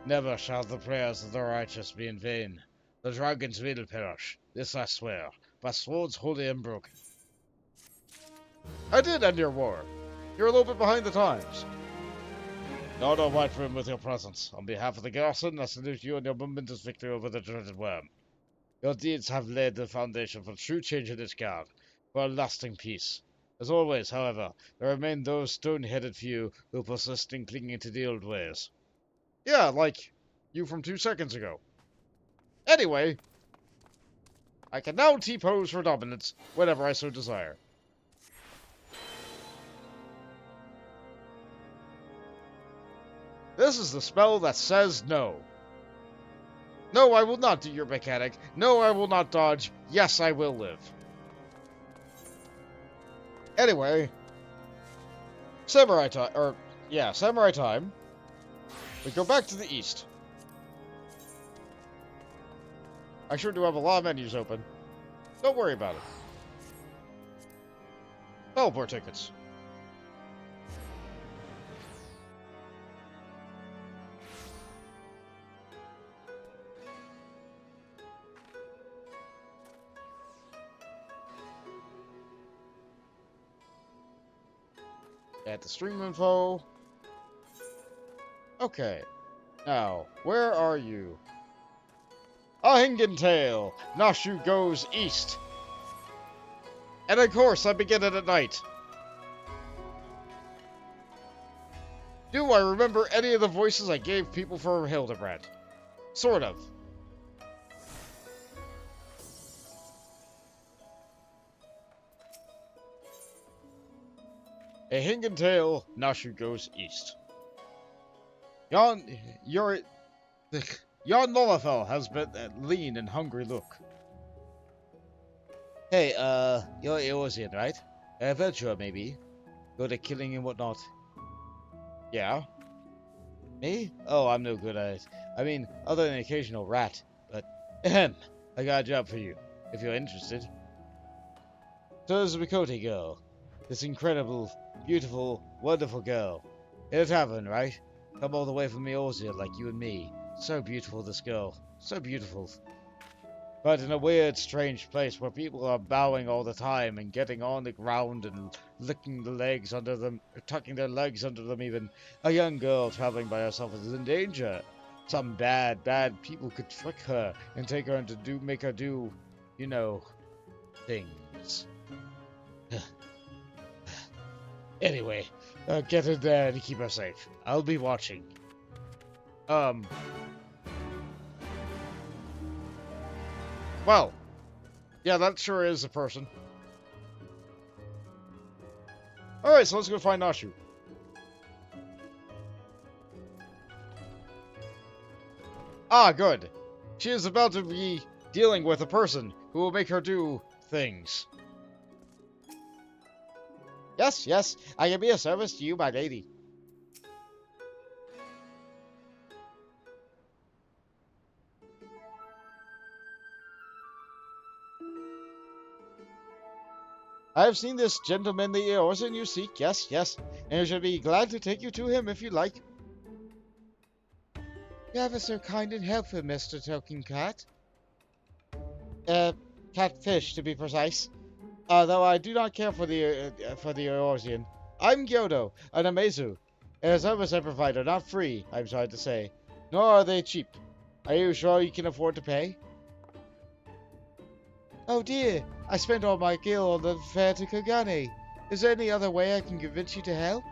Never shall the prayers of the righteous be in vain. The dragons will perish, this I swear, by swords holy and broken. I did end your war. You're a little bit behind the times. Lord of White Room with your presence. On behalf of the garrison, I salute you and your momentous victory over the dreaded worm. Your deeds have laid the foundation for true change in Ishgard, for a lasting peace. As always, however, there remain those stone-headed few who persist in clinging to the old ways. Yeah, like you from 2 seconds ago. Anyway, I can now T-pose for dominance whenever I so desire. This is the spell that says no. No, I will not do your mechanic. No, I will not dodge. Yes, I will live. Anyway, samurai time. We go back to the east. I sure do have a lot of menus open. Don't worry about it. Teleport tickets. At the stream info. Okay. Now, where are you? Ahingentale! Nashu goes east. And of course, I begin it at night. Do I remember any of the voices I gave people for Hildibrand? Sort of. Ahingentale, Nashu goes east. Yon Lolafel has been a lean and hungry look. Hey, you're Eorzean, right? Adventurer, maybe? Good at killing and whatnot. Yeah? Me? Oh, I'm no good at it. I mean, other than an occasional rat. But, ahem, I got a job for you, if you're interested. So there's a Mikote girl. This incredible, beautiful, wonderful girl. In a tavern, right? Come all the way from Eorzea like you and me. So beautiful, this girl. So beautiful. But in a weird, strange place where people are bowing all the time and getting on the ground and licking the legs under them, or tucking their legs under them even, a young girl traveling by herself is in danger. Some bad people could trick her and take her and make her do, you know, things. Anyway, get in there and keep her safe. I'll be watching. Well, yeah, that sure is a person. Alright, so let's go find Nashu. Ah, good. She is about to be dealing with a person who will make her do things. Yes, yes, I can be of service to you, my lady. I have seen this gentleman the Eorzean you seek, yes, yes, and I shall be glad to take you to him if you like. You ever so kind and helpful, Mr. Talking Cat. Catfish, to be precise. Though I do not care for the Eorzean. I'm Gyodo, an Amezu, and a service I provide are not free, I'm sorry to say, nor are they cheap. Are you sure you can afford to pay? Oh dear, I spent all my gil on the fare to Kugane. Is there any other way I can convince you to help?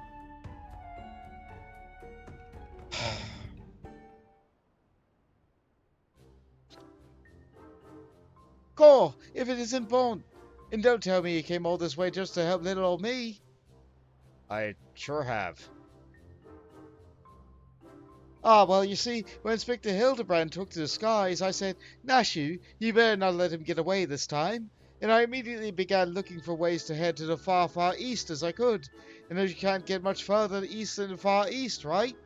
Go, if it isn't Bone. And don't tell me you came all this way just to help little old me. I sure have. Ah, well, you see, when Inspector Hildibrand took to the skies, I said, Nashu, you better not let him get away this time. and I immediately began looking for ways to head to the far, far east as I could. And as you can't get much further east than the far east, right?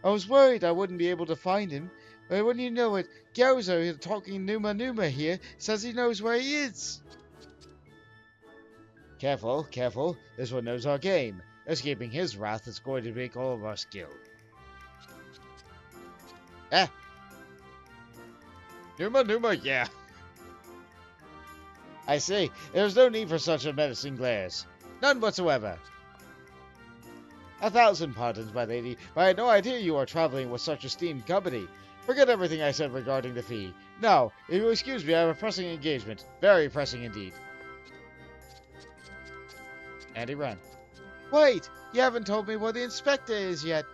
I was worried I wouldn't be able to find him, but when you know it, Gyozo, talking Numa here, says he knows where he is. Careful, careful. This one knows our game. Escaping his wrath is going to make all of us kill. Ah! Numa, yeah. I see. There's no need for such a menacing glares. None whatsoever. 1,000 pardons, my lady, but I had no idea you were traveling with such esteemed company. Forget everything I said regarding the fee. Now, if you excuse me, I have a pressing engagement. Very pressing indeed. And he ran. Wait! You haven't told me where the inspector is yet.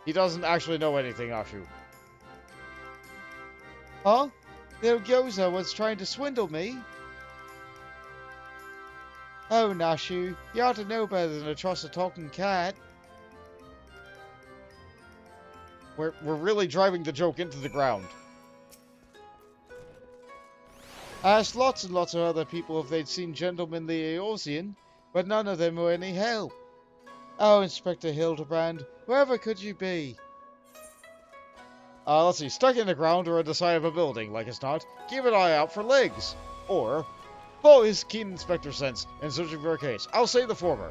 He doesn't actually know anything, Ashu. Huh? Little Gyoza was trying to swindle me? Oh, Nashu, you ought to know better than to trust a talking cat. We're really driving the joke into the ground. I asked lots and lots of other people if they'd seen Gentleman the Eorzean, but none of them were any help. Oh, Inspector Hildibrand, wherever could you be? Let's see, stuck in the ground or at the side of a building, like it's not. Keep an eye out for legs. Or, follow his keen inspector sense in searching for a case. I'll say the former.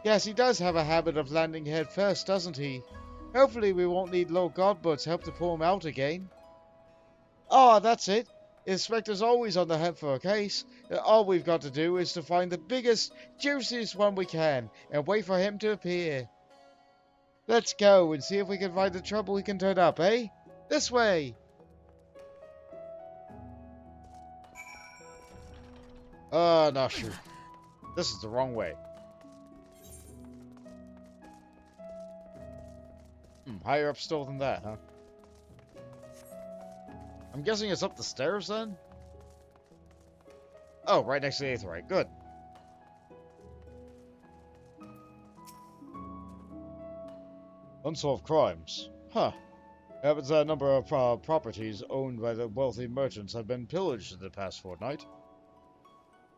Yes, he does have a habit of landing head first, doesn't he? Hopefully we won't need Lord Godbud's help to pull him out again. Ah, that's it. The Inspector's always on the hunt for a case. All we've got to do is to find the biggest, juiciest one we can, and wait for him to appear. Let's go and see if we can find the trouble he can turn up, eh? This way! Not sure. This is the wrong way. Higher up still than that, huh? I'm guessing it's up the stairs then? Oh, right next to the Aetheryte. Good. Unsolved crimes. Huh. It happens that a number of properties owned by the wealthy merchants have been pillaged in the past fortnight.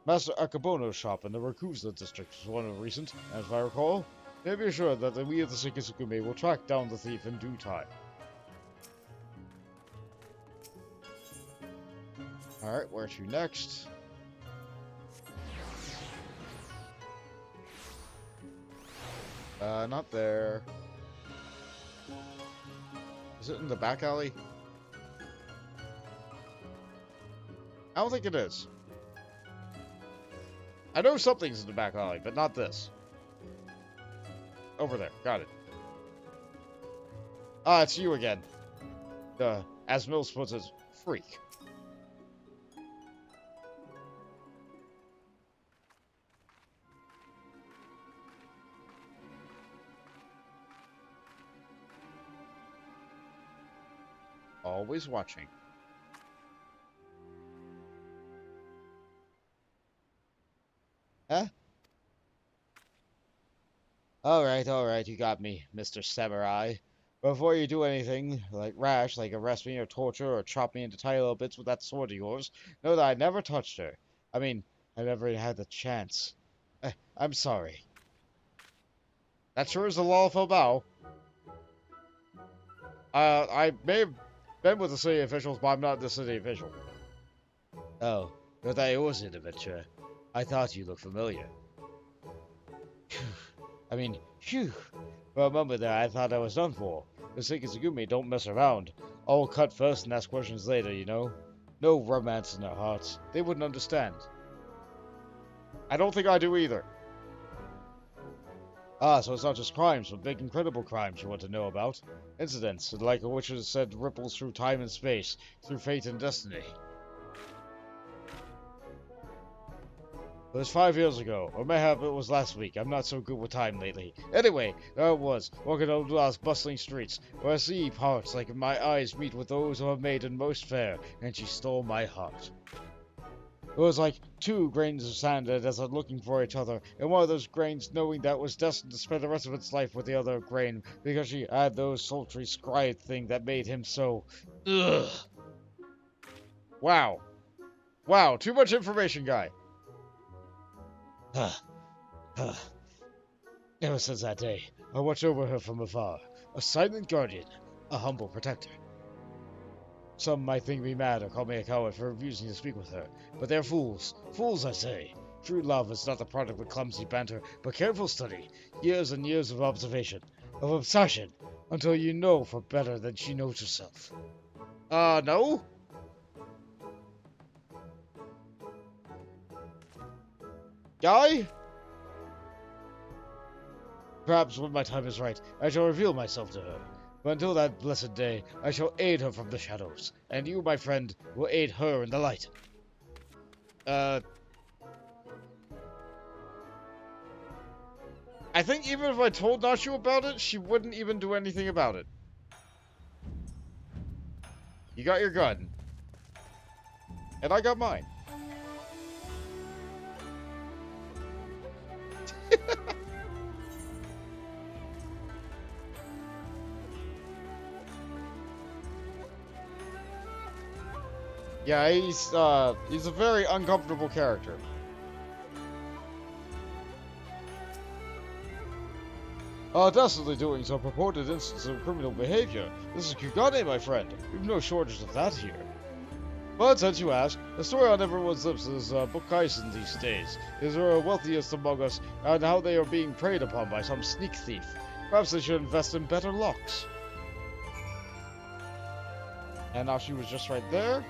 Master Akabono's shop in the Rakusa district was one of the recent, and if I recall, may be assured that we of the Shikisukume will track down the thief in due time. Alright, where to next? Not there. Is it in the back alley? I don't think it is. I know something's in the back alley, but not this. Over there. Got it. Ah, it's you again. As Mills puts it, freak. Always watching. Huh? Alright, you got me, Mr. Samurai. Before you do anything rash, like arrest me or torture or chop me into tiny little bits with that sword of yours, know that I never touched her. I mean, I never had the chance. I'm sorry. That sure is a lawful bow. I may have been with the city officials, but I'm not the city official. Oh, you're the Eorzean adventurer. I thought you looked familiar. I mean, phew. For a moment there, I thought I was done for. The Shikisukume don't mess around. All cut first and ask questions later, you know? No romance in their hearts. They wouldn't understand. I don't think I do either. Ah, so it's not just crimes, but big incredible crimes you want to know about. Incidents, like which is said ripples through time and space, through fate and destiny. It was 5 years ago, or mayhap it was last week. I'm not so good with time lately. Anyway, there it was, walking over those bustling streets, where I see parts like my eyes meet with those of a maiden most fair, and she stole my heart. It was like two grains of sand in a desert looking for each other, and one of those grains knowing that was destined to spend the rest of its life with the other grain because she had those sultry scry thing that made him so. Ugh. Wow. Wow, too much information, guy. Ever since that day, I watched over her from afar, a silent guardian, a humble protector. Some might think me mad or call me a coward for refusing to speak with her, but they're fools. Fools, I say. True love is not the product of clumsy banter, but careful study, years and years of observation, of obsession, until you know for better than she knows herself. No? Guy? Perhaps when my time is right, I shall reveal myself to her. But until that blessed day, I shall aid her from the shadows, and you, my friend, will aid her in the light. I think even if I told Nashu about it, she wouldn't even do anything about it. You got your gun. And I got mine. Yeah, he's a very uncomfortable character. Definitely doing some purported instance of criminal behavior. This is Kugane, my friend. We've no shortage of that here. But since you ask, the story on everyone's lips is Book Kaisen these days. Is the wealthiest among us, and how they are being preyed upon by some sneak thief. Perhaps they should invest in better locks. And now she was just right there.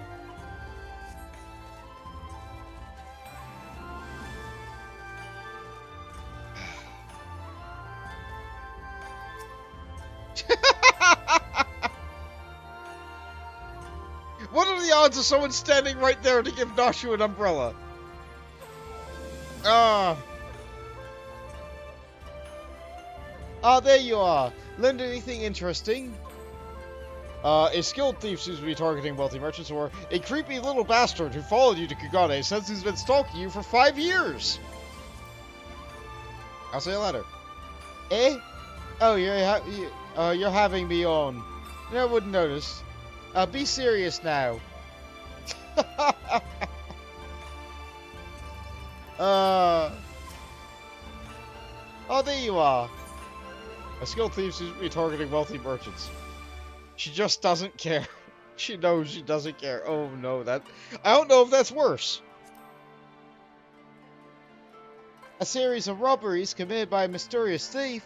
What are the odds of someone standing right there to give Nashu an umbrella? There you are. Learned anything interesting? A skilled thief seems to be targeting wealthy merchants, or a creepy little bastard who followed you to Kugane says he's been stalking you for 5 years. I'll see you later. Eh? Oh, you're having me on. I wouldn't notice. Be serious now. Oh, there you are. A skilled thief seems to be targeting wealthy merchants. She just doesn't care. She knows she doesn't care. Oh no, I don't know if that's worse. A series of robberies committed by a mysterious thief?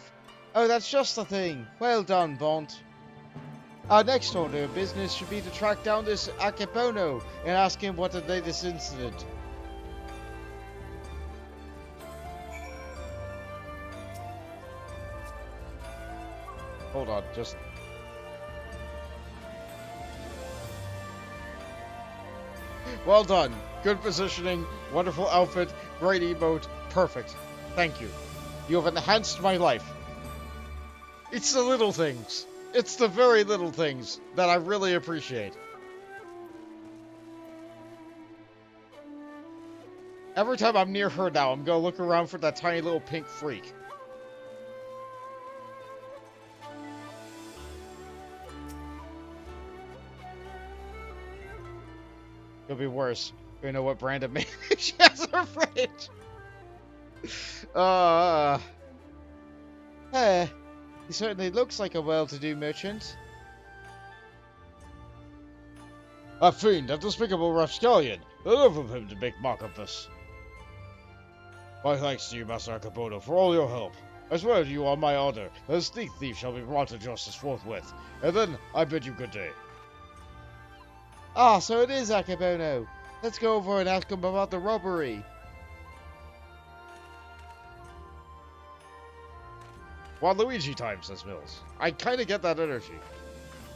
Oh, that's just the thing. Well done, Bont. Our next order of business should be to track down this Akebono and ask him what the latest incident. Hold on, just... Well done. Good positioning, wonderful outfit, great emote, perfect. Thank you. You have enhanced my life. It's the little things. It's the very little things that I really appreciate. Every time I'm near her now, I'm gonna look around for that tiny little pink freak. It'll be worse. You know what brand of maybe she has her fridge. He certainly looks like a well-to-do merchant. A fiend, a despicable rapscallion. Enough of him to make mock of us. My thanks to you, Master Akebono, for all your help. I swear to you on my honor that the sneak thief shall be brought to justice forthwith. And then I bid you good day. Ah, so it is Akebono. Let's go over and ask him about the robbery. Waluigi time, says Mills. I kinda get that energy.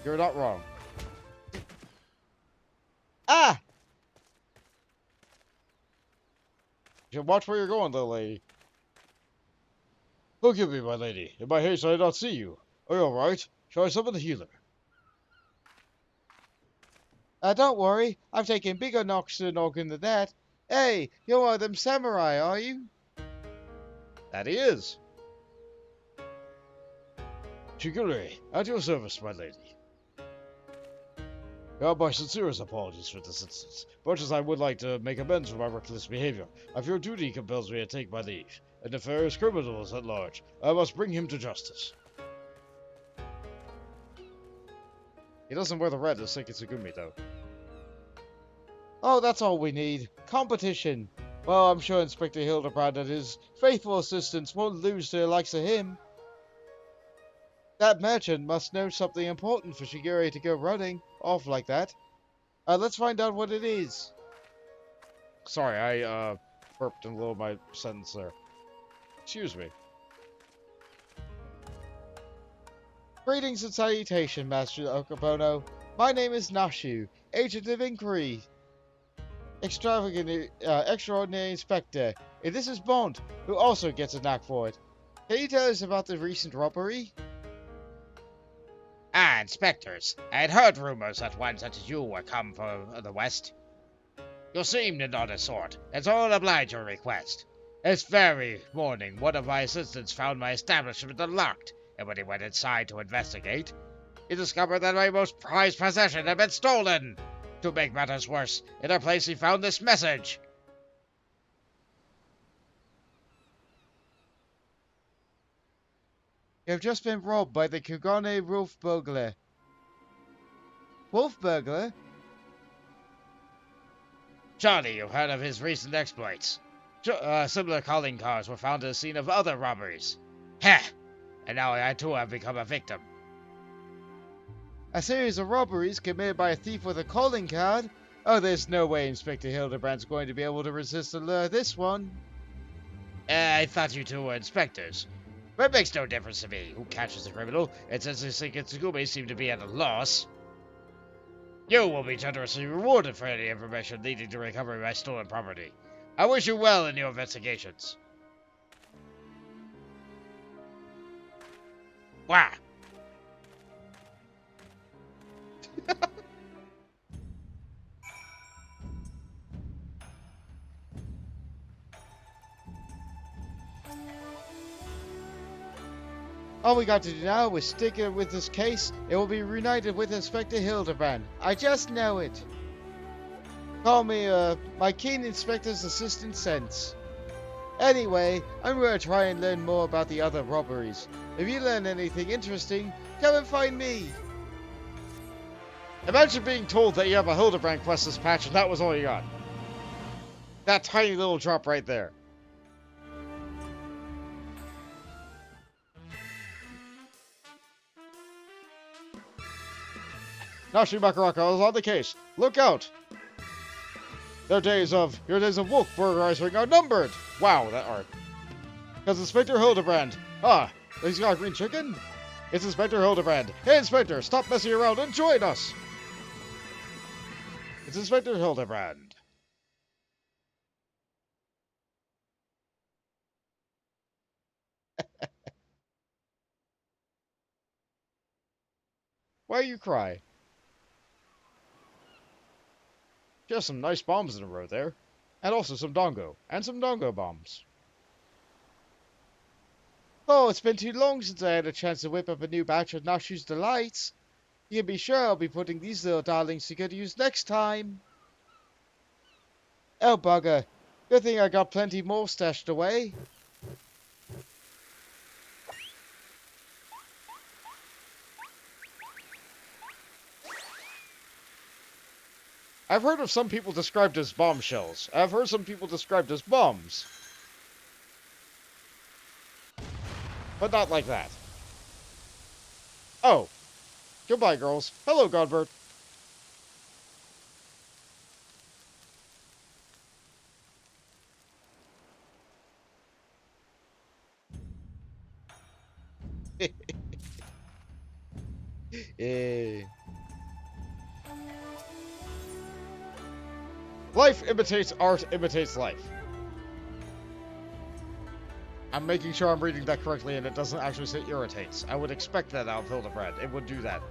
You're not wrong. Ah! You should watch where you're going, little lady. Forgive me, my lady. In my haste, I did not see you. Are you alright? Shall I summon the healer? Don't worry. I've taken bigger knocks to the noggin than that. Hey, you're one of them samurai, are you? That he is. Shigure, at your service, my lady. My sincerest apologies for this instance. Much as I would like to make amends for my reckless behavior, I fear duty compels me to take my leave. An nefarious criminal is at large. I must bring him to justice. He doesn't wear the red as Sekitsugumi, though. Oh, that's all we need. Competition. Well, I'm sure Inspector Hildibrand and his faithful assistants won't lose to the likes of him. That merchant must know something important for Shigure to go running off like that. Let's find out what it is. Sorry, I burped in the middle of my sentence there. Excuse me. Greetings and salutation, Master Okabono. My name is Nashu, Agent of Inquiry. Extraordinary Inspector. And this is Bond, who also gets a knack for it. Can you tell us about the recent robbery? Ah, inspectors. I had heard rumors that one such as you were come from the west. You seem an honest sort, and so I'll oblige your request. This very morning, one of my assistants found my establishment unlocked, and when he went inside to investigate, he discovered that my most prized possession had been stolen. To make matters worse, in their place he found this message. You have just been robbed by the Kugane Wolf Burglar. Wolf Burglar? Surely you've heard of his recent exploits. Similar calling cards were found at the scene of other robberies. Heh! And now I too have become a victim. A series of robberies committed by a thief with a calling card? Oh, there's no way Inspector Hildibrand's going to be able to resist the lure of this one. I thought you two were inspectors. But it makes no difference to me who catches the criminal, and since the Sekitsugumi seem to be at a loss, you will be generously rewarded for any information leading to recovering my stolen property. I wish you well in your investigations. Wah! All we got to do now is stick it with this case. It will be reunited with Inspector Hildibrand. I just know it. Call me, my keen inspector's assistant sense. Anyway, I'm going to try and learn more about the other robberies. If you learn anything interesting, come and find me. Imagine being told that you have a Hildibrand quest this patch and that was all you got. That tiny little drop right there. Nashi Makaraka is on the case. Look out! Your days of wolf burglarizing are numbered! Wow, that art. Because Inspector Hildibrand. Ah, he's got a green chicken? It's Inspector Hildibrand. Hey, Inspector, stop messing around and join us! It's Inspector Hildibrand. Why you cry? Just some nice bombs in a row there. And also some dongo. And some dongo bombs. Oh, it's been too long since I had a chance to whip up a new batch of Nashu's Delights. You can be sure I'll be putting these little darlings to good use next time. Oh, bugger. Good thing I got plenty more stashed away. I've heard of some people described as bombshells. I've heard some people described as bombs. But not like that. Oh. Goodbye, girls. Hello, Godbert. Life imitates art, imitates life. I'm making sure I'm reading that correctly and it doesn't actually say irritates. I would expect that out of Hildibrand. It would do that.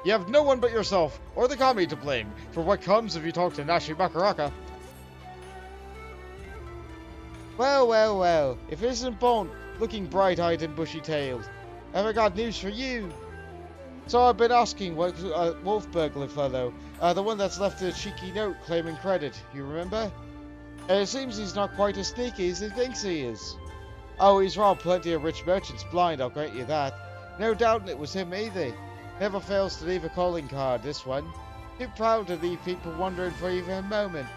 You have no one but yourself, or the kami, to blame for what comes if you talk to Nashi Makaraka. Well, well, well. If it isn't Bont, looking bright-eyed and bushy-tailed, I've got news for you. So I've been asking what wolf burglar fellow, the one that's left a cheeky note claiming credit, you remember? And it seems he's not quite as sneaky as he thinks he is. Oh, he's robbed plenty of rich merchants blind, I'll grant you that. No doubting it was him either. Never fails to leave a calling card, this one. Too proud to leave people wondering for even a moment.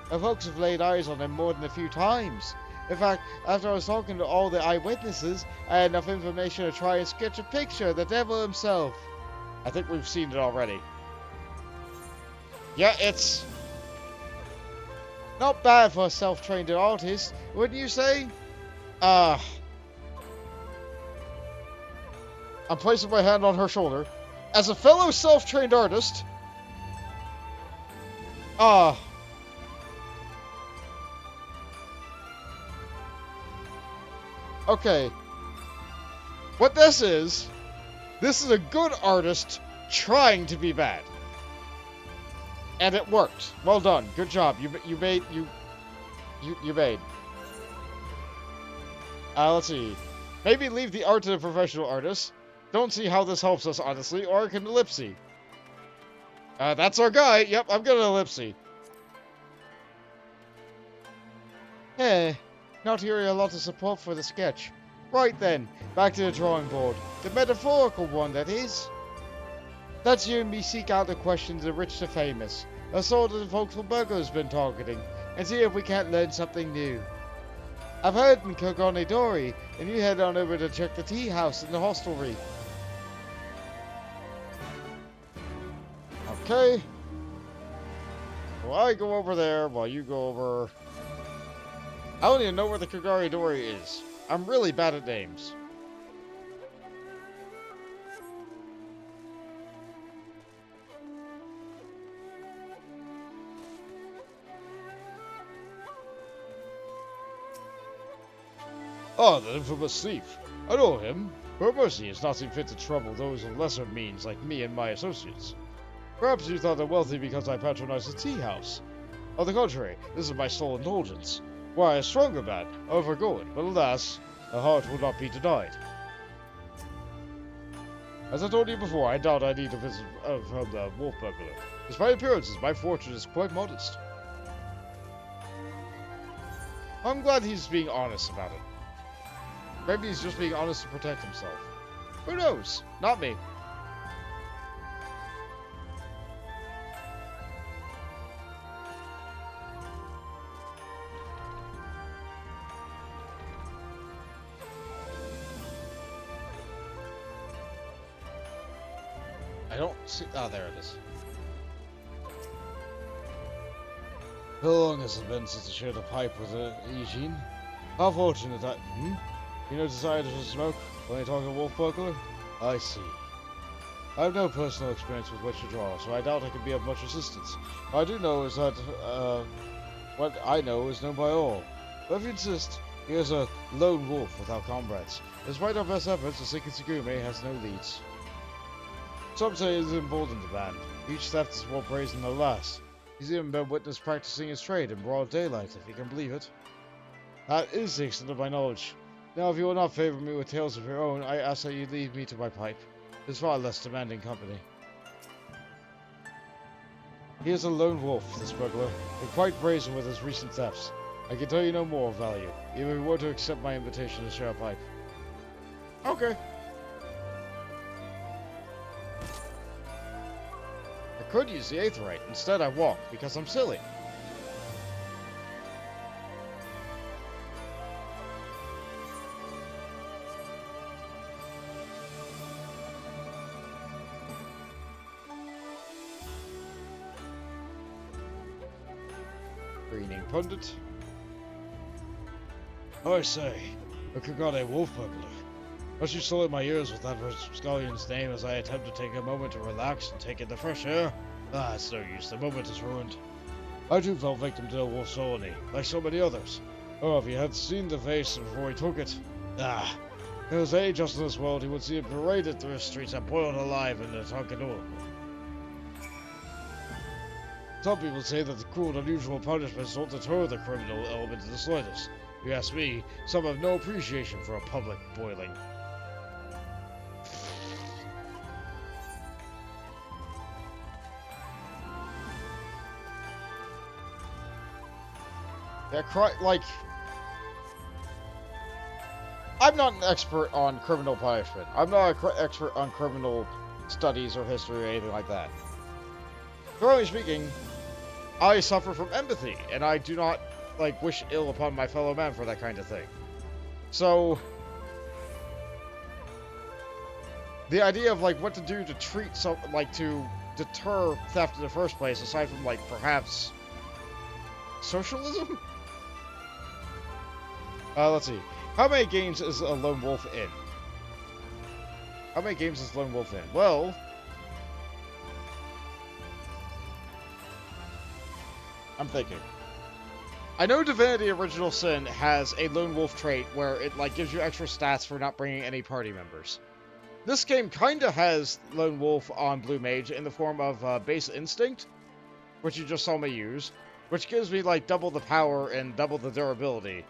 The folks have laid eyes on him more than a few times. In fact, after I was talking to all the eyewitnesses, I had enough information to try and sketch a picture of the devil himself. I think we've seen it already. Yeah, it's not bad for a self-trained artist, wouldn't you say? I'm placing my hand on her shoulder. As a fellow self-trained artist, okay. What this is a good artist trying to be bad. And it worked. Well done. Good job. You made. Let's see. Maybe leave the art to the professional artist. Don't see how this helps us, honestly, or I can ellipse. That's our guy. Yep, I'm gonna ellipse. Not hearing a lot of support for the sketch. Right then, back to the drawing board. The metaphorical one, that is. Let's you and me seek out the questions of rich to famous, a sort of the folks who Burger's been targeting, and see if we can't learn something new. I've heard in Kugane Dori, and you head on over to check the tea house in the hostelry. Okay. Well, I go over there while you go over. I don't even know where the Kugane Dori is. I'm really bad at names. Ah, the infamous thief. I know him. For mercy has not seen fit to trouble those of lesser means like me and my associates. Perhaps you thought I'm wealthy because I patronize the tea house. On the contrary, this is my sole indulgence. Were I a stronger man, I would forgo it, but alas, the heart will not be denied. As I told you before, I doubt I need a visit from the wolf burglar. Despite appearances, my fortune is quite modest. I'm glad he's being honest about it. Maybe he's just being honest to protect himself. Who knows? Not me. I don't see. Oh, there it is. How long has it been since I shared a pipe with Eugene? How fortunate I... You know, desire to smoke when I talk to wolf burglar? I see. I have no personal experience with which to draw, so I doubt I can be of much assistance. What I do know is that, what I know is known by all. But if you insist, he is a lone wolf without comrades. Despite our best efforts, the Seeking Kugane has no leads. Some say he's emboldened the band. Each theft is more brazen than the last. He's even been witnessed practicing his trade in broad daylight, if you can believe it. That is the extent of my knowledge. Now, if you will not favor me with tales of your own, I ask that you leave me to my pipe. It is far less demanding company. He is a lone wolf, this burglar, and quite brazen with his recent thefts. I can tell you no more of value, even if you were to accept my invitation to share a pipe. Okay. I could use the Aetherite. Instead, I walk, because I'm silly. Greening Pundit. I say, a Kugane wolf burglar. Must you sully my ears with that scallion's name as I attempt to take a moment to relax and take in the fresh air? Ah, it's no use, the moment is ruined. I too fell victim to a wolf's felony, like so many others. Oh, if you had seen the face before he took it. Ah, if there was any justice in this world, he would see it paraded through the streets and boiled alive in the Tankador. Some people say that the cruel and unusual punishments don't deter the criminal element in the slightest. you ask me, some have no appreciation for a public boiling. Yeah, like, I'm not an expert on criminal punishment. I'm not an expert on criminal studies or history or anything like that. Generally speaking, I suffer from empathy, and I do not, like, wish ill upon my fellow man for that kind of thing. So, the idea of, like, what to do to treat to deter theft in the first place, aside from, like, perhaps socialism? Let's see. How many games is a lone wolf in? How many games is lone wolf in? Well, I'm thinking. I know Divinity Original Sin has a lone wolf trait where it, like, gives you extra stats for not bringing any party members. This game kinda has lone wolf on Blue Mage in the form of Base Instinct, which you just saw me use, which gives me, like, double the power and double the durability.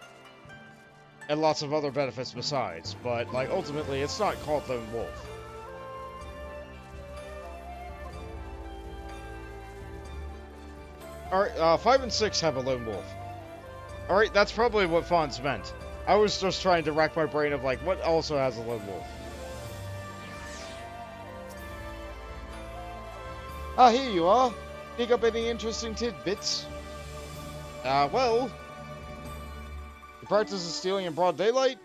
And lots of other benefits besides, but, like, ultimately, it's not called Lone Wolf. Alright, 5 and 6 have a Lone Wolf. Alright, that's probably what Fawn's meant. I was just trying to rack my brain of, like, what also has a Lone Wolf? Ah, here you are. Pick up any interesting tidbits? Well, he practices stealing in broad daylight,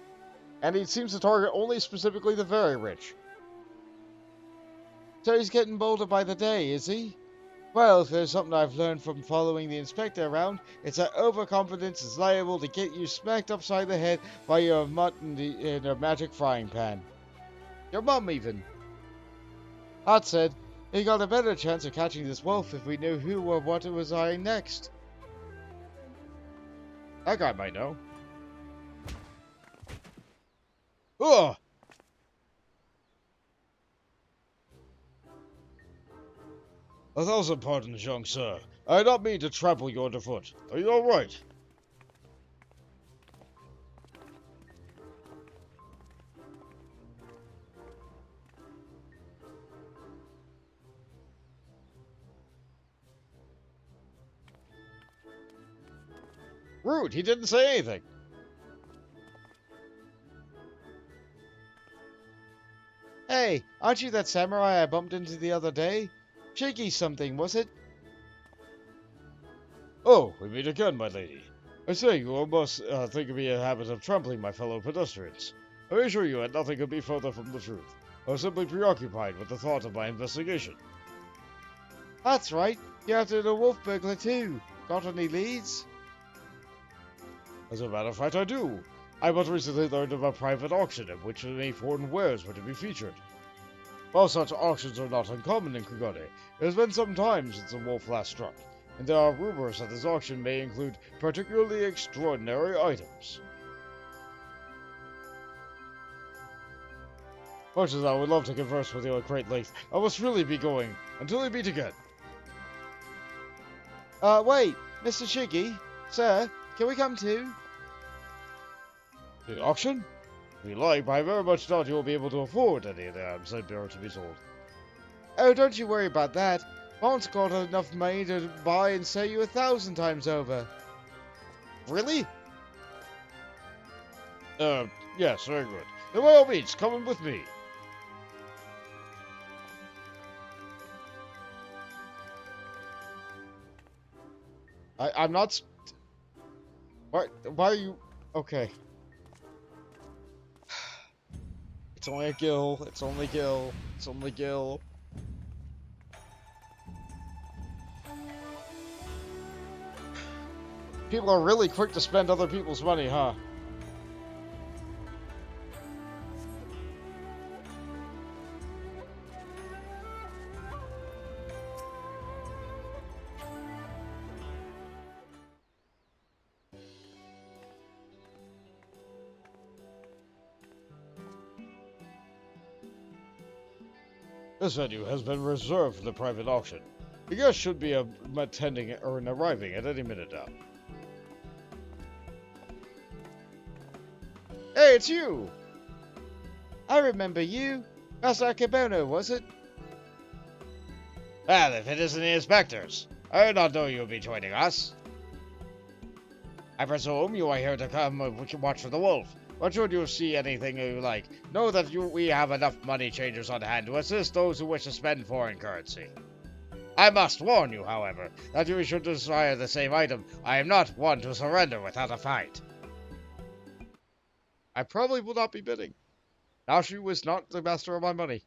and he seems to target only specifically the very rich. So he's getting bolder by the day, is he? Well, if there's something I've learned from following the inspector around, it's that overconfidence is liable to get you smacked upside the head by your mutt in a magic frying pan. Your mum, even. That said, we got a better chance of catching this wolf if we knew who or what it was eyeing next. That guy might know. Ugh! A thousand pardons, young sir. I did not mean to trample you underfoot. Are you all right? Rude, he didn't say anything. Hey, aren't you that samurai I bumped into the other day? Shaky something, was it? Oh, we meet again, my lady. I say, you must think of me a habit of trampling my fellow pedestrians. I assure you that nothing could be further from the truth. I was simply preoccupied with the thought of my investigation. That's right. You're after the wolf burglar too. Got any leads? As a matter of fact, I do. I but recently learned of a private auction in which many foreign wares were to be featured. While such auctions are not uncommon in Kugane, it has been some time since the wolf last struck, and there are rumors that this auction may include particularly extraordinary items. Much as I would love to converse with you at great length, I must really be going. Until we meet again. Wait, Mr. Shiggy? Sir, can we come too? The auction? If you like, but I very much doubt you will be able to afford any of the items that are to be sold. Oh, don't you worry about that. Bond's got enough money to buy and sell you 1,000 times over. Really? Yes, very good. Then by all means, come in with me. I'm not... Why are you... Okay. It's only a gill. It's only gill. It's only gill. People are really quick to spend other people's money, huh? This venue has been reserved for the private auction. The guests should be attending or arriving at any minute now. Hey, it's you! I remember you. Masakabono, was it? Well, if it isn't the inspectors, I did not know you would be joining us. I presume you are here to come watch for the wolf. But should you see anything you like, know that we have enough money changers on hand to assist those who wish to spend foreign currency. I must warn you, however, that you should desire the same item. I am not one to surrender without a fight. I probably will not be bidding. Nashu is not the master of my money.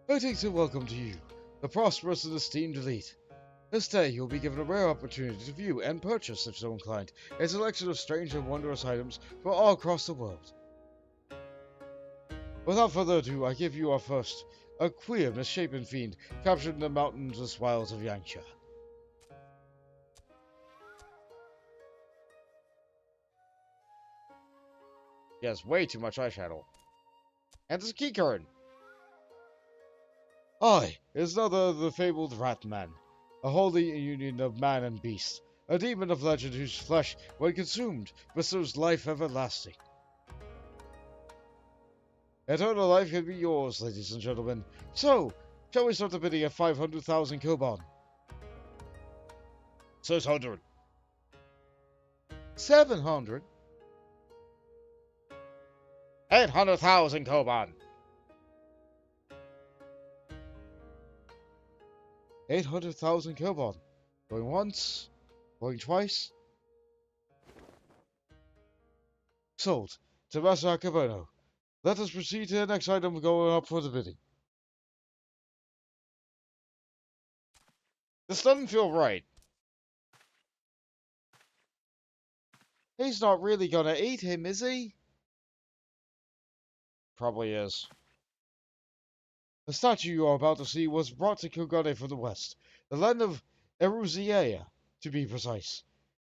Greetings and welcome to you, the prosperous and esteemed elite. This day you'll be given a rare opportunity to view and purchase, if so inclined, a selection of strange and wondrous items from all across the world. Without further ado, I give you our first, a queer, misshapen fiend captured in the mountainous wilds of Yangsha. He has way too much eyeshadow. And there's a key card. I is none other than the fabled Rat Man, a holy union of man and beast, a demon of legend whose flesh, when consumed, bestows life everlasting. Eternal life can be yours, ladies and gentlemen. So, shall we start the bidding at 500,000 Koban? 600. 700? 800,000 Koban. 800,000 Koban. Going once, going twice. Sold to Masakabono. Let us proceed to the next item going up for the bidding. This doesn't feel right. He's not really gonna eat him, is he? Probably is. The statue you are about to see was brought to Kugane from the west, the land of Eruziea, to be precise.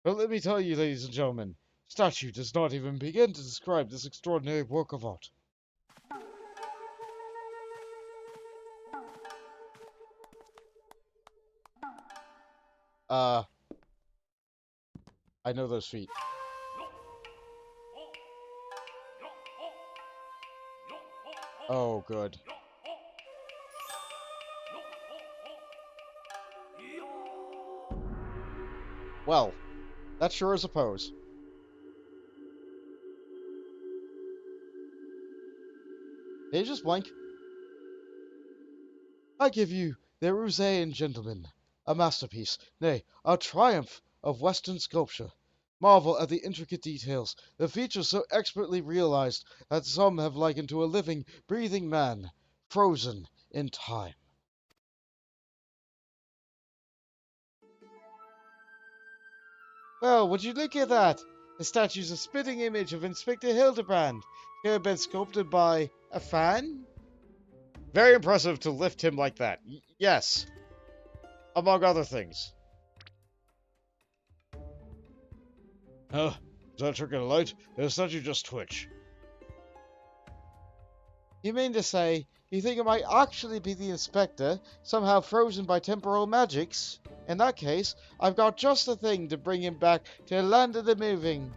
But let me tell you, ladies and gentlemen, statue does not even begin to describe this extraordinary work of art. I know those feet. Oh, good. Well, that sure is a pose. Did you just blink? I give you the Eruzian Gentleman, a masterpiece, nay, a triumph of Western sculpture. Marvel at the intricate details, the features so expertly realized that some have likened to a living, breathing man, frozen in time. Well, would you look at that? The statue's a spitting image of Inspector Hildibrand, who had been sculpted by a fan? Very impressive to lift him like that. Yes. Among other things. Is that trick of the light? The statue just twitch. You mean to say, you think it might actually be the Inspector, somehow frozen by temporal magics? In that case, I've got just the thing to bring him back to the land of the moving.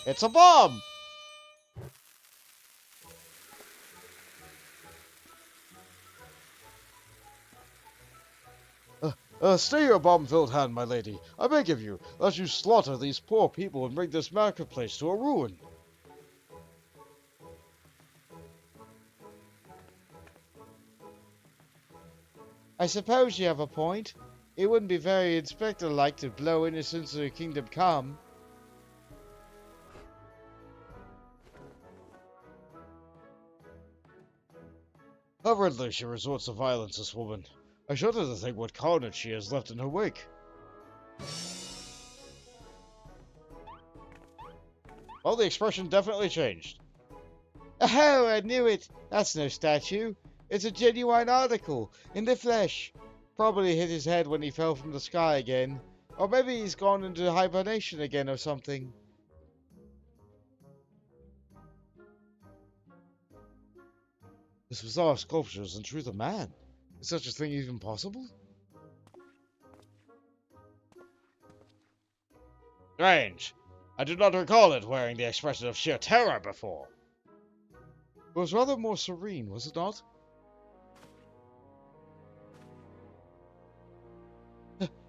It's a bomb! Stay your bomb-filled hand, my lady. I beg of you, lest you slaughter these poor people and bring this marketplace to a ruin. I suppose you have a point. It wouldn't be very Inspector-like to blow innocents into Kingdom Come. Hurriedly she resorts to violence, this woman. I shudder to think what carnage she has left in her wake. Well, the expression definitely changed. Oh, I knew it! That's no statue. It's a genuine article, in the flesh. Probably hit his head when he fell from the sky again. Or maybe he's gone into hibernation again or something. This bizarre sculpture is in truth a man. Is such a thing even possible? Strange. I do not recall it wearing the expression of sheer terror before. It was rather more serene, was it not?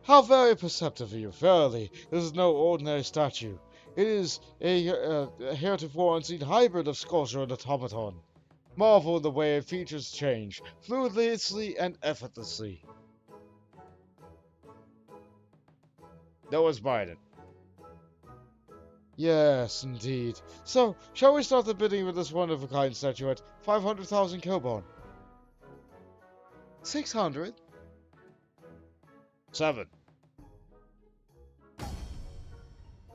How very perceptive of you. Verily, this is no ordinary statue. It is a heretofore unseen hybrid of sculpture and automaton. Marvel in the way its features change, fluidly and effortlessly. That was Biden. Yes, indeed. So, shall we start the bidding with this one-of-a-kind statue at 500,000 koban? 600? 7.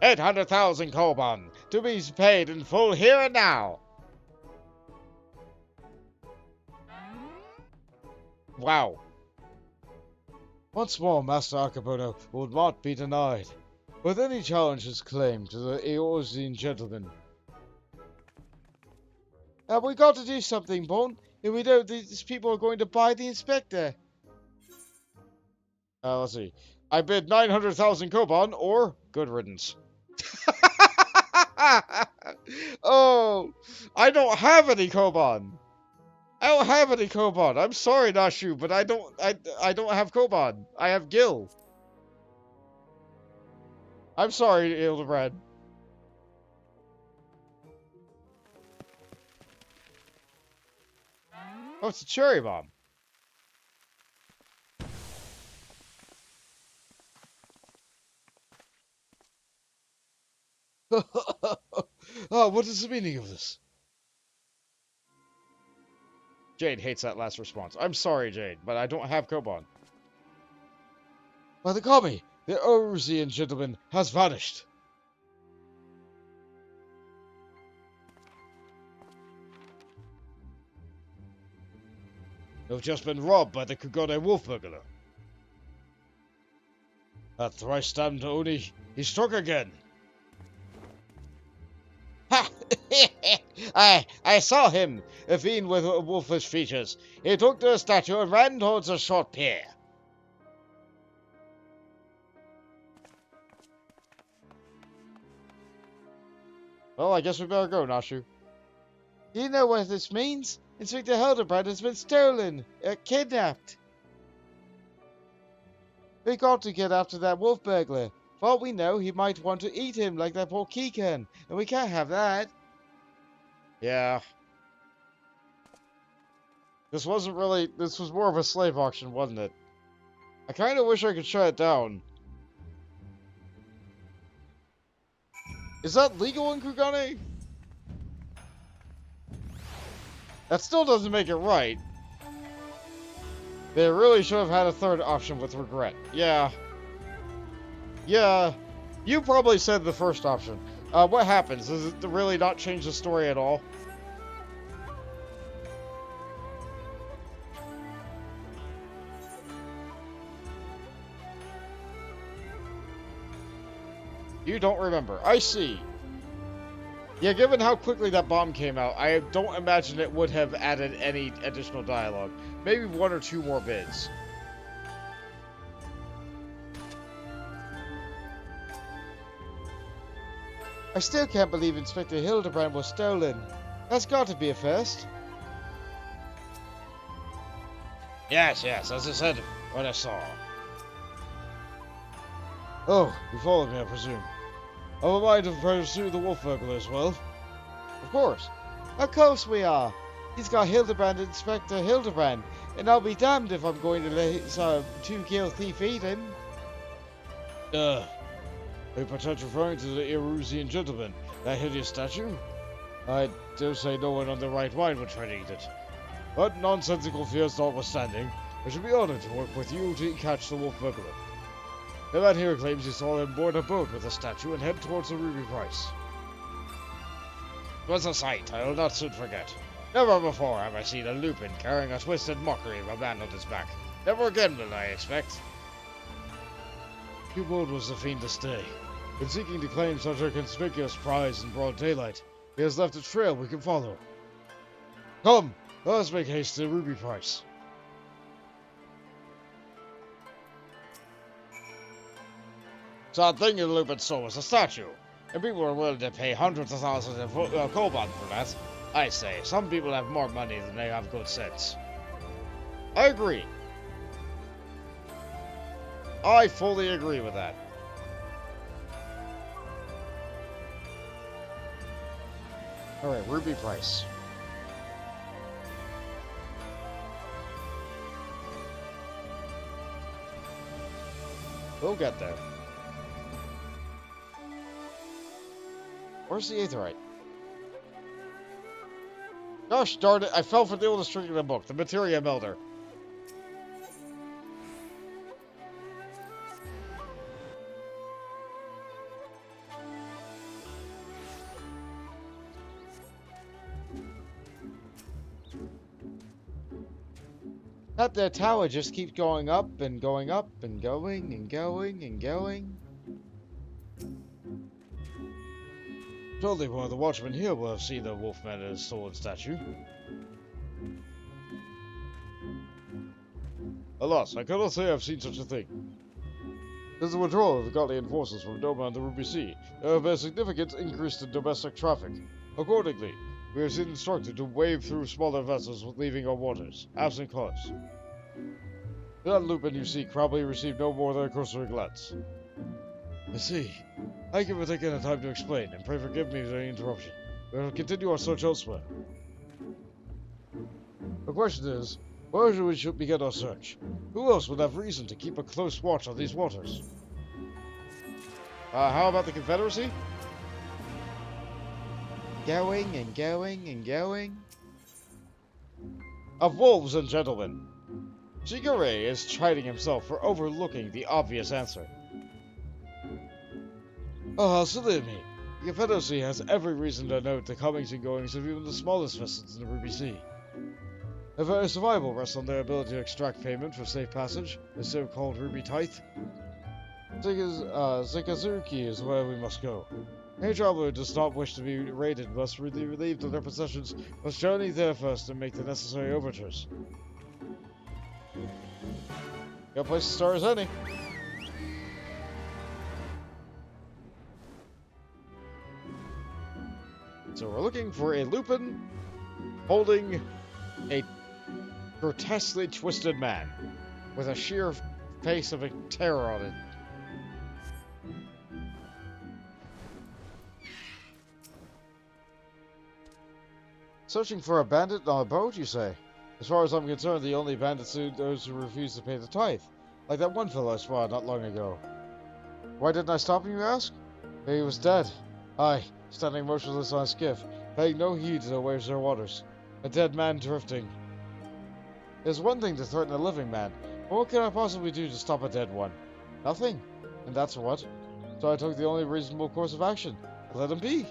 800,000 koban, to be paid in full here and now. Wow. Once more, Master Akabono will not be denied. But then he challenged his claim to the Eorzean gentleman. We got to do something, Bon. If we don't, these people are going to buy the inspector. Let's see. I bid 900,000 koban, or good riddance. Oh, I don't have any koban. I don't have any koban. I'm sorry, Nashu, but I don't have koban. I have gil. I'm sorry, Hildibrand. Oh, it's a cherry bomb. What is the meaning of this? Jade hates that last response. I'm sorry, Jade, but I don't have koban. By the kami, the Eorzean gentleman has vanished. You've just been robbed by the Kugane wolf burglar. That thrice-damned Oni, he struck again. Ha! I saw him, a fiend with wolfish features. He took to a statue and ran towards a short pier. Well, I guess we better go, Nashu. Do you know what this means? Inspector Hildibrand has been stolen, kidnapped. We got to get after that wolf burglar. For all we know, he might want to eat him like that poor Kugane, and we can't have that. Yeah. This was more of a slave auction, wasn't it? I kind of wish I could shut it down. Is that legal in Kugane? That still doesn't make it right. They really should have had a third option with regret. Yeah. Yeah. You probably said the first option. What happens? Does it really not change the story at all? You don't remember. I see. Yeah, given how quickly that bomb came out, I don't imagine it would have added any additional dialogue. Maybe one or two more bids. I still can't believe Inspector Hildibrand was stolen. That's got to be a first. Yes, as I said, what I saw. Oh, you followed me, I presume. I would mind to pursue the wolf burglar as well. Of course. Of course we are. He's got Hildibrand, Inspector Hildibrand, and I'll be damned if I'm going to let his two-kill thief eat him. Are you perhaps referring to the Eorzean gentleman, that hideous statue? I dare say no one on the right mind would try to eat it. But nonsensical fears notwithstanding, I should be honored to work with you to catch the wolf burglar. The man here claims he saw him board a boat with the statue and head towards the ruby price. It was a sight I will not soon forget. Never before have I seen a lupin carrying a twisted mockery of a man on his back. Never again will I expect. Too bold was the fiend to stay. In seeking to claim such a conspicuous prize in broad daylight, he has left a trail we can follow. Come, Let's make haste to the ruby price. So the thing in Lupin stole was a statue, and people are willing to pay hundreds of thousands of koban for that. I say, some people have more money than they have good sense. I agree. I fully agree with that. Alright, ruby price. We'll get there. Where's the aetherite? Gosh darn it, I fell for the oldest trick in the book, the materia melter. That tower just keeps going up and going up and going and going and going. Surely one of the watchmen here will have seen the wolfman and his stolen statue. Alas, I cannot say I've seen such a thing. Since the withdrawal of the Guardian forces from Doman and the Ruby Sea, there have been a significant increase in domestic traffic. Accordingly, we have been instructed to wade through smaller vessels leaving our waters, absent cause. That Lupin you seek probably received no more than a cursory glance. I see. Thank you for taking the time to explain, and pray forgive me for any interruption. We will continue our search elsewhere. The question is, where should we begin our search? Who else would have reason to keep a close watch on these waters? How about the Confederacy? Going and going and going. Of wolves and gentlemen. Shigure is chiding himself for overlooking the obvious answer. Oh, salute me. The Confederacy has every reason to note the comings and goings of even the smallest vessels in the Ruby Sea. Their very survival rests on their ability to extract payment for safe passage, the so-called Ruby Tithe. Zikazuki is where we must go. Any traveler who does not wish to be raided must be relieved of their possessions, must journey there first and make the necessary overtures. Got a place to start as any. So we're looking for a Lupin holding a grotesquely twisted man with a sheer face of a terror on it. Searching for a bandit on a boat, you say? As far as I'm concerned, the only bandits are those who refuse to pay the tithe, like that one fellow I spotted not long ago. Why didn't I stop him, you ask? He was dead. Aye, standing motionless on a skiff, paying no heed to the waves of their waters. A dead man drifting. There's one thing to threaten a living man, but what can I possibly do to stop a dead one? Nothing. And that's what. So I took the only reasonable course of action. Let him be.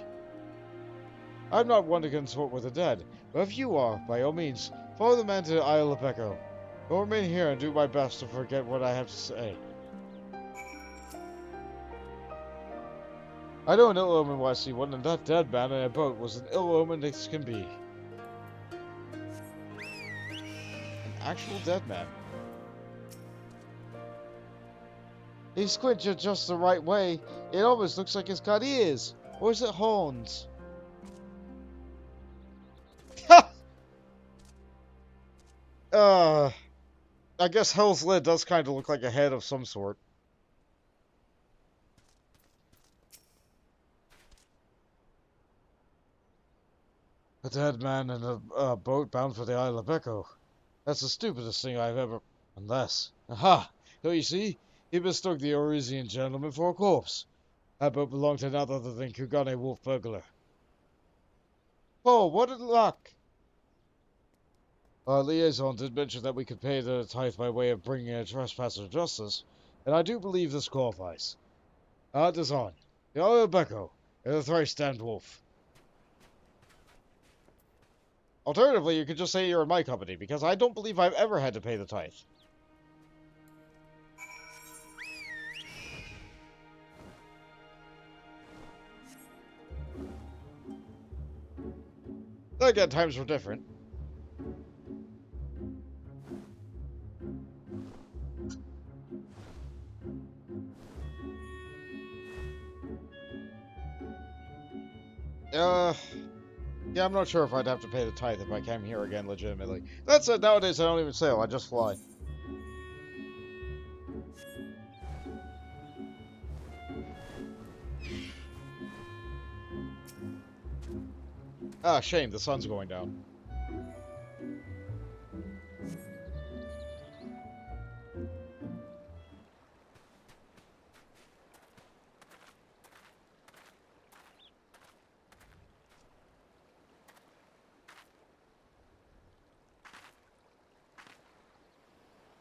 I'm not one to consort with the dead, but if you are, by all means, follow the man to the Isle of Byakko. I'll remain here and do my best to forget what I have to say. I know an ill omen when I see one, and that dead man in a boat was an ill omen as can be. An actual dead man. He squinted just the right way. It almost looks like it's got ears. Or is it horns? I guess Hell's Lid does kind of look like a head of some sort. A dead man in a boat bound for the Isle of Byakko. That's the stupidest thing I've ever... Unless... Aha! Don't you see? He mistook the Orisian gentleman for a corpse. That boat belonged to none other than Kugane Wolf Burglar. Oh, what a luck! Our liaison did mention that we could pay the tithe by way of bringing a trespasser to justice, and I do believe this qualifies. It is on. The Isle of Byakko, and the thrice-damned wolf. Alternatively, you could just say you're in my company, because I don't believe I've ever had to pay the tithe. Again, times were different. Yeah, I'm not sure if I'd have to pay the tithe if I came here again legitimately. That said, nowadays I don't even sail, I just fly. Ah, shame, the sun's going down.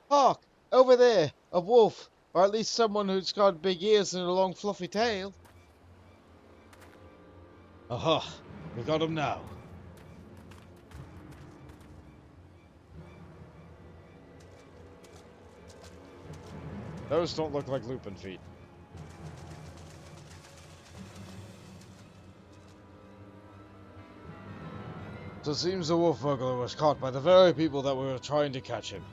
Hark! Over there! A wolf! Or at least someone who's got big ears and a long fluffy tail. Aha! We got him now. Those don't look like Lupin feet. So it seems the wolf burglar was caught by the very people that were trying to catch him.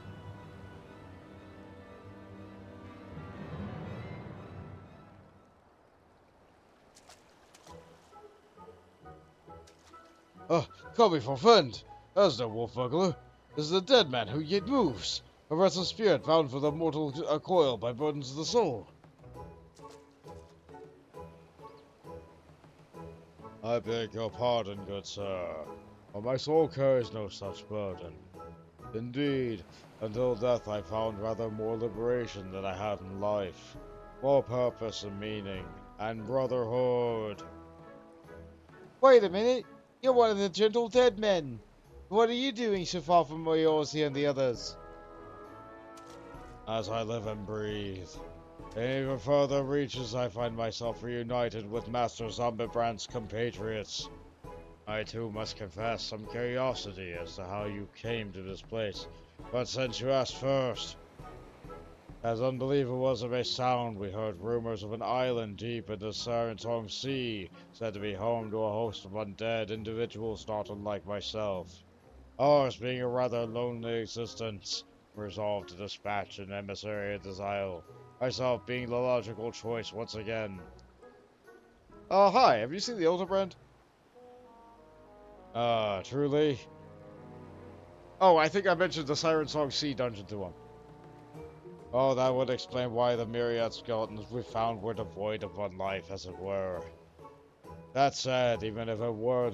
Oh, call me for friend. That's no wolf burglar. This is the dead man who yet moves. A restless spirit bound for the mortal coil by burdens of the soul. I beg your pardon, good sir, but my soul carries no such burden. Indeed, until death I found rather more liberation than I had in life. More purpose and meaning, and brotherhood. Wait a minute! You're one of the gentle dead men! What are you doing so far from Moyosi and the others? As I live and breathe. In even further reaches I find myself reunited with Master Zombibrand's compatriots. I too must confess some curiosity as to how you came to this place, but since you asked first, as unbelievable as it may sound, we heard rumors of an island deep in the Seiryu Sea, said to be home to a host of undead individuals not unlike myself. Ours being a rather lonely existence, resolved to dispatch an emissary of this isle, myself being the logical choice once again. Hi, have you seen the Hildibrand? Truly? Oh, I think I mentioned the Seiryu Sea dungeon to him. Oh, that would explain why the myriad skeletons we found were devoid of one life, as it were. That said, even if it were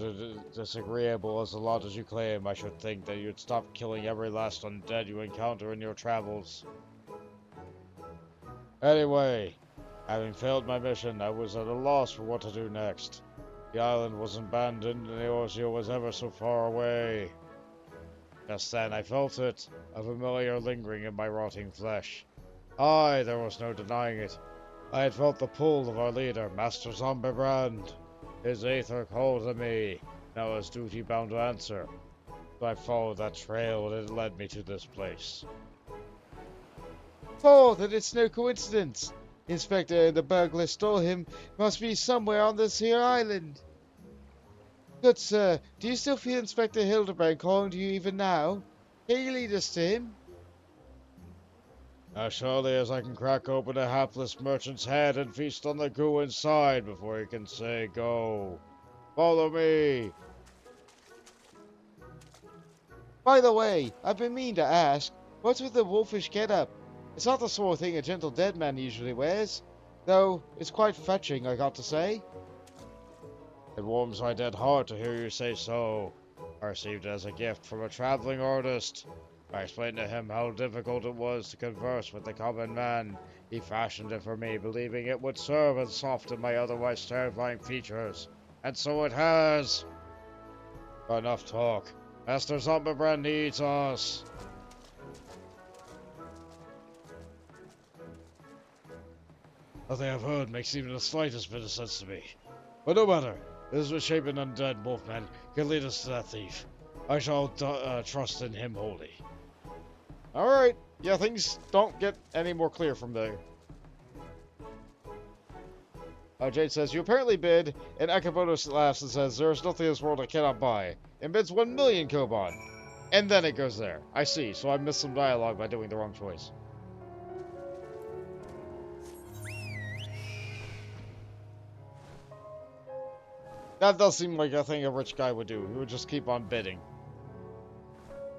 disagreeable as a lot as you claim, I should think that you'd stop killing every last undead you encounter in your travels. Anyway, having failed my mission, I was at a loss for what to do next. The island was abandoned and the Orsio was ever so far away. Just then I felt it, a familiar lingering in my rotting flesh. Aye, there was no denying it. I had felt the pull of our leader, Master Zombibrand. His aether called to me, and I was duty bound to answer. So I followed that trail and it led me to this place. Oh, that it's no coincidence. Inspector and the burglar stole him must be somewhere on this here island. Good sir, do you still feel Inspector Hildibrand calling to you even now? Can you lead us to him? As surely as I can crack open a hapless merchant's head and feast on the goo inside before he can say go. Follow me! By the way, I've been meaning to ask, what's with the wolfish getup? It's not the sort of thing a gentle dead man usually wears, though it's quite fetching, I got to say. It warms my dead heart to hear you say so. I received it as a gift from a traveling artist. I explained to him how difficult it was to converse with the common man. He fashioned it for me, believing it would serve and soften my otherwise terrifying features. And so it has! Enough talk. Master Zombibrand needs us. Nothing I've heard makes even the slightest bit of sense to me. But no matter. This misshapen undead wolfman can lead us to that thief. I shall trust in him wholly. Alright. Yeah, things don't get any more clear from there. Jade says, you apparently bid, and Akaboto laughs and says, there is nothing in this world I cannot buy. And bids 1 million koban. And then it goes there. I see, so I missed some dialogue by doing the wrong choice. That does seem like a thing a rich guy would do. He would just keep on bidding.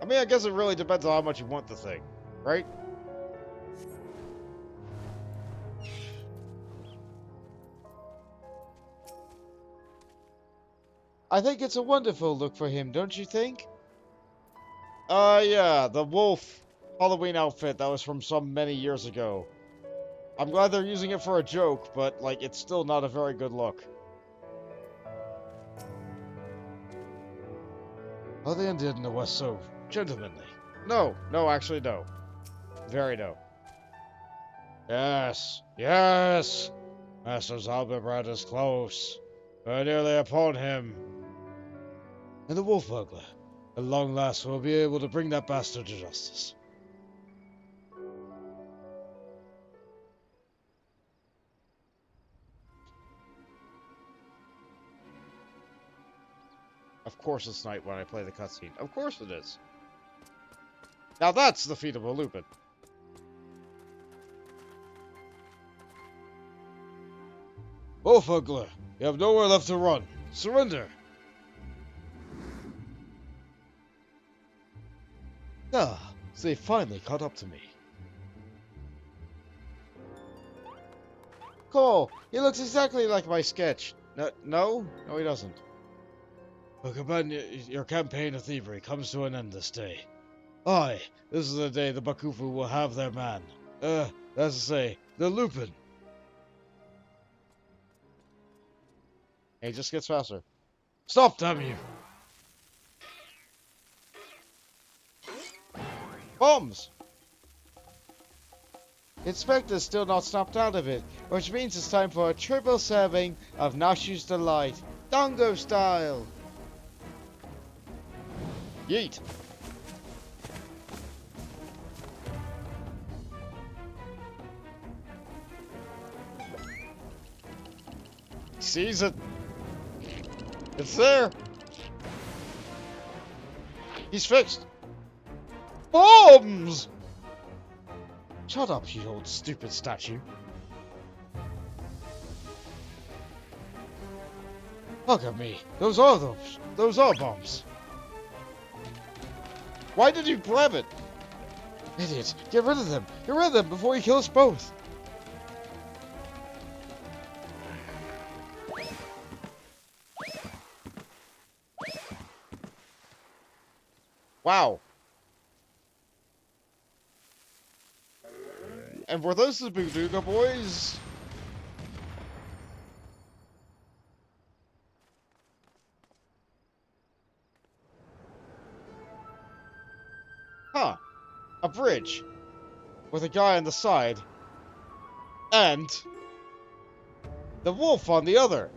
I mean, I guess it really depends on how much you want the thing, right? I think it's a wonderful look for him, don't you think? Yeah, the wolf Halloween outfit that was from some many years ago. I'm glad they're using it for a joke, but, like, it's still not a very good look. How the Indian in the West so gentlemanly? No, actually, no. Very no. Yes, yes! Master Hildibrand is close. We're nearly upon him. And the wolf burglar. At long last, we'll be able to bring that bastard to justice. Of course it's night when I play the cutscene. Of course it is. Now that's the feat of a Lupin. Wolf burglar, you have nowhere left to run. Surrender! Ah, so they finally caught up to me. Cool. He looks exactly like my sketch. No, he doesn't. Look, your campaign of thievery comes to an end this day. Aye, this is the day the Bakufu will have their man. That's to say, the Lupin. He just gets faster. Stop, damn you! Bombs! The Inspector's still not snapped out of it, which means it's time for a triple serving of Nashu's Delight, Dongo style. Yeet! He sees it. It's there. He's fixed. Bombs! Shut up, you old stupid statue. Look at me. Those are bombs. Why did you grab it? Idiot. Get rid of them. Get rid of them before he kills us both. Wow. And were those the Buduga boys? Huh. A bridge. With a guy on the side. And the wolf on the other.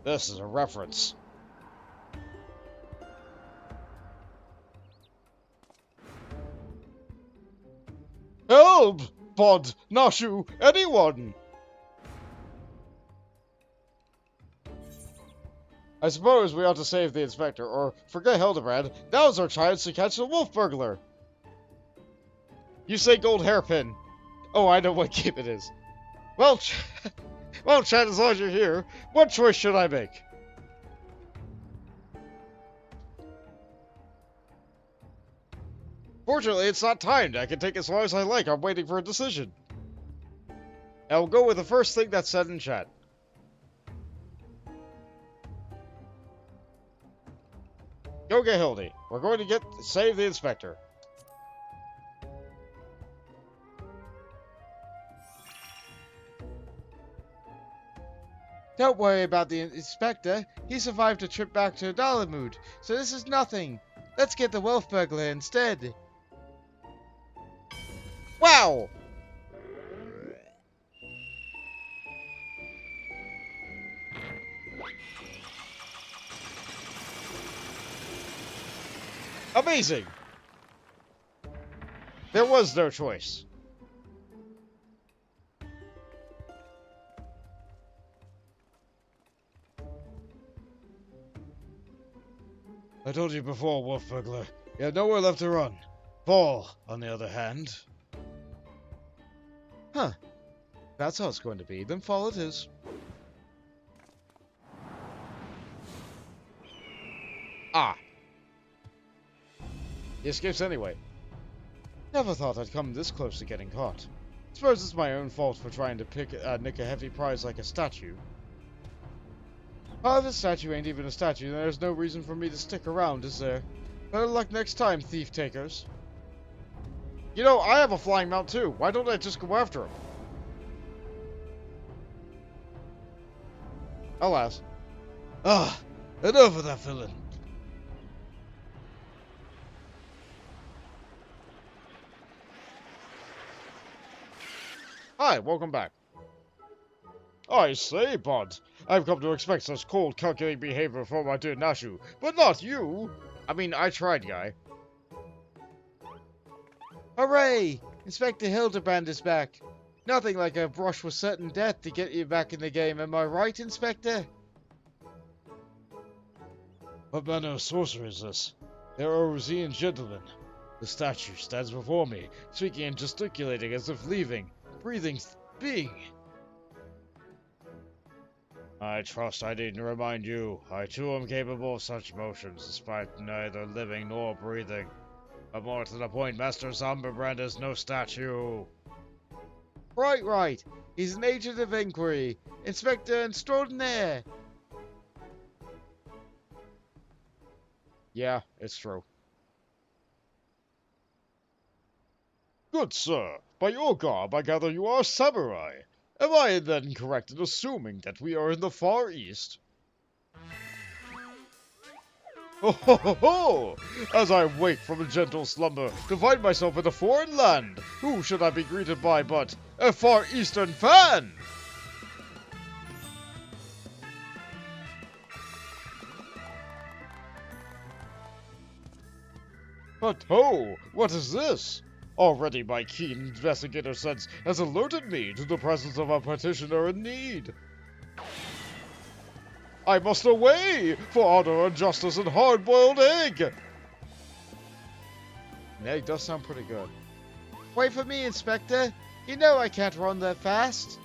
This is a reference. Help! Bod, Nashu, anyone! I suppose we ought to save the Inspector, or forget Hildibrand. Now's our chance to catch the wolf burglar! You say gold hairpin. Oh, I know what game it is. Well, Chad, as long as you're here, what choice should I make? Fortunately, it's not timed. I can take as long as I like. I'm waiting for a decision. I'll go with the first thing that's said in chat. Go get Hildy. We're going to save the Inspector. Don't worry about the Inspector. He survived a trip back to Dalamud, so this is nothing. Let's get the wolf burglar instead. Wow! Amazing! There was no choice. I told you before, wolf burglar. You have nowhere left to run. Paul, on the other hand. Huh. That's how it's going to be. Then fall it is. He escapes anyway. Never thought I'd come this close to getting caught. Suppose it's my own fault for trying to nick a heavy prize like a statue. Oh, this statue ain't even a statue, and there's no reason for me to stick around, is there? Better luck next time, thief takers. You know, I have a flying mount too. Why don't I just go after him? Alas. Ah, enough of that villain. Hi, welcome back. I say, bud, I've come to expect such cold, calculating behavior from my dear Nashu, but not you! I mean, I tried, guy. Hooray! Inspector Hildibrand is back. Nothing like a brush with certain death to get you back in the game, am I right, Inspector? What manner of sorcery is this? They are Orosian gentlemen. The statue stands before me, speaking and gesticulating as if leaving, breathing, being. I trust I needn't remind you. I too am capable of such motions, despite neither living nor breathing. But more to the point, Master Hildibrand is no statue. Right. He's an agent of inquiry. Inspector Extraordinaire. Yeah, it's true. Good sir, by your garb I gather you are a samurai. Am I then correct in assuming that we are in the Far East? Ho ho ho ho! As I wake from a gentle slumber to find myself in a foreign land, who should I be greeted by but a Far Eastern fan? But oh, what is this? Already my keen investigator sense has alerted me to the presence of a petitioner in need. I must away for honor and justice and hard-boiled egg! An egg does sound pretty good. Wait for me, Inspector. You know I can't run that fast.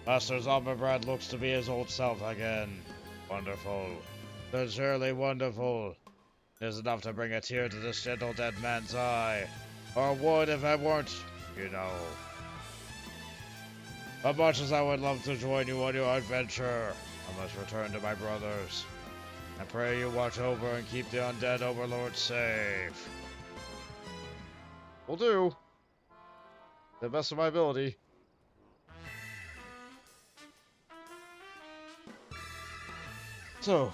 Master Hildibrand looks to be his old self again. Wonderful. Sincerely wonderful. It is enough to bring a tear to this gentle dead man's eye. Or would if it weren't, you know. As much as I would love to join you on your adventure, I must return to my brothers. I pray you watch over and keep the undead overlord safe. Will do. To the best of my ability. So,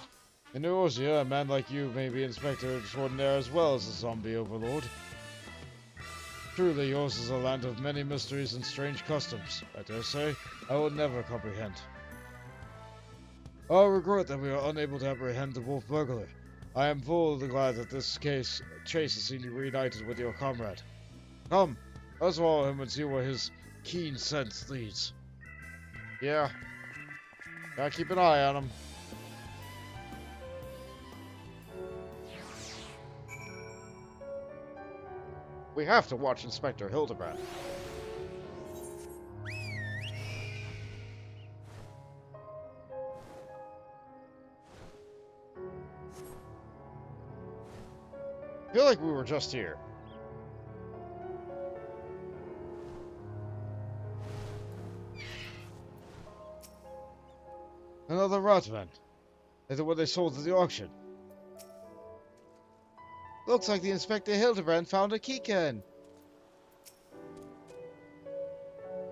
in Eorzea, a man like you may be Inspector Extraordinaire as well as a zombie overlord. Truly, yours is a land of many mysteries and strange customs. I dare say I will never comprehend. I regret that we are unable to apprehend the wolf burglar. I am full glad that this chase has seen you reunited with your comrade. Come, let's follow him and see where his keen sense leads. Yeah, gotta keep an eye on him. We have to watch Inspector Hildibrand. I feel like we were just here. Another Rotman. Like the one they sold at the auction. Looks like the Inspector Hildibrand found a keycan.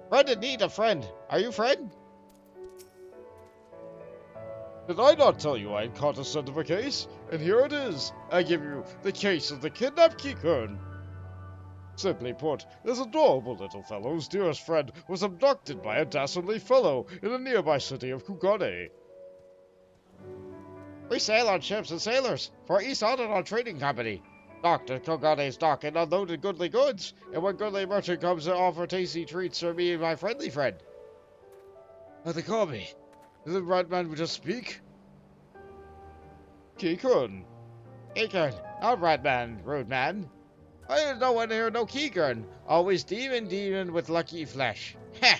Friend in need of friend. Are you friend? Did I not tell you I had caught a scent of a case? And here it is. I give you the case of the kidnapped Keycurn. Simply put, this adorable little fellow's dearest friend was abducted by a dastardly fellow in a nearby city of Kugane. We sail on ships and sailors for East Autonon Trading Company. Docked at Kugane's dock and unloaded goodly goods. And when goodly merchant comes to offer tasty treats for me and my friendly friend. What they call me? Did the right man just speak? Keycurn. Keycurn, not rat man, rude man. I ain't no one here, no Keycurn. Always demon with lucky flesh. Heh!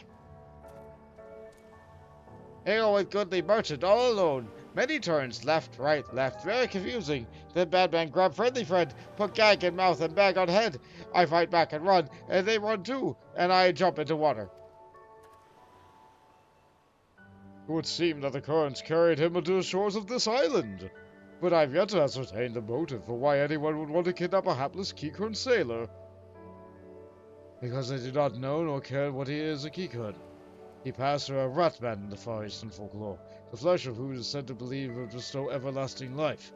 Here with goodly merchant all alone. Many turns, left, right, left, very confusing. Then bad man grab friendly friend, put gag in mouth and bag on head. I fight back and run, and they run too, and I jump into water. It would seem that the currents carried him to the shores of this island. But I've yet to ascertain the motive for why anyone would want to kidnap a hapless Kikern sailor. Because they do not know nor care what he is a Kikern. He passed for a rat man in the Far Eastern folklore, the flesh of whom is said to believe would bestow everlasting life.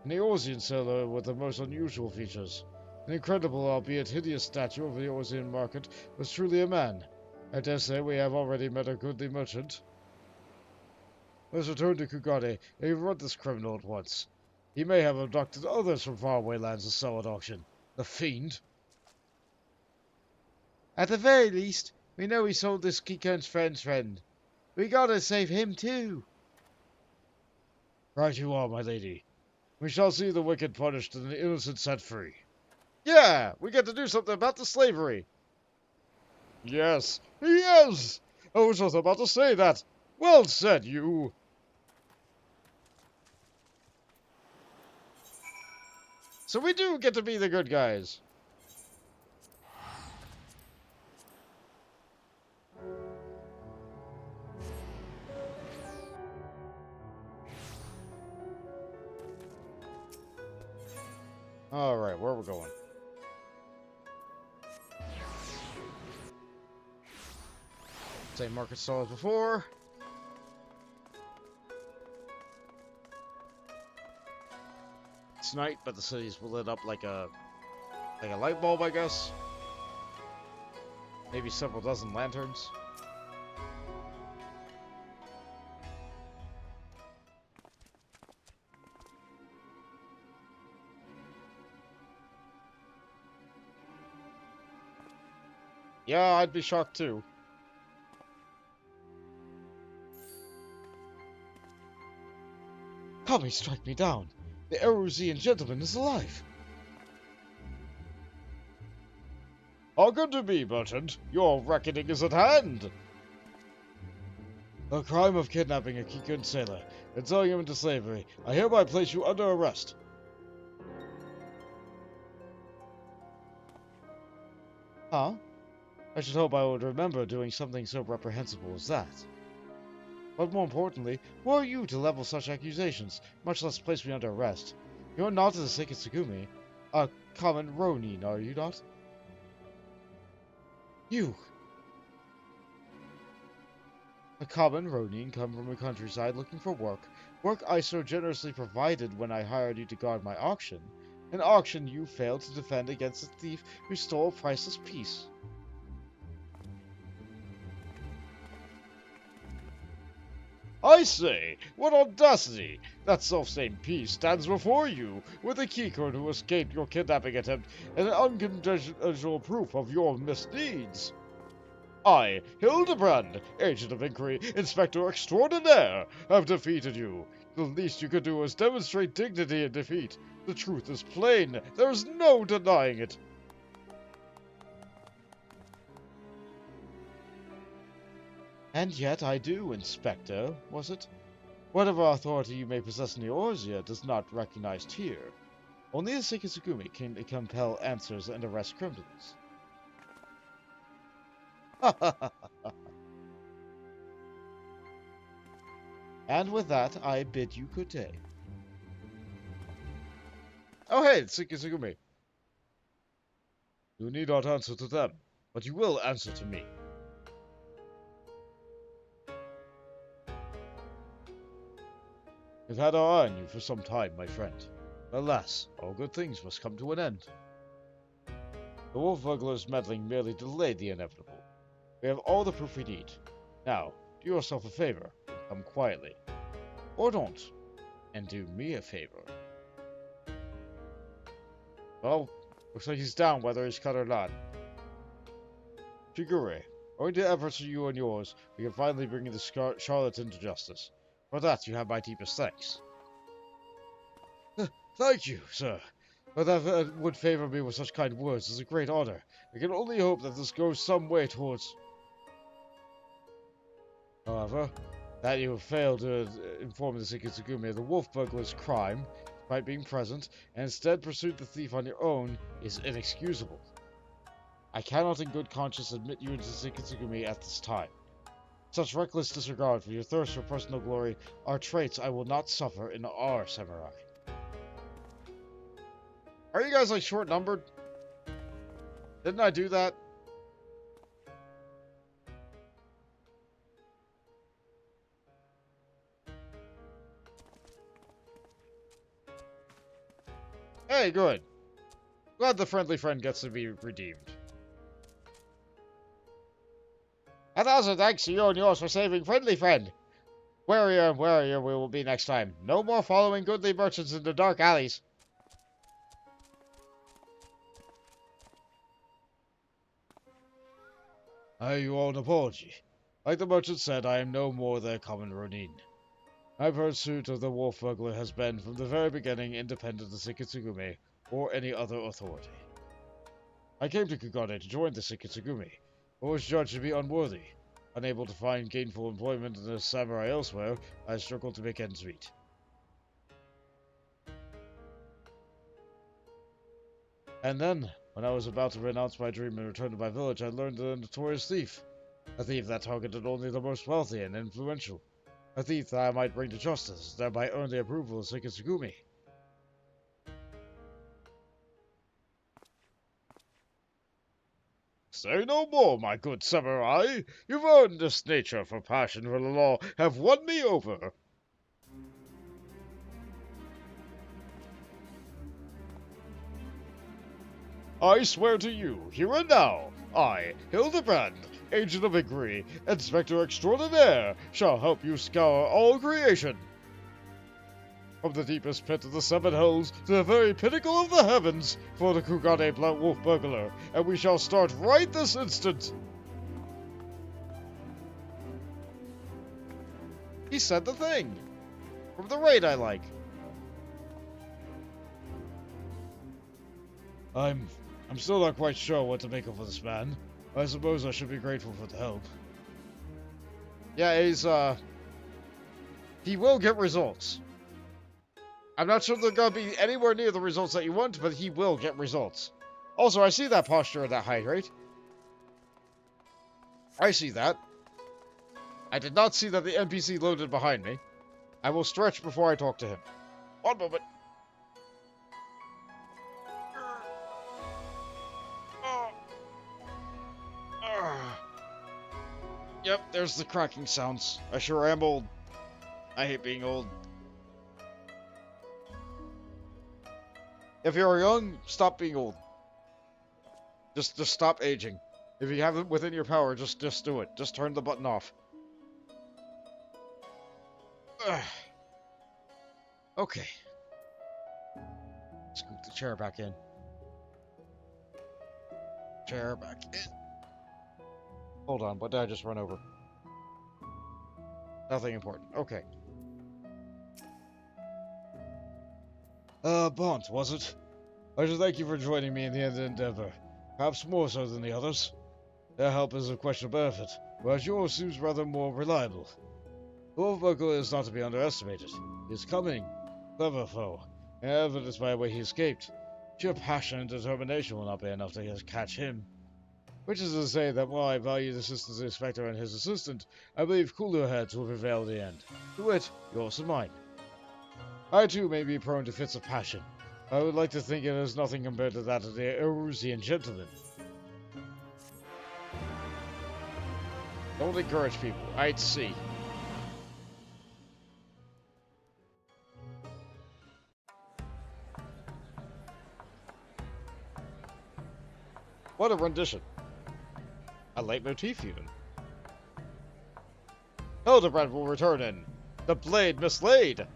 An Eorzean sailor with the most unusual features. An incredible, albeit hideous statue of the Eorzean market was truly a man. I dare say we have already met a goodly merchant. Let's return to Kugane and confront this criminal at once. He may have abducted others from faraway lands to sell at auction. The fiend! At the very least, we know he sold this Kikern's friend's friend. We gotta save him too. Right you are, my lady. We shall see the wicked punished and the innocent set free. Yeah! We get to do something about the slavery! Yes! Yes! I was just about to say that! Well said, you! So we do get to be the good guys. Alright, where are we going? Same market stall as before. It's night, but the city's lit up like a light bulb, I guess. Maybe several dozen lanterns. Yeah, I'd be shocked too. Kami, strike me down. The Eruzian gentleman is alive. How good to be, merchant. Your reckoning is at hand. The crime of kidnapping a Kikun sailor and selling him into slavery. I hereby place you under arrest. Huh? I should hope I would remember doing something so reprehensible as that. But more importantly, who are you to level such accusations, much less place me under arrest? You're not the Sekitsugumi, a common Ronin, are you not? You! A common Ronin come from the countryside looking for work I so generously provided when I hired you to guard my auction, an auction you failed to defend against a thief who stole a priceless piece. I say, what audacity! That self-same piece stands before you, with a Kikern who escaped your kidnapping attempt and an unconditional proof of your misdeeds. I, Hildibrand, Agent of Inquiry, Inspector Extraordinaire, have defeated you. The least you could do is demonstrate dignity in defeat. The truth is plain. There is no denying it. And yet I do, Inspector, was it? Whatever authority you may possess in Eorzea does not recognize Kier. Only the Sekitsugumi can compel answers and arrest criminals. And with that, I bid you good day. Oh hey, it's Sekitsugumi. You need not answer to them, but you will answer to me. We've had our eye on you for some time, my friend. Alas, all good things must come to an end. The wolf burglar's meddling merely delayed the inevitable. We have all the proof we need. Now, do yourself a favor, and come quietly. Or don't, and do me a favor. Well, looks like he's down whether he's cut or not. Figure, owing to efforts of you and yours, we can finally bring the charlatan to justice. For that, you have my deepest thanks. Thank you, sir. But that would favor me with such kind words is a great honor. I can only hope that this goes some way towards... However, that you have failed to inform the Sekitsugumi of the wolf burglar's crime, despite being present, and instead pursued the thief on your own, is inexcusable. I cannot in good conscience admit you into Sekitsugumi at this time. Such reckless disregard for your thirst for personal glory are traits I will not suffer in our samurai. Are you guys, like, short-numbered? Didn't I do that? Hey, good. Glad the friendly friend gets to be redeemed. 1,000 thanks to you and yours for saving friendly friend. Warier and warier we will be next time. No more following goodly merchants into dark alleys. I owe an apology. Like the merchant said, I am no more than a common ronin. My pursuit of the wolf burglar has been, from the very beginning, independent of Sekitsugumi or any other authority. I came to Kugane to join the Sekitsugumi, but was judged to be unworthy. Unable to find gainful employment as a samurai elsewhere, I struggled to make ends meet. And then, when I was about to renounce my dream and return to my village, I learned of a notorious thief. A thief that targeted only the most wealthy and influential. A thief that I might bring to justice, thereby earn the approval of Sekitsugumi. Say no more, my good samurai. You've earned this nature for passion for the law have won me over. I swear to you, here and now, I, Hildibrand, Agent of Inquiry, Inspector Extraordinaire, shall help you scour all creation. From the deepest pit of the 7 hells to the very pinnacle of the heavens for the Kugane Blunt Wolf Burglar, and we shall start right this instant. He said the thing! From the raid I like. I'm still not quite sure what to make of this man. I suppose I should be grateful for the help. Yeah, he will get results. I'm not sure they're gonna be anywhere near the results that you want, but he will get results. Also, I see that posture at that height, right? I see that. I did not see that the NPC loaded behind me. I will stretch before I talk to him. One moment. Yep, there's the cracking sounds. I sure am old. I hate being old. If you're young, stop being old. Just stop aging. If you have it within your power, just do it. Just turn the button off. Ugh. Okay. Scoop the chair back in. Chair back in. Hold on, what did I just run over? Nothing important. Okay. Bont, was it? I should thank you for joining me in the endeavor. Perhaps more so than the others. Their help is of questionable benefit, whereas yours seems rather more reliable. The wolf burglar is not to be underestimated. He is cunning, clever foe, and evidenced by the way he escaped. Sheer passion and determination will not be enough to catch him. Which is to say that while I value the assistance of the inspector and his assistant, I believe cooler heads will prevail in the end. To wit, yours and mine. I too may be prone to fits of passion. I would like to think it is nothing compared to that of the Erusian gentleman. Don't encourage people. I'd see. What a rendition. A leitmotif, even. Hildibrand will return in The Blade Mislaid.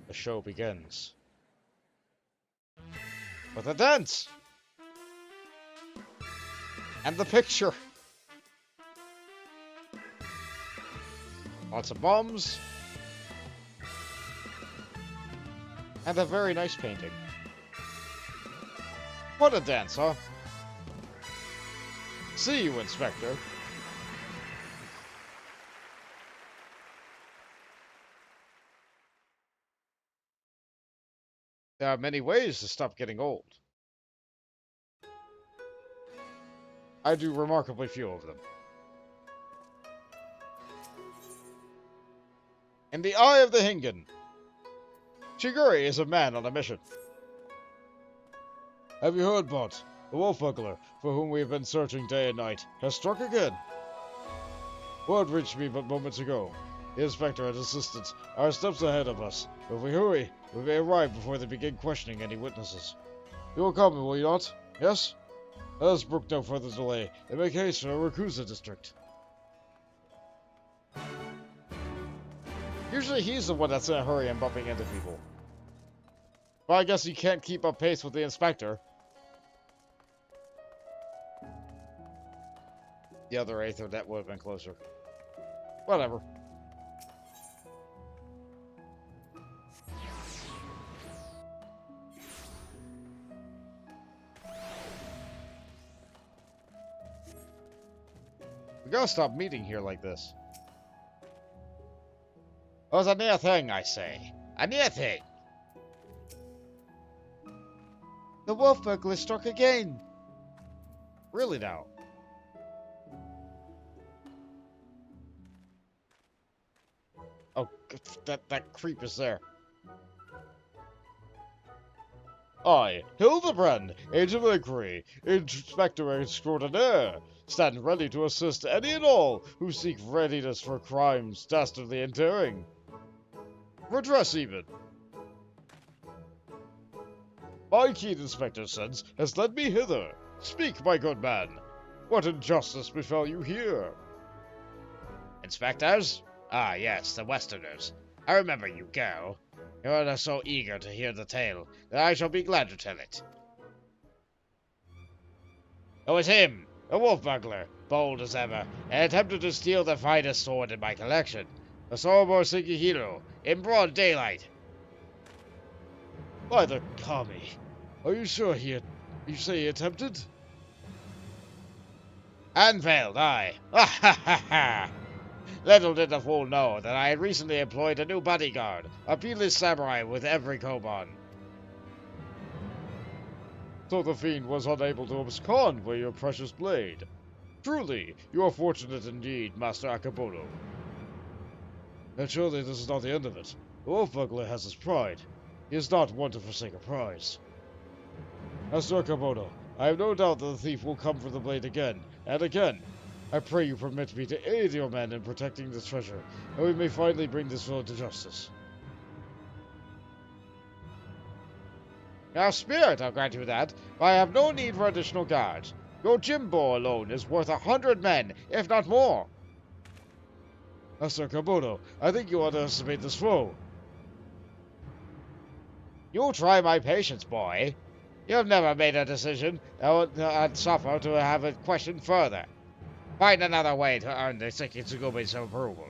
The show begins with a dance and the picture. Lots of bombs and a very nice painting. What a dance, huh? See you, Inspector. There are many ways to stop getting old. I do remarkably few of them. In the eye of the Hingen, Shiguri is a man on a mission. Have you heard, Bot? The wolf burglar, for whom we have been searching day and night, has struck again. Word reached me but moments ago. The inspector and assistants are steps ahead of us. If we hurry, we may arrive before they begin questioning any witnesses. You will come, will you not? Yes? Let us brook no further delay, and make haste for the Rakusa district. Usually he's the one that's in a hurry and bumping into people. But I guess he can't keep up pace with the inspector. The other Aether, that would have been closer. Whatever. We gotta stop meeting here like this. It was a near thing, I say. A near thing. The wolf burglar struck again. Really now? Oh, that creep is there. I, Hildibrand, Agent of Inquiry, Inspector Extraordinaire, stand ready to assist any and all who seek readiness for crimes dastardly and daring. Redress even. My keen inspector sense has led me hither. Speak, my good man. What injustice befell you here? Inspectors? Ah, yes, the Westerners. I remember you, girl. You are so eager to hear the tale that I shall be glad to tell it. It was him, a wolf burglar, bold as ever, and attempted to steal the finest sword in my collection, the Sorobor Sekihiro, in broad daylight. By the Kami, are you sure you say he attempted? And failed, aye. Ha ha ha ha! Little did the fool know that I had recently employed a new bodyguard, a peerless samurai with every koban. So the fiend was unable to abscond with your precious blade. Truly, you are fortunate indeed, Master Akaboto. And surely this is not the end of it. The wolf burglar has his pride. He is not one to forsake a prize. Master Akaboto, I have no doubt that the thief will come for the blade again, and again. I pray you permit me to aid your men in protecting this treasure, and we may finally bring this villain to justice. Your spirit, I'll grant you that, but I have no need for additional guards. Your Genbu alone is worth 100 men, if not more. Master Kabuto, I think you underestimate this foe. You try my patience, boy. You have never made a decision, and suffer to have it questioned further. Find another way to earn the Sekitsugumi's approval.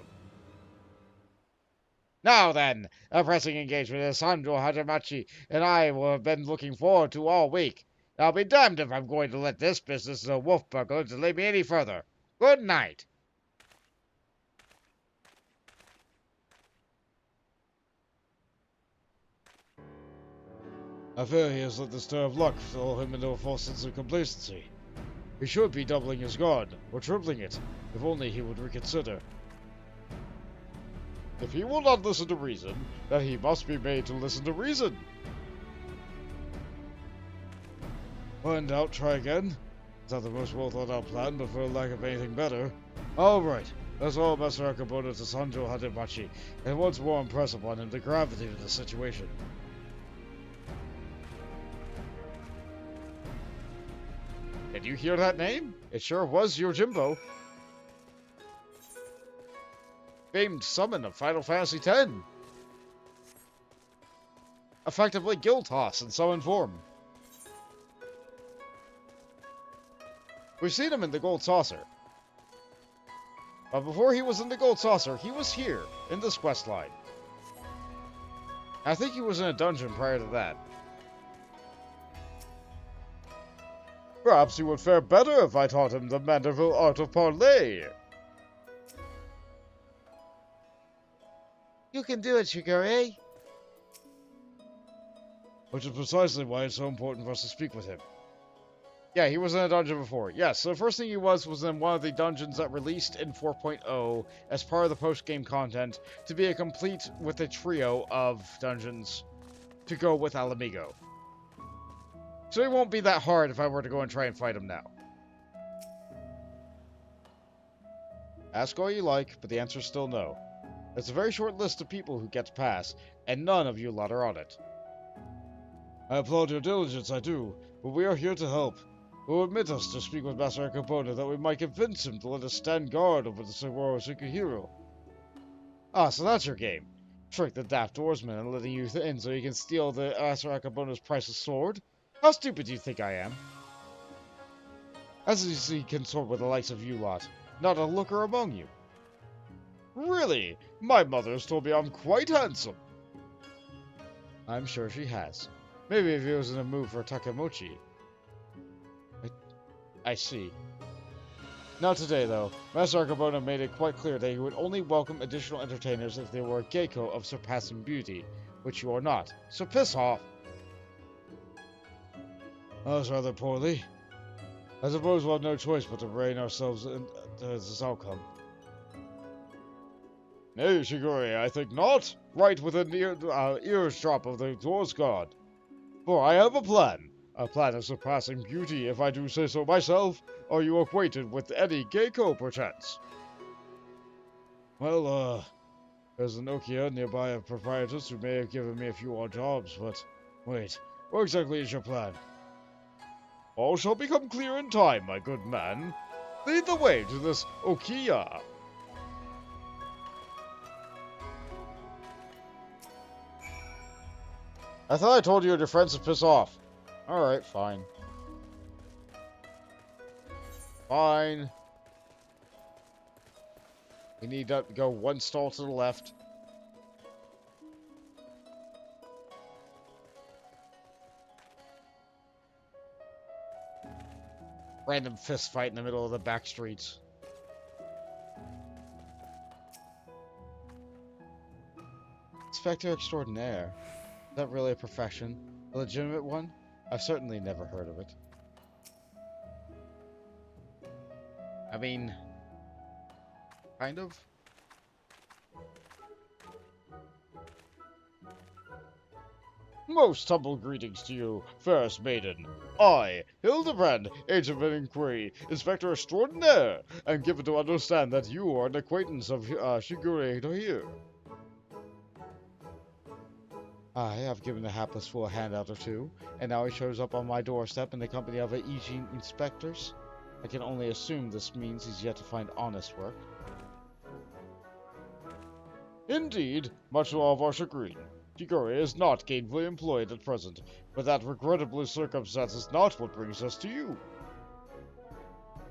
Now then, a pressing engagement is Sanjo Hajamachi and I will have been looking forward to all week. I'll be damned if I'm going to let this business of the wolf burglar delay me any further. Good night. I fear he has let the stir of luck lull him into a false sense of complacency. He should be doubling his guard, or tripling it, if only he would reconsider. If he will not listen to reason, then he must be made to listen to reason. When in doubt, try again. It's not the most well thought out plan, but for lack of anything better. Alright, let's all Master Akaboto to Sanjo Hajamachi, and once more impress upon him the gravity of the situation. Did you hear that name? It sure was your Jimbo. Famed summon of Final Fantasy X. Effectively Guild Toss in summon form. We've seen him in the Gold Saucer. But before he was in the Gold Saucer, he was here, in this quest line. I think he was in a dungeon prior to that. Perhaps he would fare better if I taught him the Manderville art of parley. You can do it, Shigure. Which is precisely why it's so important for us to speak with him. Yeah, he was in a dungeon before. Yes, so the first thing he was in one of the dungeons that released in 4.0 as part of the post-game content to be a complete with a trio of dungeons to go with Alamigo. So it won't be that hard if I were to go and try and fight him now. Ask all you like, but the answer is still no. It's a very short list of people who get to pass, and none of you lot are on it. I applaud your diligence, I do, but we are here to help. It will admit us to speak with Master Akabona that we might convince him to let us stand guard over the Saguaro Shikihiro. Ah, so that's your game. Trick the daft oarsman and letting you in so you can steal the Master Akabona's priceless sword? How stupid do you think I am? As you see, consort with the likes of you lot. Not a looker among you. Really? My mother has told me I'm quite handsome. I'm sure she has. Maybe if he was in a mood for Takamochi. I see. Not today, though. Master Akabona made it quite clear that he would only welcome additional entertainers if they were a geiko of surpassing beauty, which you are not. So piss off! That's rather poorly. I suppose we'll have no choice but to rein ourselves into this outcome. Nay, Shigure, I think not. Right within earstrap of the Door's Guard. For I have a plan. A plan of surpassing beauty, if I do say so myself. Are you acquainted with any geiko, perchance? Well, there's an Okia nearby of proprietors who may have given me a few odd jobs, but wait, what exactly is your plan? All shall become clear in time, my good man. Lead the way to this Okia. I thought I told you and your friends to piss off. Alright, fine. Fine. We need to go one stall to the left. Random fist fight in the middle of the back streets. Inspector Extraordinaire. Is that really a profession? A legitimate one? I've certainly never heard of it. I mean, kind of. Most humble greetings to you, fairest maiden. I, Hildibrand, agent of Inquiry, Inspector Extraordinaire, am given to understand that you are an acquaintance of Shigure here. I have given the hapless fool a handout or two, and now he shows up on my doorstep in the company of Eiji inspectors. I can only assume this means he's yet to find honest work. Indeed, much to all of our chagrin. Shigure is not gainfully employed at present, but that regrettable circumstance is not what brings us to you.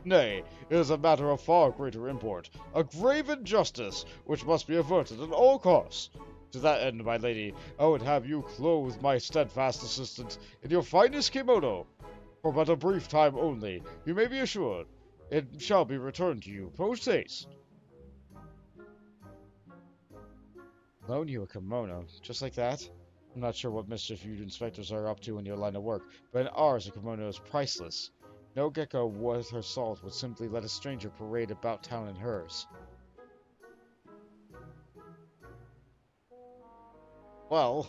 Nay, it is a matter of far greater import, a grave injustice, which must be averted at all costs. To that end, my lady, I would have you clothe my steadfast assistant in your finest kimono. For but a brief time only, you may be assured, it shall be returned to you post-haste. Loan you a kimono, just like that? I'm not sure what mischief you inspectors are up to in your line of work, but in ours a kimono is priceless. No gecko worth her salt would simply let a stranger parade about town in hers. Well,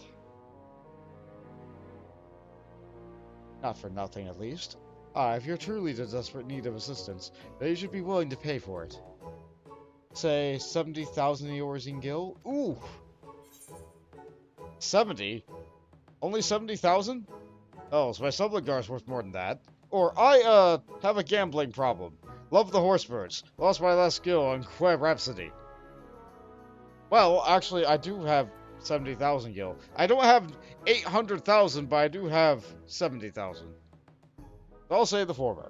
not for nothing at least. If you're truly in desperate need of assistance, then you should be willing to pay for it. Say 70,000 yours in gil? Ooh! 70? Only 70,000? Oh, so my Subligar's worth more than that. Or I, have a gambling problem. Love the horsebirds. Lost my last skill on Queb Rhapsody. Well, actually, I do have 70,000 gil. I don't have 800,000, but I do have 70,000. I'll say the former.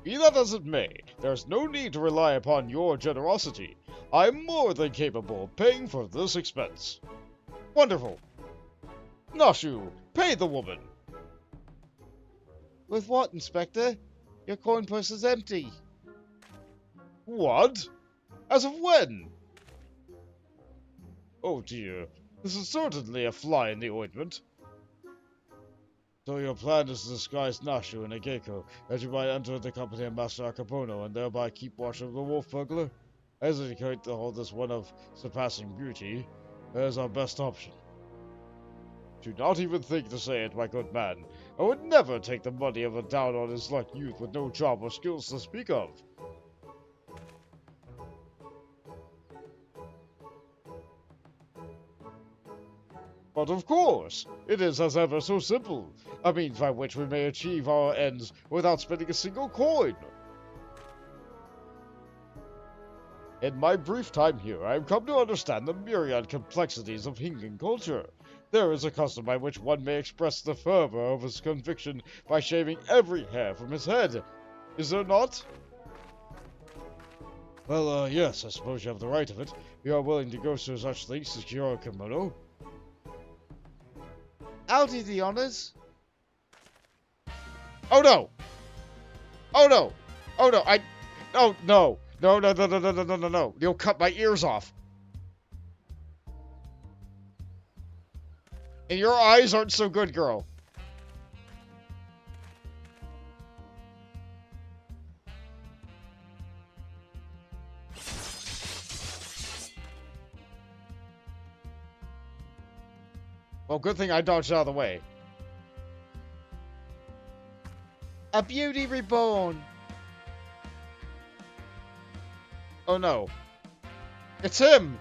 Be that as it may, there is no need to rely upon your generosity. I'm more than capable of paying for this expense. Wonderful. Nashu, pay the woman. With what, Inspector? Your coin purse is empty. What? As of when? Oh dear, this is certainly a fly in the ointment. So your plan is to disguise Nashu and Ageko, that you might enter the company of Master Akapono and thereby keep watch of the wolf burglar? I hesitate to hold this one of surpassing beauty. That is our best option. Do not even think to say it, my good man. I would never take the money of a down-on-his-luck youth with no job or skills to speak of. But of course, it is as ever so simple, a means by which we may achieve our ends without spending a single coin. In my brief time here, I have come to understand the myriad complexities of Hingan culture. There is a custom by which one may express the fervor of his conviction by shaving every hair from his head. Is there not? Well, yes, I suppose you have the right of it. You are willing to go through such things to cure a kimono? I'll do the honors. Oh no! Oh no! Oh no! Oh no! No, no, no, no, no, no, no, no, no. You'll cut my ears off. And your eyes aren't so good, girl. Well, good thing I dodged out of the way. A beauty reborn. Oh no. It's him!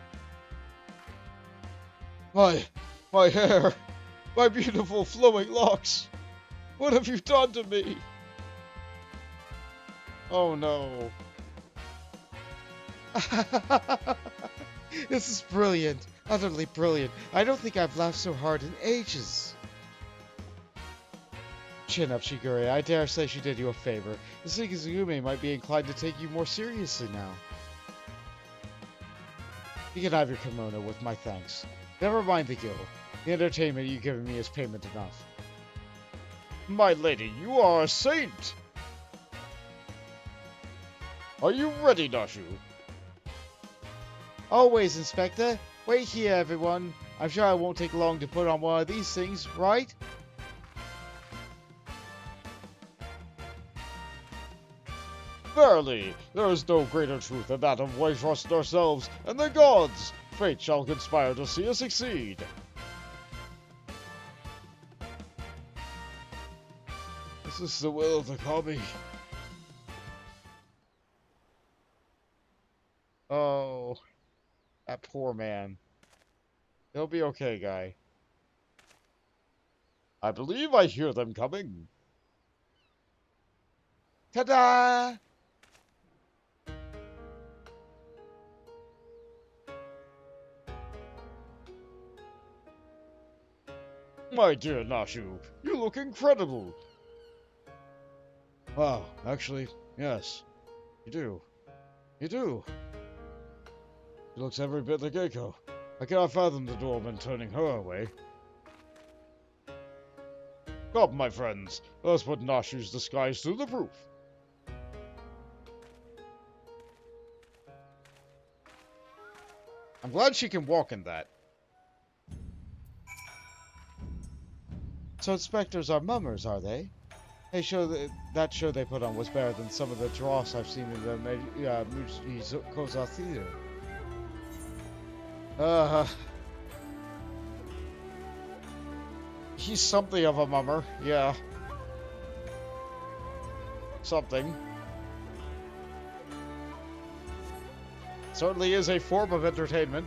My hair! My beautiful flowing locks! What have you done to me? Oh no. This is brilliant. Utterly brilliant. I don't think I've laughed so hard in ages. Chin up, Shigure. I dare say she did you a favor. The Suzaku might be inclined to take you more seriously now. You can have your kimono with my thanks. Never mind the guild. The entertainment you've given me is payment enough. My lady, you are a saint! Are you ready, Nashu? Always, Inspector. Wait here, everyone. I'm sure I won't take long to put on one of these things, right? Verily, there is no greater truth than that of we trust ourselves and the gods. Fate shall conspire to see us succeed. This is the will of the kami. Oh, that poor man. He'll be okay, guy. I believe I hear them coming. Ta-da! My dear Nashu, you look incredible. Wow, actually, yes. You do. You do. She looks every bit like Gecko. I cannot fathom the Doman turning her away. Come, my friends, let's put Nashu's disguise to the proof. I'm glad she can walk in that. So inspectors are mummers, are they? Hey, that show they put on was better than some of the dross I've seen in the Koza Theater. He's something of a mummer, yeah. Something. Certainly is a form of entertainment.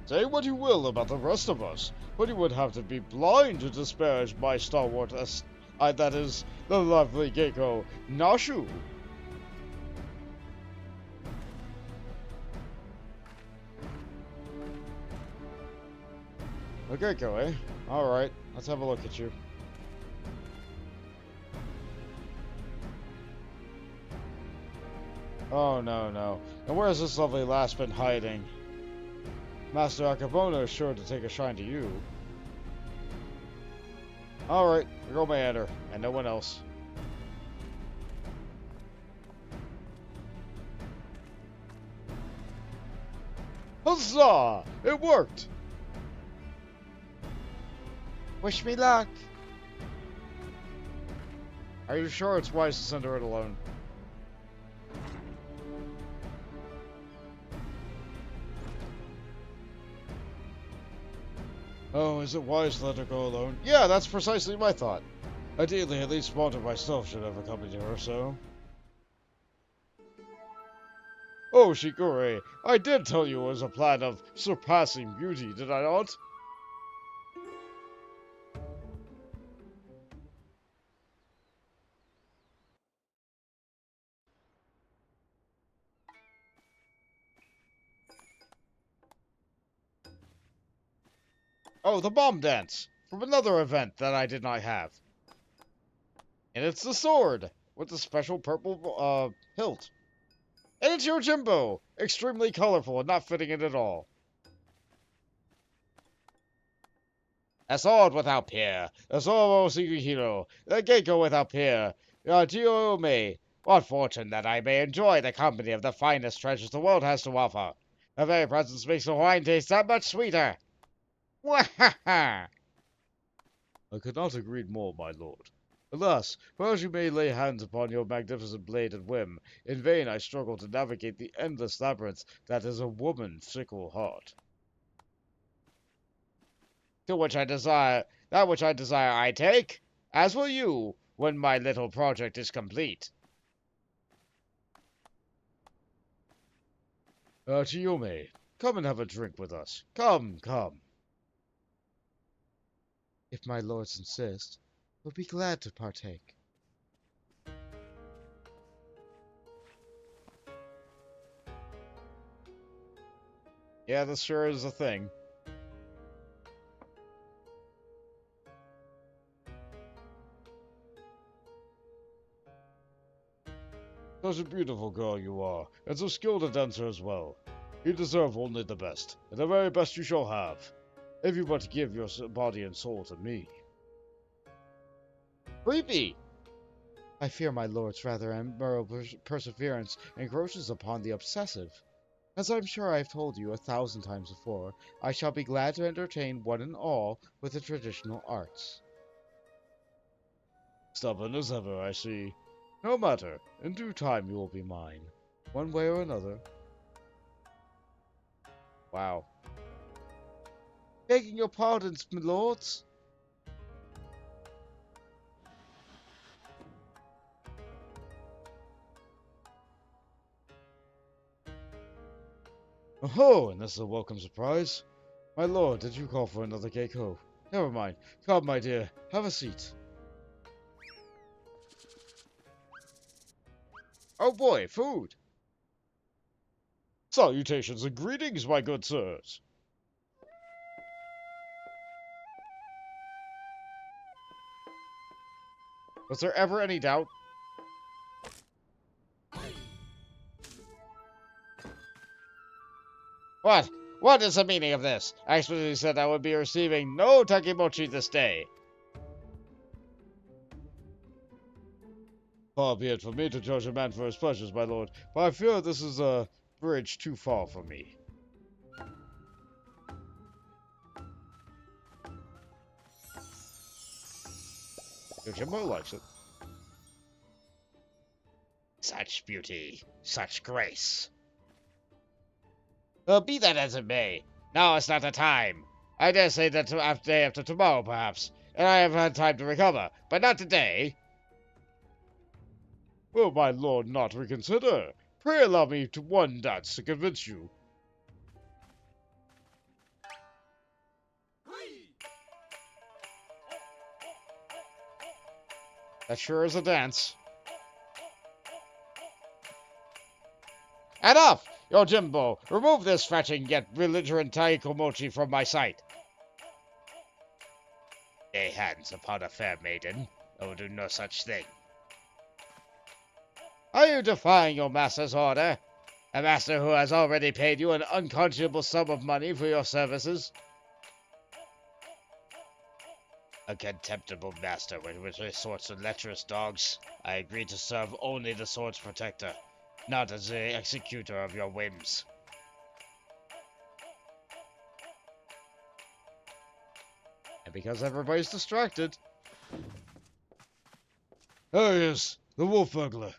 Say what you will about the rest of us, but you would have to be blind to disparage my stalwart, that is, the lovely Gecko, Nashu. A Geiko, eh? Alright, let's have a look at you. Oh, no, no. And where's this lovely lass been hiding? Master Akabona is sure to take a shine to you. Alright, go my her, and no one else. Huzzah! It worked! Wish me luck! Are you sure it's wise to send her it alone? Oh, is it wise to let her go alone? Yeah, that's precisely my thought. Ideally, at least one of myself should have accompanied her, so... Oh, Shigure, I did tell you it was a plan of surpassing beauty, did I not? Oh, the bomb dance! From another event that I did not have. And it's the sword! With the special purple, hilt. And it's your Genbu! Extremely colorful and not fitting it at all. A sword without peer, a sword hero, a Geiko without peer, Diome. What fortune that I may enjoy the company of the finest treasures the world has to offer. The very presence makes the wine taste that much sweeter. Wahaha! I could not agree more, my lord. Alas, perhaps you may lay hands upon your magnificent blade at whim. In vain I struggle to navigate the endless labyrinth that is a woman's fickle heart. To which I desire, that which I desire I take, as will you, when my little project is complete. Chiyome, come and have a drink with us. Come, come. If my lords insist, we'll be glad to partake. Yeah, this sure is a thing. Such a beautiful girl you are, and so skilled a dancer as well. You deserve only the best, and the very best you shall have, if you but give your body and soul to me. Creepy! I fear my lord's rather admirable perseverance encroaches upon the obsessive. As I'm sure I've told you 1,000 times before, I shall be glad to entertain one and all with the traditional arts. Stubborn as ever, I see. No matter, in due time you will be mine, one way or another. Wow. Begging your pardons, my lords. Oh, and this is a welcome surprise. My lord, did you call for another Geiko? Never mind. Come, my dear, have a seat. Oh boy, food! Salutations and greetings, my good sirs. Was there ever any doubt? What? What is the meaning of this? I explicitly said I would be receiving no takimochi this day. Far be it for me to judge a man for his pleasures, my lord, but I fear this is a bridge too far for me. Genbu likes it. Such beauty, such grace. Be that as it may, now is not the time. I dare say that day after tomorrow, perhaps, and I have had time to recover, but not today. Will my lord not reconsider? Pray allow me to one dance to convince you. That sure is a dance. Enough! Yo, Genbu, remove this fetching yet belligerent taikomochi from my sight. Lay hands upon a fair maiden. I will do no such thing. Are you defying your master's order? A master who has already paid you an unconscionable sum of money for your services? A contemptible master which resorts to lecherous dogs. I agree to serve only the sword's protector, not as the executor of your whims. And because everybody's distracted. Oh yes, the wolf burglar.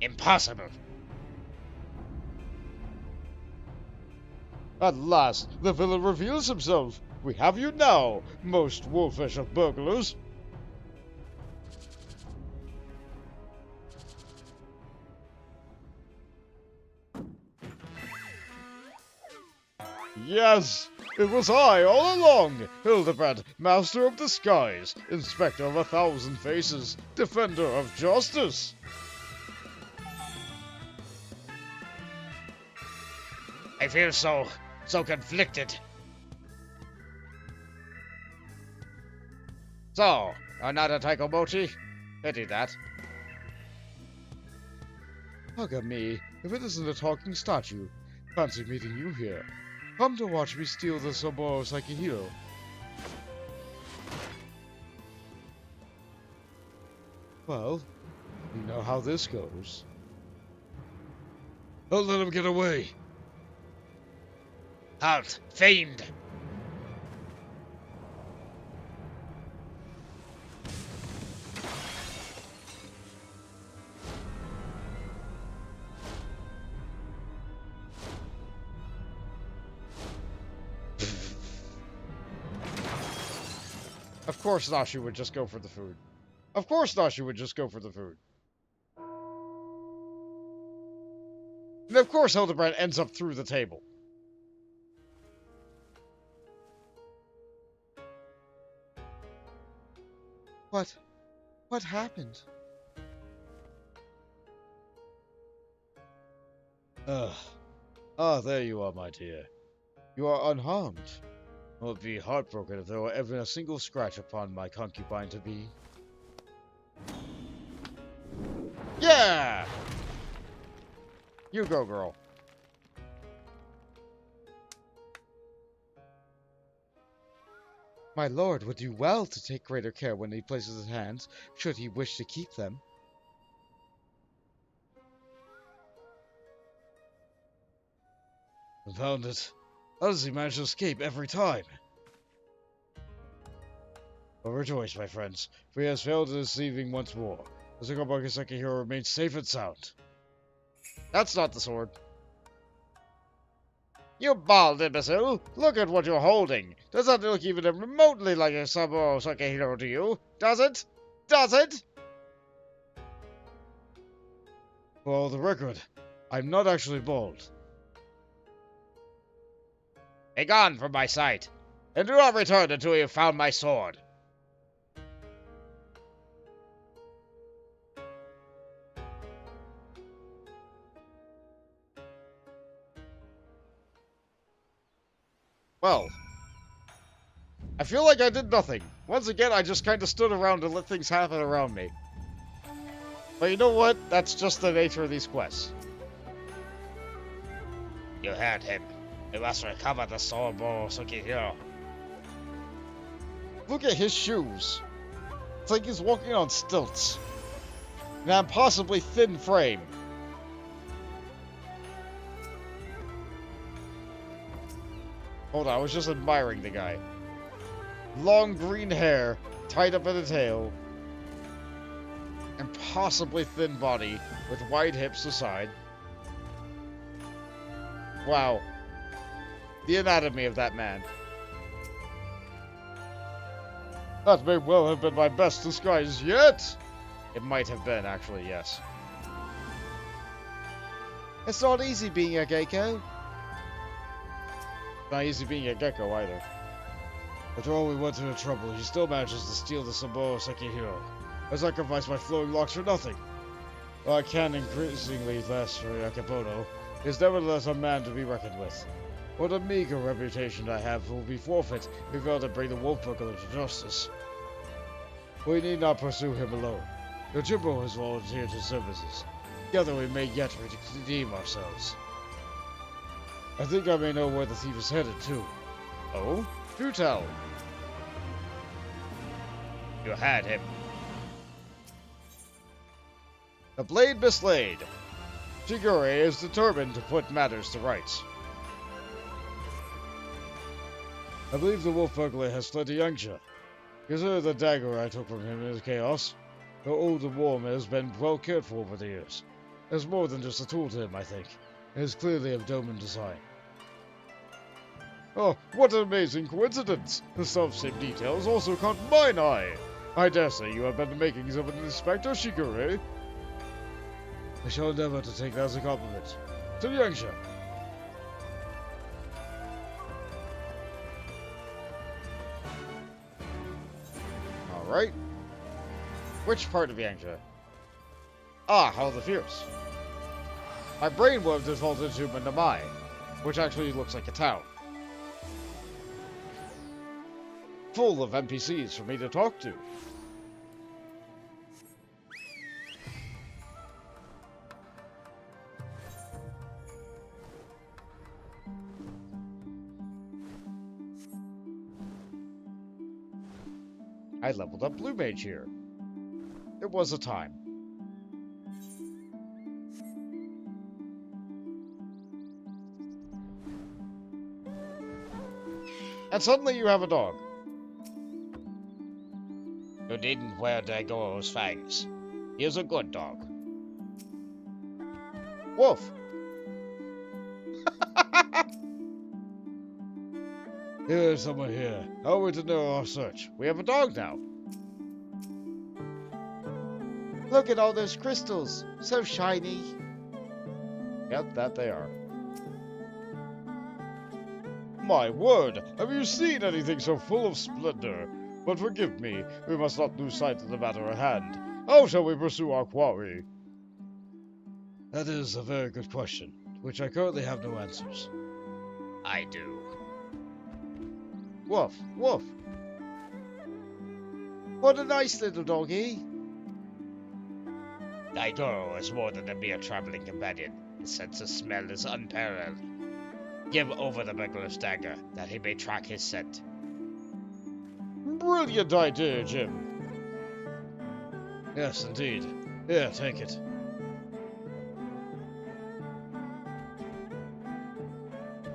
Impossible! At last, the villain reveals himself. We have you now, most wolfish of burglars. Yes, it was I all along, Hildibrand, master of the skies, inspector of 1,000 faces, defender of justice. I feel so conflicted. So, are not a Taikomochi? Pity that. Bugger me, if it isn't a talking statue. Fancy meeting you here. Come to watch me steal the Saburo Sakihiro. Well, you know how this goes. Don't let him get away. Halt, fiend! Of course Nashi would just go for the food. Of course Nashi would just go for the food. And of course Hildibrand ends up through the table. What happened? There you are, my dear. You are unharmed. I would be heartbroken if there were even a single scratch upon my concubine-to-be. Yeah! You go, girl. My lord would do well to take greater care when he places his hands, should he wish to keep them. Confound it. How does he manage to escape every time? But rejoice, my friends, for he has failed this evening once more. The Suzaku Sekihiro remains safe and sound. That's not the sword. You bald imbecile! Look at what you're holding! Does that look even remotely like a Saburo Sakihiro to you? Does it? Does it? For the record, I'm not actually bald. Begone from my sight, and do not return until you have found my sword. Well, I feel like I did nothing. Once again, I just kind of stood around and let things happen around me. But you know what? That's just the nature of these quests. You heard him. We must recover the Saburo Sakihiro. Look at his shoes. It's like he's walking on stilts. And an impossibly thin frame. Hold on, I was just admiring the guy. Long green hair, tied up in a tail. Impossibly thin body, with wide hips aside. Wow. The anatomy of that man. That may well have been my best disguise yet! It might have been, actually, yes. It's not easy being a Gecko. Not easy being a gecko either. After all we went through the trouble, he still manages to steal the Saburo Sekihiro. I sacrificed my flowing locks for nothing. While I can increasingly master Yakipono, he is nevertheless a man to be reckoned with. What a meager reputation I have will be forfeit if I fail to bring the wolf burglar to justice. We need not pursue him alone. Genbu has volunteered his services. Together we may yet redeem ourselves. I think I may know where the thief is headed, too. Oh? Do tell. You had him. The blade mislaid. Shigure is determined to put matters to rights. I believe the wolf burglar has fled to Yangsha. Consider the dagger I took from him in his chaos. Though old and warm, it has been well cared for over the years. It's more than just a tool to him, I think. It is clearly of Doman design. Oh, what an amazing coincidence! The self-same details also caught mine eye. I dare say you have been the makings of an Inspector Shigure. I shall endeavor to take that as a compliment. To Yangsha! Alright. Which part of Yangsha? Ah, Hall of the Fierce. My brain would have defaulted to Manamai, which actually looks like a town. Full of NPCs for me to talk to. I leveled up Blue Mage here. It was a time. And suddenly you have a dog. You needn't wear Daigoro's fangs. He is a good dog. Wolf. Here's someone here. How are we to know our search? We have a dog now. Look at all those crystals. So shiny. Yep, that they are. My word, have you seen anything so full of splendor? But forgive me, we must not lose sight of the matter at hand. How shall we pursue our quarry? That is a very good question, to which I currently have no answers. I do. Woof, woof. What a nice little doggy. Daigoro is more than a mere traveling companion. His sense of smell is unparalleled. Give over the burglar's dagger, that he may track his scent. Brilliant idea, Jim. Yes, indeed. Here, take it.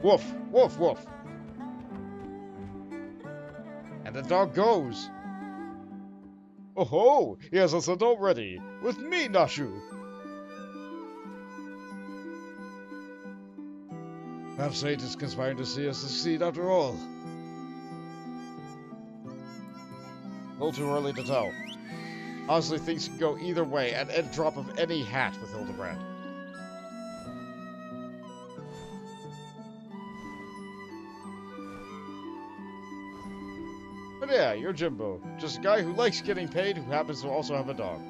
Woof, woof, woof. And the dog goes. Oh ho! He has a scent already. With me, Nashu. Perhaps fate is conspiring to see us succeed after all. A little too early to tell. Honestly, things can go either way at a drop of any hat with Hildibrand. But yeah, you're Genbu. Just a guy who likes getting paid who happens to also have a dog.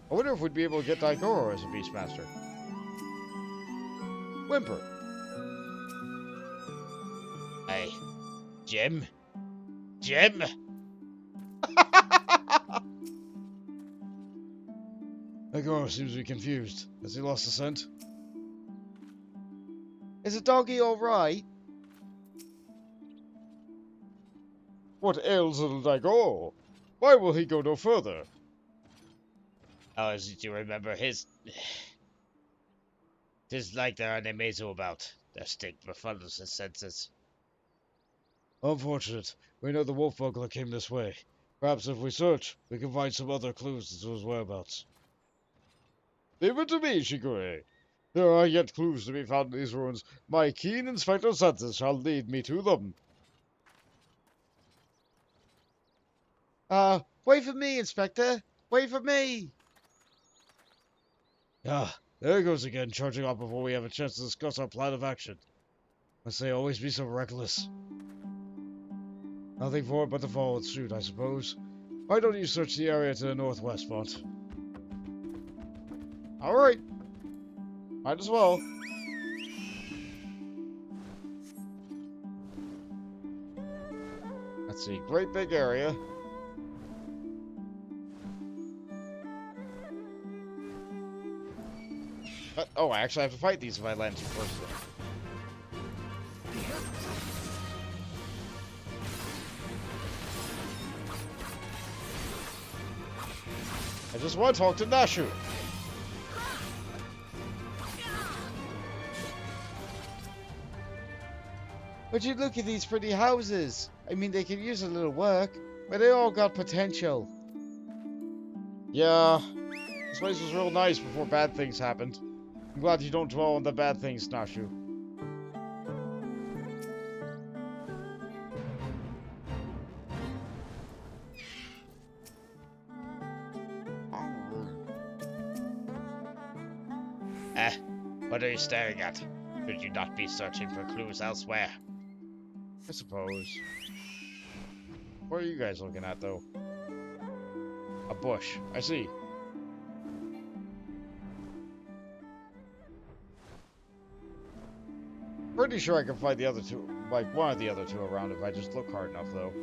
I wonder if we'd be able to get Daigoro as a Beastmaster. Whimper. Hey, Jim? Jim? Daigoro seems to be confused. Has he lost the scent? Is the doggy alright? What ails little Daigoro? Why will he go no further? How is it you remember his... Tis like there are Nemezu about. Their stink befuddles his senses. Unfortunate. We know the wolf burglar came this way. Perhaps if we search, we can find some other clues as to his whereabouts. Leave it to me, Shigure. There are yet clues to be found in these ruins. My keen inspector senses shall lead me to them. Wait for me, Inspector. Wait for me. Ah, there he goes again, charging off before we have a chance to discuss our plan of action. Must they always be so reckless? Nothing for it but to follow suit, I suppose. Why don't you search the area to the northwest, Mont? Alright. Might as well. Let's see. Great big area. Oh, I actually have to fight these if I land too first. I just want to talk to Nashu. Would you look at these pretty houses? I mean, they could use a little work, but they all got potential. Yeah, this place was real nice before bad things happened. I'm glad you don't dwell on the bad things, Nashu. What are you staring at? Should you not be searching for clues elsewhere? I suppose. What are you guys looking at, though? A bush. I see. Pretty sure I can find the other two, like one of the other two around if I just look hard enough, though.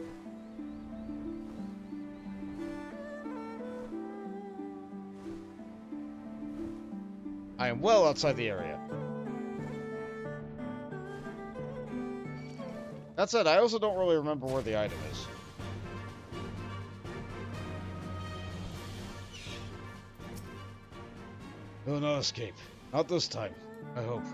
I am well outside the area. That said, I also don't really remember where the item is. Will not escape. Not this time, I hope.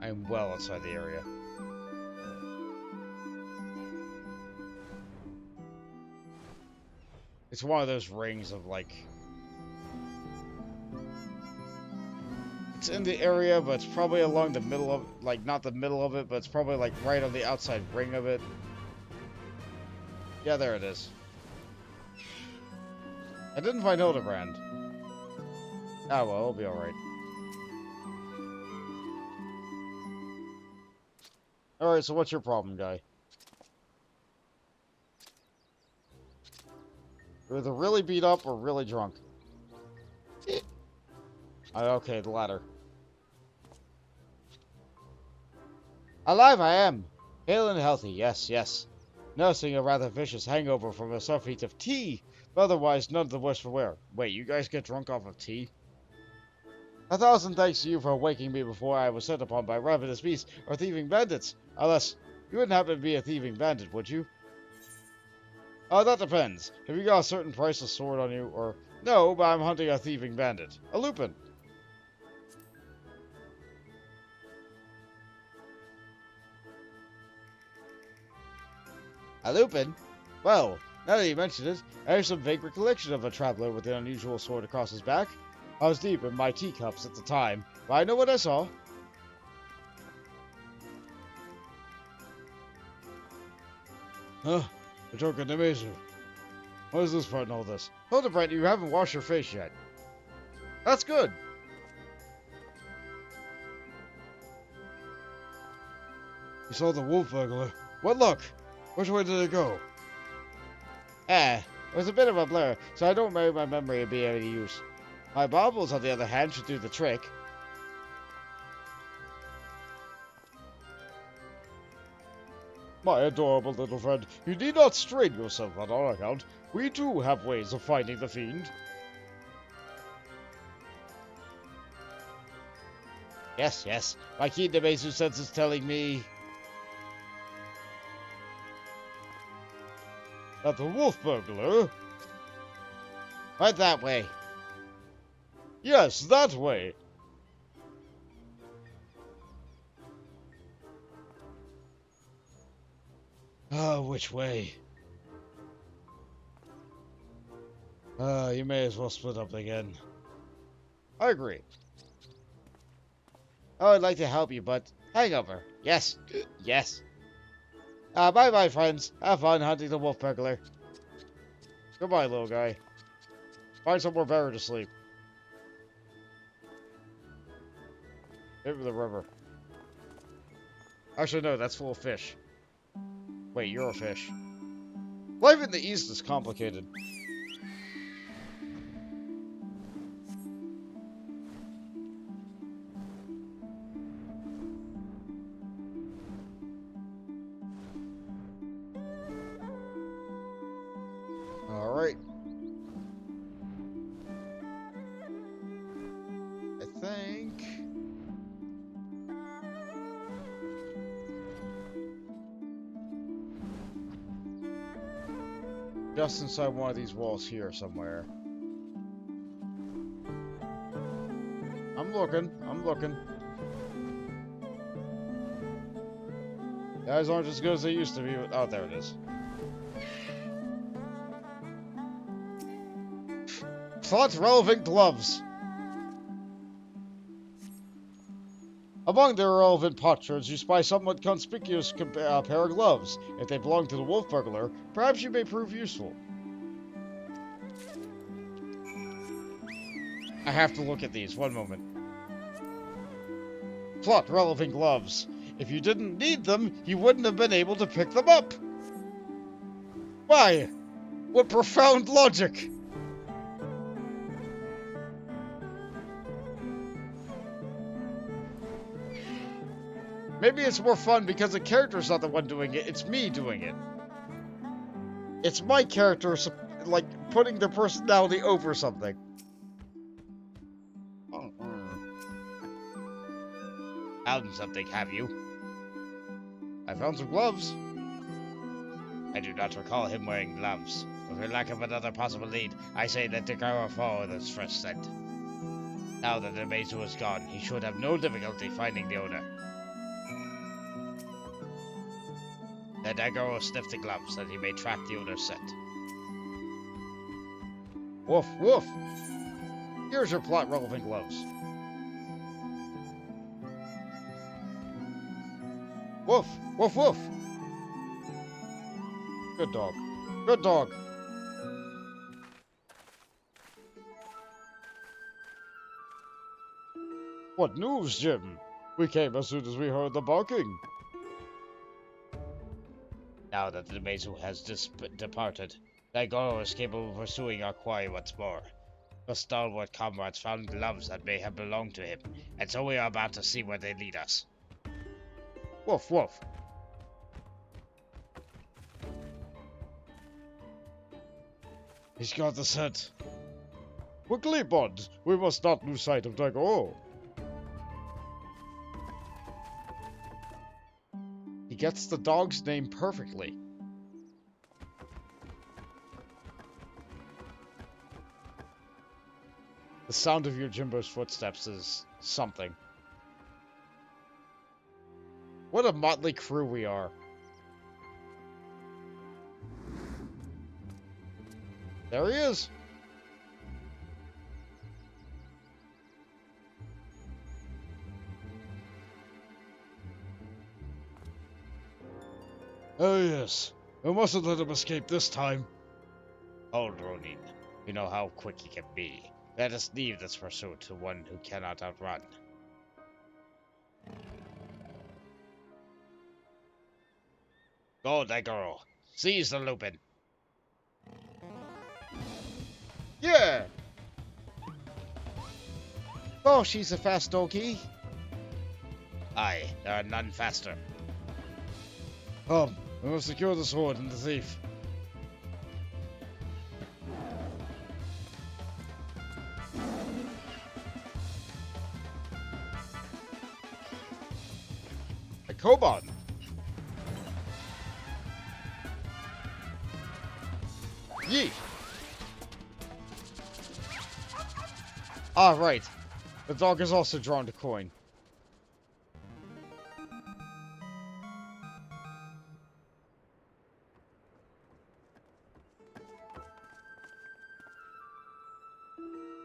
I am well outside the area. It's one of those rings of, like... It's in the area, but it's probably along the middle of... Like, not the middle of it, but it's probably, like, right on the outside ring of it. Yeah, there it is. I didn't find Hildibrand. Ah, well, it'll be alright. Alright, so what's your problem, guy? You're either really beat up or really drunk. Okay, the latter. Alive I am! Hale and healthy, yes, yes. Nursing a rather vicious hangover from a surfeit of tea, but otherwise none the worse for wear. Wait, you guys get drunk off of tea? 1,000 thanks to you for waking me before I was set upon by ravenous beasts or thieving bandits. Unless, you wouldn't happen to be a thieving bandit, would you? Oh, that depends. Have you got a certain priceless sword on you, or... No, but I'm hunting a thieving bandit. A lupin. A lupin? Well, now that you mention it, I have some vague recollection of a traveler with an unusual sword across his back. I was deep in my teacups at the time, but I know what I saw. Huh? You're talking to me, sir. What is this part in all this? Hildibrand, you haven't washed your face yet. That's good. You saw the wolf burglar. What luck? Which way did it go? It was a bit of a blur, so I don't remember my memory to be any use. My baubles, on the other hand, should do the trick. My adorable little friend, you need not strain yourself on our account. We too have ways of finding the fiend. Yes, yes. My keen Demesu sense is telling me... That the wolf burglar? Right that way. Yes, that way. Which way? You may as well split up again. I agree. Oh, I'd like to help you, but hangover. Yes. Yes. Bye-bye, friends. Have fun hunting the wolf burglar. Goodbye, little guy. Find somewhere better to sleep. Maybe the river. Actually, no, that's full of fish. Wait, you're a fish. Life in the East is complicated. Alright. I think... just inside one of these walls here somewhere. I'm looking. Guys aren't as good as they used to be. Oh, there it is. Plot relevant gloves. Among the irrelevant potsherds, you spy somewhat conspicuous pair of gloves. If they belong to the wolf burglar, perhaps you may prove useful. I have to look at these. One moment. Plot relevant gloves. If you didn't need them, you wouldn't have been able to pick them up. Why? What profound logic! Maybe it's more fun because the character's not the one doing it, it's me doing it. It's my character, like, putting their personality over something. Found something, have you? I found some gloves. I do not recall him wearing gloves. For lack of another possible lead, I say that the Gara follow this first scent. Now that the Mazu is gone, he should have no difficulty finding the owner. Let Agaro sniff the gloves, that he may track the owner's scent. Woof, woof. Here's your plot-relevant gloves. Woof, woof, woof. Good dog. Good dog. What news, Jim? We came as soon as we heard the barking. Now that the Mazu has departed, Daigoro is capable of pursuing our quarry once more. Our stalwart comrades found gloves that may have belonged to him, and so we are about to see where they lead us. Woof, woof. He's got the scent. Quickly, Bond. We must not lose sight of Daigoro. He gets the dog's name perfectly. The sound of your Jimbo's footsteps is something. What a motley crew we are. There he is. Oh yes, we mustn't let him escape this time. Hold, Ronin. We know how quick he can be. Let us leave this pursuit to one who cannot outrun. Go, Daigoro. Seize the Lupin. Yeah! Oh, she's a fast doggy. Aye, there are none faster. Come, we must secure the sword and the thief. A Koban. Yeet. Ah, right. The dog is also drawn to coin.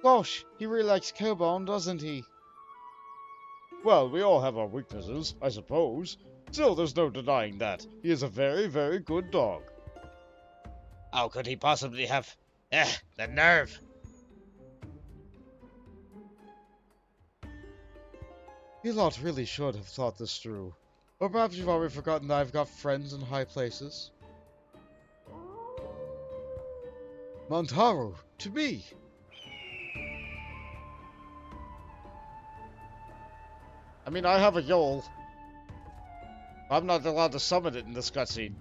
Gosh, he really likes Koban, doesn't he? Well, we all have our weaknesses, I suppose. Still, there's no denying that. He is a very, very good dog. How could he possibly have... the nerve! You lot really should have thought this through. Or perhaps you've already forgotten that I've got friends in high places. Montaru, to me! I mean, I have a Yol. I'm not allowed to summon it in this cutscene.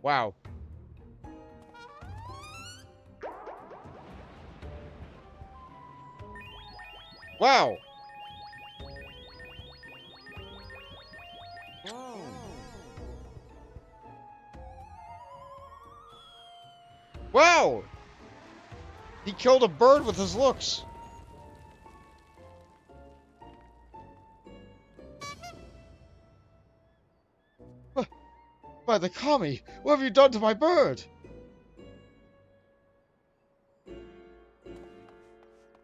Wow. Wow! Wow! He killed a bird with his looks. By the Kami, what have you done to my bird?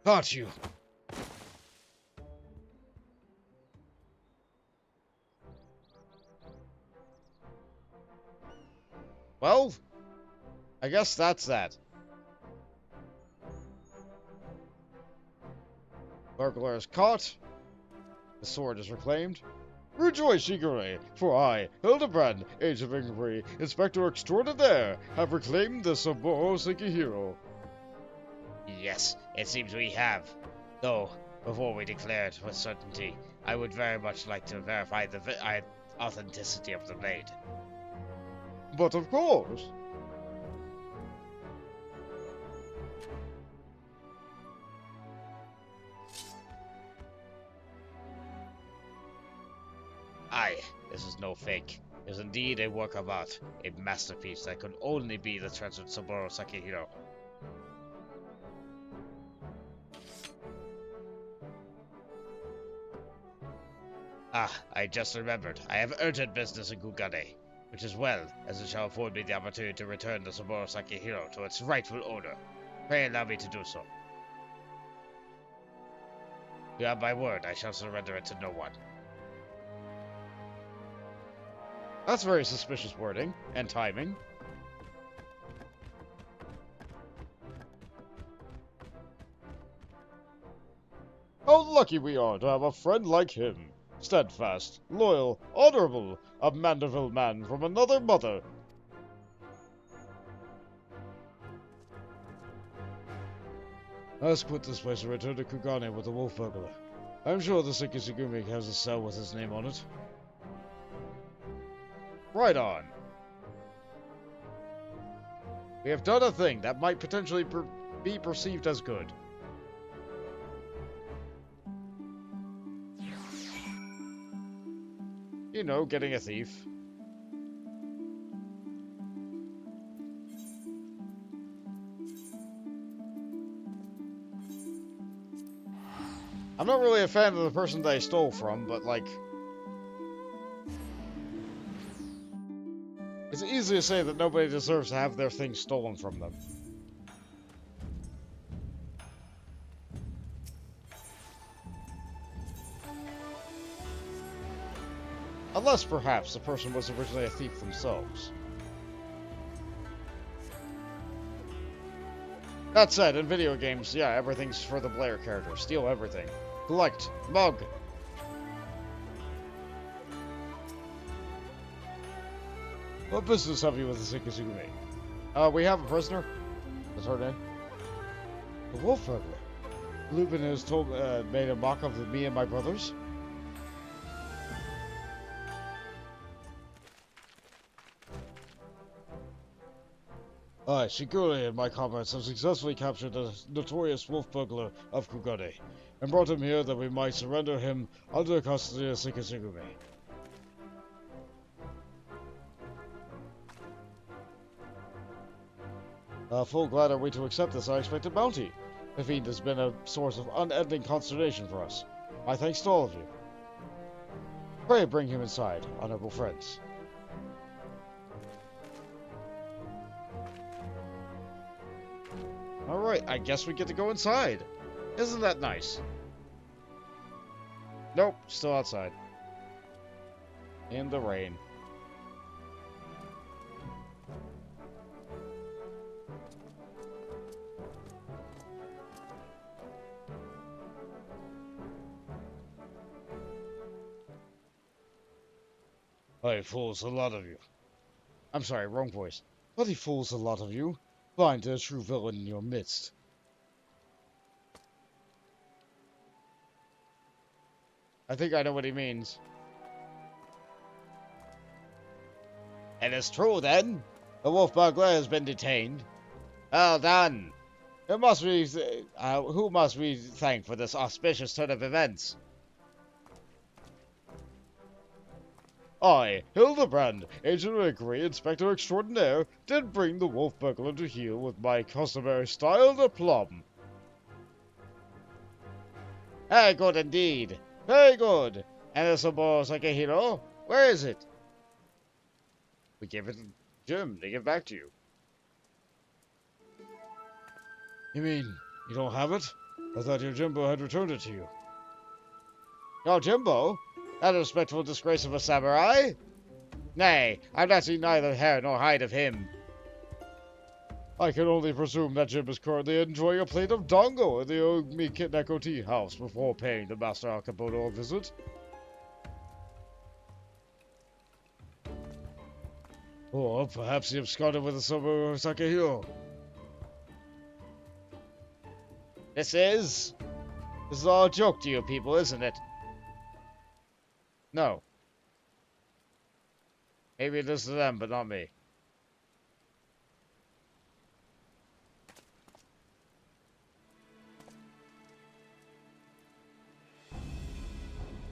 Got you. Well, I guess that's that. Burglar is caught. The sword is reclaimed. Rejoice, Kugane, for I, Hildibrand, Age of Inquiry, Inspector Extraordinaire, have reclaimed the Saburo Sekihiro. Yes, it seems we have. Though, before we declare it with certainty, I would very much like to verify the authenticity of the blade. But of course. Aye, this is no fake. It is indeed a work of art, a masterpiece that could only be the treasured Saburo Sekihiro. Ah, I just remembered. I have urgent business in Kugane, which is well, as it shall afford me the opportunity to return the Saburo Sekihiro to its rightful owner. Pray allow me to do so. You have my word, I shall surrender it to no one. That's very suspicious wording and timing. How lucky we are to have a friend like him. Steadfast, loyal, honorable, a Manderville man from another mother. Let's quit this place and return to Kugane with the wolf burglar. I'm sure the Sekisugumi has a cell with his name on it. Right on. We have done a thing that might potentially be perceived as good. You know, getting a thief. I'm not really a fan of the person that I stole from, but like... it's easy to say that nobody deserves to have their things stolen from them. Unless, perhaps, the person was originally a thief themselves. That said, in video games, yeah, everything's for the player character. Steal everything. Collect. Mug. What business have you with the Sekisugumi? We have a prisoner. That's her name. The wolf burglar. Lupin has made a mock of me and my brothers. I, Shigure, and my comrades have successfully captured the notorious wolf burglar of Kugane, and brought him here that we might surrender him under custody of Sekisugumi. Full glad are we to accept this unexpected bounty. The fiend has been a source of unending consternation for us. My thanks to all of you. Pray bring him inside, honorable friends. Alright, I guess we get to go inside. Isn't that nice? Nope, still outside. In the rain. I fools a lot of you. I'm sorry, wrong voice. Bloody fools, a lot of you. Blind to the true villain in your midst. I think I know what he means. It is true, then. The wolf burglar has been detained. Well done. Who must we thank for this auspicious turn of events? I, Hildibrand, Agent of Inquiry, Inspector Extraordinaire, did bring the wolf burglar to heel with my customary style and aplomb. Very good indeed. Very good. And the Saboro's like a hero? Where is it? We gave it to Jim to give back to you. You mean you don't have it? I thought your Genbu had returned it to you. Your Jimbo? That respectful disgrace of a samurai? Nay, I've not seen neither hair nor hide of him. I can only presume that Jim is currently enjoying a plate of dango in the Ogmi Kitneko tea house before paying the Master Akamoto a visit. Or perhaps he absconded with the Saburo Sakehiro. This is all a joke to you people, isn't it? No. Maybe it is to them, but not me.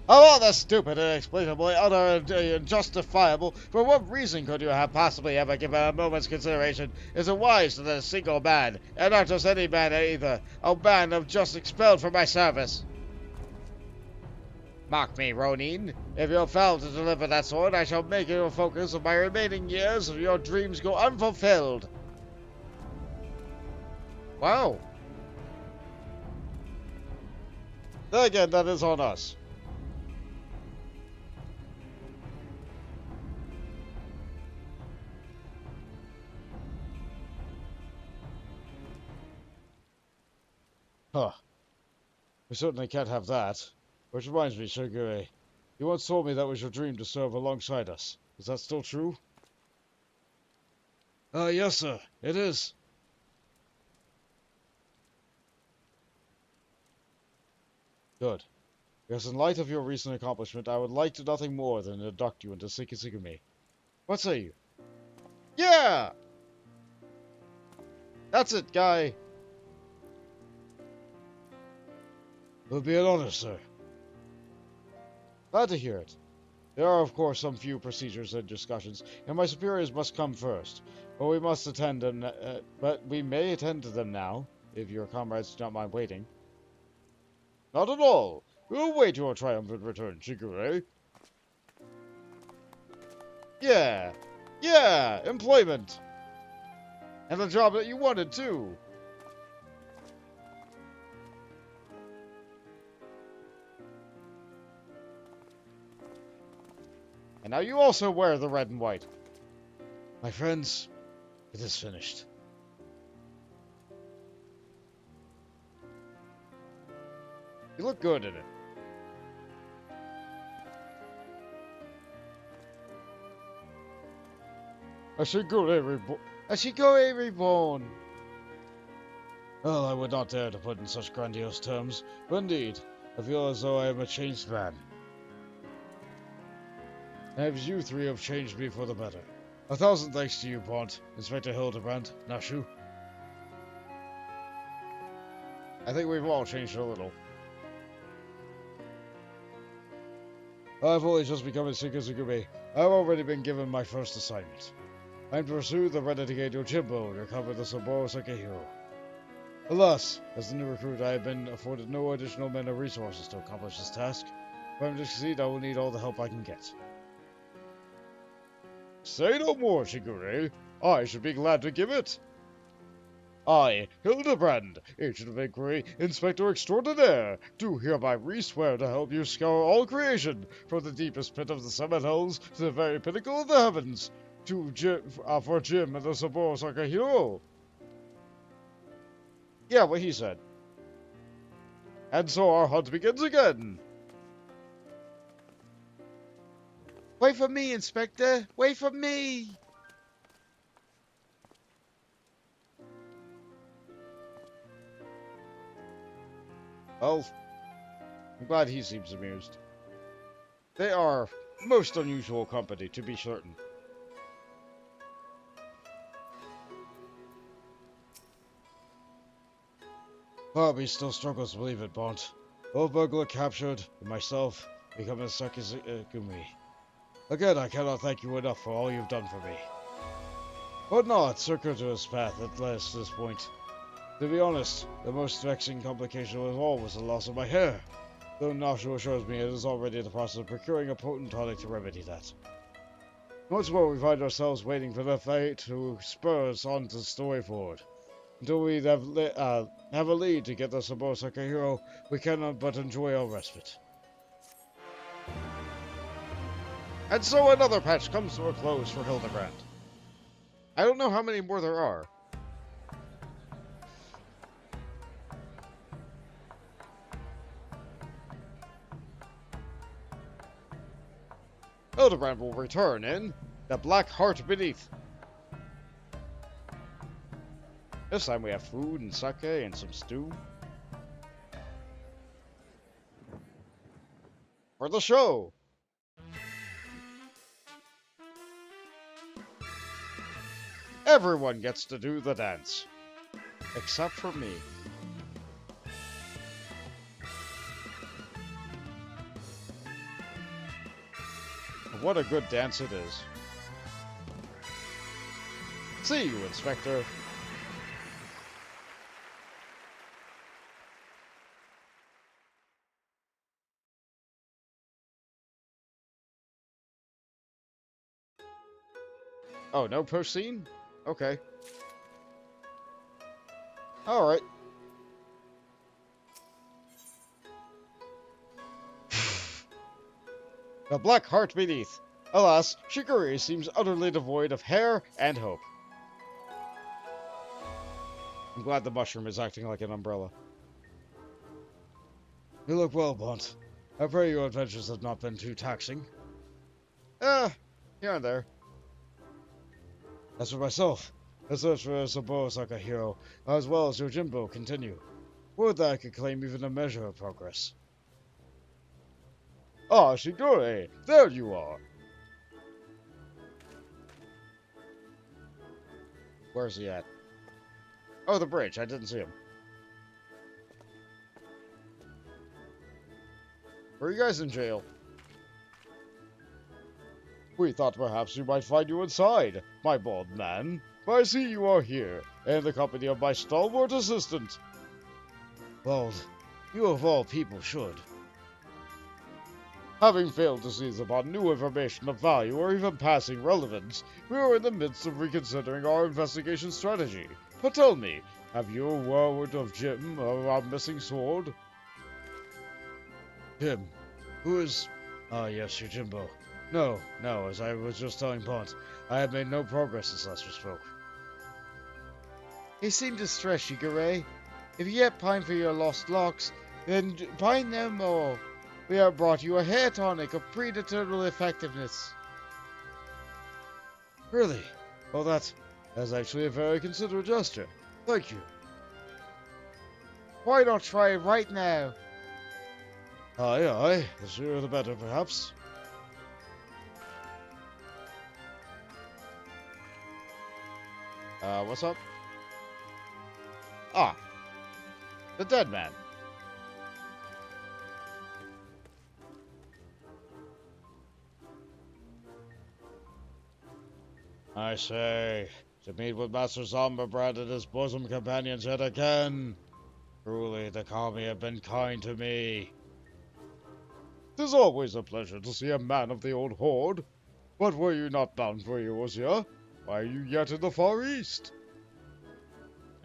Of all the stupid, inexplicably, utter, and unjustifiable, for what reason could you have possibly ever given a moment's consideration? Is it wise that a single man, and not just any man either, a man I've just expelled from my service? Mock me, Ronin. If you fail to deliver that sword, I shall make it a focus of my remaining years if your dreams go unfulfilled. Wow. Then again, that is on us. Huh. We certainly can't have that. Which reminds me, Shigure. You once told me that was your dream to serve alongside us. Is that still true? Yes, sir. It is. Good. Because in light of your recent accomplishment, I would like to nothing more than induct you into Shikisugami. What say you? Yeah! That's it, guy. It would be an honor, sir. Glad to hear it. There are, of course, some few procedures and discussions, and my superiors must come first. But we must attend them. But we may attend to them now, if your comrades do not mind waiting. Not at all. We will wait your triumphant return, Shigure. Yeah, employment, and the job that you wanted too. And now you also wear the red and white. My friends, it is finished. You look good in it. Ashigure reborn. Well, I would not dare to put in such grandiose terms, but indeed, I feel as though I am a changed man. And you three have changed me for the better. 1,000 thanks to you, Pont, Inspector Hildibrand, Nashu. I think we've all changed a little. I've only just become a Shikisugami. I've already been given my first assignment. I'm to pursue the Renegade Yojimbo and recover the Saburo Sakehiro. Alas, as the new recruit, I have been afforded no additional men or resources to accomplish this task. If I'm to succeed, I will need all the help I can get. Say no more, Shigure. I should be glad to give it. I, Hildibrand, Agent of Inquiry, Inspector Extraordinaire, do hereby re-swear to help you scour all creation, from the deepest pit of the seven hells to the very pinnacle of the heavens, for Jim and the Saburo Sakehiro. Yeah, what he said. And so our hunt begins again. Wait for me, Inspector! Wait for me! Well, I'm glad he seems amused. They are most unusual company, to be certain. Bobby still struggles to believe it, Bont. Both burglar captured, and myself become a Sakizumi. Again, I cannot thank you enough for all you've done for me. But not circuitous path at last this point. To be honest, the most vexing complication of all was the loss of my hair. Though Nashu assures me it is already in the process of procuring a potent tonic to remedy that. Once more we find ourselves waiting for the fate to spur us on to the story forward. Until we have a lead to get us a Osaka hero, we cannot but enjoy our respite. And so another patch comes to a close for Hildibrand. I don't know how many more there are. Hildibrand will return in The Black Heart Beneath. This time we have food and sake and some stew. For the show! Everyone gets to do the dance. Except for me. What a good dance it is. See you, Inspector. Oh, no post scene? Okay. Alright. The Black Heart Beneath. Alas, Shigure seems utterly devoid of hair and hope. I'm glad the mushroom is acting like an umbrella. You look well, Bont. I pray your adventures have not been too taxing. Here and there. As for myself, the search for a Osaka hero, as well as your Genbu, continue. Would that I could claim even a measure of progress. Ah, Shigure! There you are! Where's he at? Oh, the bridge. I didn't see him. Were you guys in jail? We thought perhaps we might find you inside, my bold man. But I see you are here, in the company of my stalwart assistant. Bold, you of all people should. Having failed to seize upon new information of value or even passing relevance, we are in the midst of reconsidering our investigation strategy. But tell me, have you word of Jim, our missing sword? Jim? Who is... Ah, yes, your Jimbo. No, as I was just telling Bont, I have made no progress since last we spoke. He seemed distressed, Shigure. If you yet pine for your lost locks, then pine no more. We have brought you a hair tonic of predetermined effectiveness. Really? Well, that's actually a very considerate gesture. Thank you. Why not try it right now? Aye, the sooner the better, perhaps. What's up? Ah, the dead man. I say, to meet with Master Zomberbrand and his bosom companions yet again. Truly, the Kami have been kind to me. 'Tis always a pleasure to see a man of the old horde. But were you not bound for Eosia? Why are you yet in the Far East?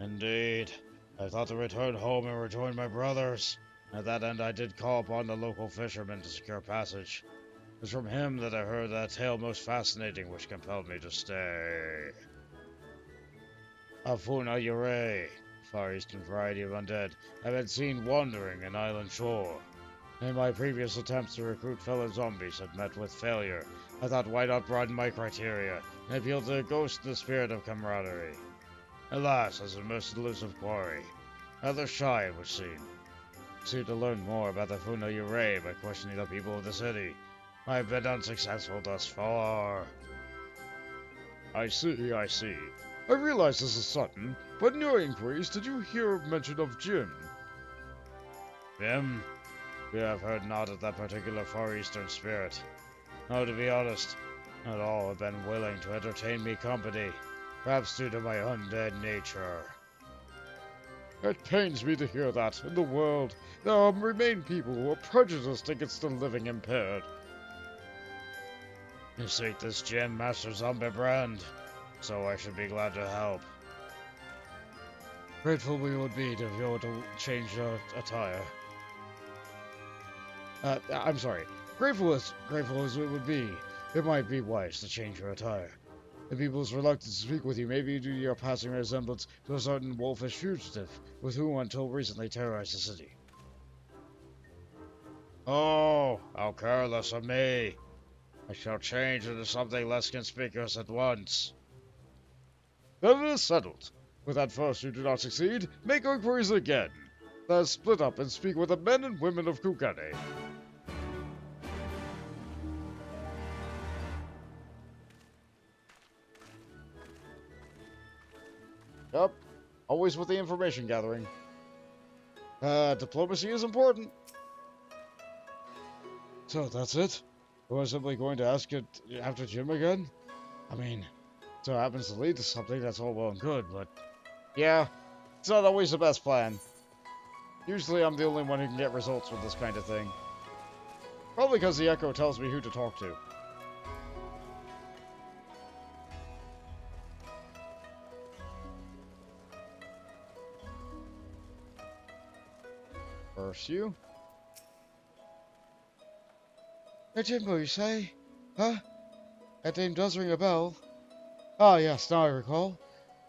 Indeed. I thought to return home and rejoin my brothers. At that end I did call upon the local fisherman to secure passage. It was from him that I heard that tale most fascinating which compelled me to stay. Afuna Yurei, Far Eastern variety of undead, have been seen wandering an island shore. In my previous attempts to recruit fellow zombies had met with failure, I thought, why not broaden my criteria and appeal to the ghost and the spirit of camaraderie? Alas, as a most elusive quarry. Rather shy, it would seem. Seem to learn more about the Funo Yurei by questioning the people of the city. I've been unsuccessful thus far. I see, I see. I realize this is sudden, but in your inquiries, did you hear mention of Jim? Jim? We have heard naught of that particular Far Eastern spirit. No, to be honest, not all have been willing to entertain me company, perhaps due to my undead nature. It pains me to hear that. In the world, there remain people who are prejudiced against the living impaired. You seek this gem, Master Hildibrand, so I should be glad to help. Grateful we would be if you were to change your attire. I'm sorry. Grateful as it would be, it might be wise to change your attire. The people's reluctance to speak with you may be due to your passing resemblance to a certain wolfish fugitive, with whom until recently terrorized the city. Oh, how careless of me! I shall change into something less conspicuous at once. Then it is settled. If at first you do not succeed, make inquiries again. Let us split up and speak with the men and women of Kugane. Yup. Always with the information gathering. Diplomacy is important. So that's it? We're simply going to ask it after Jim again? I mean, so it happens to lead to something, that's all well and good, but... Yeah, it's not always the best plan. Usually I'm the only one who can get results with this kind of thing. Probably because the Echo tells me who to talk to. First you. A Genbu, you say? Huh? That name does ring a bell. Ah, yes, now I recall.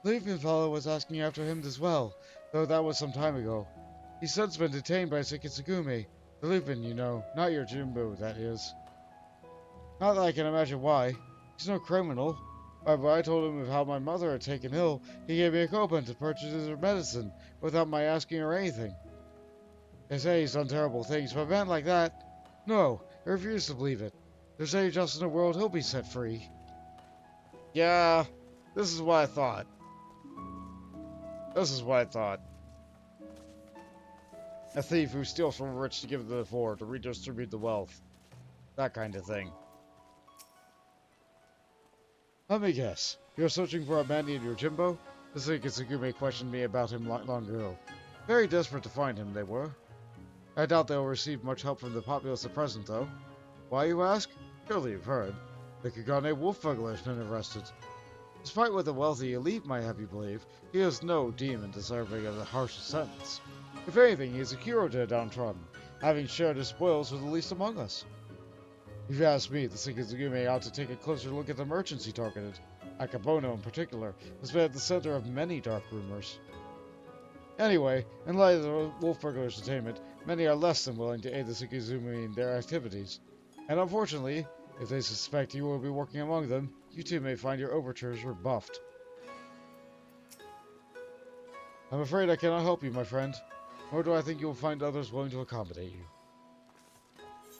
The Lupin fellow was asking after him as well, though that was some time ago. He's since been detained by Sekitsugumi. The Lupin, you know, not your Genbu, that is. Not that I can imagine why. He's no criminal. However, I told him of how my mother had taken ill. He gave me a coupon to purchase her medicine, without my asking her anything. They say he's done terrible things, but a man like that... No, I refuse to believe it. They say just in the world he'll be set free. Yeah, this is what I thought. This is what I thought. A thief who steals from the rich to give to the poor, to redistribute the wealth. That kind of thing. Let me guess. You're searching for a man named Yojimbo? The Sekitsugumi questioned me about him long ago. Very desperate to find him, they were. I doubt they'll receive much help from the populace at present, though. Why, you ask? Surely you've heard. The Kugane wolf burglar has been arrested. Despite what the wealthy elite might have you believe, he is no demon deserving of the harshest sentence. If anything, he is a hero to the downtrodden, having shared his spoils with the least among us. If you ask me, the Sekitsugumi ought to take a closer look at the merchants he targeted. Akabono, in particular, has been at the center of many dark rumors. Anyway, in light of the wolf burglar's detainment, many are less than willing to aid the Sekitsugumi in their activities. And unfortunately, if they suspect you will be working among them, you too may find your overtures rebuffed. I'm afraid I cannot help you, my friend. Nor do I think you will find others willing to accommodate you.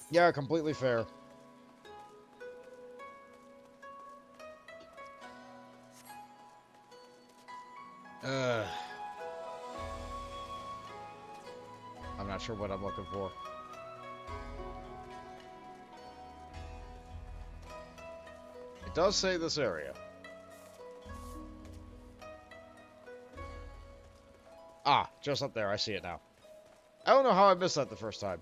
Yeah, completely fair. I'm not sure what I'm looking for. It does say this area. Ah, just up there. I see it now. I don't know how I missed that the first time.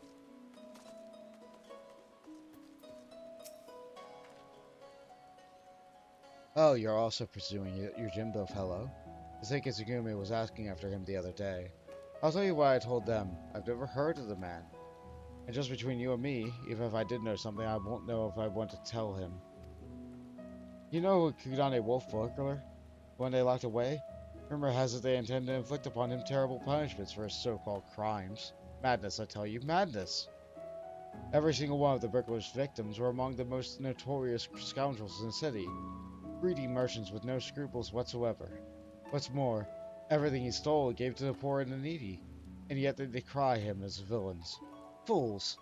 Oh, you're also pursuing your Jimbo fellow? The Sekitsugumi was asking after him the other day. I'll tell you why I told them. I've never heard of the man. And just between you and me, even if I did know something, I won't know if I want to tell him. You know Kugane wolf burglar? When they locked away? Rumor has it they intend to inflict upon him terrible punishments for his so-called crimes. Madness, I tell you, madness! Every single one of the burglar's victims were among the most notorious scoundrels in the city, greedy merchants with no scruples whatsoever. What's more, everything he stole he gave to the poor and the needy, and yet they decry him as villains. Fools!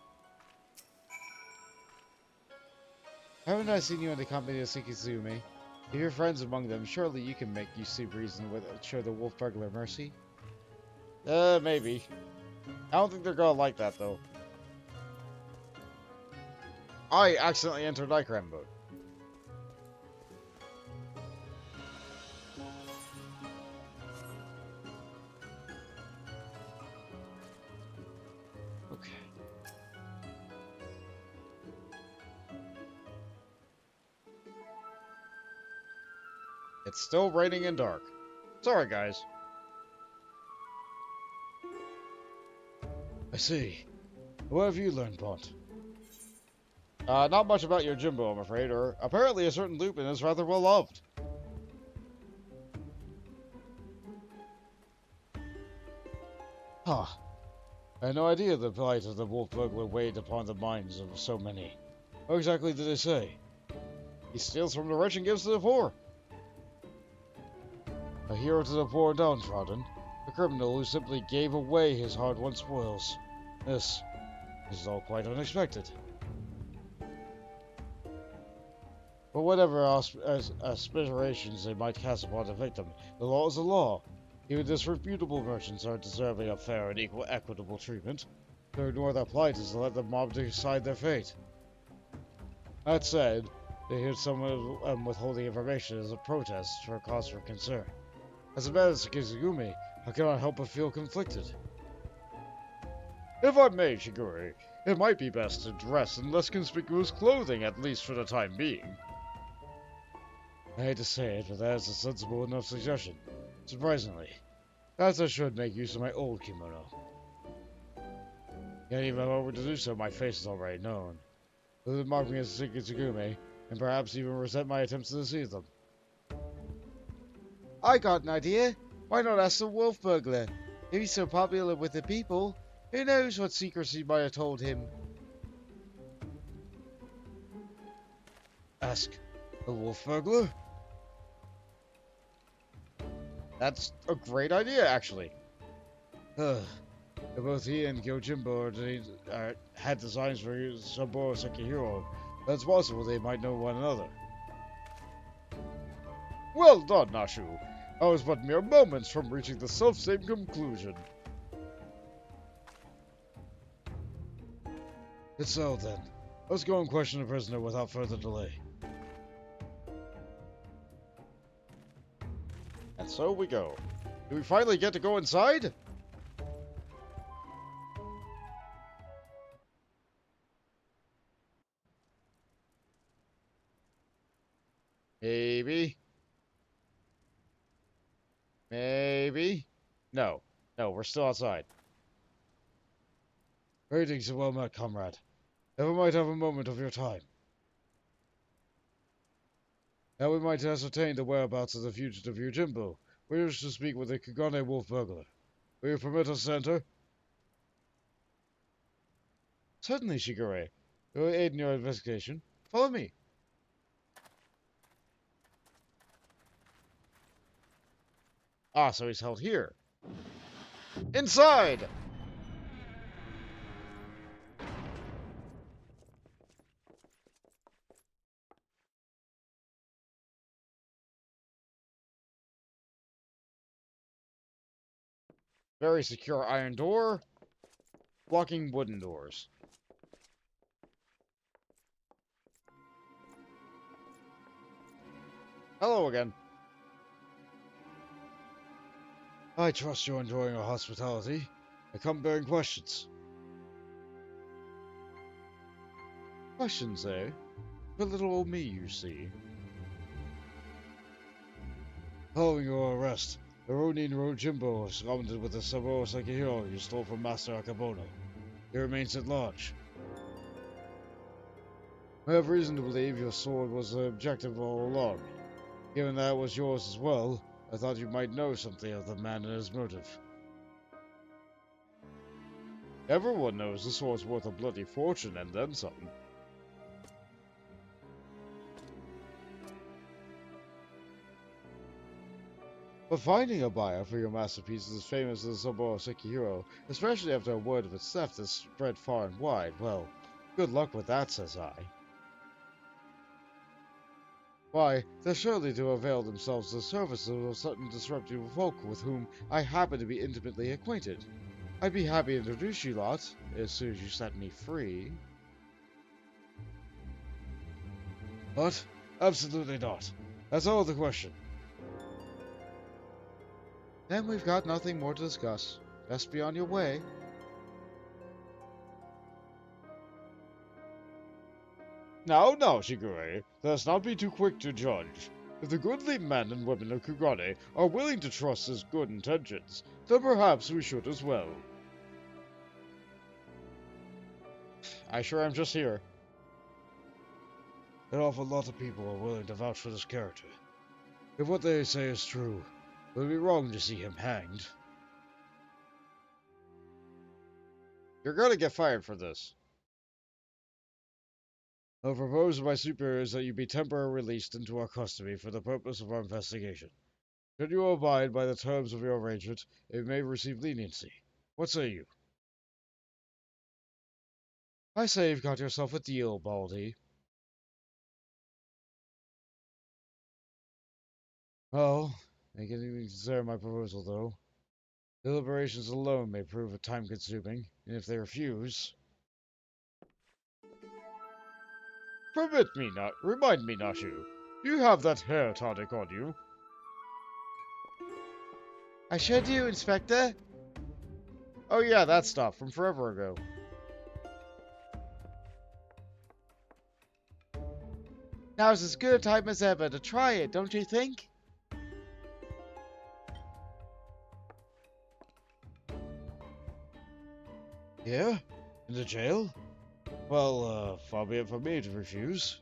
Haven't I seen you in the company of Shikizumi? If you're friends among them, surely you can make use of reason with show the wolf burglar mercy? Maybe. I don't think they're gonna like that, though. I accidentally entered Diagram mode. Okay. It's still raining and dark. Sorry, guys. I see. What have you learned, Bont? Not much about your Genbu, I'm afraid, or apparently a certain Lupin is rather well loved. Huh. I had no idea the plight of the wolf burglar weighed upon the minds of so many. What exactly did they say? He steals from the rich and gives to the poor. A hero to the poor and downtrodden. A criminal who simply gave away his hard-won spoils. This is all quite unexpected. But whatever aspirations they might cast upon the victim, the law is the law. Even disreputable merchants are deserving of fair and equitable treatment. To ignore their plight is to let the mob decide their fate. That said, to hear someone withholding information is a protest for a cause for concern. As a man as Kizugumi, I cannot help but feel conflicted. If I may, Shigure, it might be best to dress in less conspicuous clothing, at least for the time being. I hate to say it, but that is a sensible enough suggestion. Surprisingly, perhaps I should make use of my old kimono. Can't even remember to do so, my face is already known. They would mark me as Shikitsugumi, and perhaps even resent my attempts to deceive them. I got an idea. Why not ask the wolf burglar? If he's so popular with the people, who knows what secrets he might have told him? Ask the wolf burglar? That's a great idea, actually. Both he and Gyojimbo had designs for Saburo Sekihiro. That's possible they might know one another. Well done, Nashu. I was but mere moments from reaching the self-same conclusion. It's settled then. Let's go and question the prisoner without further delay. And so we go. Do we finally get to go inside? Maybe. Maybe. No. No, we're still outside. Greetings and well met, comrade. If I might have a moment of your time. Now we might ascertain the whereabouts of the fugitive Yojimbo. We wish to speak with the Kugane wolf burglar. Will you permit us to enter? Certainly, Shigure. We will aid in your investigation. Follow me. Ah, so he's held here. Inside! Very secure iron door, blocking wooden doors. Hello again. I trust you're enjoying our hospitality. I come bearing questions. Questions, eh? For little old me, you see. Following your arrest, the Ronin Rojimbo was summoned with the Saburo Sekihiro you stole from Master Akabono. He remains at large. I have reason to believe your sword was the objective all along. Given that it was yours as well, I thought you might know something of the man and his motive. Everyone knows the sword's worth a bloody fortune and then some. But finding a buyer for your masterpiece is as famous as Saburo Sekihiro, especially after a word of its theft has spread far and wide. Well, good luck with that, says I. Why, they surely do avail themselves of the services of certain disreputable folk with whom I happen to be intimately acquainted. I'd be happy to introduce you lot, as soon as you set me free. What? Absolutely not. That's all the question. Then we've got nothing more to discuss. Best be on your way. Now, Shigure, let us not be too quick to judge. If the goodly men and women of Kugane are willing to trust his good intentions, then perhaps we should as well. I sure am just here. An awful lot of people are willing to vouch for this character. If what they say is true, it would be wrong to see him hanged. You're gonna get fired for this. I'll propose to my superiors that you be temporarily released into our custody for the purpose of our investigation. Should you abide by the terms of your arrangement, it may receive leniency. What say you? I say you've got yourself a deal, Baldy. Well, I can even consider my proposal, though. Deliberations alone may prove time-consuming, and if they refuse... Remind me, Nashu. Do you have that hair tonic on you? I sure do, Inspector. Oh yeah, that stuff from forever ago. Now's as good a time as ever to try it, don't you think? Here? In the jail? Well, far be it from me to refuse.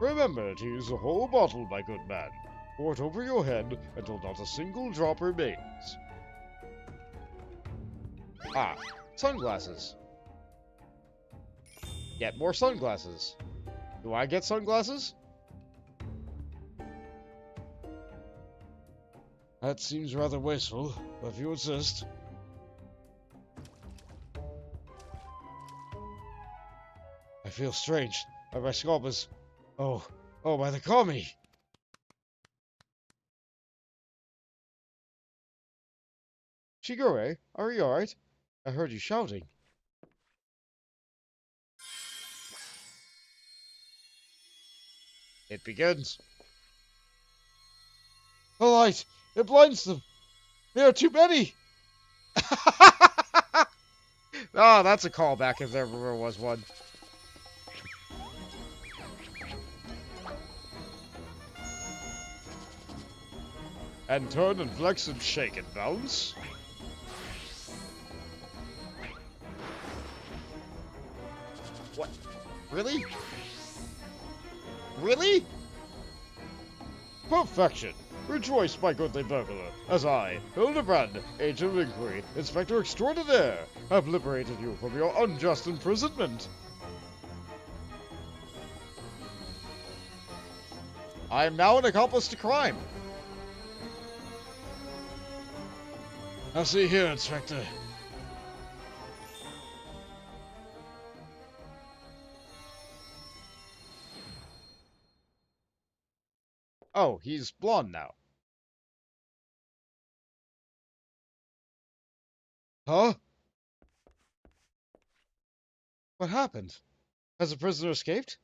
Remember to use the whole bottle, my good man. Pour it over your head until not a single drop remains. Ah, sunglasses. Get more sunglasses. Do I get sunglasses? That seems rather wasteful, but if you insist... I feel strange. My scalp is... Oh, why they call me? Shigure, are you alright? I heard you shouting. It begins. The light! It blinds them! There are too many! Oh, that's a callback if there ever was one. And turn and flex and shake and bounce. What? Really? Really? Perfection! Rejoice, my goodly burglar, as I, Hildibrand, agent of inquiry, inspector extraordinaire, have liberated you from your unjust imprisonment. I am now an accomplice to crime. Now see here, Inspector. Oh, he's blonde now. Huh? What happened? Has the prisoner escaped?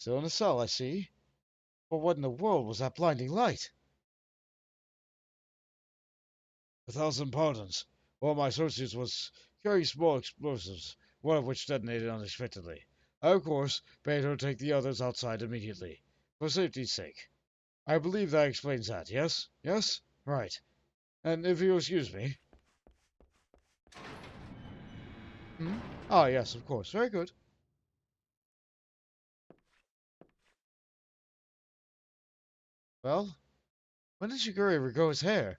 Still in a cell, I see. But what in the world was that blinding light? 1,000 pardons. One of my associates was carrying small explosives, one of which detonated unexpectedly. I, of course, bade her take the others outside immediately, for safety's sake. I believe that explains that, yes? Yes? Right. And if you'll excuse me... Ah, yes, of course. Very good. Well, when did Shigure regrow his hair?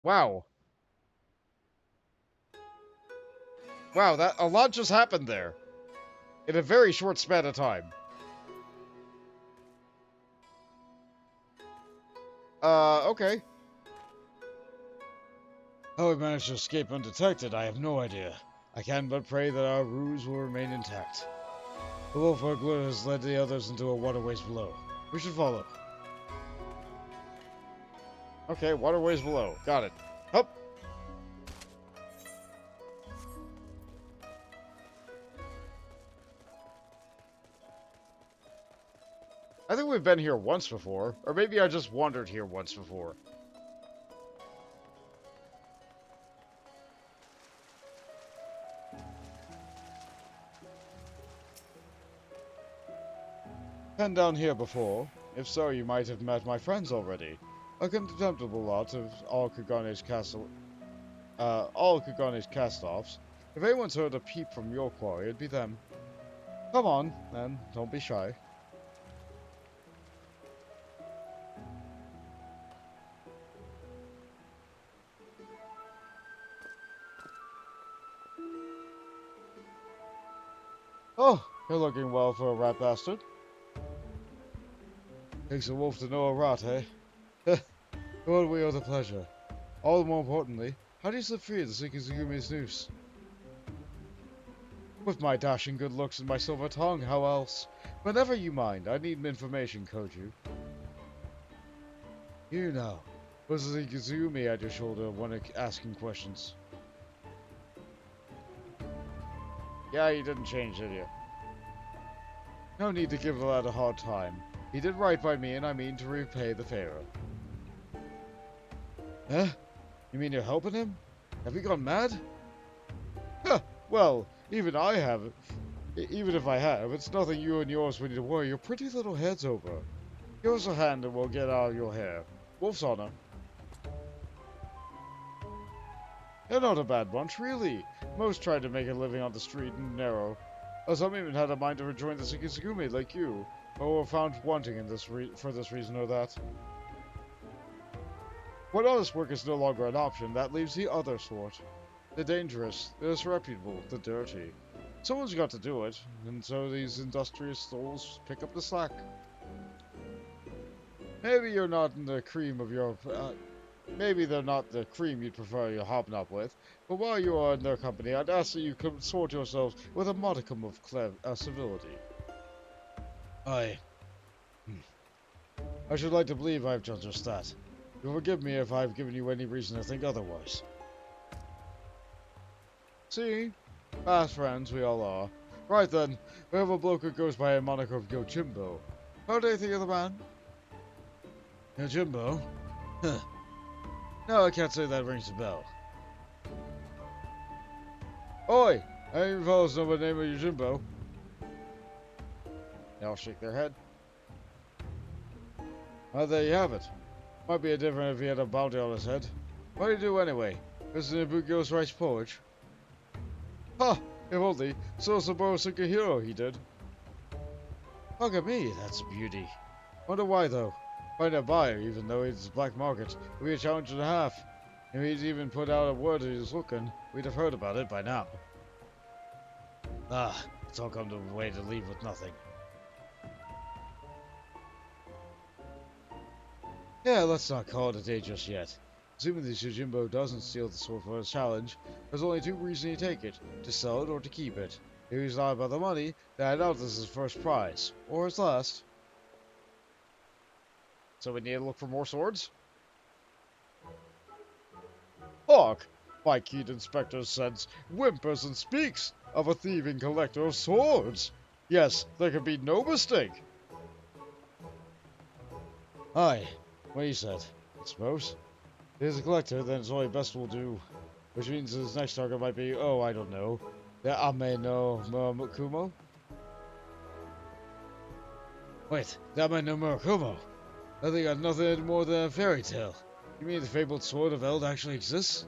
Wow. Wow, that a lot just happened there. In a very short span of time. Okay. How we managed to escape undetected, I have no idea. I can but pray that our ruse will remain intact. The wolf burglar has led the others into a waterways below. We should follow. Okay, waterways below. Got it. Up. I think we've been here once before. Or maybe I just wandered here once before. Been down here before. If so, you might have met my friends already. A contemptible lot of all Kugane's cast-offs. If anyone's heard a peep from your quarry, it'd be them. Come on, then. Don't be shy. Oh, you're looking well for a rat bastard. Takes a wolf to know a rat, eh? To what we owe the pleasure. All the more importantly, how do you slip free of the Shikizugumi's noose? With my dashing good looks and my silver tongue, how else? But never you mind, I need information, Koju. You know, was the Shikizugumi at your shoulder when asking questions? Yeah, you didn't change, did you? No need to give the lad a hard time. He did right by me, and I mean to repay the favor. Huh? You mean you're helping him? Have you gone mad? Huh, well, even I have. Even if I have, it's nothing you and yours would need to worry your pretty little heads over. Give us a hand and we'll get out of your hair. Wolf's honor. They're not a bad bunch, really. Most tried to make a living on the street and narrow. Some even had a mind to rejoin the Shikizugumi like you, or were found wanting in for this reason or that. When honest work is no longer an option, that leaves the other sort. The dangerous, the disreputable, the dirty. Someone's got to do it, and so these industrious souls pick up the slack. Maybe you're not in the cream of your... maybe they're not the cream you'd prefer your hobnob with, but while you are in their company, I'd ask that you consort yourselves with a modicum of civility. I should like to believe I've done just that. You'll forgive me if I've given you any reason to think otherwise. See? Fast friends we all are. Right then, we have a bloke who goes by a moniker of Yojimbo. How do you think of the man? Yojimbo? Huh. No, I can't say that rings a bell. Oi! Any fellows know the name of Yojimbo? They all shake their head. Well, there you have it. Might be a different if he had a bounty on his head. What do you do anyway? Isn't Ibugio's rice porridge? Ha! If only. So Saburo Sukahiro he did. Look at me, that's a beauty. Wonder why though. Find a buyer, even though it's black market. It'd be a challenge and a half. If he'd even put out a word that he was looking, we'd have heard about it by now. Ah, it's all come to a way to leave with nothing. Yeah, let's not call it a day just yet. Assuming that Yojimbo doesn't steal the sword for his challenge, there's only two reasons he'd take it, to sell it or to keep it. If he's not about the money, then I doubt this is his first prize, or his last. So we need to look for more swords? Hark! My keen inspector sense whimpers and speaks of a thieving collector of swords. Yes, there can be no mistake. Aye, what you said. I suppose. If he's a collector, then it's only best we'll do. Which means his next target might be, oh, I don't know, the Ame no Murakumo? Wait, that might no Murakumo. I think got nothing more than a fairy tale. You mean the fabled sword of Eld actually exists?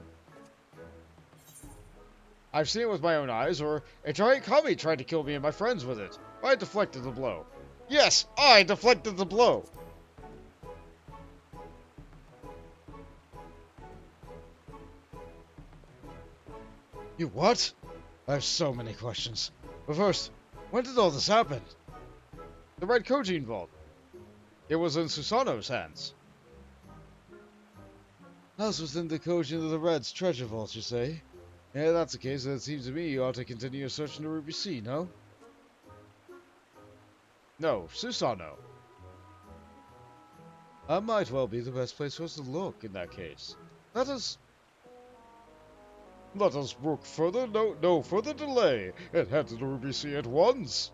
I've seen it with my own eyes, or a giant kami tried to kill me and my friends with it. I deflected the blow. Yes, I deflected the blow! You what? I have so many questions. But first, when did all this happen? The Red Kojin Vault. It was in Susanoo's hands. That was within the Kojin of the Red's treasure vault, you say? Yeah, that's the case, then it seems to me you ought to continue your search in the Ruby Sea, no? No, Susanoo. That might well be the best place for us to look, in that case. Let us look further, no further delay, and head to the Ruby Sea at once.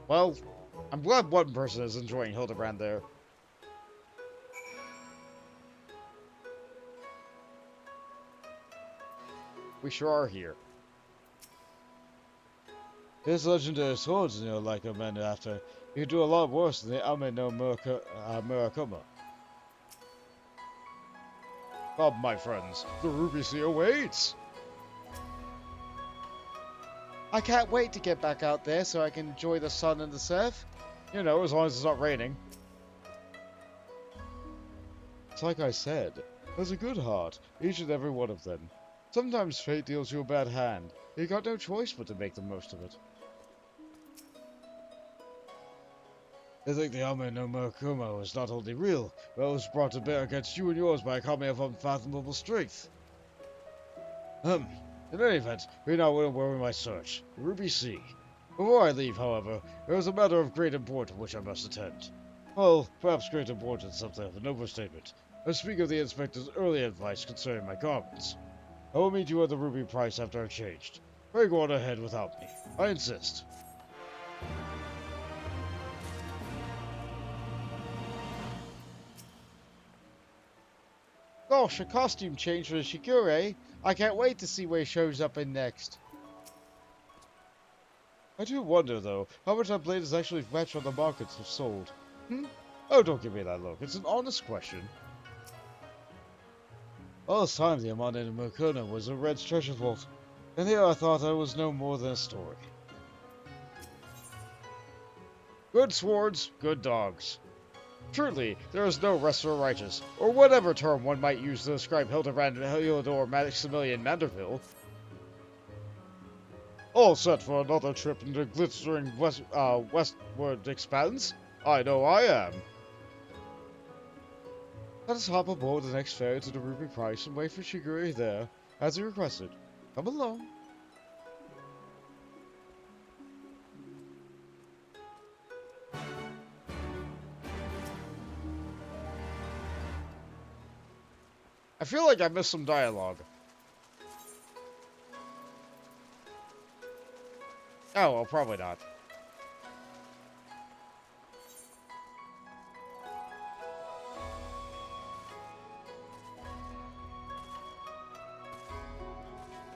Well, I'm glad one person is enjoying Hildibrand there. We sure are here. His legendary swords, like a man after. You can do a lot worse than the Ame no Murakuma. Come, my friends, the Ruby Sea awaits! I can't wait to get back out there so I can enjoy the sun and the surf. You know, as long as it's not raining. It's like I said, there's a good heart, each and every one of them. Sometimes fate deals you a bad hand. You got no choice but to make the most of it. I think the Ame no Murakuma is not only real, but was brought to bear against you and yours by a kami of unfathomable strength. In any event, we now know where we might search. The Ruby Sea. Before I leave, however, there is a matter of great importance which I must attend. Well, perhaps great importance is something of an overstatement. I speak of the inspector's early advice concerning my garments. I will meet you at the Ruby Price after I've changed. Pray go on ahead without me. I insist. Gosh, a costume change for the Shigure. I can't wait to see where he shows up in next. I do wonder, though, how much that blade is actually fetched on the markets if sold. Oh, don't give me that look. It's an honest question. All this time, the Amane no Murakuna was a Red's treasure vault, and here I thought I was no more than a story. Good swords, good dogs. Truly, there is no rest for righteous, or whatever term one might use to describe Hildibrand Heliodor Maximilian Manderville. All set for another trip into glittering westward expanse? I know I am. Let us hop aboard the next ferry to the Ruby Price and wait for Shigure there, as he requested. Come along. I feel like I missed some dialogue. Oh, well, probably not.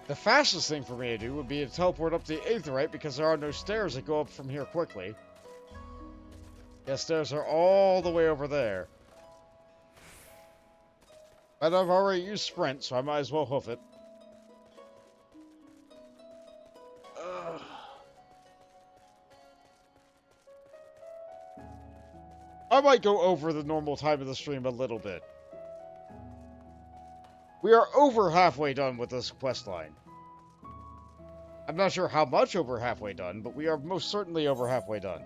The fastest thing for me to do would be to teleport up to the Aetherite because there are no stairs that go up from here quickly. Yeah, stairs are all the way over there. But I've already used Sprint, so I might as well hoof it. I might go over the normal time of the stream a little bit. We are over halfway done with this quest line. I'm not sure how much over halfway done, but we are most certainly over halfway done.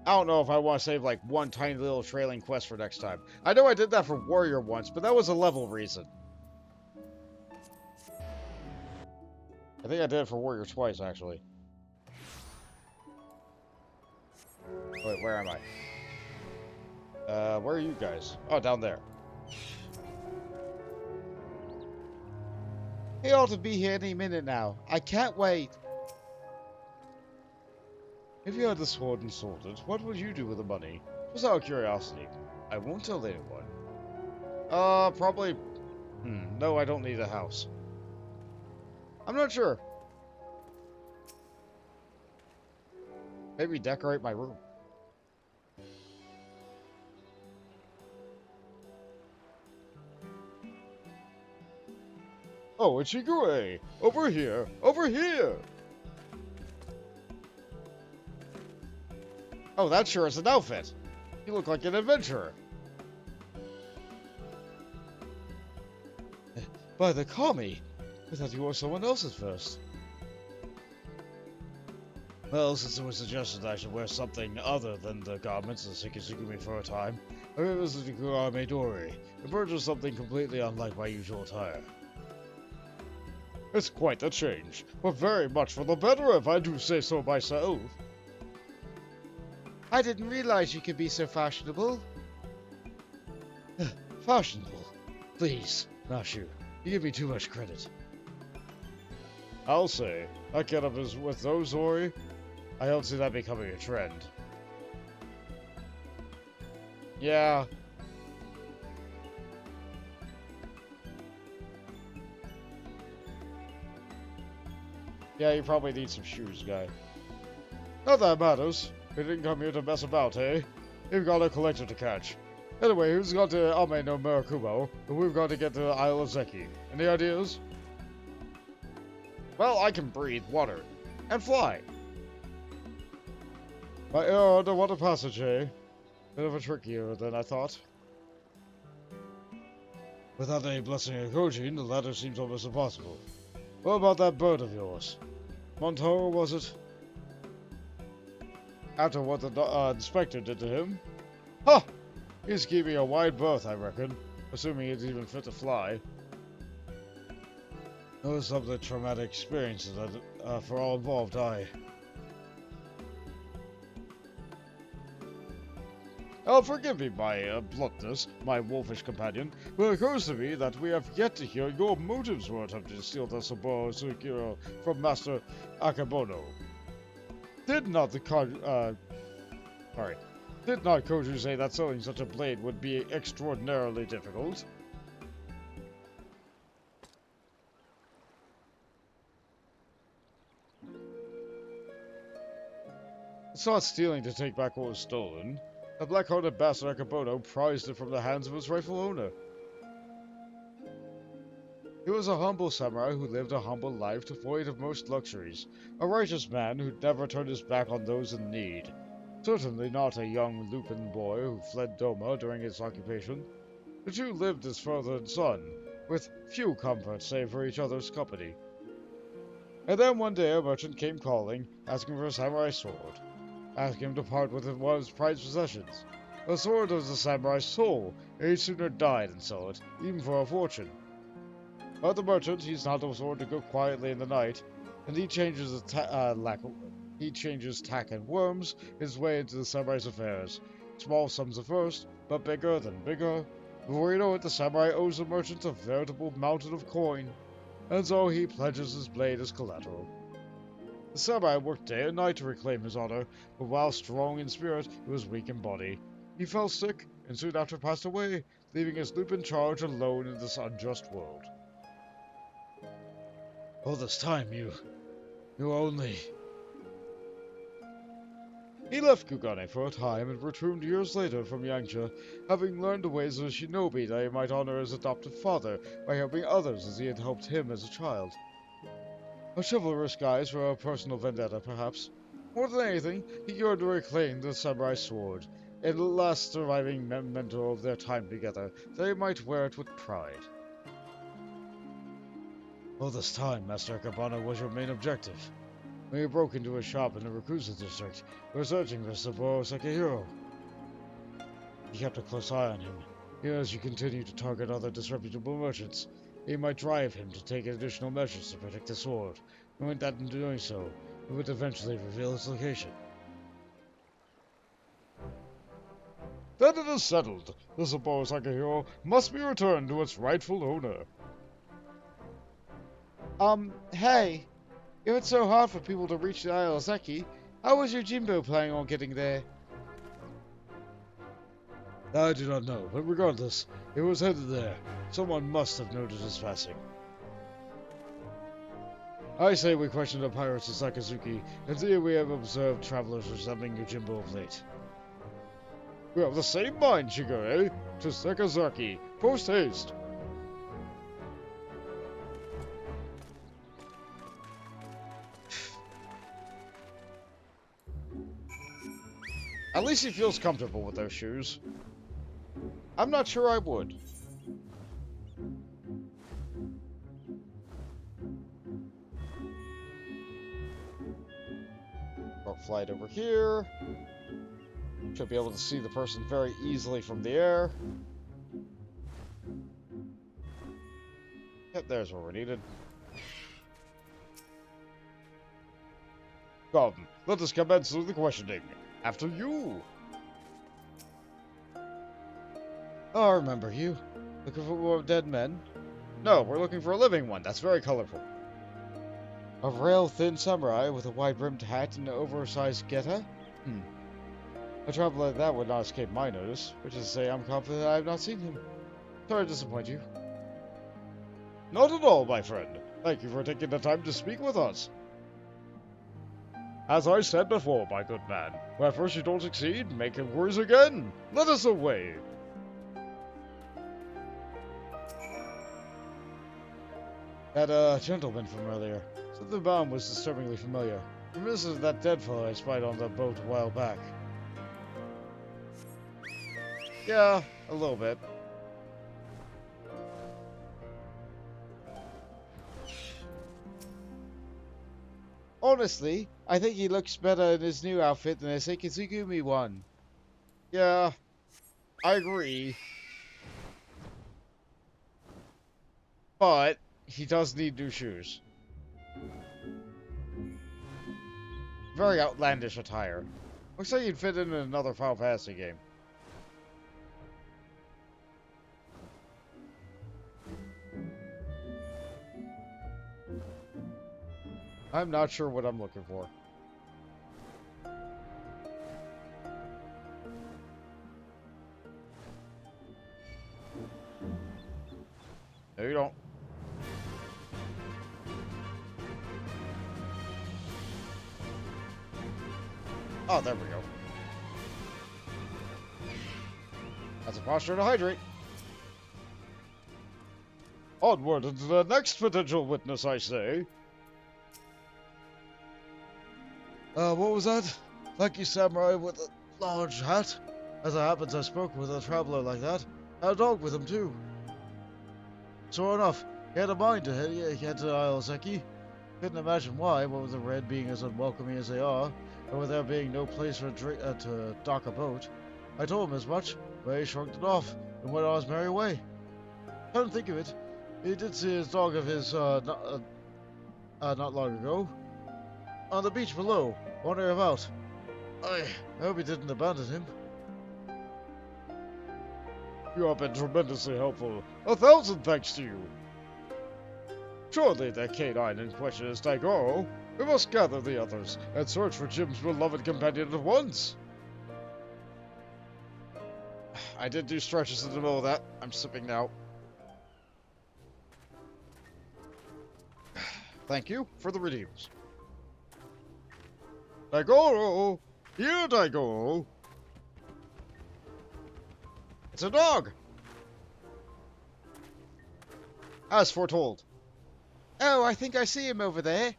I don't know if I want to save like one tiny little trailing quest for next time. I know I did that for Warrior once, but that was a level reason. I think I did it for Warrior twice, actually. Wait, where am I? Where are you guys? Oh, down there. He ought to be here any minute now. I can't wait. If you had the sword and sorted, what would you do with the money? Just out of curiosity. I won't tell anyone. Probably... no, I don't need a house. I'm not sure. Maybe decorate my room. Oh, it's Shigure! Over here! Over here! Oh, that sure is an outfit. You look like an adventurer. By the kami! I thought you were someone else at first. Well, since it was suggested I should wear something other than the garments of Sekizugumi for a time, I revisited Kugane Midori and purchased something completely unlike my usual attire. It's quite a change, but very much for the better if I do say so myself. I didn't realize you could be so fashionable. Fashionable? Please, Nashu, you give me too much credit. I'll say, that getup is with those Ori. I don't see that becoming a trend. Yeah. Yeah, you probably need some shoes, guy. Not that matters. We didn't come here to mess about, eh? We've got a collector to catch. Anyway, who's got to Ame no Murakumo, and we've got to get to the Isle of Zeki. Any ideas? Well, I can breathe water and fly. My air underwater passage, eh? Bit of a trickier than I thought. Without any blessing of Kojin, the latter seems almost impossible. What about that bird of yours? Montoro, was it? After what the inspector did to him? Ha! He's keeping a wide berth, I reckon. Assuming it's even fit to fly. It was some of the traumatic experiences that, for all involved, Forgive me my bluntness, my wolfish companion, but it occurs to me that we have yet to hear your motives for attempting to steal the Saburo Tsukiro from Master Akebono. Did not Koju say that selling such a blade would be extraordinarily difficult? It's not stealing to take back what was stolen. The black-hearted bastard Akebono prized it from the hands of its rightful owner. He was a humble samurai who lived a humble life devoid of most luxuries, a righteous man who never turned his back on those in need. Certainly not a young Lupin boy who fled Doma during his occupation. The two lived as father and son, with few comforts save for each other's company. And then one day a merchant came calling, asking for a samurai sword. Asking him to part with one of his prized possessions. The sword was the samurai's soul, and he'd sooner die than sell it, even for a fortune. But the merchant, he's not the sword to go quietly in the night, and he changes tack and worms his way into the samurai's affairs. Small sums at first, but bigger than bigger. Before you know it, the samurai owes the merchant a veritable mountain of coin, and so he pledges his blade as collateral. The samurai worked day and night to reclaim his honor, but while strong in spirit, he was weak in body. He fell sick, and soon after passed away, leaving his Lupin charge alone in this unjust world. all this time, you only... He left Kugane for a time and returned years later from Yangcha, having learned the ways of a shinobi that he might honor his adopted father by helping others as he had helped him as a child. A chivalrous guise for a personal vendetta, perhaps. More than anything, he yearned to reclaim the samurai sword, a last surviving memento of their time together, that he might wear it with pride. All this time, Master Akebono was your main objective. When you broke into a shop in the Rakusa district, we were searching for Saburo Sekihiro. You kept a close eye on him. Even as you continue to target other disreputable merchants, it might drive him to take additional measures to protect the sword, knowing that in doing so, it would eventually reveal its location. Then it is settled. The Saburo Sekihiro must be returned to its rightful owner. Hey! If it's so hard for people to reach the Isle of Zeki, how was your Genbu planning on getting there? I do not know, but regardless, it was headed there. Someone must have noted his passing. I say we question the pirates of Sakazuki and see if we have observed travelers resembling Yojimbo of late. We have the same mind, Shigure. To Sakazaki. Post haste. At least he feels comfortable with those shoes. I'm not sure I would. Short flight over here. Should be able to see the person very easily from the air. Yep, there's where we're needed. Come, let us commence with the questioning. After you. Oh, I remember you. Looking for more dead men? No, we're looking for a living one. That's very colorful. A rail-thin samurai with a wide-brimmed hat and an oversized geta? A traveler like that would not escape my notice, which is to say I'm confident I have not seen him. Sorry to disappoint you. Not at all, my friend. Thank you for taking the time to speak with us. As I said before, my good man, when first you don't succeed, make inquiries again. Let us away. That, gentleman from earlier. Something about him was disturbingly familiar. Reminiscent of that dead fellow I spied on the boat a while back. Yeah, a little bit. Honestly, I think he looks better in his new outfit than his Seikizugumi one. Yeah, I agree. But he does need new shoes. Very outlandish attire. Looks like he'd fit in another Final Fantasy game. I'm not sure what I'm looking for. No, you don't. Oh, there we go. That's a posture to hydrate. Onward into the next potential witness, I say. What was that? Lanky samurai with a large hat? As it happens, I spoke with a traveler like that. Had a dog with him, too. Sure enough, he had a mind to head to Isle Zeki. Couldn't imagine why, what with the Red being as unwelcoming as they are, and with there being no place for to dock a boat. I told him as much, but he shrugged it off and went on his merry way. Come to think of it, he did see his dog of his, not long ago. On the beach below, wandering about. I hope he didn't abandon him. You have been tremendously helpful. 1,000 thanks to you. Surely the canine in question is Daigoro. We must gather the others and search for Jim's beloved companion at once. I did do stretches in the middle of that. I'm sipping now. Thank you for the redeems. Daigoro! Here, Daigoro! It's a dog! As foretold. Oh, I think I see him over there.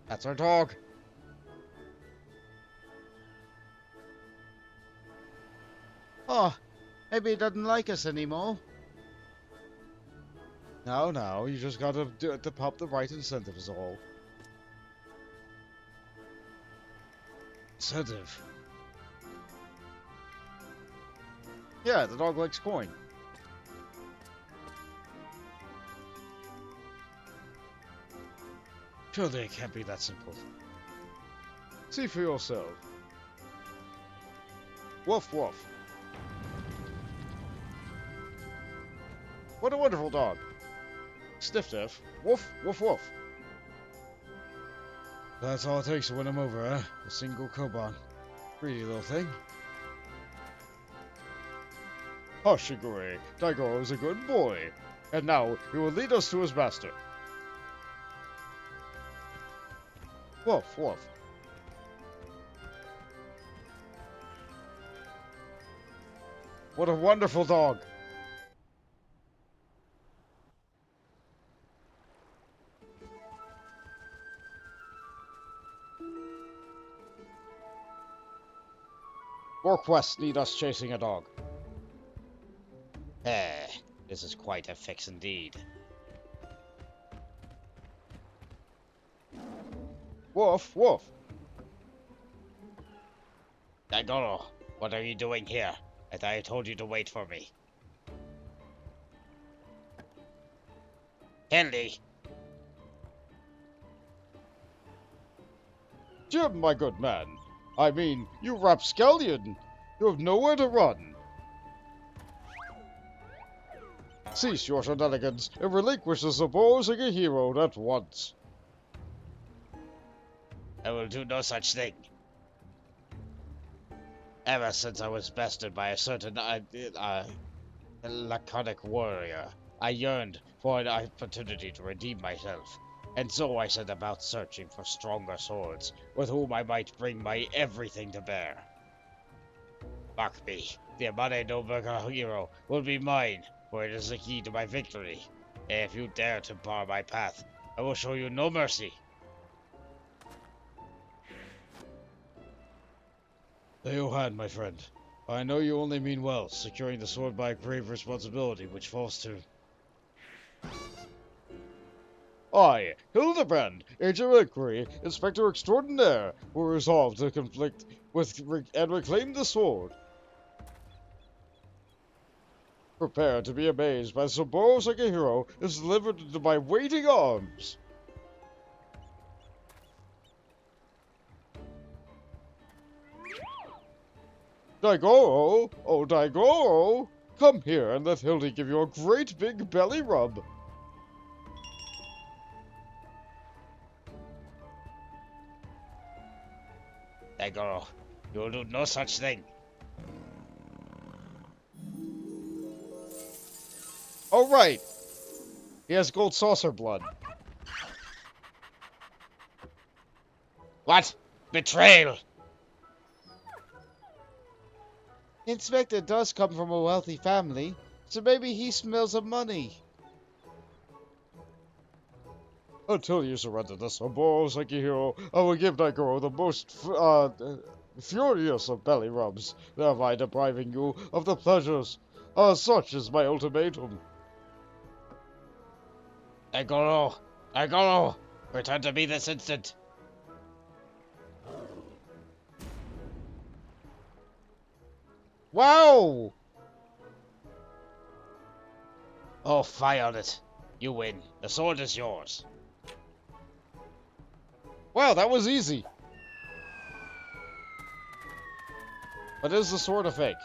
That's our dog. Oh, maybe he doesn't like us anymore. No, you just gotta do it to pop the right incentive is all. Incentive? Yeah, the dog likes coin. Surely it can't be that simple. See for yourself. Woof woof. What a wonderful dog. Stiff diff. Woof woof woof. That's all it takes to win him over, huh? A single Koban. Greedy little thing. Hoshigure, Daigoro is a good boy, and now he will lead us to his master. Woof, woof. What a wonderful dog! More quests need us chasing a dog. This is quite a fix indeed. Woof, woof. Daigoro, what are you doing here? I thought I told you to wait for me. Hildy! Jim, my good man. I mean, you rapscallion. You have nowhere to run. Cease your shenanigans and relinquish the supposing a hero at once. I will do no such thing. Ever since I was bested by a certain laconic warrior, I yearned for an opportunity to redeem myself, and so I set about searching for stronger swords, with whom I might bring my everything to bear. Mark me, the Amane no Burger hero will be mine, for it is the key to my victory. If you dare to bar my path, I will show you no mercy. The Johan, my friend. I know you only mean well, securing the sword by a grave responsibility which falls to... I, Hildibrand, Agent of Inquiry, Inspector Extraordinaire, will resolve to conflict with and reclaim the sword. Prepare to be amazed by Saburo Sekihiro is delivered into my waiting arms. Daigoro, oh Daigoro, come here and let Hildy give you a great big belly rub. Daigoro, you will do no such thing. Oh right, he has gold saucer blood. What? Betrayal! Inspector does come from a wealthy family, so maybe he smells of money. Until you surrender the Saburo Sekihiro, I will give Daigoro the most furious of belly rubs, thereby depriving you of the pleasures. Such is my ultimatum. Daigoro! Daigoro! Return to me this instant! Wow! Oh, fire on it. You win. The sword is yours. Wow, that was easy. But is the sword a fake?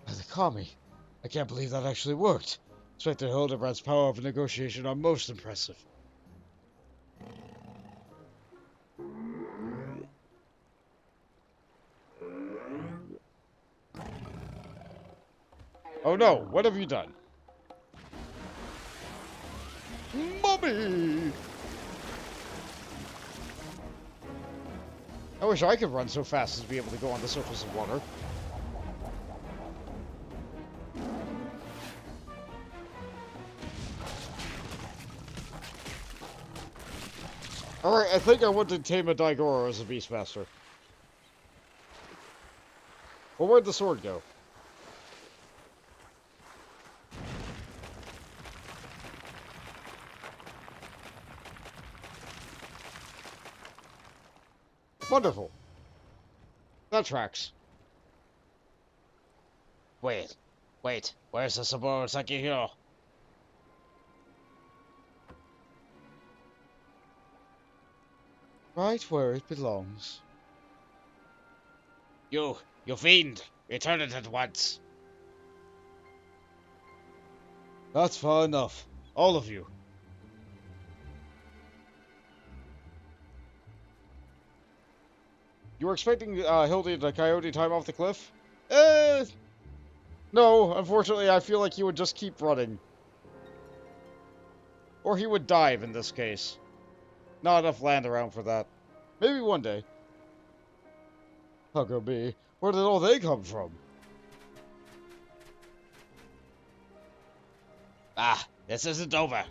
The Kami. I can't believe that actually worked. Inspector Hildibrand's power of negotiation are most impressive. Oh no, what have you done? Mummy! I wish I could run so fast as to be able to go on the surface of water. Alright, I think I want to tame a Daigoro as a Beastmaster. Well, where'd the sword go? Wonderful. That tracks. Wait. Where's the Saburo Sekihiro? Right where it belongs. You fiend! Return it at once! That's far enough. All of you. You were expecting Hildy to coyote time off the cliff? No, unfortunately I feel like he would just keep running. Or he would dive in this case. Not enough land around for that. Maybe one day. Huggo me. Where did all they come from? Ah, this isn't over.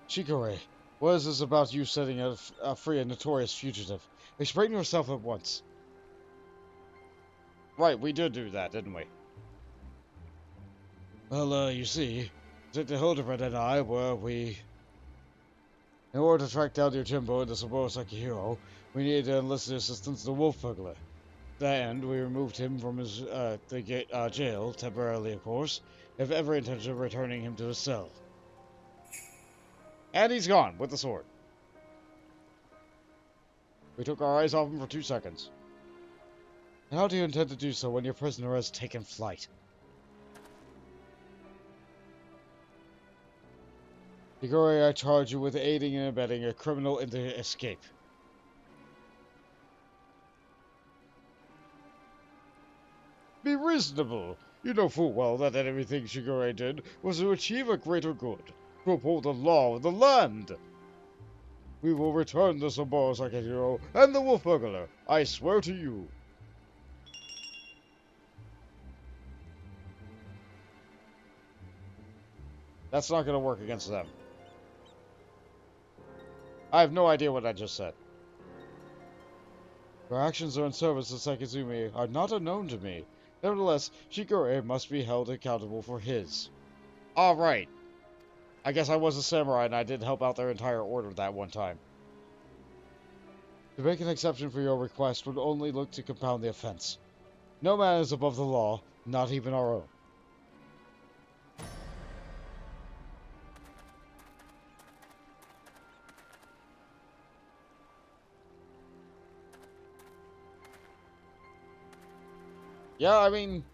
Shigure, what is this about you setting free a notorious fugitive? Explain yourself at once. Right, we did do that, didn't we? Well, you see, Dr. Hildibrand and I in order to track down your Genbu and the Suborosaki hero, we needed to enlist the assistance of the wolf burglar. To that end, we removed him from his jail, temporarily of course, if ever intention of returning him to his cell. And he's gone, with the sword. We took our eyes off him for 2 seconds. And how do you intend to do so when your prisoner has taken flight? Shigure, I charge you with aiding and abetting a criminal in the escape. Be reasonable. You know full well that everything Shigure did was to achieve a greater good, to uphold the law of the land. We will return the Suborosaki hero and the wolf burglar, I swear to you. That's not going to work against them. I have no idea what I just said. Your actions in service of Sekizumi are not unknown to me. Nevertheless, Shigure must be held accountable for his. Alright. I guess I was a samurai and I did help out their entire order that one time. To make an exception for your request would only look to compound the offense. No man is above the law, not even our own. Yeah, I mean...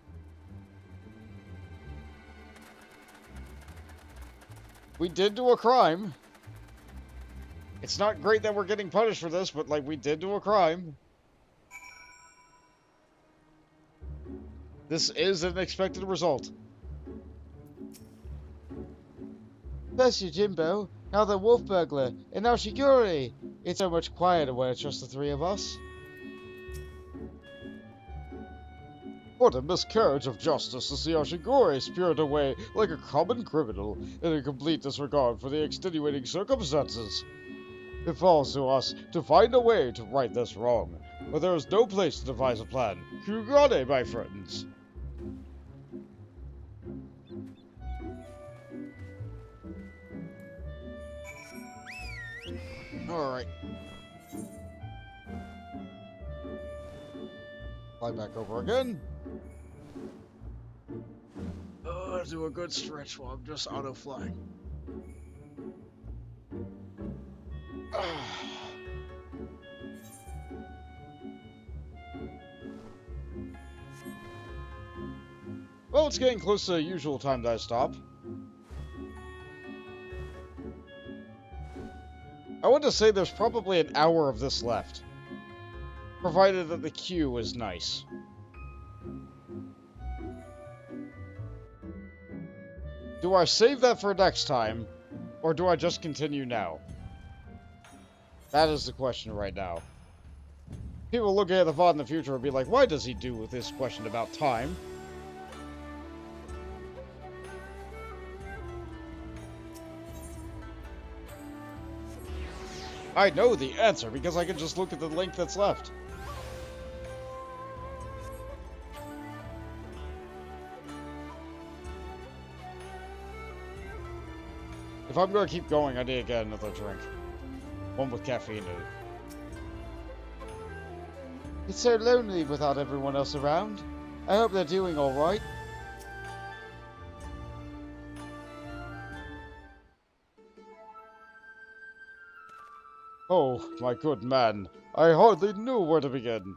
we did do a crime. It's not great that we're getting punished for this, but, like, we did do a crime. This is an expected result. Bless you, Jimbo. Now the wolf burglar, and now Shigure. It's so much quieter when it's just the three of us. What a miscarriage of justice to see our Shigure spirited away like a common criminal in a complete disregard for the extenuating circumstances. It falls to us to find a way to right this wrong, but there is no place to devise a plan. Kugane, my friends. Alright. Fly back over again. Do a good stretch while I'm just auto-flying. Well, it's getting close to the usual time that I stop. I want to say there's probably an hour of this left. Provided that the queue is nice. Do I save that for next time, or do I just continue now? That is the question right now. People looking at the VOD in the future will be like, why does he do this question about time? I know the answer because I can just look at the link that's left. If I'm going to keep going, I need to get another drink. One with caffeine in it. It's so lonely without everyone else around. I hope they're doing alright. Oh, my good man. I hardly knew where to begin.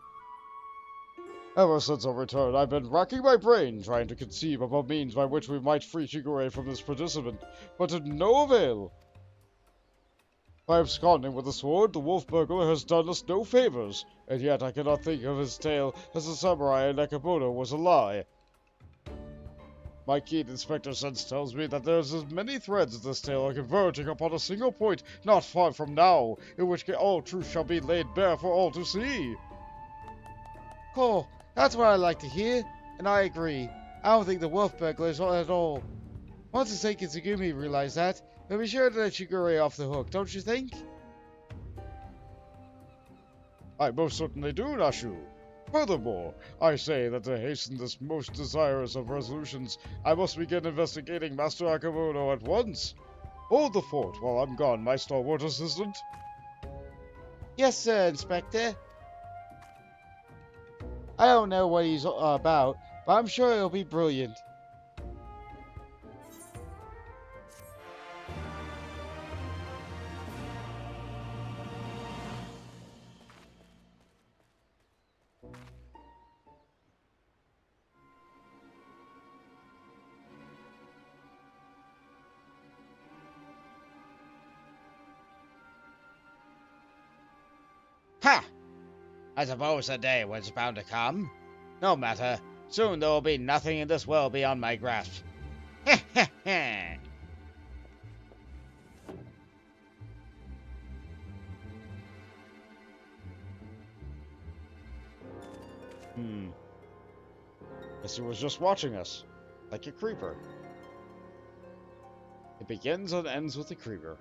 Ever since our return, I've been racking my brain trying to conceive of a means by which we might free Shigure from this predicament, but to no avail. By absconding with the sword, the wolf burglar has done us no favors, and yet I cannot think of his tale as the samurai in Nakamoto was a lie. My keen inspector sense tells me that there's as many threads of this tale are converging upon a single point not far from now, in which all truth shall be laid bare for all to see. Cool. That's what I like to hear, and I agree. I don't think the wolf burglars at all. Once the Seiki Tsugumi realize that, they'll be sure to let Shigure off the hook, don't you think? I most certainly do, Nashu. Furthermore, I say that to hasten this most desirous of resolutions, I must begin investigating Master Akamoto at once. Hold the fort while I'm gone, my stalwart assistant. Yes, sir, Inspector. I don't know what he's about, but I'm sure it'll be brilliant. Ha! I suppose the day was bound to come. No matter. Soon there will be nothing in this world beyond my grasp. Heh heh heh! Guess he was just watching us, like a creeper. It begins and ends with a creeper.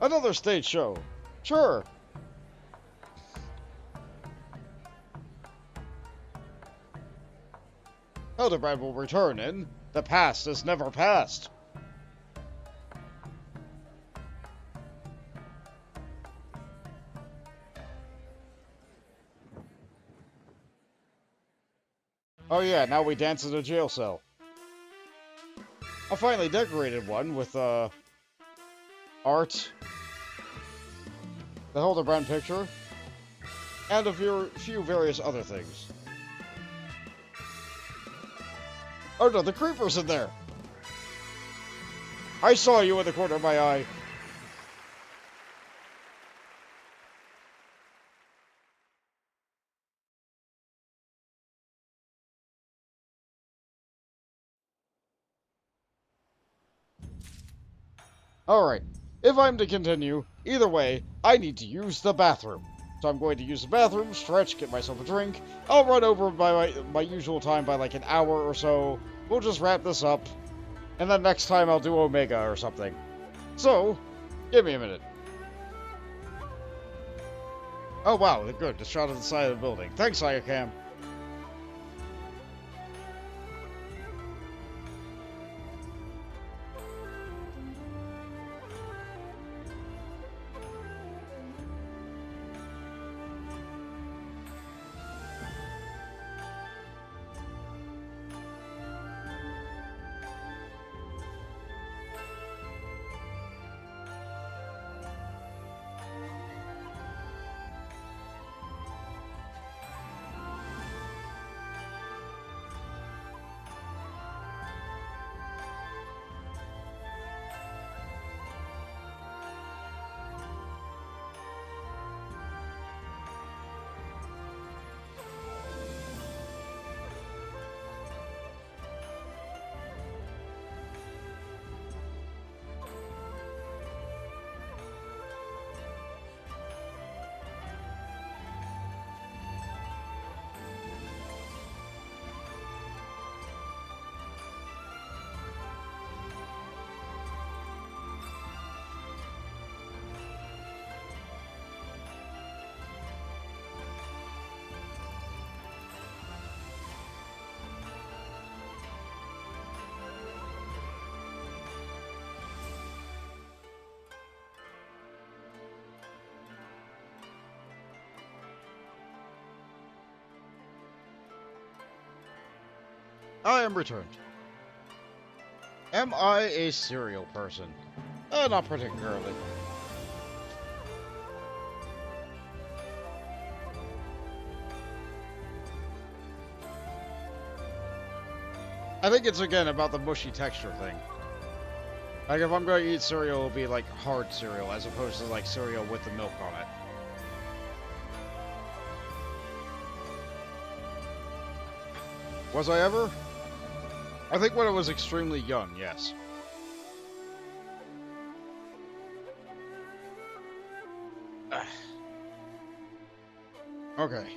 Another stage show. Sure. Hildibrand will return in The Past is Never Past. Oh yeah, now we dance in a jail cell. I finally decorated one with, art, the Hildibrand picture, and a few various other things. Oh no, the creeper's in there! I saw you in the corner of my eye. Alright, if I'm to continue, either way, I need to use the bathroom. So I'm going to use the bathroom, stretch, get myself a drink. I'll run over by my usual time by like an hour or so. We'll just wrap this up. And then next time I'll do Omega or something. So, give me a minute. Oh wow, good, the shot of the side of the building. Thanks, Sayakam. I am returned. Am I a cereal person? Not particularly. I think it's again about the mushy texture thing. Like if I'm going to eat cereal, it'll be like hard cereal as opposed to like cereal with the milk on it. Was I ever? I think when I was extremely young, yes. Okay.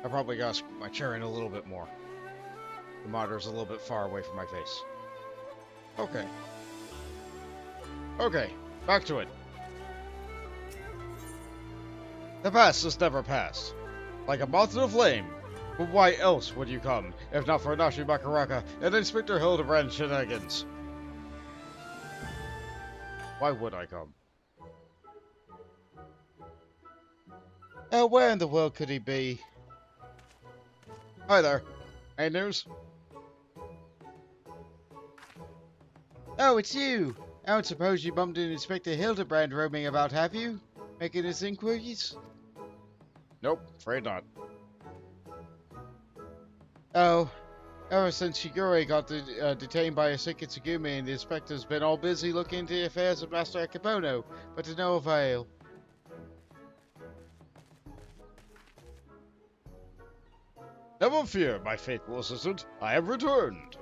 I probably gotta scoot my chair in a little bit more. The monitor's a little bit far away from my face. Okay. Okay, back to it. The past is never past. Like a moth to the flame. But why else would you come, if not for Nashi Makaraka and Inspector Hildibrand shenanigans? Why would I come? Where in the world could he be? Hi there. Any news? Oh, it's you! I don't suppose you bumped into Inspector Hildibrand roaming about, have you? Making his inquiries? Nope, afraid not. Oh, ever since Shigure got detained by a sick Kitsugumi, the inspector's been all busy looking into the affairs of Master Akebono, but to no avail. Never fear, my faithful assistant. I have returned.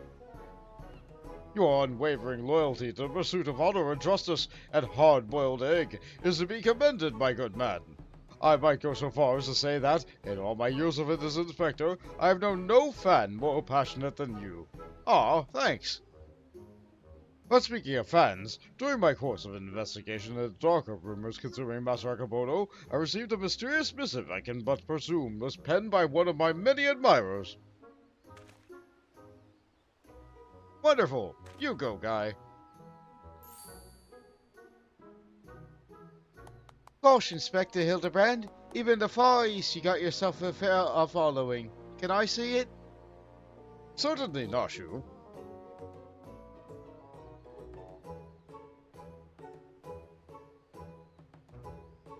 Your unwavering loyalty to the pursuit of honor and justice and hard-boiled egg is to be commended, my good man. I might go so far as to say that, in all my years of it as inspector, I have known no fan more passionate than you. Aw, thanks. But speaking of fans, during my course of investigation into darker rumors concerning Master Akebono, I received a mysterious missive I can but presume was penned by one of my many admirers. Wonderful. You go, guy. Gosh, Inspector Hildibrand, even in the Far East you got yourself a following. Can I see it? Certainly, Nashu.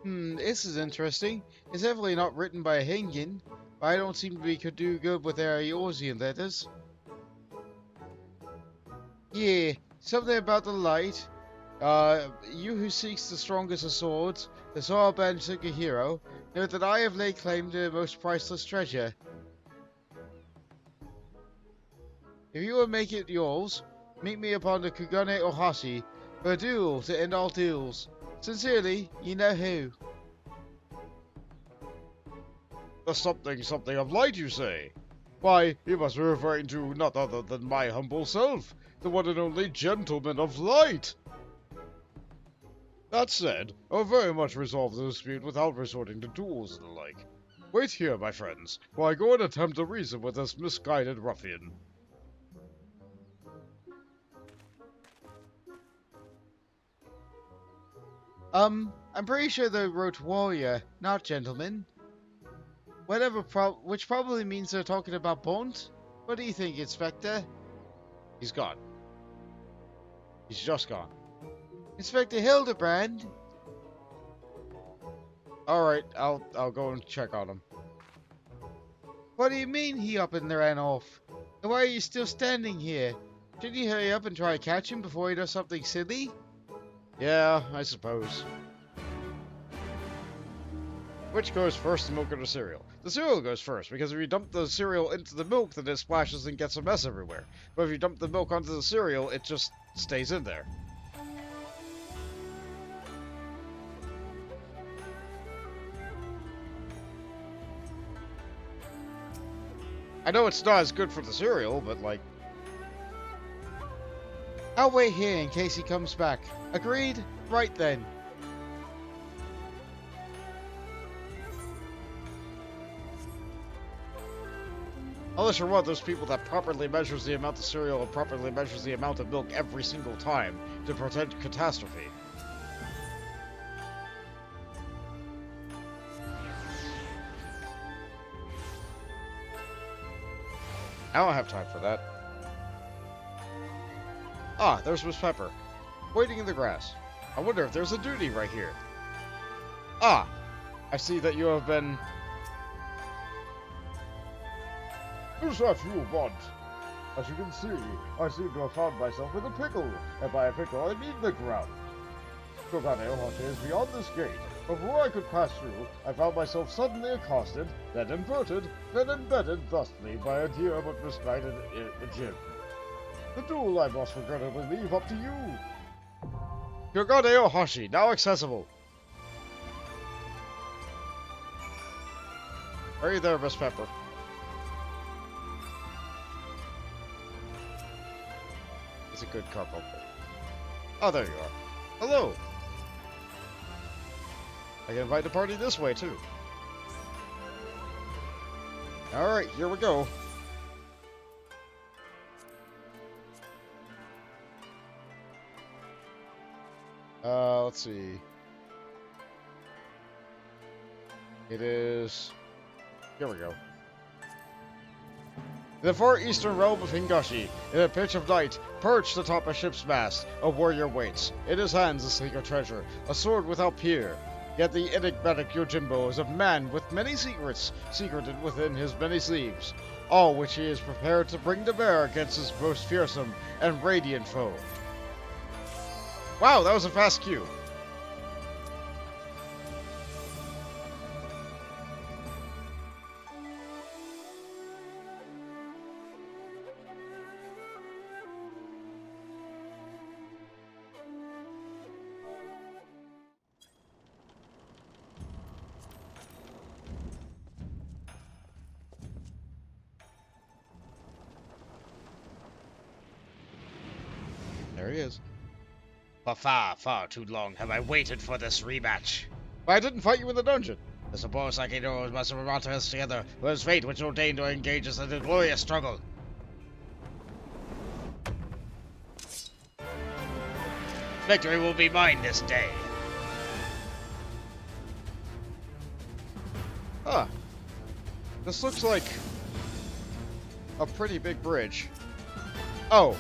This is interesting. It's definitely not written by a Hingin, but I don't seem to be could do good with their Eorzean letters. Yeah, something about the light. You who seeks the strongest of swords, the Soraban Sugihiro, know that I have laid claim to the most priceless treasure. If you will make it yours, meet me upon the Kugane Ohashi for a duel to end all duels. Sincerely, you know who. The something of light, you say? Why, you must be referring to not other than my humble self, the one and only Gentleman of Light. That said, I'll very much resolve the dispute without resorting to duels and the like. Wait here, my friends, while I go and attempt to reason with this misguided ruffian. I'm pretty sure they wrote warrior, not gentleman. Which probably means they're talking about Bont? What do you think, Inspector? He's gone. He's just gone. Inspector Hildibrand? Alright, I'll go and check on him. What do you mean he up and ran off? And why are you still standing here? Shouldn't you hurry up and try to catch him before he does something silly? Yeah, I suppose. Which goes first, the milk or the cereal? The cereal goes first, because if you dump the cereal into the milk, then it splashes and gets a mess everywhere. But if you dump the milk onto the cereal, it just stays in there. I know it's not as good for the cereal, but like... I'll wait here in case he comes back. Agreed? Right then. Unless you're one of those people that properly measures the amount of cereal and properly measures the amount of milk every single time to prevent catastrophe. I don't have time for that. Ah, there's Miss Pepper, waiting in the grass. I wonder if there's a duty right here. Ah, I see that you have been... Is that you, Bond? As you can see, I seem to have found myself in a pickle, and by a pickle I mean the ground. Kugane Ohashi is beyond this gate. Before I could pass through, I found myself suddenly accosted, then inverted, then embedded thusly by a dear but misguided Jin. The duel I must regrettably leave up to you. Kugane Ohashi, now accessible. Are you there, Miss Pepper? It's a good couple. Oh, there you are. Hello. I can invite the party this way, too. Alright, here we go. Let's see. It is... Here we go. In the far eastern realm of Hingashi, in a pitch of night, perched atop a ship's mast, a warrior waits. In his hands a secret treasure, a sword without peer. Yet the enigmatic Yojimbo is a man with many secrets, secreted within his many sleeves, all which he is prepared to bring to bear against his most fearsome and radiant foe. Wow, that was a fast cue. There he is. For far, far too long have I waited for this rematch. But I didn't fight you in the dungeon. I suppose like heroes must have brought us together, whose fate which ordained to engage us in a glorious struggle. Victory will be mine this day. Huh. This looks like a pretty big bridge. Oh.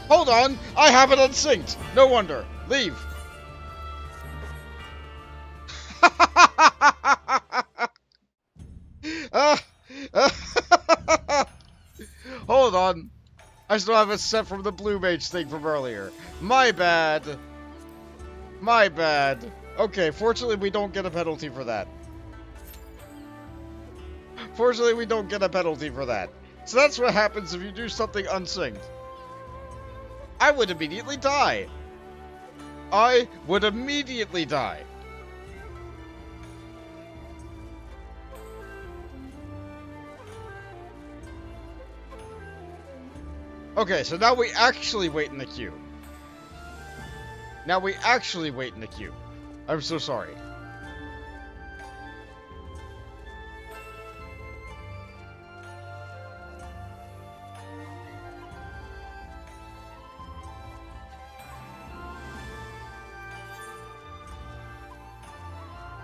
Hold on! I have it unsynced! No wonder. Leave. Hold on. I still have it set from the Blue Mage thing from earlier. My bad. My bad. Okay, fortunately we don't get a penalty for that. Fortunately we don't get a penalty for that. So that's what happens if you do something unsynced. I would immediately die. I would immediately die. Okay, so now we actually wait in the queue. Now we actually wait in the queue. I'm so sorry.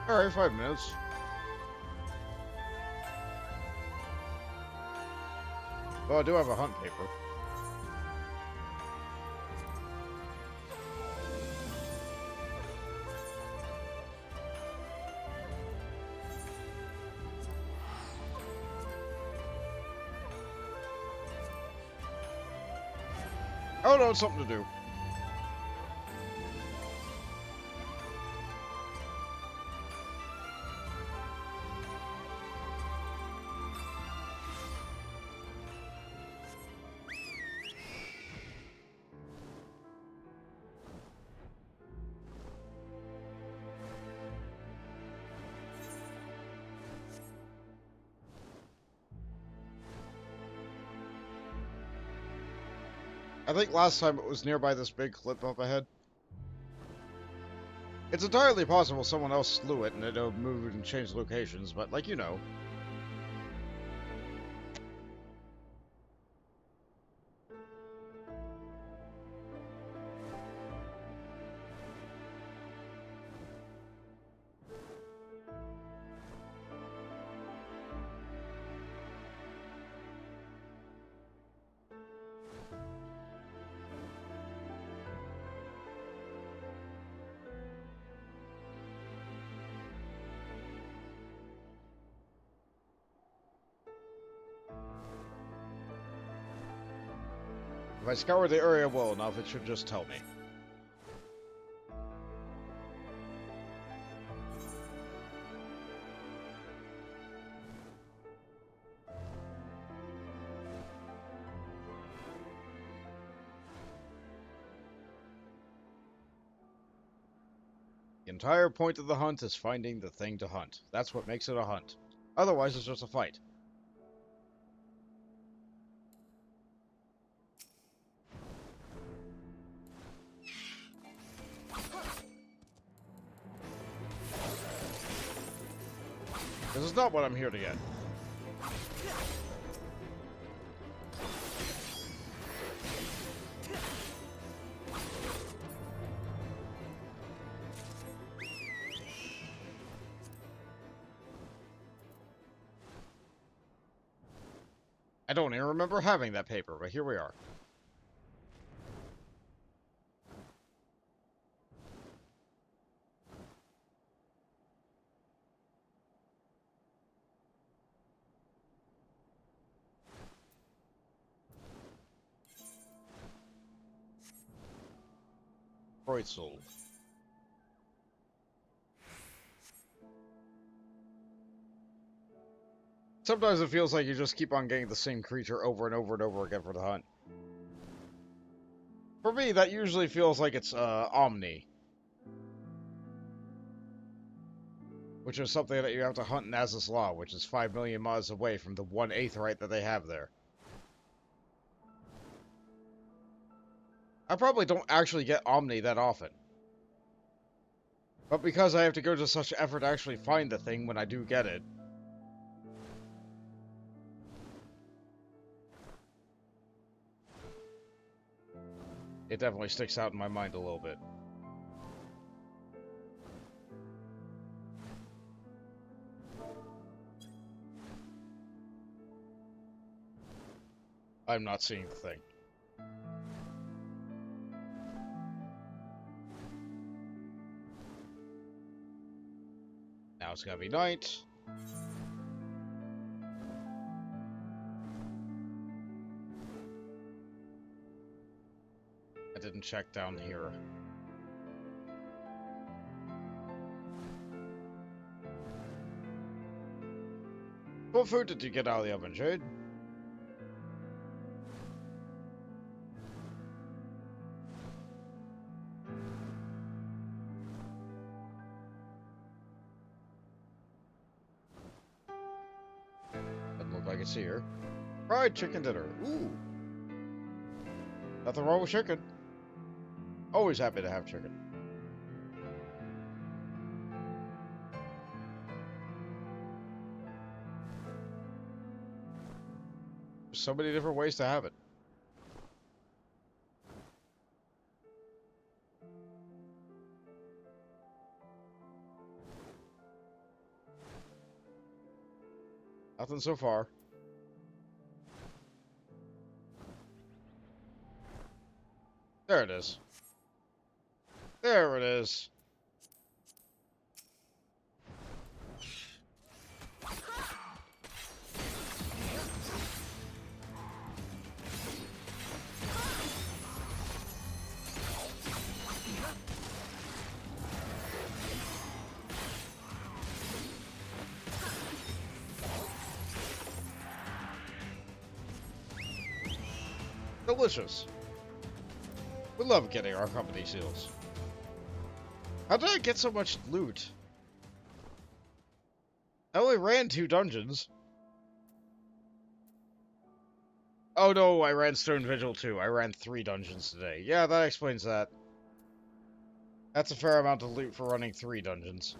Alright, 5 minutes. Well, I do have a hunt paper. Oh no, it's something to do. I think last time it was nearby this big cliff up ahead. It's entirely possible someone else slew it and it moved and changed locations, but like you know. If I scour the area well enough, it should just tell me. The entire point of the hunt is finding the thing to hunt. That's what makes it a hunt. Otherwise, it's just a fight. This is not what I'm here to get. I don't even remember having that paper, but here we are. Kreutzel. Sometimes it feels like you just keep on getting the same creature over and over and over again for the hunt. For me, that usually feels like it's Omni. Which is something that you have to hunt in Nasus Law, which is 5 million miles away from the one Aetheryte that they have there. I probably don't actually get Omni that often. But because I have to go to such effort to actually find the thing when I do get it, it definitely sticks out in my mind a little bit. I'm not seeing the thing. Now it's gotta be night. I didn't check down here. What food did you get out of the oven, Jade? Doesn't look like it's here. Fried chicken dinner. Ooh. Nothing wrong with chicken. Always happy to have chicken. There's so many different ways to have it. Nothing so far. There it is. There it is. Delicious. We love getting our company seals. How did I get so much loot? I only ran 2 dungeons. Oh no, I ran Stone Vigil too. I ran 3 dungeons today. Yeah, that explains that. That's a fair amount of loot for running 3 dungeons.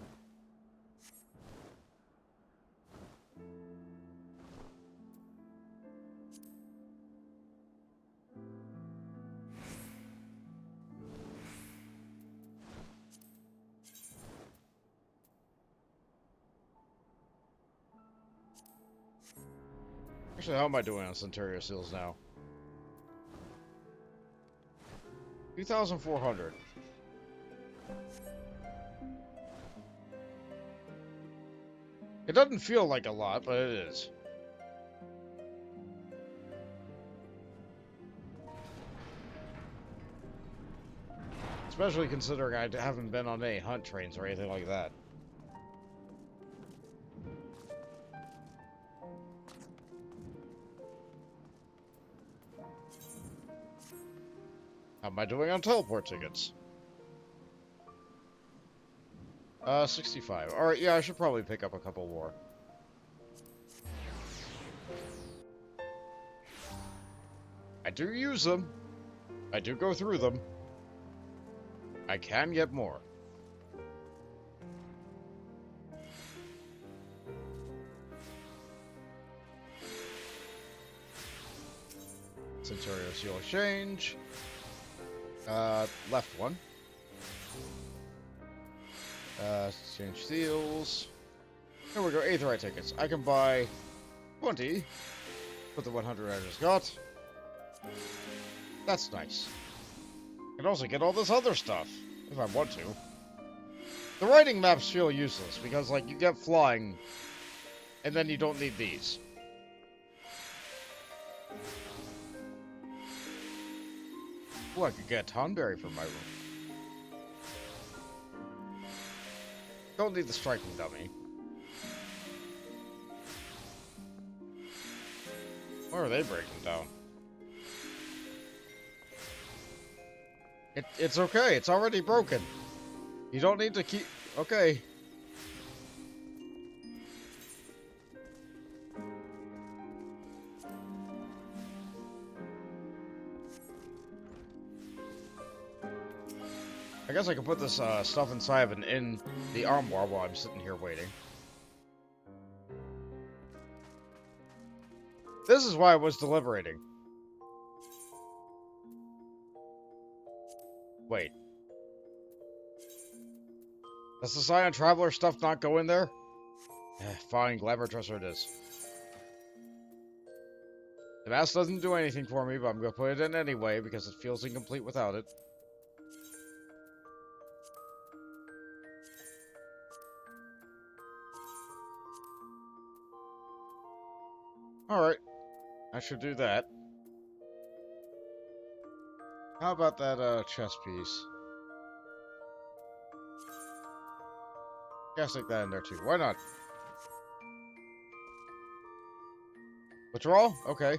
Actually, how am I doing on Centuria seals now? 2,400. It doesn't feel like a lot, but it is. Especially considering I haven't been on any hunt trains or anything like that. How am I doing on teleport tickets? 65. Alright, yeah, I should probably pick up a couple more. I do use them. I do go through them. I can get more. Centurio Seal Exchange. Left one. Exchange seals. There we go, Aetherite tickets. I can buy 20 with the 100 I just got. That's nice. I can also get all this other stuff, if I want to. The writing maps feel useless, because, like, you get flying, and then you don't need these. Ooh, I could get a Tonberry for my room. Don't need the striking dummy. Where are they breaking down? It's okay, it's already broken. You don't need to keep... Okay. I guess I can put this stuff inside of and in the armoire while I'm sitting here waiting. This is why I was deliberating. Wait. Does the Scion Traveler stuff not go in there? Fine, Glamour Dresser it is. The mask doesn't do anything for me, but I'm gonna put it in anyway because it feels incomplete without it. Alright. I should do that. How about that, chess piece? Yeah, stick that in there too. Why not? Withdrawal? Okay.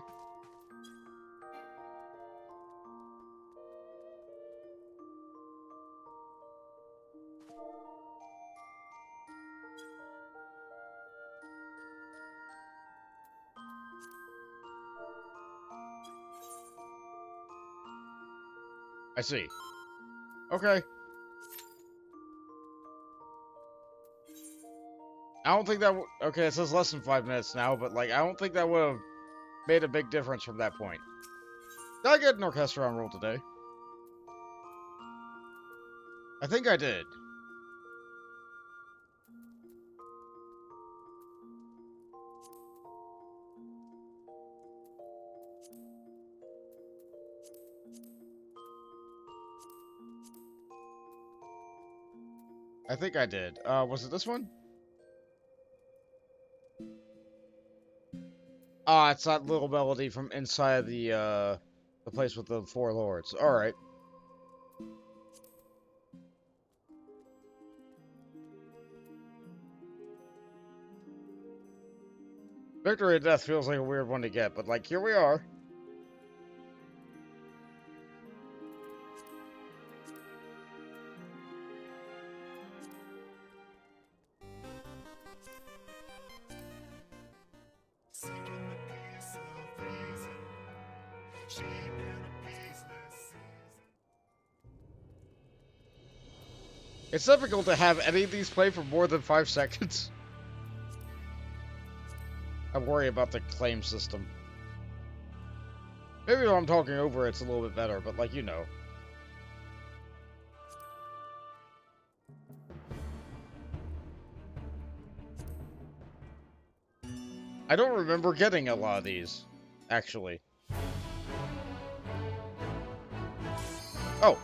I see. Okay. I don't think that okay, it says less than 5 minutes now, but, like, I don't think that would have made a big difference from that point. Did I get an Orchestron roll today? I think I did. I think I did. Was it this one? Ah, it's that little melody from inside the place with the 4 lords. Alright. Victory of Death feels like a weird one to get, but, like, here we are. It's difficult to have any of these play for more than 5 seconds. I worry about the claim system. Maybe when I'm talking over it's a little bit better, but, like, you know. I don't remember getting a lot of these, actually. Oh.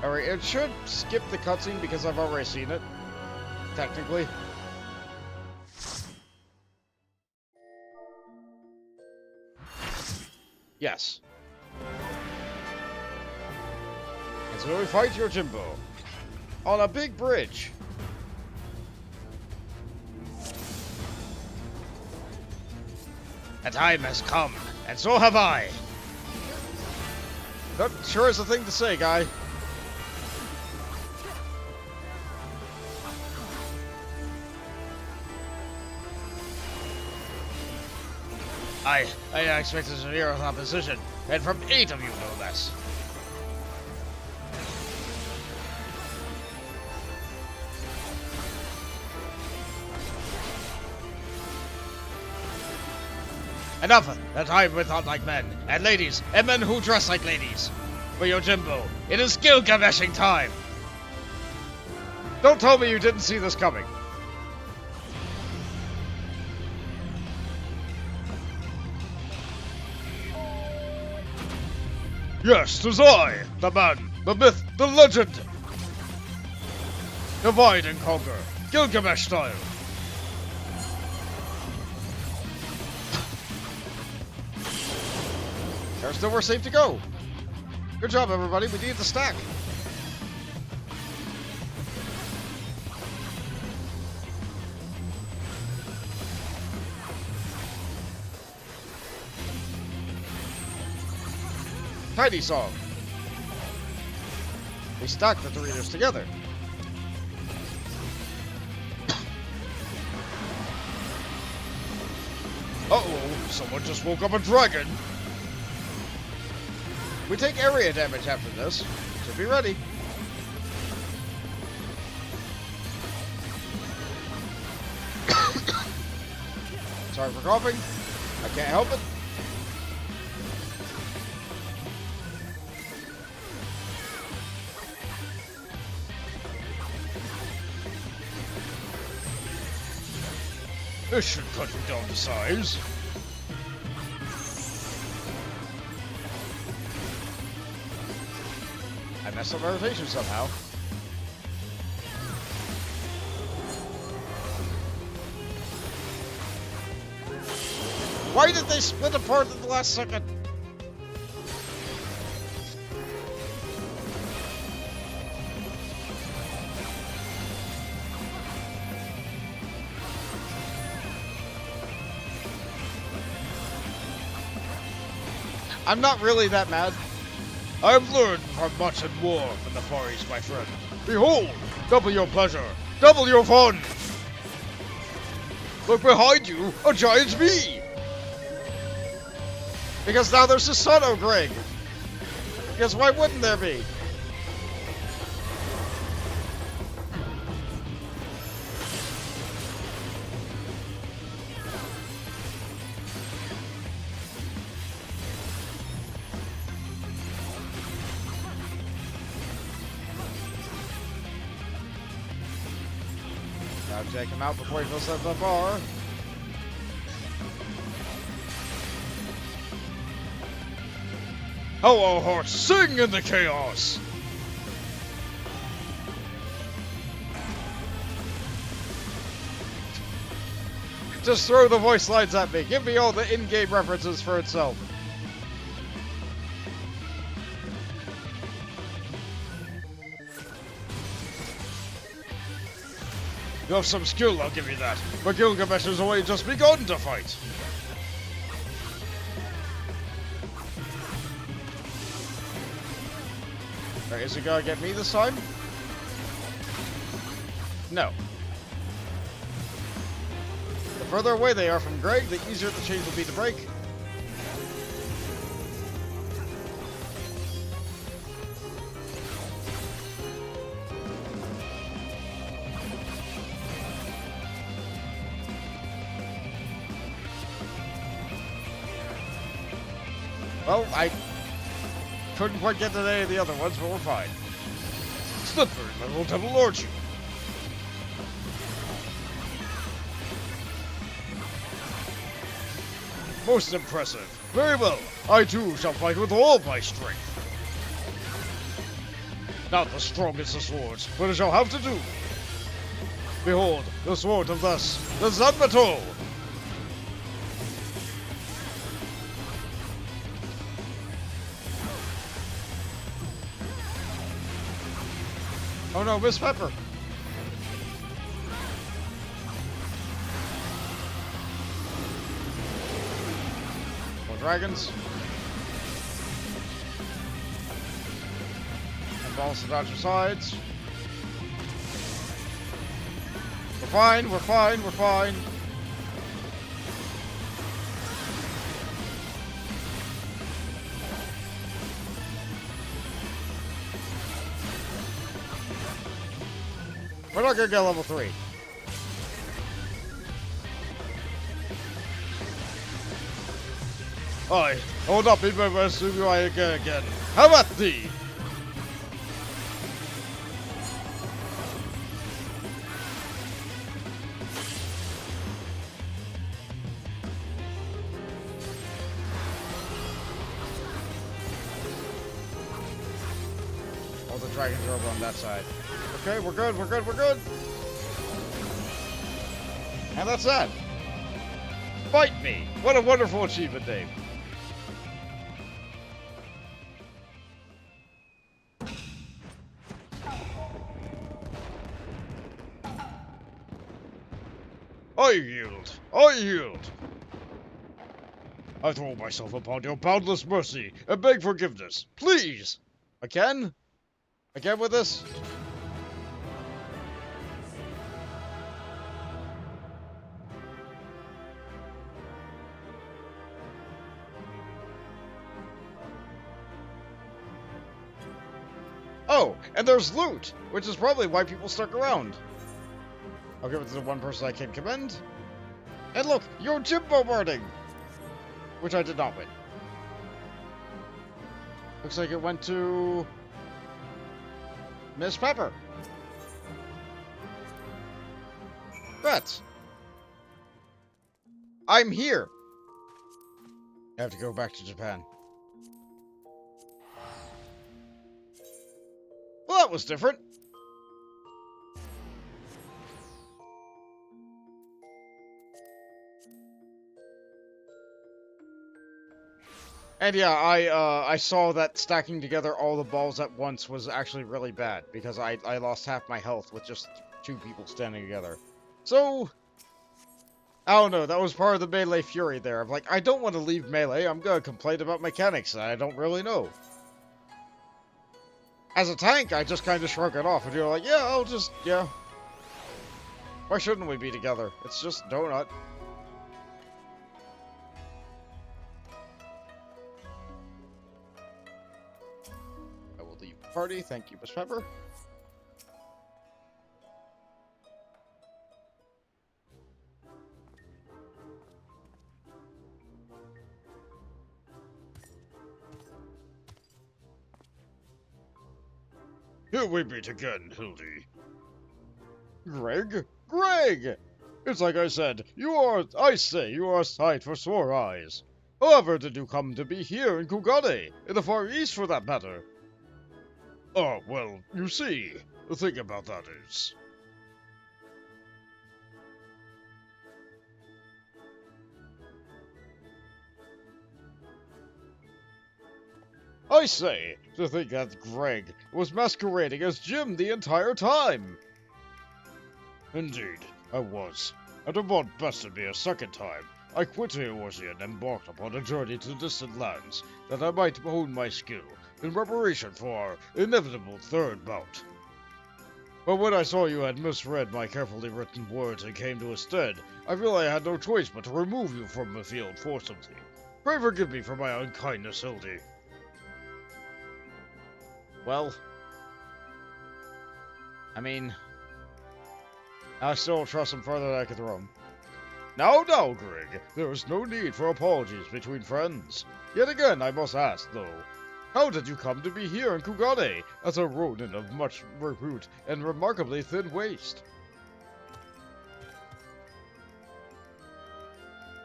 Alright, it should skip the cutscene because I've already seen it. Technically. Yes. And so we fight your Genbu on a big bridge. The time has come, and so have I. That sure is a thing to say, guy. I expected severe opposition, and from 8 of you no less. Enough that I with not like men, and ladies, and men who dress like ladies. For your Genbu, it is Gilgameshing time! Don't tell me you didn't see this coming. Yes, 'tis I, the man, the myth, the legend! Divide and conquer, Gilgamesh style! There's nowhere safe to go. Good job, everybody. We need the stack. Tidy song. We stack the three readers together. Uh-oh, someone just woke up a dragon! We take area damage after this, so be ready. Sorry for coughing. I can't help it. This should cut you down to size. I messed up my rotation somehow. Why did they split apart at the last second? I'm not really that mad. I've learned from much in war from the Far East, my friend. Behold, double your pleasure, double your fun! Look behind you, a giant bee! Because now there's a son, oh Greg. Because why wouldn't there be? Now check him out before he fills up the bar. Hello, horse, sing in the chaos! Just throw the voice lines at me. Give me all the in-game references for itself. You have some skill, I'll give you that. But Gilgamesh has only just begun to fight. Alright, is he gonna get me this time? No. The further away they are from Greg, the easier the change will be to break. Well, I couldn't quite get to any of the other ones, but we're fine. Slippery little devil lord you. Most impressive. Very well. I too shall fight with all my strength. Not the strongest of swords, but I shall have to do. Behold, the sword of thus, the Zanbato! Oh no, Miss Pepper! More dragons. And balls to dodge your sides. We're fine, we're fine, we're fine. We're not gonna get level 3. Oi, hold up, even if I assume you I again. How about thee? All the dragons are over on that side. Okay, we're good, we're good, we're good. And that's that. Fight me! What a wonderful achievement, Dave. I yield! I yield! I throw myself upon your boundless mercy and beg forgiveness. Please! Again? Again with this? Oh, and there's loot, which is probably why people stuck around. I'll give it to the one person I can commend. And look, you're Genbu burning! Which I did not win. Looks like it went to Miss Pepper. But I'm here. I have to go back to Japan. Well, that was different. And yeah, I saw that stacking together all the balls at once was actually really bad, because I lost half my health with just 2 people standing together. So, I don't know, that was part of the melee fury there. I'm like, I don't want to leave melee, I'm gonna complain about mechanics that I don't really know. As a tank, I just kind of shrug it off, and you're like, yeah, I'll just, yeah. Why shouldn't we be together? It's just Donut. I will leave the party, thank you, Miss Pepper. Here we meet again, Hildy. Greg? Greg! It's like I said, I say you are a sight for sore eyes. However did you come to be here in Kugane, in the Far East for that matter? Oh, well, you see, the thing about that is... I say, to think that Greg was masquerading as Jim the entire time! Indeed, I was. And Doman bested me a second time. I quit Ohashi and embarked upon a journey to distant lands, that I might hone my skill, in preparation for our inevitable third bout. But when I saw you had misread my carefully written words and came to a stead, I feel I had no choice but to remove you from the field forcibly. Pray forgive me for my unkindness, Hildy. Well, I mean, I still don't trust him further than I can throw him. Now, Greg, there is no need for apologies between friends. Yet again, I must ask, though, how did you come to be here in Kugane, as a ronin of much repute and remarkably thin waist?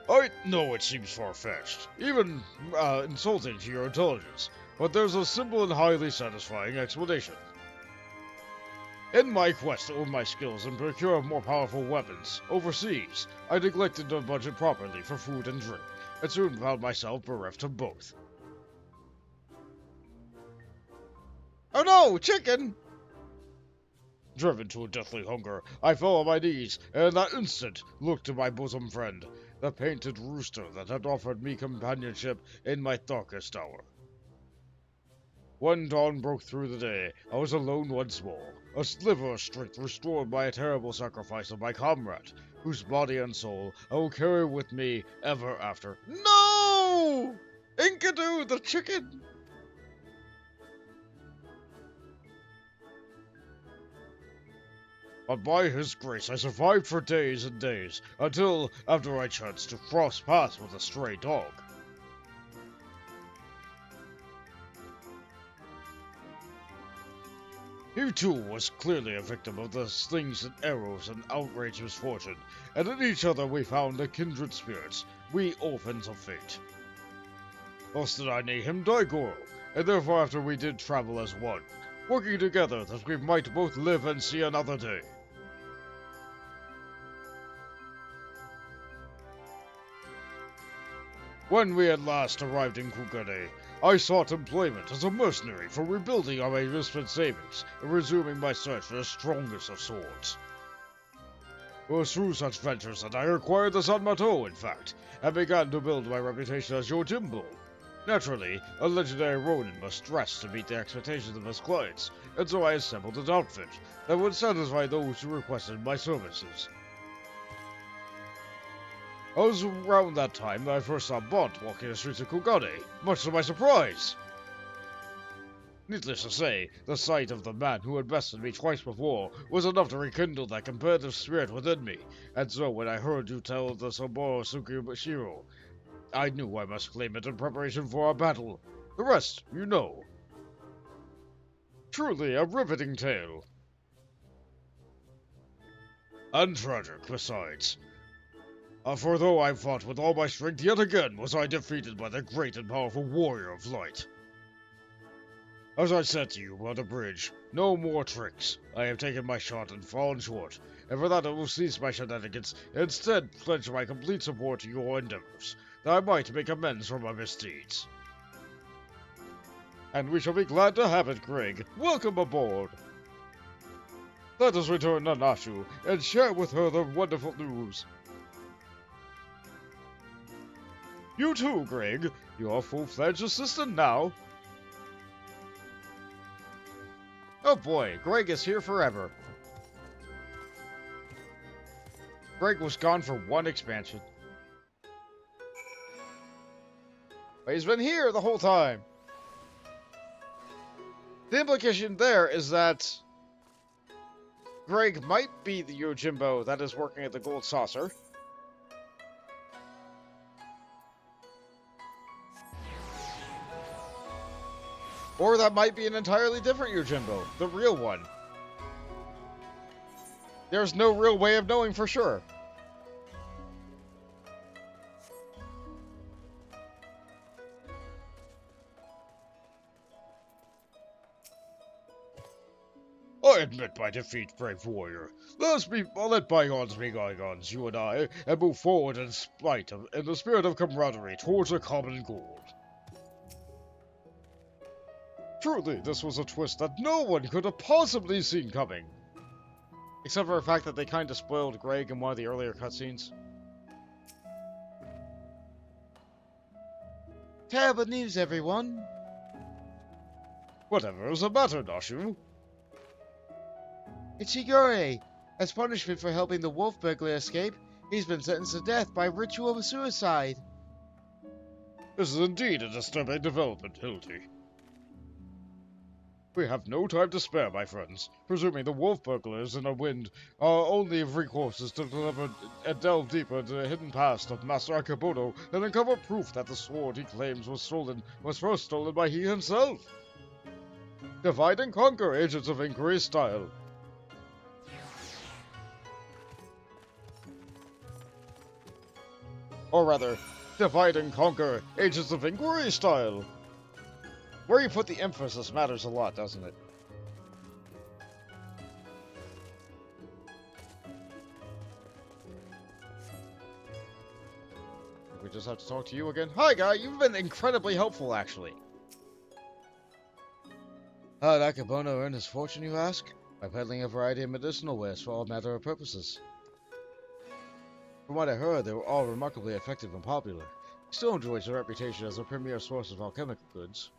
I know it seems far-fetched, even insulting to your intelligence, but there's a simple and highly satisfying explanation. In my quest to own my skills and procure more powerful weapons overseas, I neglected to budget properly for food and drink, and soon found myself bereft of both. Oh no, chicken! Driven to a deathly hunger, I fell on my knees, and in that instant looked to my bosom friend, the painted rooster that had offered me companionship in my darkest hour. When dawn broke through the day, I was alone once more, a sliver of strength restored by a terrible sacrifice of my comrade, whose body and soul I will carry with me ever after. No! Enkidu, the chicken! But by his grace I survived for days and days, until after I chanced to cross paths with a stray dog. He too was clearly a victim of the slings and arrows and outraged misfortune, and in each other we found the kindred spirits, we orphans of fate. Thus did I name him Daigoro, and therefore after we did travel as one, working together that we might both live and see another day. When we at last arrived in Kugane, I sought employment as a mercenary for rebuilding our misspent savings and resuming my search for the strongest of swords. It was through such ventures that I acquired the Sanmato, in fact, and began to build my reputation as Yojimbo. Naturally, a legendary ronin must dress to meet the expectations of his clients, and so I assembled an outfit that would satisfy those who requested my services. It was around that time that I first saw Bont walking the streets of Kugane, much to my surprise. Needless to say, the sight of the man who had bested me twice before was enough to rekindle that competitive spirit within me, and so when I heard you tell of the Saburo Tsukishiro, I knew I must claim it in preparation for our battle. The rest, you know. Truly a riveting tale. And tragic, besides. For though I fought with all my strength, yet again was I defeated by the great and powerful warrior of light. As I said to you on the bridge, no more tricks. I have taken my shot and fallen short, and for that I will cease my shenanigans, and instead pledge my complete support to your endeavors, that I might make amends for my misdeeds. And we shall be glad to have it, Greg. Welcome aboard. Let us return to Nashu, and share with her the wonderful news. You too, Greg. You're a full-fledged assistant now. Oh boy, Greg is here forever. Greg was gone for one expansion. But he's been here the whole time. The implication there is that Greg might be the Yojimbo that is working at the Gold Saucer. Or that might be an entirely different Yojimbo, the real one. There's no real way of knowing for sure. I admit my defeat, brave warrior. Let bygones be bygones, you and I, and move forward in the spirit of camaraderie towards a common goal. Truly, this was a twist that no one could have possibly seen coming. Except for the fact that they kind of spoiled Greg in one of the earlier cutscenes. Terrible news, everyone. Whatever is the matter, Nashu? It's Higure. As punishment for helping the wolf burglar escape, he's been sentenced to death by ritual suicide. This is indeed a disturbing development, Hildy. We have no time to spare, my friends. Presuming the wolf burglars in a wind are only recourse is to deliver and delve deeper into the hidden past of Master Akebono and uncover proof that the sword he claims was first stolen by he himself. Divide and conquer, agents of inquiry style. Or rather, divide and conquer, agents of inquiry style. Where you put the emphasis matters a lot, doesn't it? We just have to talk to you again. Hi, guy. You've been incredibly helpful, actually. How did Akebono earn his fortune, you ask? by peddling a variety of medicinal wares for all manner of purposes. From what I heard, they were all remarkably effective and popular. He still enjoys a reputation as a premier source of alchemical goods.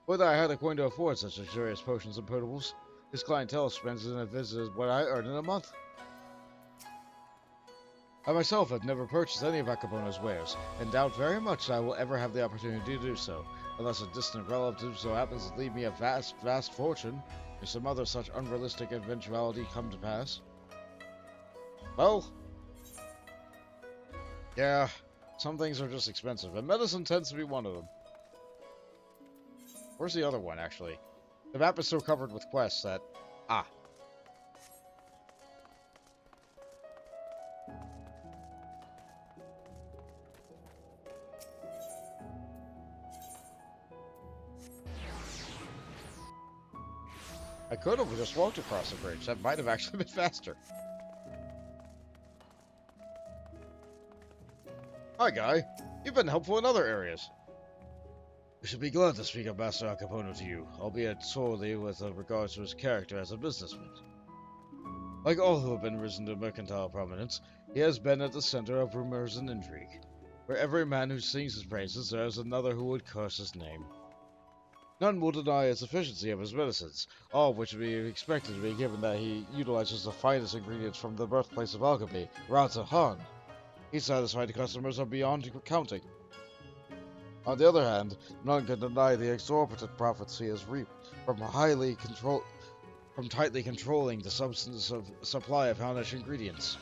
Whether I had a coin to afford such luxurious potions and potables, his clientele spends in a visit what I earn in a month. I myself have never purchased any of Akabona's wares, and doubt very much I will ever have the opportunity to do so, unless a distant relative so happens to leave me a vast fortune, or some other such unrealistic eventuality come to pass. Well, yeah, some things are just expensive, and medicine tends to be one of them. Where's the other one, actually? The map is so covered with quests that... Ah. I could have just walked across the bridge. That might have actually been faster. Hi, Guy. You've been helpful in other areas. I should be glad to speak of Master Akabono to you, albeit solely with regards to his character as a businessman. Like all who have been risen to mercantile prominence, he has been at the center of rumors and intrigue. For every man who sings his praises, there is another who would curse his name. None will deny his efficiency of his medicines, all of which would be expected to be given that he utilizes the finest ingredients from the birthplace of alchemy, Han. He's satisfied customers are beyond counting. On the other hand, none can deny the exorbitant profits he has reaped from tightly controlling the substance of supply of Houndish ingredients.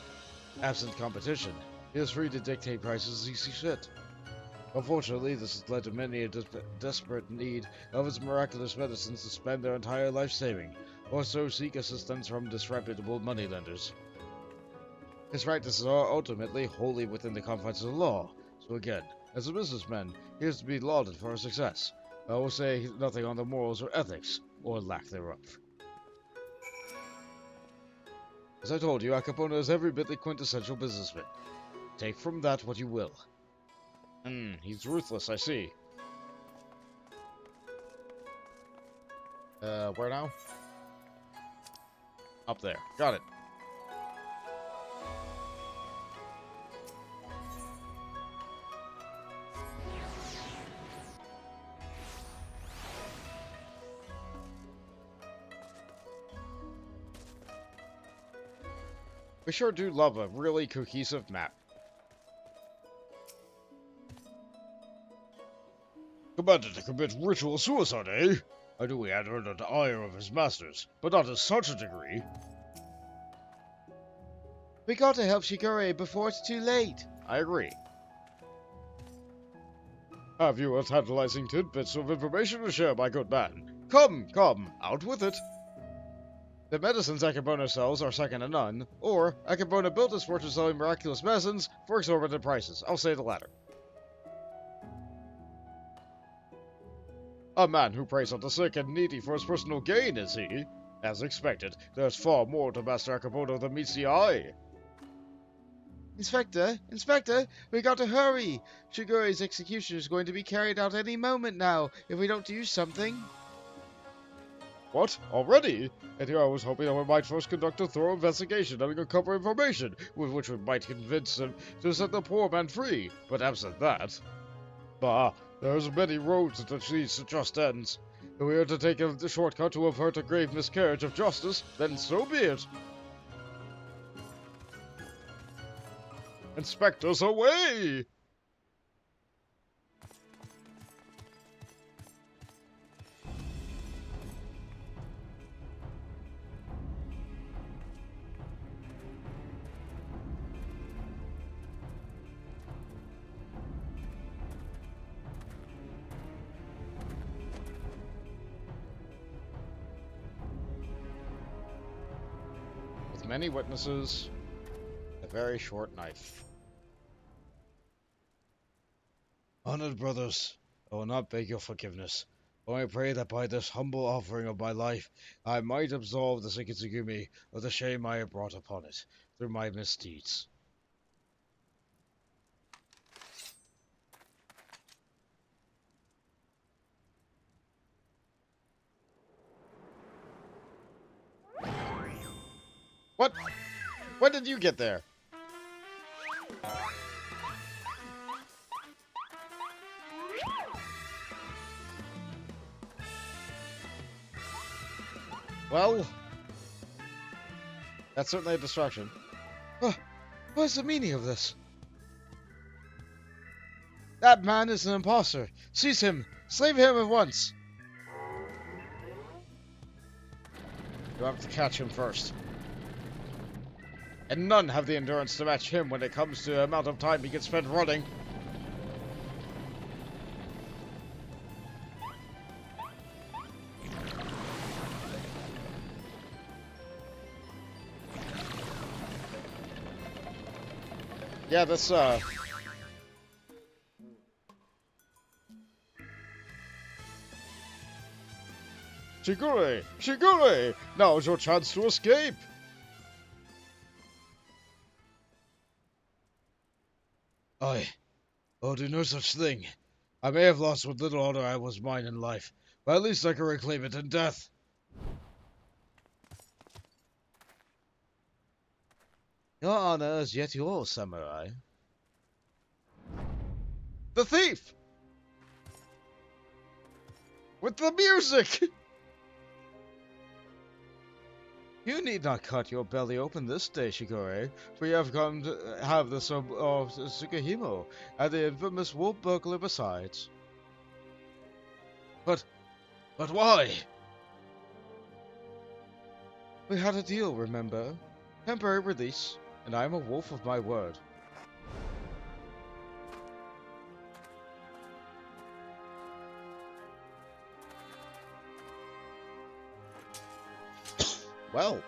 Absent competition, he is free to dictate prices as he sees fit. Unfortunately, this has led to many a desperate need of his miraculous medicines to spend their entire life saving, or so seek assistance from disreputable moneylenders. His practices are ultimately wholly within the confines of the law, so again, as a businessman, he is to be lauded for his success. I will say nothing on the morals or ethics, or lack thereof. As I told you, Akabona is every bit the quintessential businessman. Take from that what you will. He's ruthless, I see. Where now? Up there. Got it. We sure do love a really cohesive map. Commanded to commit ritual suicide, eh? I knew he had earned the ire of his masters, but not to such a degree. We gotta help Shigure before it's too late. I agree. Have you a tantalizing tidbits of information to share, my good man? Come, out with it. The medicines Akabona sells are second to none, or Akabona built his fortune selling miraculous medicines for exorbitant prices. I'll say the latter. A man who preys on the sick and needy for his personal gain, is he? As expected, there's far more to Master Akabono than meets the eye. Inspector, we got to hurry! Shigure's execution is going to be carried out any moment now, if we don't do something. What? Already? And here I was hoping that we might first conduct a thorough investigation and uncover information, with which we might convince him to set the poor man free, but absent that... Bah, there's many roads that leads to just ends. If we are to take a shortcut to avert a grave miscarriage of justice, then so be it. Inspectors away! Many witnesses, a very short knife. Honored brothers, I will not beg your forgiveness. Only pray that by this humble offering of my life, I might absolve the Sekitsugumi of the shame I have brought upon it through my misdeeds. What? When did you get there? Well, that's certainly a distraction. What's the meaning of this? That man is an imposter. Seize him. Slave him at once. You have to catch him first. And none have the endurance to match him when it comes to the amount of time he can spend running. Yeah, that's, Shigure! Shigure! Now's your chance to escape! I'll do no such thing. I may have lost what little honor I was mine in life, but at least I can reclaim it in death. Your honor is yet yours, samurai. The thief! With the music! You need not cut your belly open this day, Shigure, for you have come to have the Tsukihimo and the infamous wolf burglar besides. But why? We had a deal, remember? Temporary release, and I am a wolf of my word. Well,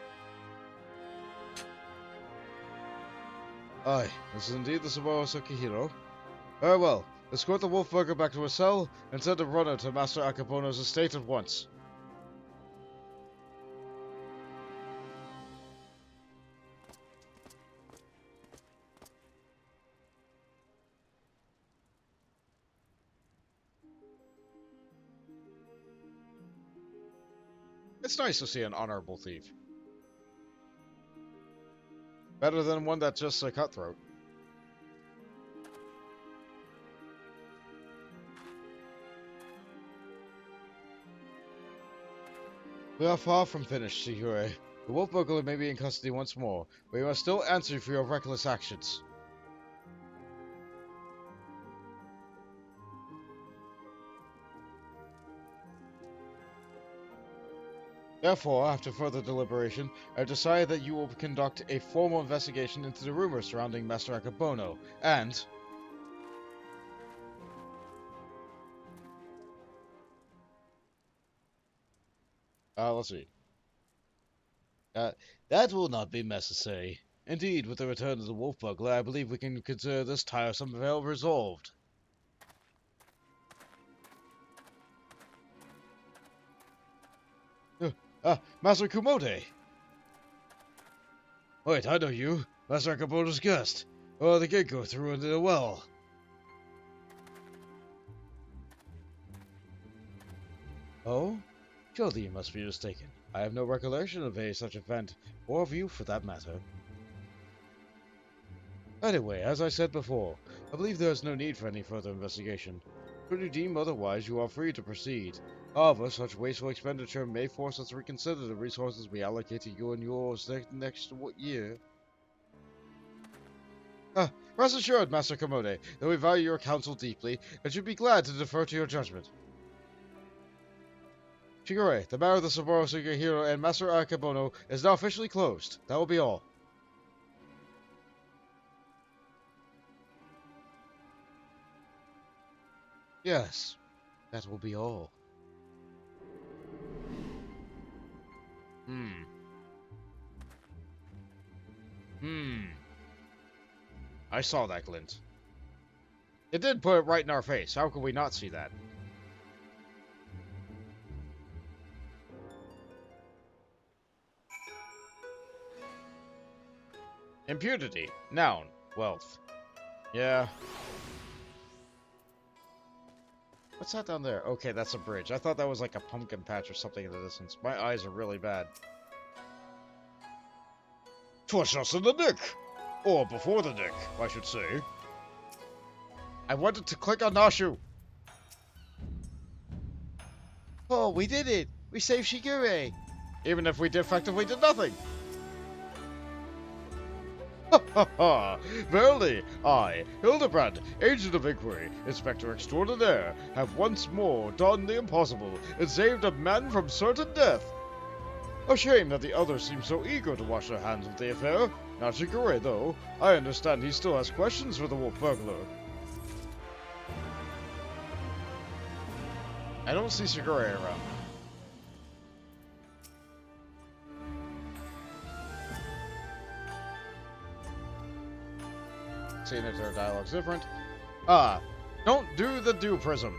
Aye, this is indeed the Subaru Sukihiro. Very well, escort the wolf burger back to his cell, and send a runner to Master Akabono's estate at once. it's nice to see an honorable thief. Better than one that's just a cutthroat. We are far from finished, Shigure. The wolf burglar may be in custody once more, but you must still answer for your reckless actions. Therefore, after further deliberation, I have decided that you will conduct a formal investigation into the rumors surrounding Master Akabono, and... let's see. That will not be necessary. Indeed, with the return of the wolf burglar, I believe we can consider this tiresome affair resolved. Master Kumode! Wait, I know you. Master Akabono's guest. Oh, the gate go through into the well. Oh? Surely you must be mistaken. I have no recollection of any such event, or of you for that matter. Anyway, as I said before, I believe there is no need for any further investigation. Should you deem otherwise, you are free to proceed. However, such wasteful expenditure may force us to reconsider the resources we allocate to you and yours next year. Rest assured, Master Komode, that we value your counsel deeply, and should be glad to defer to your judgment. Shigure, the matter of the Subaru Sukihiro and Master Akabono is now officially closed. That will be all. Yes, that will be all. I saw that glint. It did put it right in our face. How could we not see that? Impunity. Noun. Wealth. Yeah. What's that down there? Okay, that's a bridge. I thought that was like a pumpkin patch or something in the distance. My eyes are really bad. 'Twas just in the nick. Or before the nick, I should say. I wanted to click on Nashu. Oh, we did it! We saved Shigure! Even if we effectively did nothing. Ha ha ha! Verily, I, Hildibrand, Agent of Inquiry, Inspector Extraordinaire, have once more done the impossible and saved a man from certain death. A shame that the others seem so eager to wash their hands of the affair. Not Shigure, though. I understand he still has questions for the wolf burglar. I don't see Shigure around. Seeing if their dialogue's different. Don't do the do prism.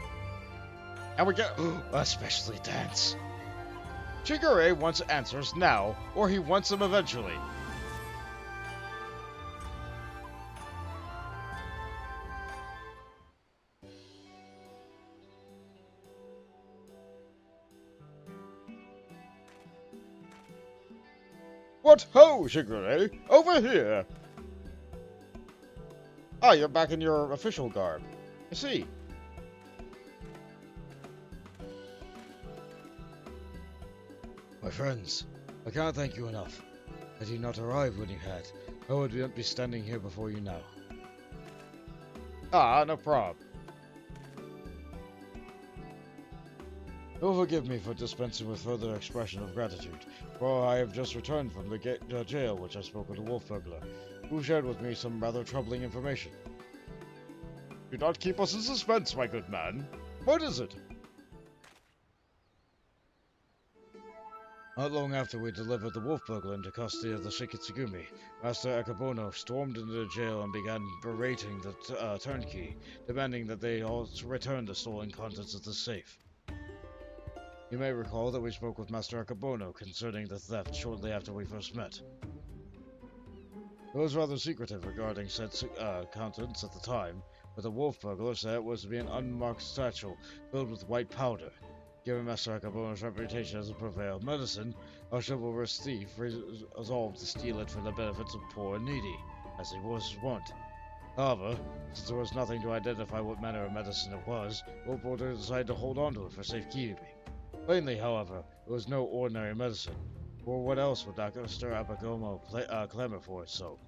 And we get especially dance. Shigure wants answers now, or he wants them eventually. What ho, Shigure? Over here! Ah, you're back in your official garb. I see. My friends, I can't thank you enough. Had you not arrived when you had, I would not be standing here before you now. Ah, no problem. You'll forgive me for dispensing with further expression of gratitude, for I have just returned from the jail which I spoke with the wolf burglar, who shared with me some rather troubling information. Do not keep us in suspense, my good man. What is it? Not long after we delivered the wolf burglar into custody of the Shikitsugumi, Master Akabono stormed into the jail and began berating the turnkey, demanding that they all return the stolen contents of the safe. You may recall that we spoke with Master Akabono concerning the theft shortly after we first met. It was rather secretive regarding said contents at the time, but the wolf burglar said it was to be an unmarked satchel filled with white powder. Given Master Akabono's reputation as a purveyor of medicine, our chivalrous thief resolved to steal it for the benefits of poor and needy, as he was wont. However, since there was nothing to identify what manner of medicine it was, wolf burglar decided to hold on to it for safekeeping. Plainly, however, it was no ordinary medicine, for what else would Dr. Apagomo clamor for it so?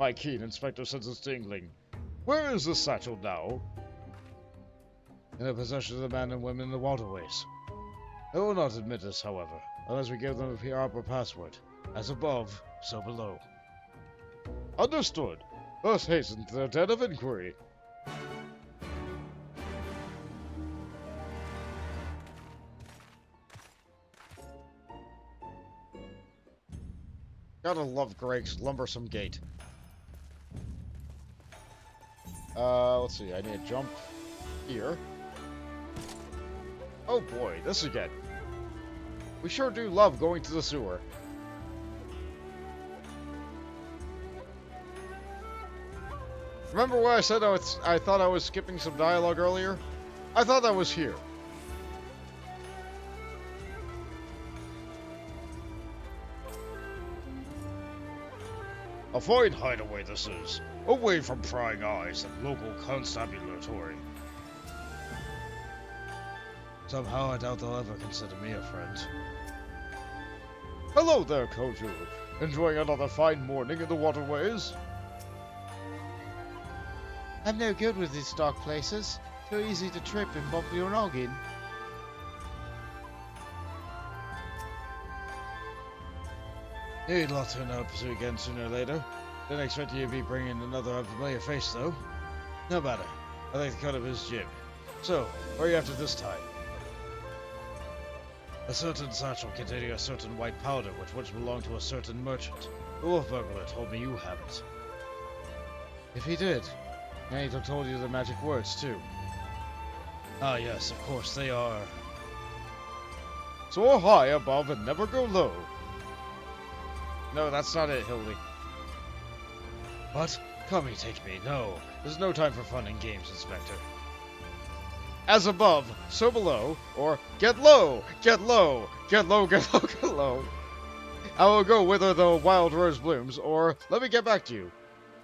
My keen inspector senses tingling. Where is this satchel now? In the possession of the men and women in the waterways. They will not admit this, however, unless we give them a proper password. As above, so below. Understood. Let's hasten to the den of inquiry. Gotta love Greg's lumbersome gait. Let's see, I need to jump here. Oh boy, this again. We sure do love going to the sewer. Remember where I said I thought I was skipping some dialogue earlier? I thought that was here. A fine hideaway this is, away from prying eyes and local constabulary. Somehow I doubt they'll ever consider me a friend. Hello there, Koju. Enjoying another fine morning in the waterways? I'm no good with these dark places. Too easy to trip and bump your noggin. He'd lot turn up again sooner or later. Didn't expect you to be bringing another unfamiliar face, though. No matter. I like the cut of his jib. So, where are you after this time? A certain satchel containing a certain white powder which once belonged to a certain merchant. The wolf burglar told me you have it. If he did, and he'd have told you the magic words, too. Ah yes, of course, they are... Soar high above and never go low. No, that's not it, Hildy. What? Come and take me. No, there's no time for fun and games, Inspector. As above, so below, or get low, get low, get low, get low, get low. I will go whither the wild rose blooms, or let me get back to you.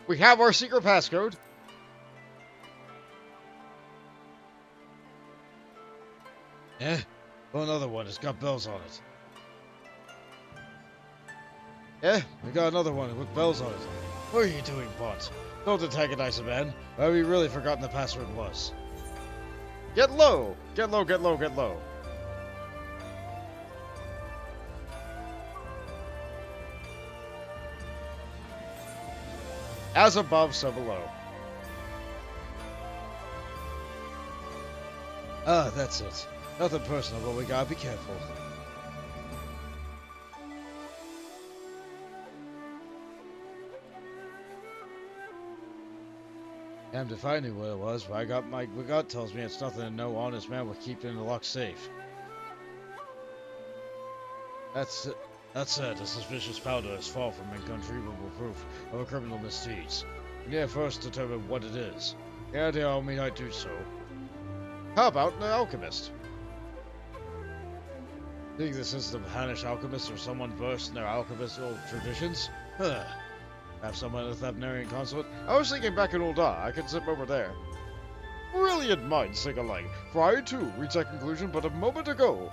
We have our secret passcode. Eh? Oh, another one. It's got bells on it. Yeah, we got another one with bells on it. What are you doing, Bot? Don't antagonize a man. Have you really forgotten the password was? Get low! Get low, get low, get low. As above, so below. Ah, that's it. Nothing personal, but we gotta be careful. Damned if I knew what it was, but my gut tells me it's nothing no honest man would keep in the locked safe. That's it. That said, a suspicious powder is far from incontrovertible proof of a criminal misdeeds. We need to first determine what it is. Yeah, dear, I mean I do so. How about an alchemist? Think this is the Hannish alchemist or someone versed in their alchemistical traditions? Huh. Have someone in the Thavnarian consulate? I was thinking back in Ul'dah, I could zip over there. Brilliant minds think alike, for I too reached that conclusion but a moment ago.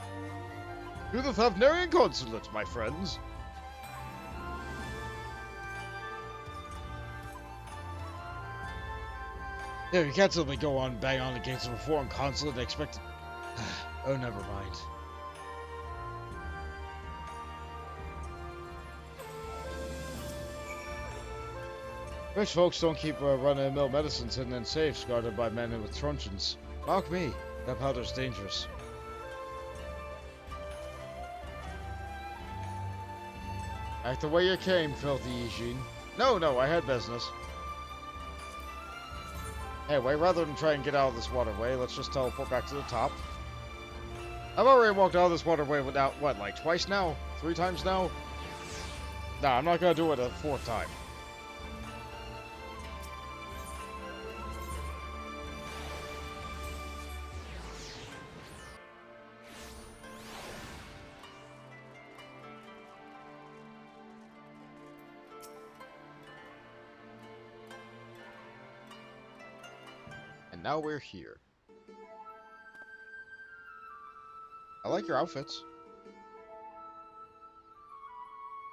To the Thavnarian consulate, my friends. Yeah, you can't simply go on bang on against a foreign consulate and expect... Oh, never mind. Rich folks don't keep run-of-the-mill medicines hidden in safes guarded by men with truncheons. Mark me, that powder's dangerous. Act the way you came, filthy Eugene. No, I had business. Anyway, rather than try and get out of this waterway, let's just teleport back to the top. I've already walked out of this waterway without, what, like twice now? 3 times now? Nah, I'm not gonna do it a 4th time. Now we're here. I like your outfits.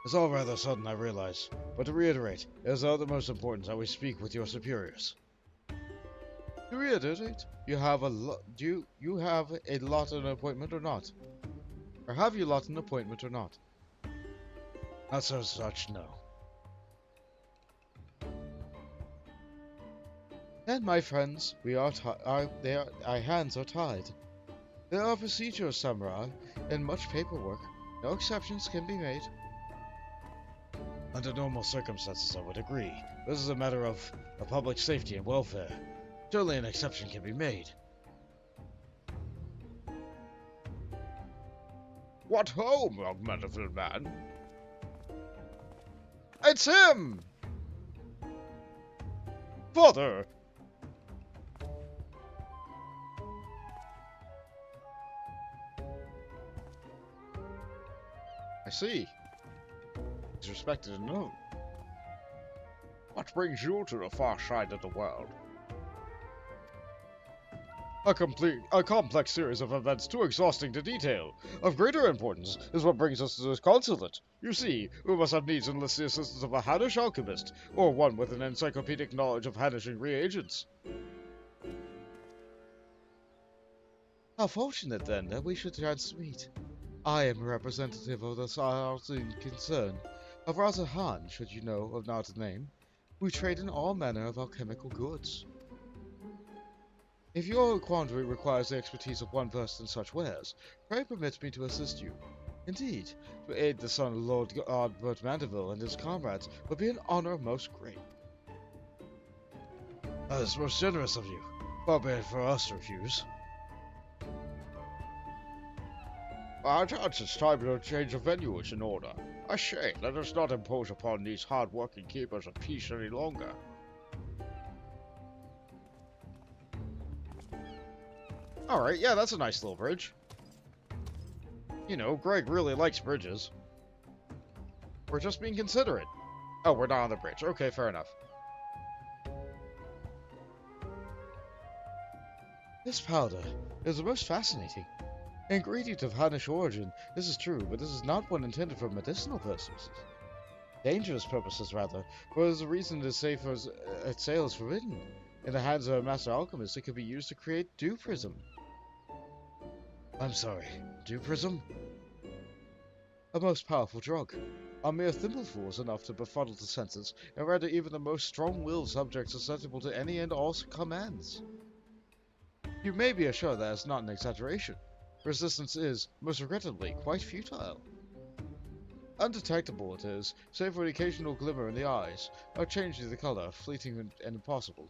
It's all rather sudden, I realize. But to reiterate, it is of the utmost importance that we speak with your superiors. To reiterate, you have a do you have a lot an appointment or not? Or have you lot an appointment or not? Not so such, no. Then, my friends, our hands are tied. There are procedures, samurai, and much paperwork. No exceptions can be made. Under normal circumstances, I would agree. This is a matter of public safety and welfare. Surely an exception can be made. What ho, young Manderville man? It's him! Father! I see. He's respected and known. What brings you to the far side of the world? A complex series of events too exhausting to detail. Of greater importance is what brings us to this consulate. You see, we must have needs enlist the assistance of a Hannish alchemist, or one with an encyclopedic knowledge of Hannishing reagents. How fortunate, then, that we should chance to meet. I am a representative of the Scion in concern, of Raza Han, should you know of not a name. We trade in all manner of alchemical goods. If your quandary requires the expertise of one versed in such wares, pray permit me to assist you. Indeed, to aid the son of Lord Albert Manderville and his comrades would be an honor most great. That is most generous of you. Far be it for us to refuse. Perhaps it's time to change the venue is in order. I say, let us not impose upon these hard-working keepers of peace any longer. Alright, yeah, that's a nice little bridge. You know, Greg really likes bridges. We're just being considerate. Oh, we're not on the bridge. Okay, fair enough. This powder is the most fascinating. Ingredient of Hannish origin, this is true, but this is not one intended for medicinal purposes. Dangerous purposes, rather, for there's a reason to say for its sale is forbidden. In the hands of a master alchemist, it could be used to create dew prism. I'm sorry, dew prism? A most powerful drug. A mere thimbleful is enough to befuddle the senses, and render even the most strong-willed subjects susceptible to any and all commands. You may be assured that it's not an exaggeration. Resistance is, most regrettably, quite futile. Undetectable it is, save for an occasional glimmer in the eyes, a change in the color, fleeting and impossible.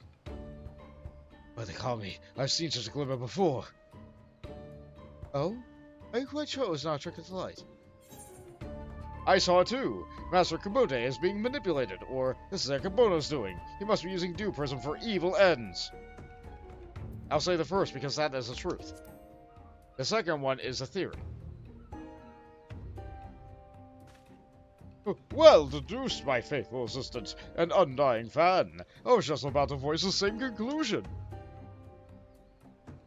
By the kami, I've seen such a glimmer before. Oh? Are you quite sure it was not a trick of the light? I saw it too. Master Kubode is being manipulated, or this is Akabono's doing. He must be using dew prism for evil ends. I'll say the first because that is the truth. The second one is a theory. Well deduced, my faithful assistant and undying fan. I was just about to voice the same conclusion.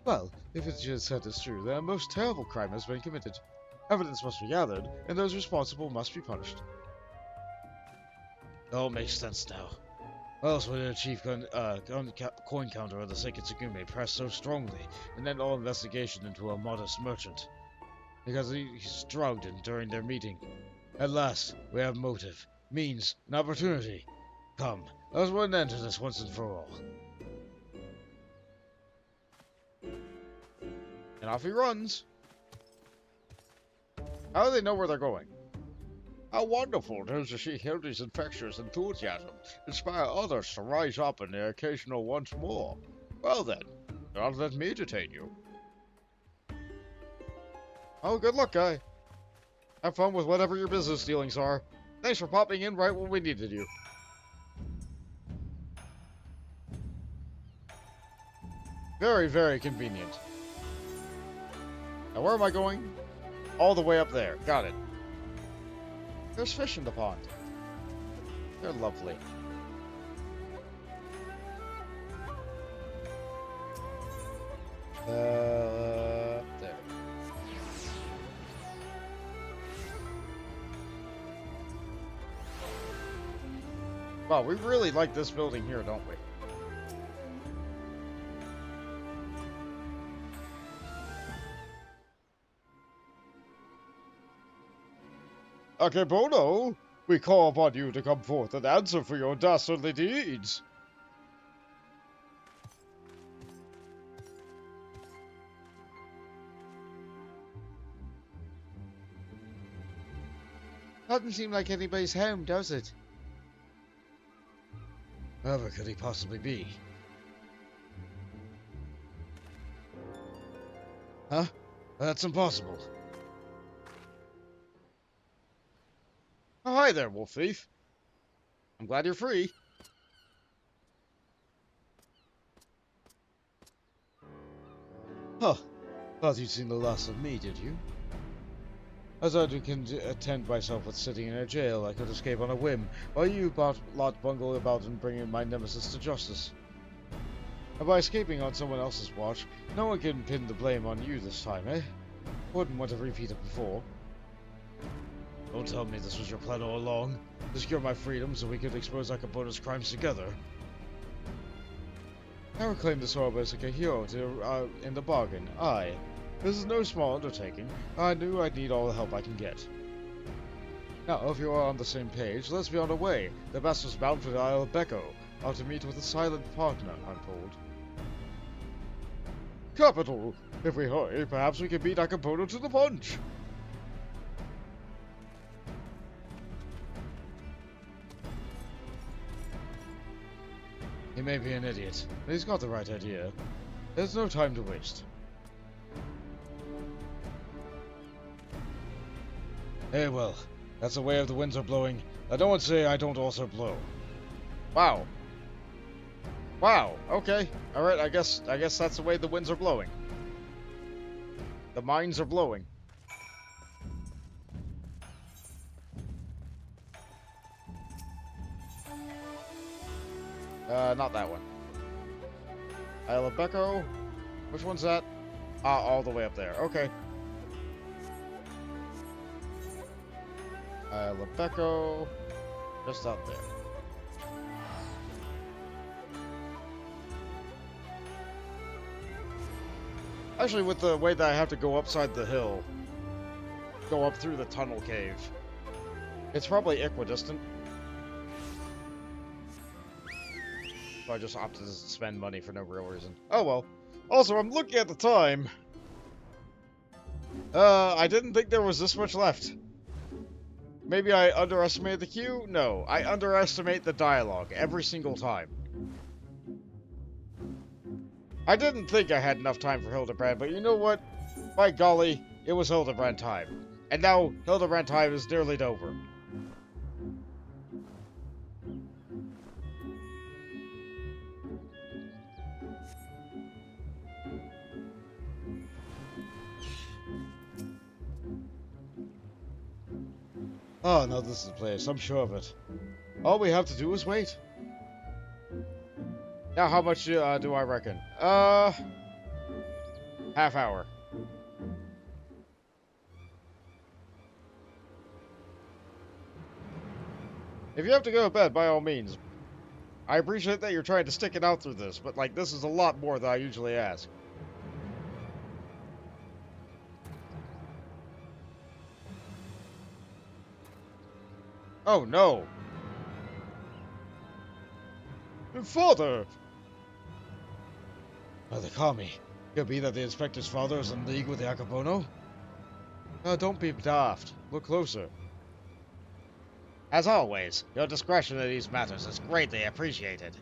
Well, if it is said is true, then a most terrible crime has been committed. Evidence must be gathered, and those responsible must be punished. It all makes sense now. Why else would the chief coin counter of the Sacred Tsukume press so strongly and end all investigation into a modest merchant? Because he's drugged during their meeting. At last, we have motive, means, and opportunity. Come, let's put an end to this once and for all. And off he runs. How do they know where they're going? How wonderful it is to see Hildy's infectious enthusiasm inspire others to rise up in the occasional once more. Well then, don't let me detain you. Oh, good luck, guy. Have fun with whatever your business dealings are. Thanks for popping in right when we needed you. Very, very convenient. Now where am I going? All the way up there. Got it. There's fish in the pond. They're lovely. There. Wow, we really like this building here, don't we? Akebono, we call upon you to come forth and answer for your dastardly deeds. Doesn't seem like anybody's home, does it? Whoever could he possibly be? Huh? That's impossible. Oh, hi there, Wolf Thief. I'm glad you're free. Huh. Thought you'd seen the last of me, did you? As I can attend myself with sitting in a jail, I could escape on a whim, while you lot bungle about and bringing my nemesis to justice. And by escaping on someone else's watch, no one can pin the blame on you this time, eh? Wouldn't want to repeat it before. Don't tell me this was your plan all along. To secure my freedom so we could expose Akabono's crimes together. I reclaim the sword as a hero in the bargain, aye. This is no small undertaking. I knew I'd need all the help I can get. Now, if you are on the same page, let's be on our way. The master's bound for the Isle of Byakko, out to meet with a silent partner, I'm told. Capital! If we hurry, perhaps we can beat Akabono to the punch! He may be an idiot, but he's got the right idea. There's no time to waste. Hey, well, that's the way of the winds are blowing. I don't want to say I don't also blow. Wow. Wow, okay. Alright, I guess that's the way the winds are blowing. The minds are blowing. Not that one. Isle of Byakko. Which one's that? Ah, all the way up there. Okay. Isle of Byakko. Just out there. Actually, with the way that I have to go upside the hill, go up through the tunnel cave, it's probably equidistant. So I just opted to spend money for no real reason. Oh well. Also, I'm looking at the time. I didn't think there was this much left. Maybe I underestimated the queue? No, I underestimate the dialogue every single time. I didn't think I had enough time for Hildibrand, but you know what? By golly, it was Hildibrand time. And now, Hildibrand time is nearly over. Oh, no, this is the place. I'm sure of it. All we have to do is wait. Now, how much do I reckon? Half hour. If you have to go to bed, by all means. I appreciate that you're trying to stick it out through this, but, like, this is a lot more than I usually ask. Oh, no! Father! Mother, call me. Could it be that the inspector's father is in league with the Akabono? Don't be daft. Look closer. As always, your discretion in these matters is greatly appreciated.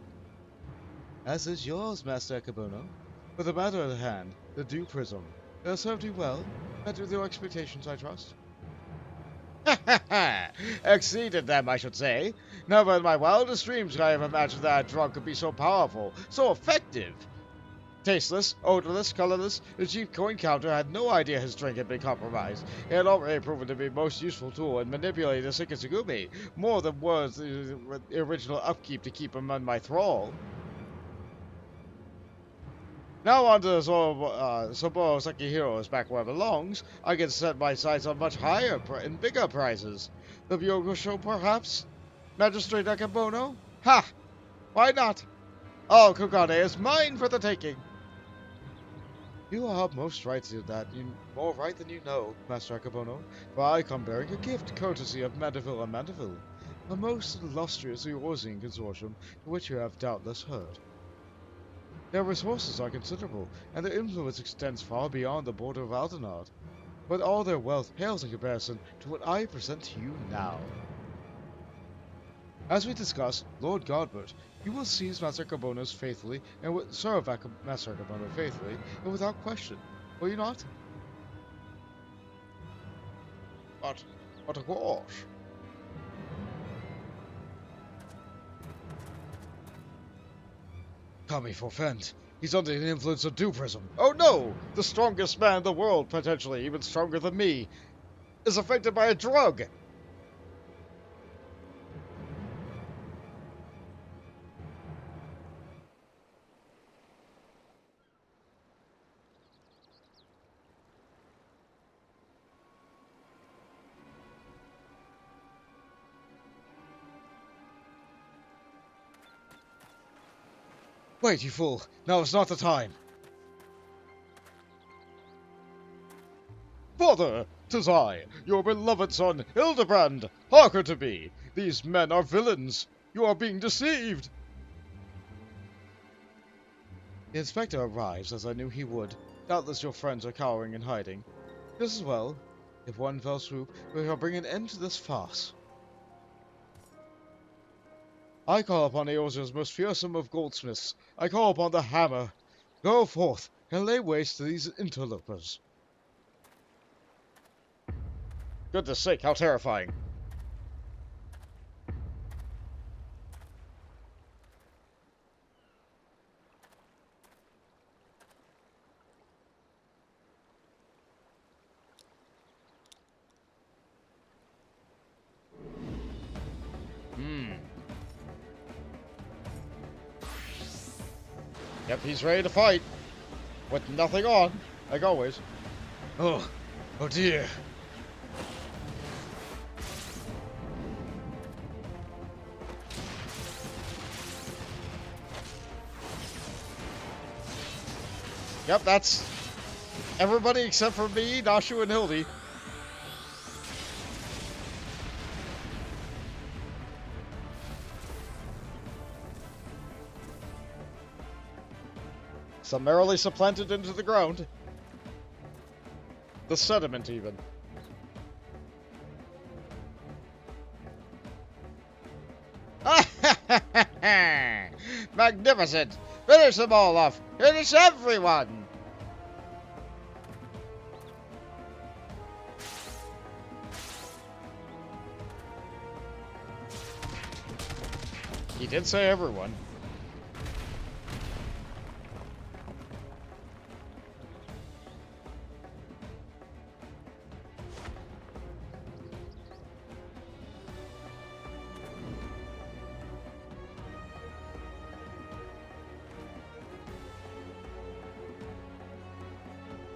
As is yours, Master Akabono. For the matter at hand, the dew prism. It has served you well. Met with your expectations, I trust. Ha ha ha! Exceeded them, I should say. Never in my wildest dreams could I have imagined that a drug could be so powerful, so effective. Tasteless, odorless, colorless, the chief co-encounter had no idea his drink had been compromised. It had already proven to be a most useful tool in manipulating the Sekisugumi, more than was the original upkeep to keep him on my thrall. Now on to Saburo Sekihiro's back where it belongs. I can set my sights on much higher and bigger prizes. The Byakko show, perhaps? Magistrate Akabono? Ha! Why not? All Kugane is mine for the taking. You are most right to that. More right than you know, Master Akabono. For I come bearing a gift, courtesy of Manderville and Manderville, a most illustrious Eorzean consortium, to which you have doubtless heard. Their resources are considerable, and their influence extends far beyond the border of Aldenard. But all their wealth pales in comparison to what I present to you now. As we discussed, Lord Godbert, you will seize Master Akabono faithfully, and serve Master Akabono faithfully, and without question. Will you not? But of course. Kami forfend. He's under the influence of dew prism. Oh no! The strongest man in the world, potentially, even stronger than me, is affected by a drug! Wait, you fool. Now is not the time. Father, 'tis I, your beloved son, Hildibrand. Hearken to me. These men are villains. You are being deceived. The inspector arrives, as I knew he would. Doubtless your friends are cowering and hiding. Just as well. If one fell swoop, we shall bring an end to this farce. I call upon Eorzean's most fearsome of goldsmiths. I call upon the hammer. Go forth and lay waste to these interlopers. Goodness sake, how terrifying. Yep, he's ready to fight. With nothing on, like always. Oh dear. Yep, that's everybody except for me, Nashu, and Hildy. Summarily supplanted into the ground. The sediment, even. Magnificent! Finish them all off! Finish everyone! He did say everyone.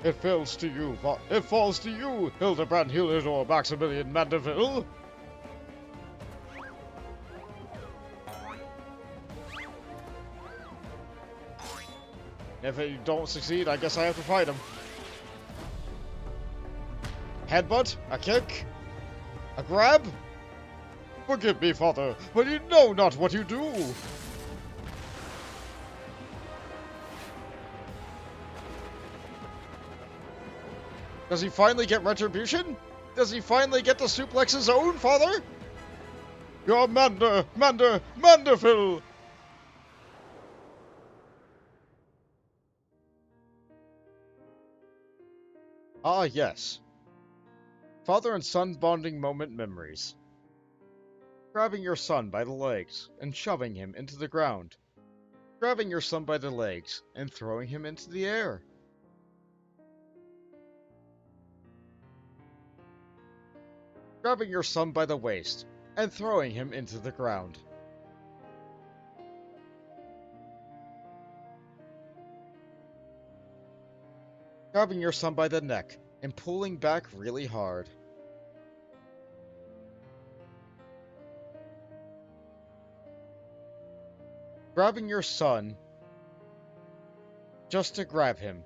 It falls to you, Hildibrand Hilidor Maximilian Manderville. If you don't succeed, I guess I have to fight him. Headbutt? A kick? A grab? Forgive me, father, but you know not what you do. Does he finally get retribution? Does he finally get to suplex his own father? You're Manderville! Ah, yes. Father and son bonding moment memories. Grabbing your son by the legs and shoving him into the ground. Grabbing your son by the legs and throwing him into the air. Grabbing your son by the waist and throwing him into the ground. Grabbing your son by the neck and pulling back really hard. Grabbing your son just to grab him.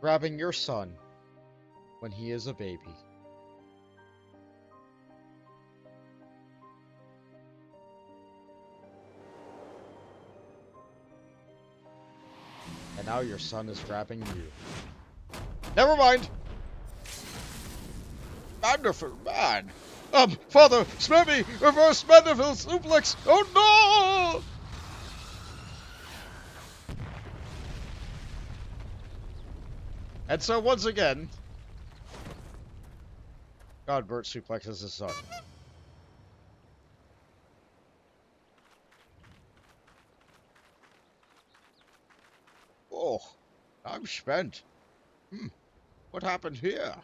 Grabbing your son when he is a baby. And now your son is grabbing you. Never mind! Wonderful man! Father, spare me! Reverse Manderville suplex! Oh no! And so once again, Godbert suplexes his son. Oh, I'm spent. What happened here?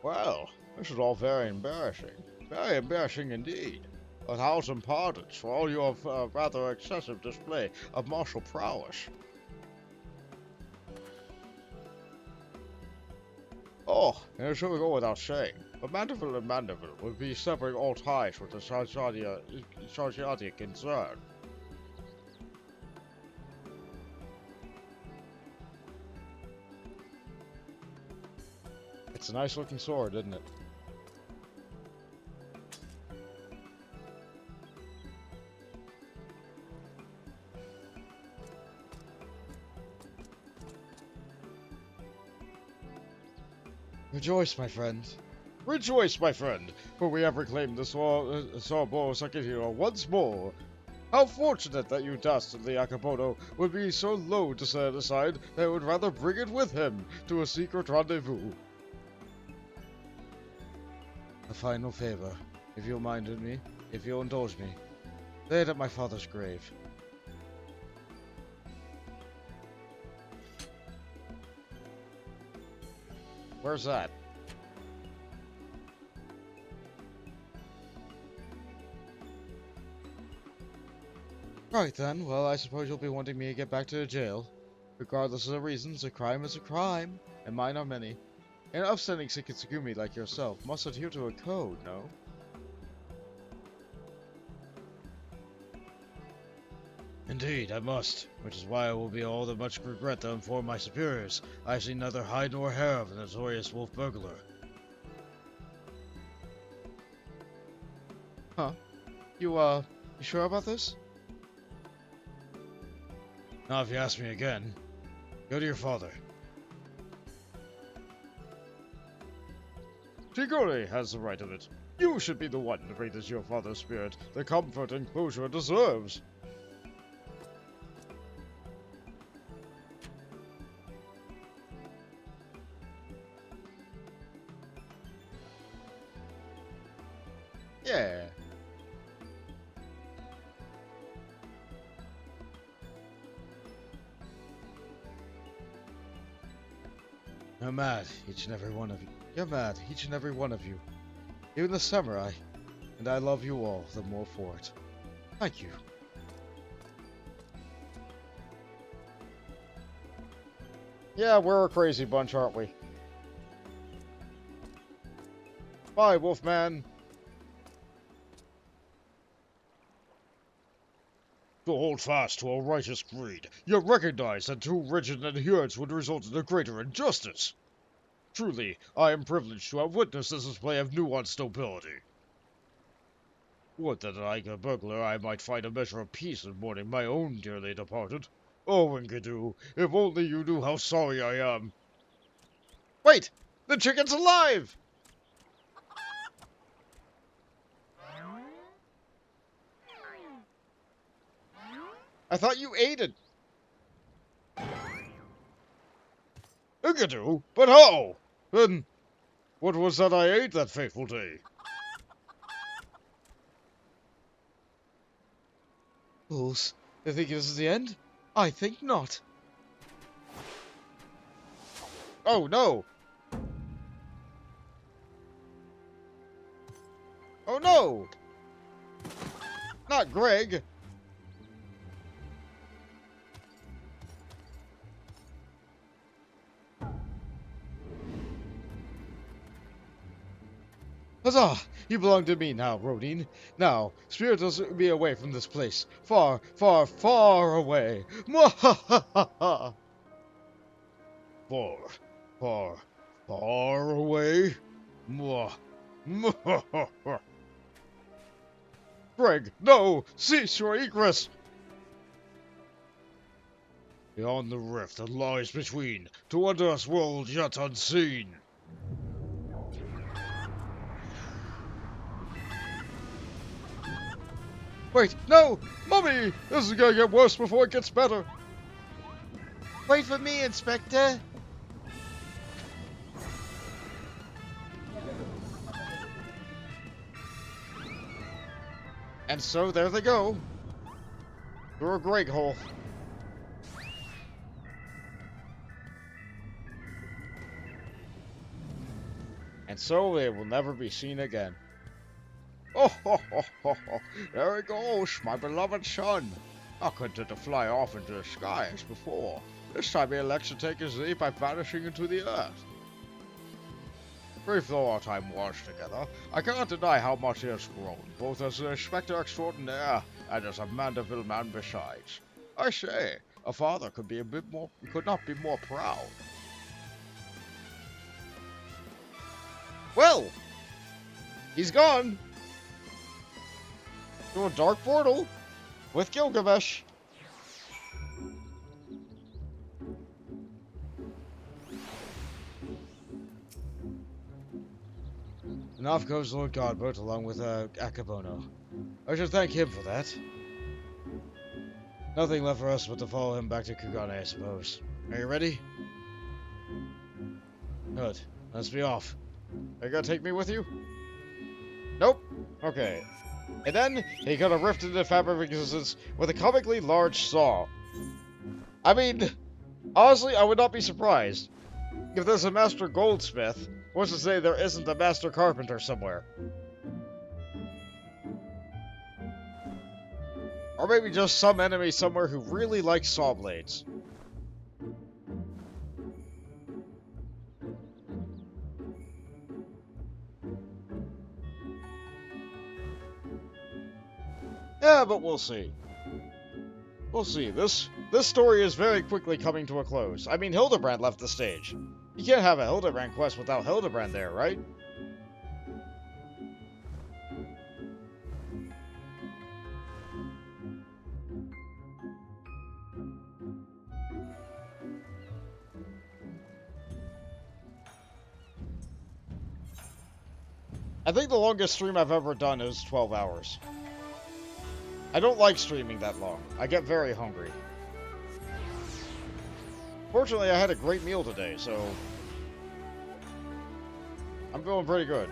Well, this is all very embarrassing. Very embarrassing indeed. A thousand pardons for all your rather excessive display of martial prowess. Oh, and it should go without saying, but Manderville and Manderville would be severing all ties with the Sarjadian concern. It's a nice looking sword, isn't it? Rejoice, my friend. Rejoice, my friend, for we have reclaimed the Sorbo Sakihiro once more. How fortunate that you dastardly Akamoto would be so low to set aside that would rather bring it with him to a secret rendezvous. A final favor, if you'll indulge me. Laid at my father's grave. Where's that? Right then, well, I suppose you'll be wanting me to get back to the jail. Regardless of the reasons, a crime is a crime, and mine are many. An upstanding Sekitsugumi like yourself must adhere to a code, no? Indeed, I must, which is why I will be all the much regret to inform my superiors I have seen neither hide nor hair of the notorious wolf burglar. Huh? You sure about this? Now if you ask me again, go to your father. Kugane has the right of it. You should be the one to breathe as your father's spirit the comfort and closure it deserves. Yeah. You're mad, each and every one of you. You're mad, each and every one of you. Even the samurai. And I love you all the more for it. Thank you. Yeah, we're a crazy bunch, aren't we? Bye, Wolfman. To hold fast to a righteous creed, you recognize that too rigid an adherence would result in a greater injustice. Truly, I am privileged to have witnessed this display of nuanced nobility. Would that like a burglar I might find a measure of peace in mourning my own dearly departed. Oh, Enkidu, if only you knew how sorry I am. Wait! The chicken's alive! I thought you ate it. Enkidu? But how? Then, what was that I ate that fateful day? Fools. They think this is the end? I think not. Oh, no! Oh, no! Not Greg! Huzzah! You belong to me now, Rodin. Now, spirit us me away from this place. Far, far, far away. Mwahahaha! Far, far, far away? Mwah. Mwah. Greg, no! Cease your egress! Beyond the rift that lies between, to wondrous world yet unseen. Wait, no! Mummy! This is gonna get worse before it gets better. Wait for me, Inspector. And so there they go. Through a Greg hole. And so they will never be seen again. Oh, ho, ho, ho, ho. There he goes, my beloved son. I couldn't to fly off into the sky as before. This time he elects to take his leave by vanishing into the earth. Brief though our time was together, I cannot deny how much he has grown, both as an inspector extraordinaire and as a Manderville man besides. I say, a father could not be more proud. Well, he's gone. To a dark portal with Gilgamesh. And off goes Lord Godbert along with Akabono. I should thank him for that. Nothing left for us but to follow him back to Kugane, I suppose. Are you ready? Good. Let's be off. Are you gonna take me with you? Nope. Okay. And then he cut a rift into the fabric of existence with a comically large saw. I mean, honestly, I would not be surprised if there's a master goldsmith. What's to say there isn't a master carpenter somewhere? Or maybe just some enemy somewhere who really likes saw blades. Yeah, but we'll see. We'll see. This story is very quickly coming to a close. I mean, Hildibrand left the stage. You can't have a Hildibrand quest without Hildibrand there, right? I think the longest stream I've ever done is 12 hours. I don't like streaming that long. I get very hungry. Fortunately, I had a great meal today, so I'm feeling pretty good.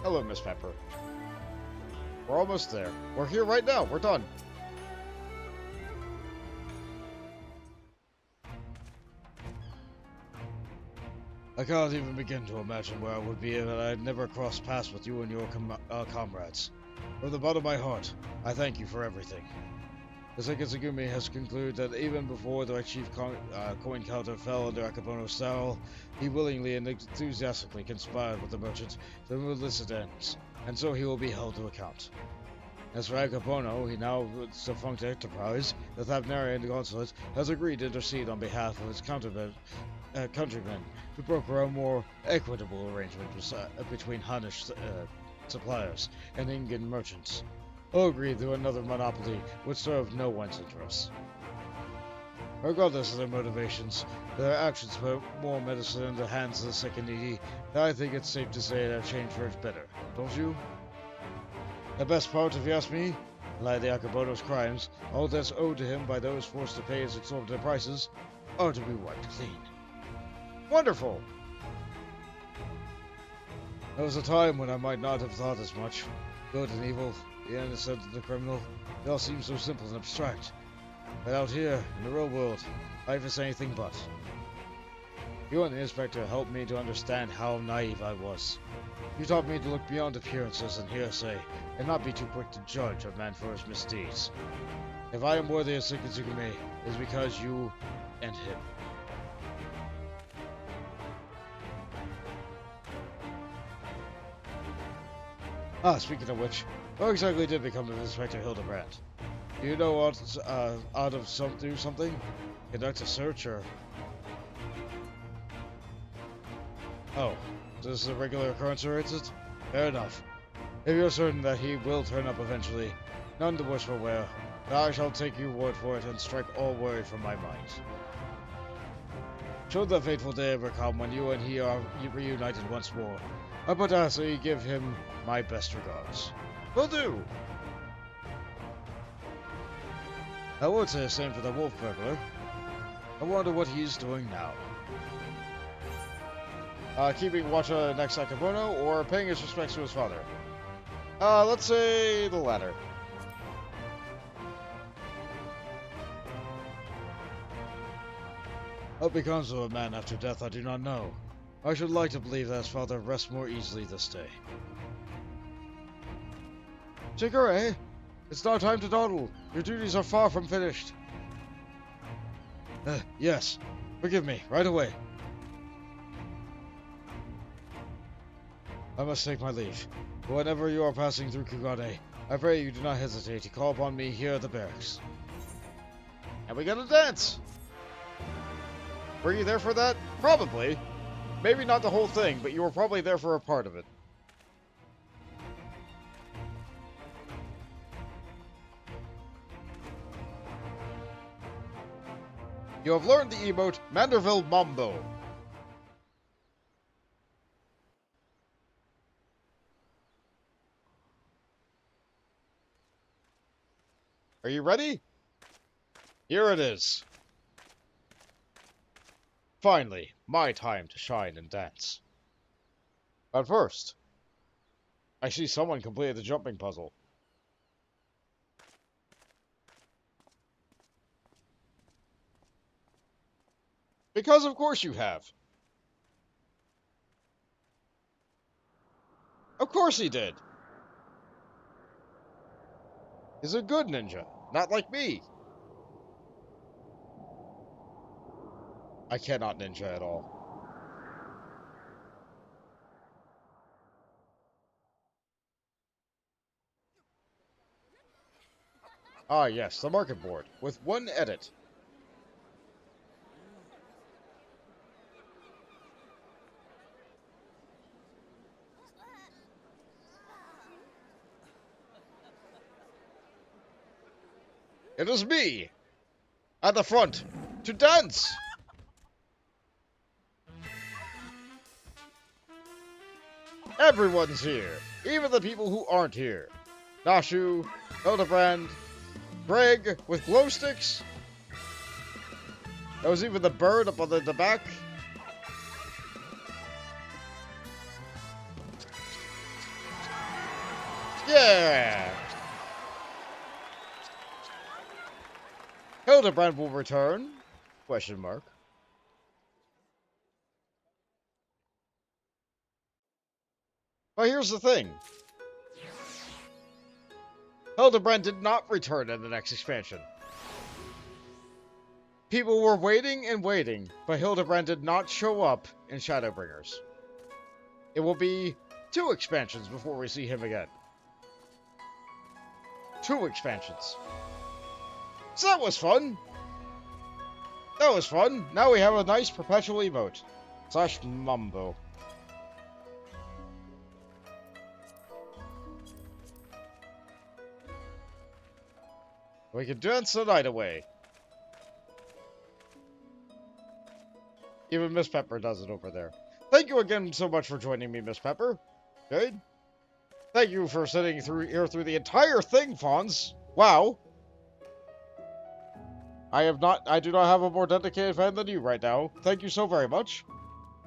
Hello, Miss Pepper. We're almost there. We're here right now. We're done. I can't even begin to imagine where I would be if I'd never crossed paths with you and your comrades. From the bottom of my heart, I thank you for everything. The Sekitsugumi has concluded that even before the chief coin counter fell under Akabono's style, he willingly and enthusiastically conspired with the merchant to remove illicit ends, and so he will be held to account. As for Akabono, he now defunct enterprise, the Thavnarian consulate, has agreed to intercede on behalf of his countrymen to broker a more equitable arrangement between Hannish suppliers and Ingan merchants. All agreed that another monopoly would serve no one's interests. Regardless of their motivations, their actions put more medicine in the hands of the sick and needy, and I think it's safe to say they've changed for the better, don't you? The best part, if you ask me, like the Akabono's crimes, all debts owed to him by those forced to pay his exorbitant prices, are to be wiped clean. Wonderful! There was a time when I might not have thought as much. Good and evil, the innocent and the criminal, they all seem so simple and abstract. But out here, in the real world, life is anything but. You and the inspector helped me to understand how naive I was. You taught me to look beyond appearances and hearsay, and not be too quick to judge a man for his misdeeds. If I am worthy of Sekitsugumi, it is because you and him. Ah, speaking of which, what exactly did become of Inspector Hildibrand? Do you know what, do something? Conduct a search, or... Oh, this is a regular occurrence, or is it? Fair enough. If you're certain that he will turn up eventually, none the worse for wear, but I shall take your word for it and strike all worry from my mind. Should the fateful day ever come when you and he are reunited once more, I but ask that you give him my best regards. Will do! I would say the same for the wolf burglar. I wonder what he's doing now. Keeping watch on the next Akabono, or paying his respects to his father? Let's say the latter. What becomes of a man after death, I do not know. I should like to believe that his father rests more easily this day. Chikure, it's now time to dawdle. Your duties are far from finished. Yes. Forgive me, right away. I must take my leave. But whenever you are passing through Kugane, I pray you do not hesitate to call upon me here at the barracks. And we got a dance! Were you there for that? Probably. Maybe not the whole thing, but you were probably there for a part of it. You have learned the emote Manderville Mambo. Are you ready? Here it is. Finally, my time to shine and dance. But first, I see someone completed the jumping puzzle. Because of course you have. Of course he did. He's a good ninja, not like me. I cannot ninja at all. Ah yes, the market board, with one edit. It is me! At the front! To dance! Everyone's here! Even the people who aren't here! Nashu, Hildibrand, Greg with glow sticks. There was even the bird up on the back. Yeah! Hildibrand will return? Question mark. But here's the thing. Hildibrand did not return in the next expansion. People were waiting and waiting, but Hildibrand did not show up in Shadowbringers. It will be 2 expansions before we see him again. 2 expansions. So that was fun. That was fun. Now we have a nice perpetual emote. / Mumbo. We can dance the night away. Even Miss Pepper does it over there. Thank you again so much for joining me, Miss Pepper. Jade. Thank you for sitting through the entire thing, Fonz. Wow. I do not have a more dedicated fan than you right now. Thank you so very much.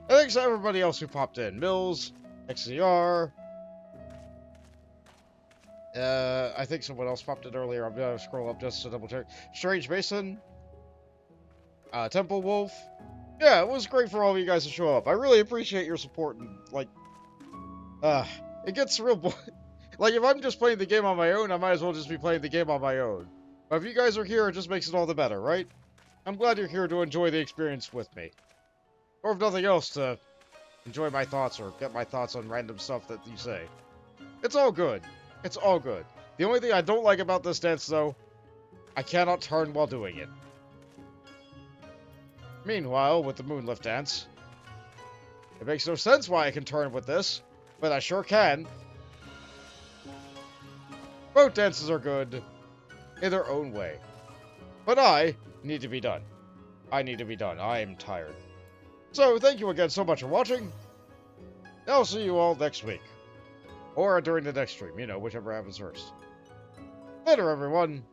And thanks to everybody else who popped in. Mills, XCR. I think someone else popped in earlier. I'm gonna scroll up just to double check. Strange Mason. Temple Wolf. Yeah, it was great for all of you guys to show up. I really appreciate your support and, like, it gets real like, if I'm just playing the game on my own, I might as well just be playing the game on my own. But if you guys are here, it just makes it all the better, right? I'm glad you're here to enjoy the experience with me. Or if nothing else, to enjoy my thoughts or get my thoughts on random stuff that you say. It's all good. It's all good. The only thing I don't like about this dance, though, I cannot turn while doing it. Meanwhile, with the Moonlift dance, it makes no sense why I can turn with this, but I sure can. Both dances are good in their own way. But I need to be done. I need to be done. I am tired. So, thank you again so much for watching. I'll see you all next week. Or during the next stream, you know, whichever happens first. Later, everyone.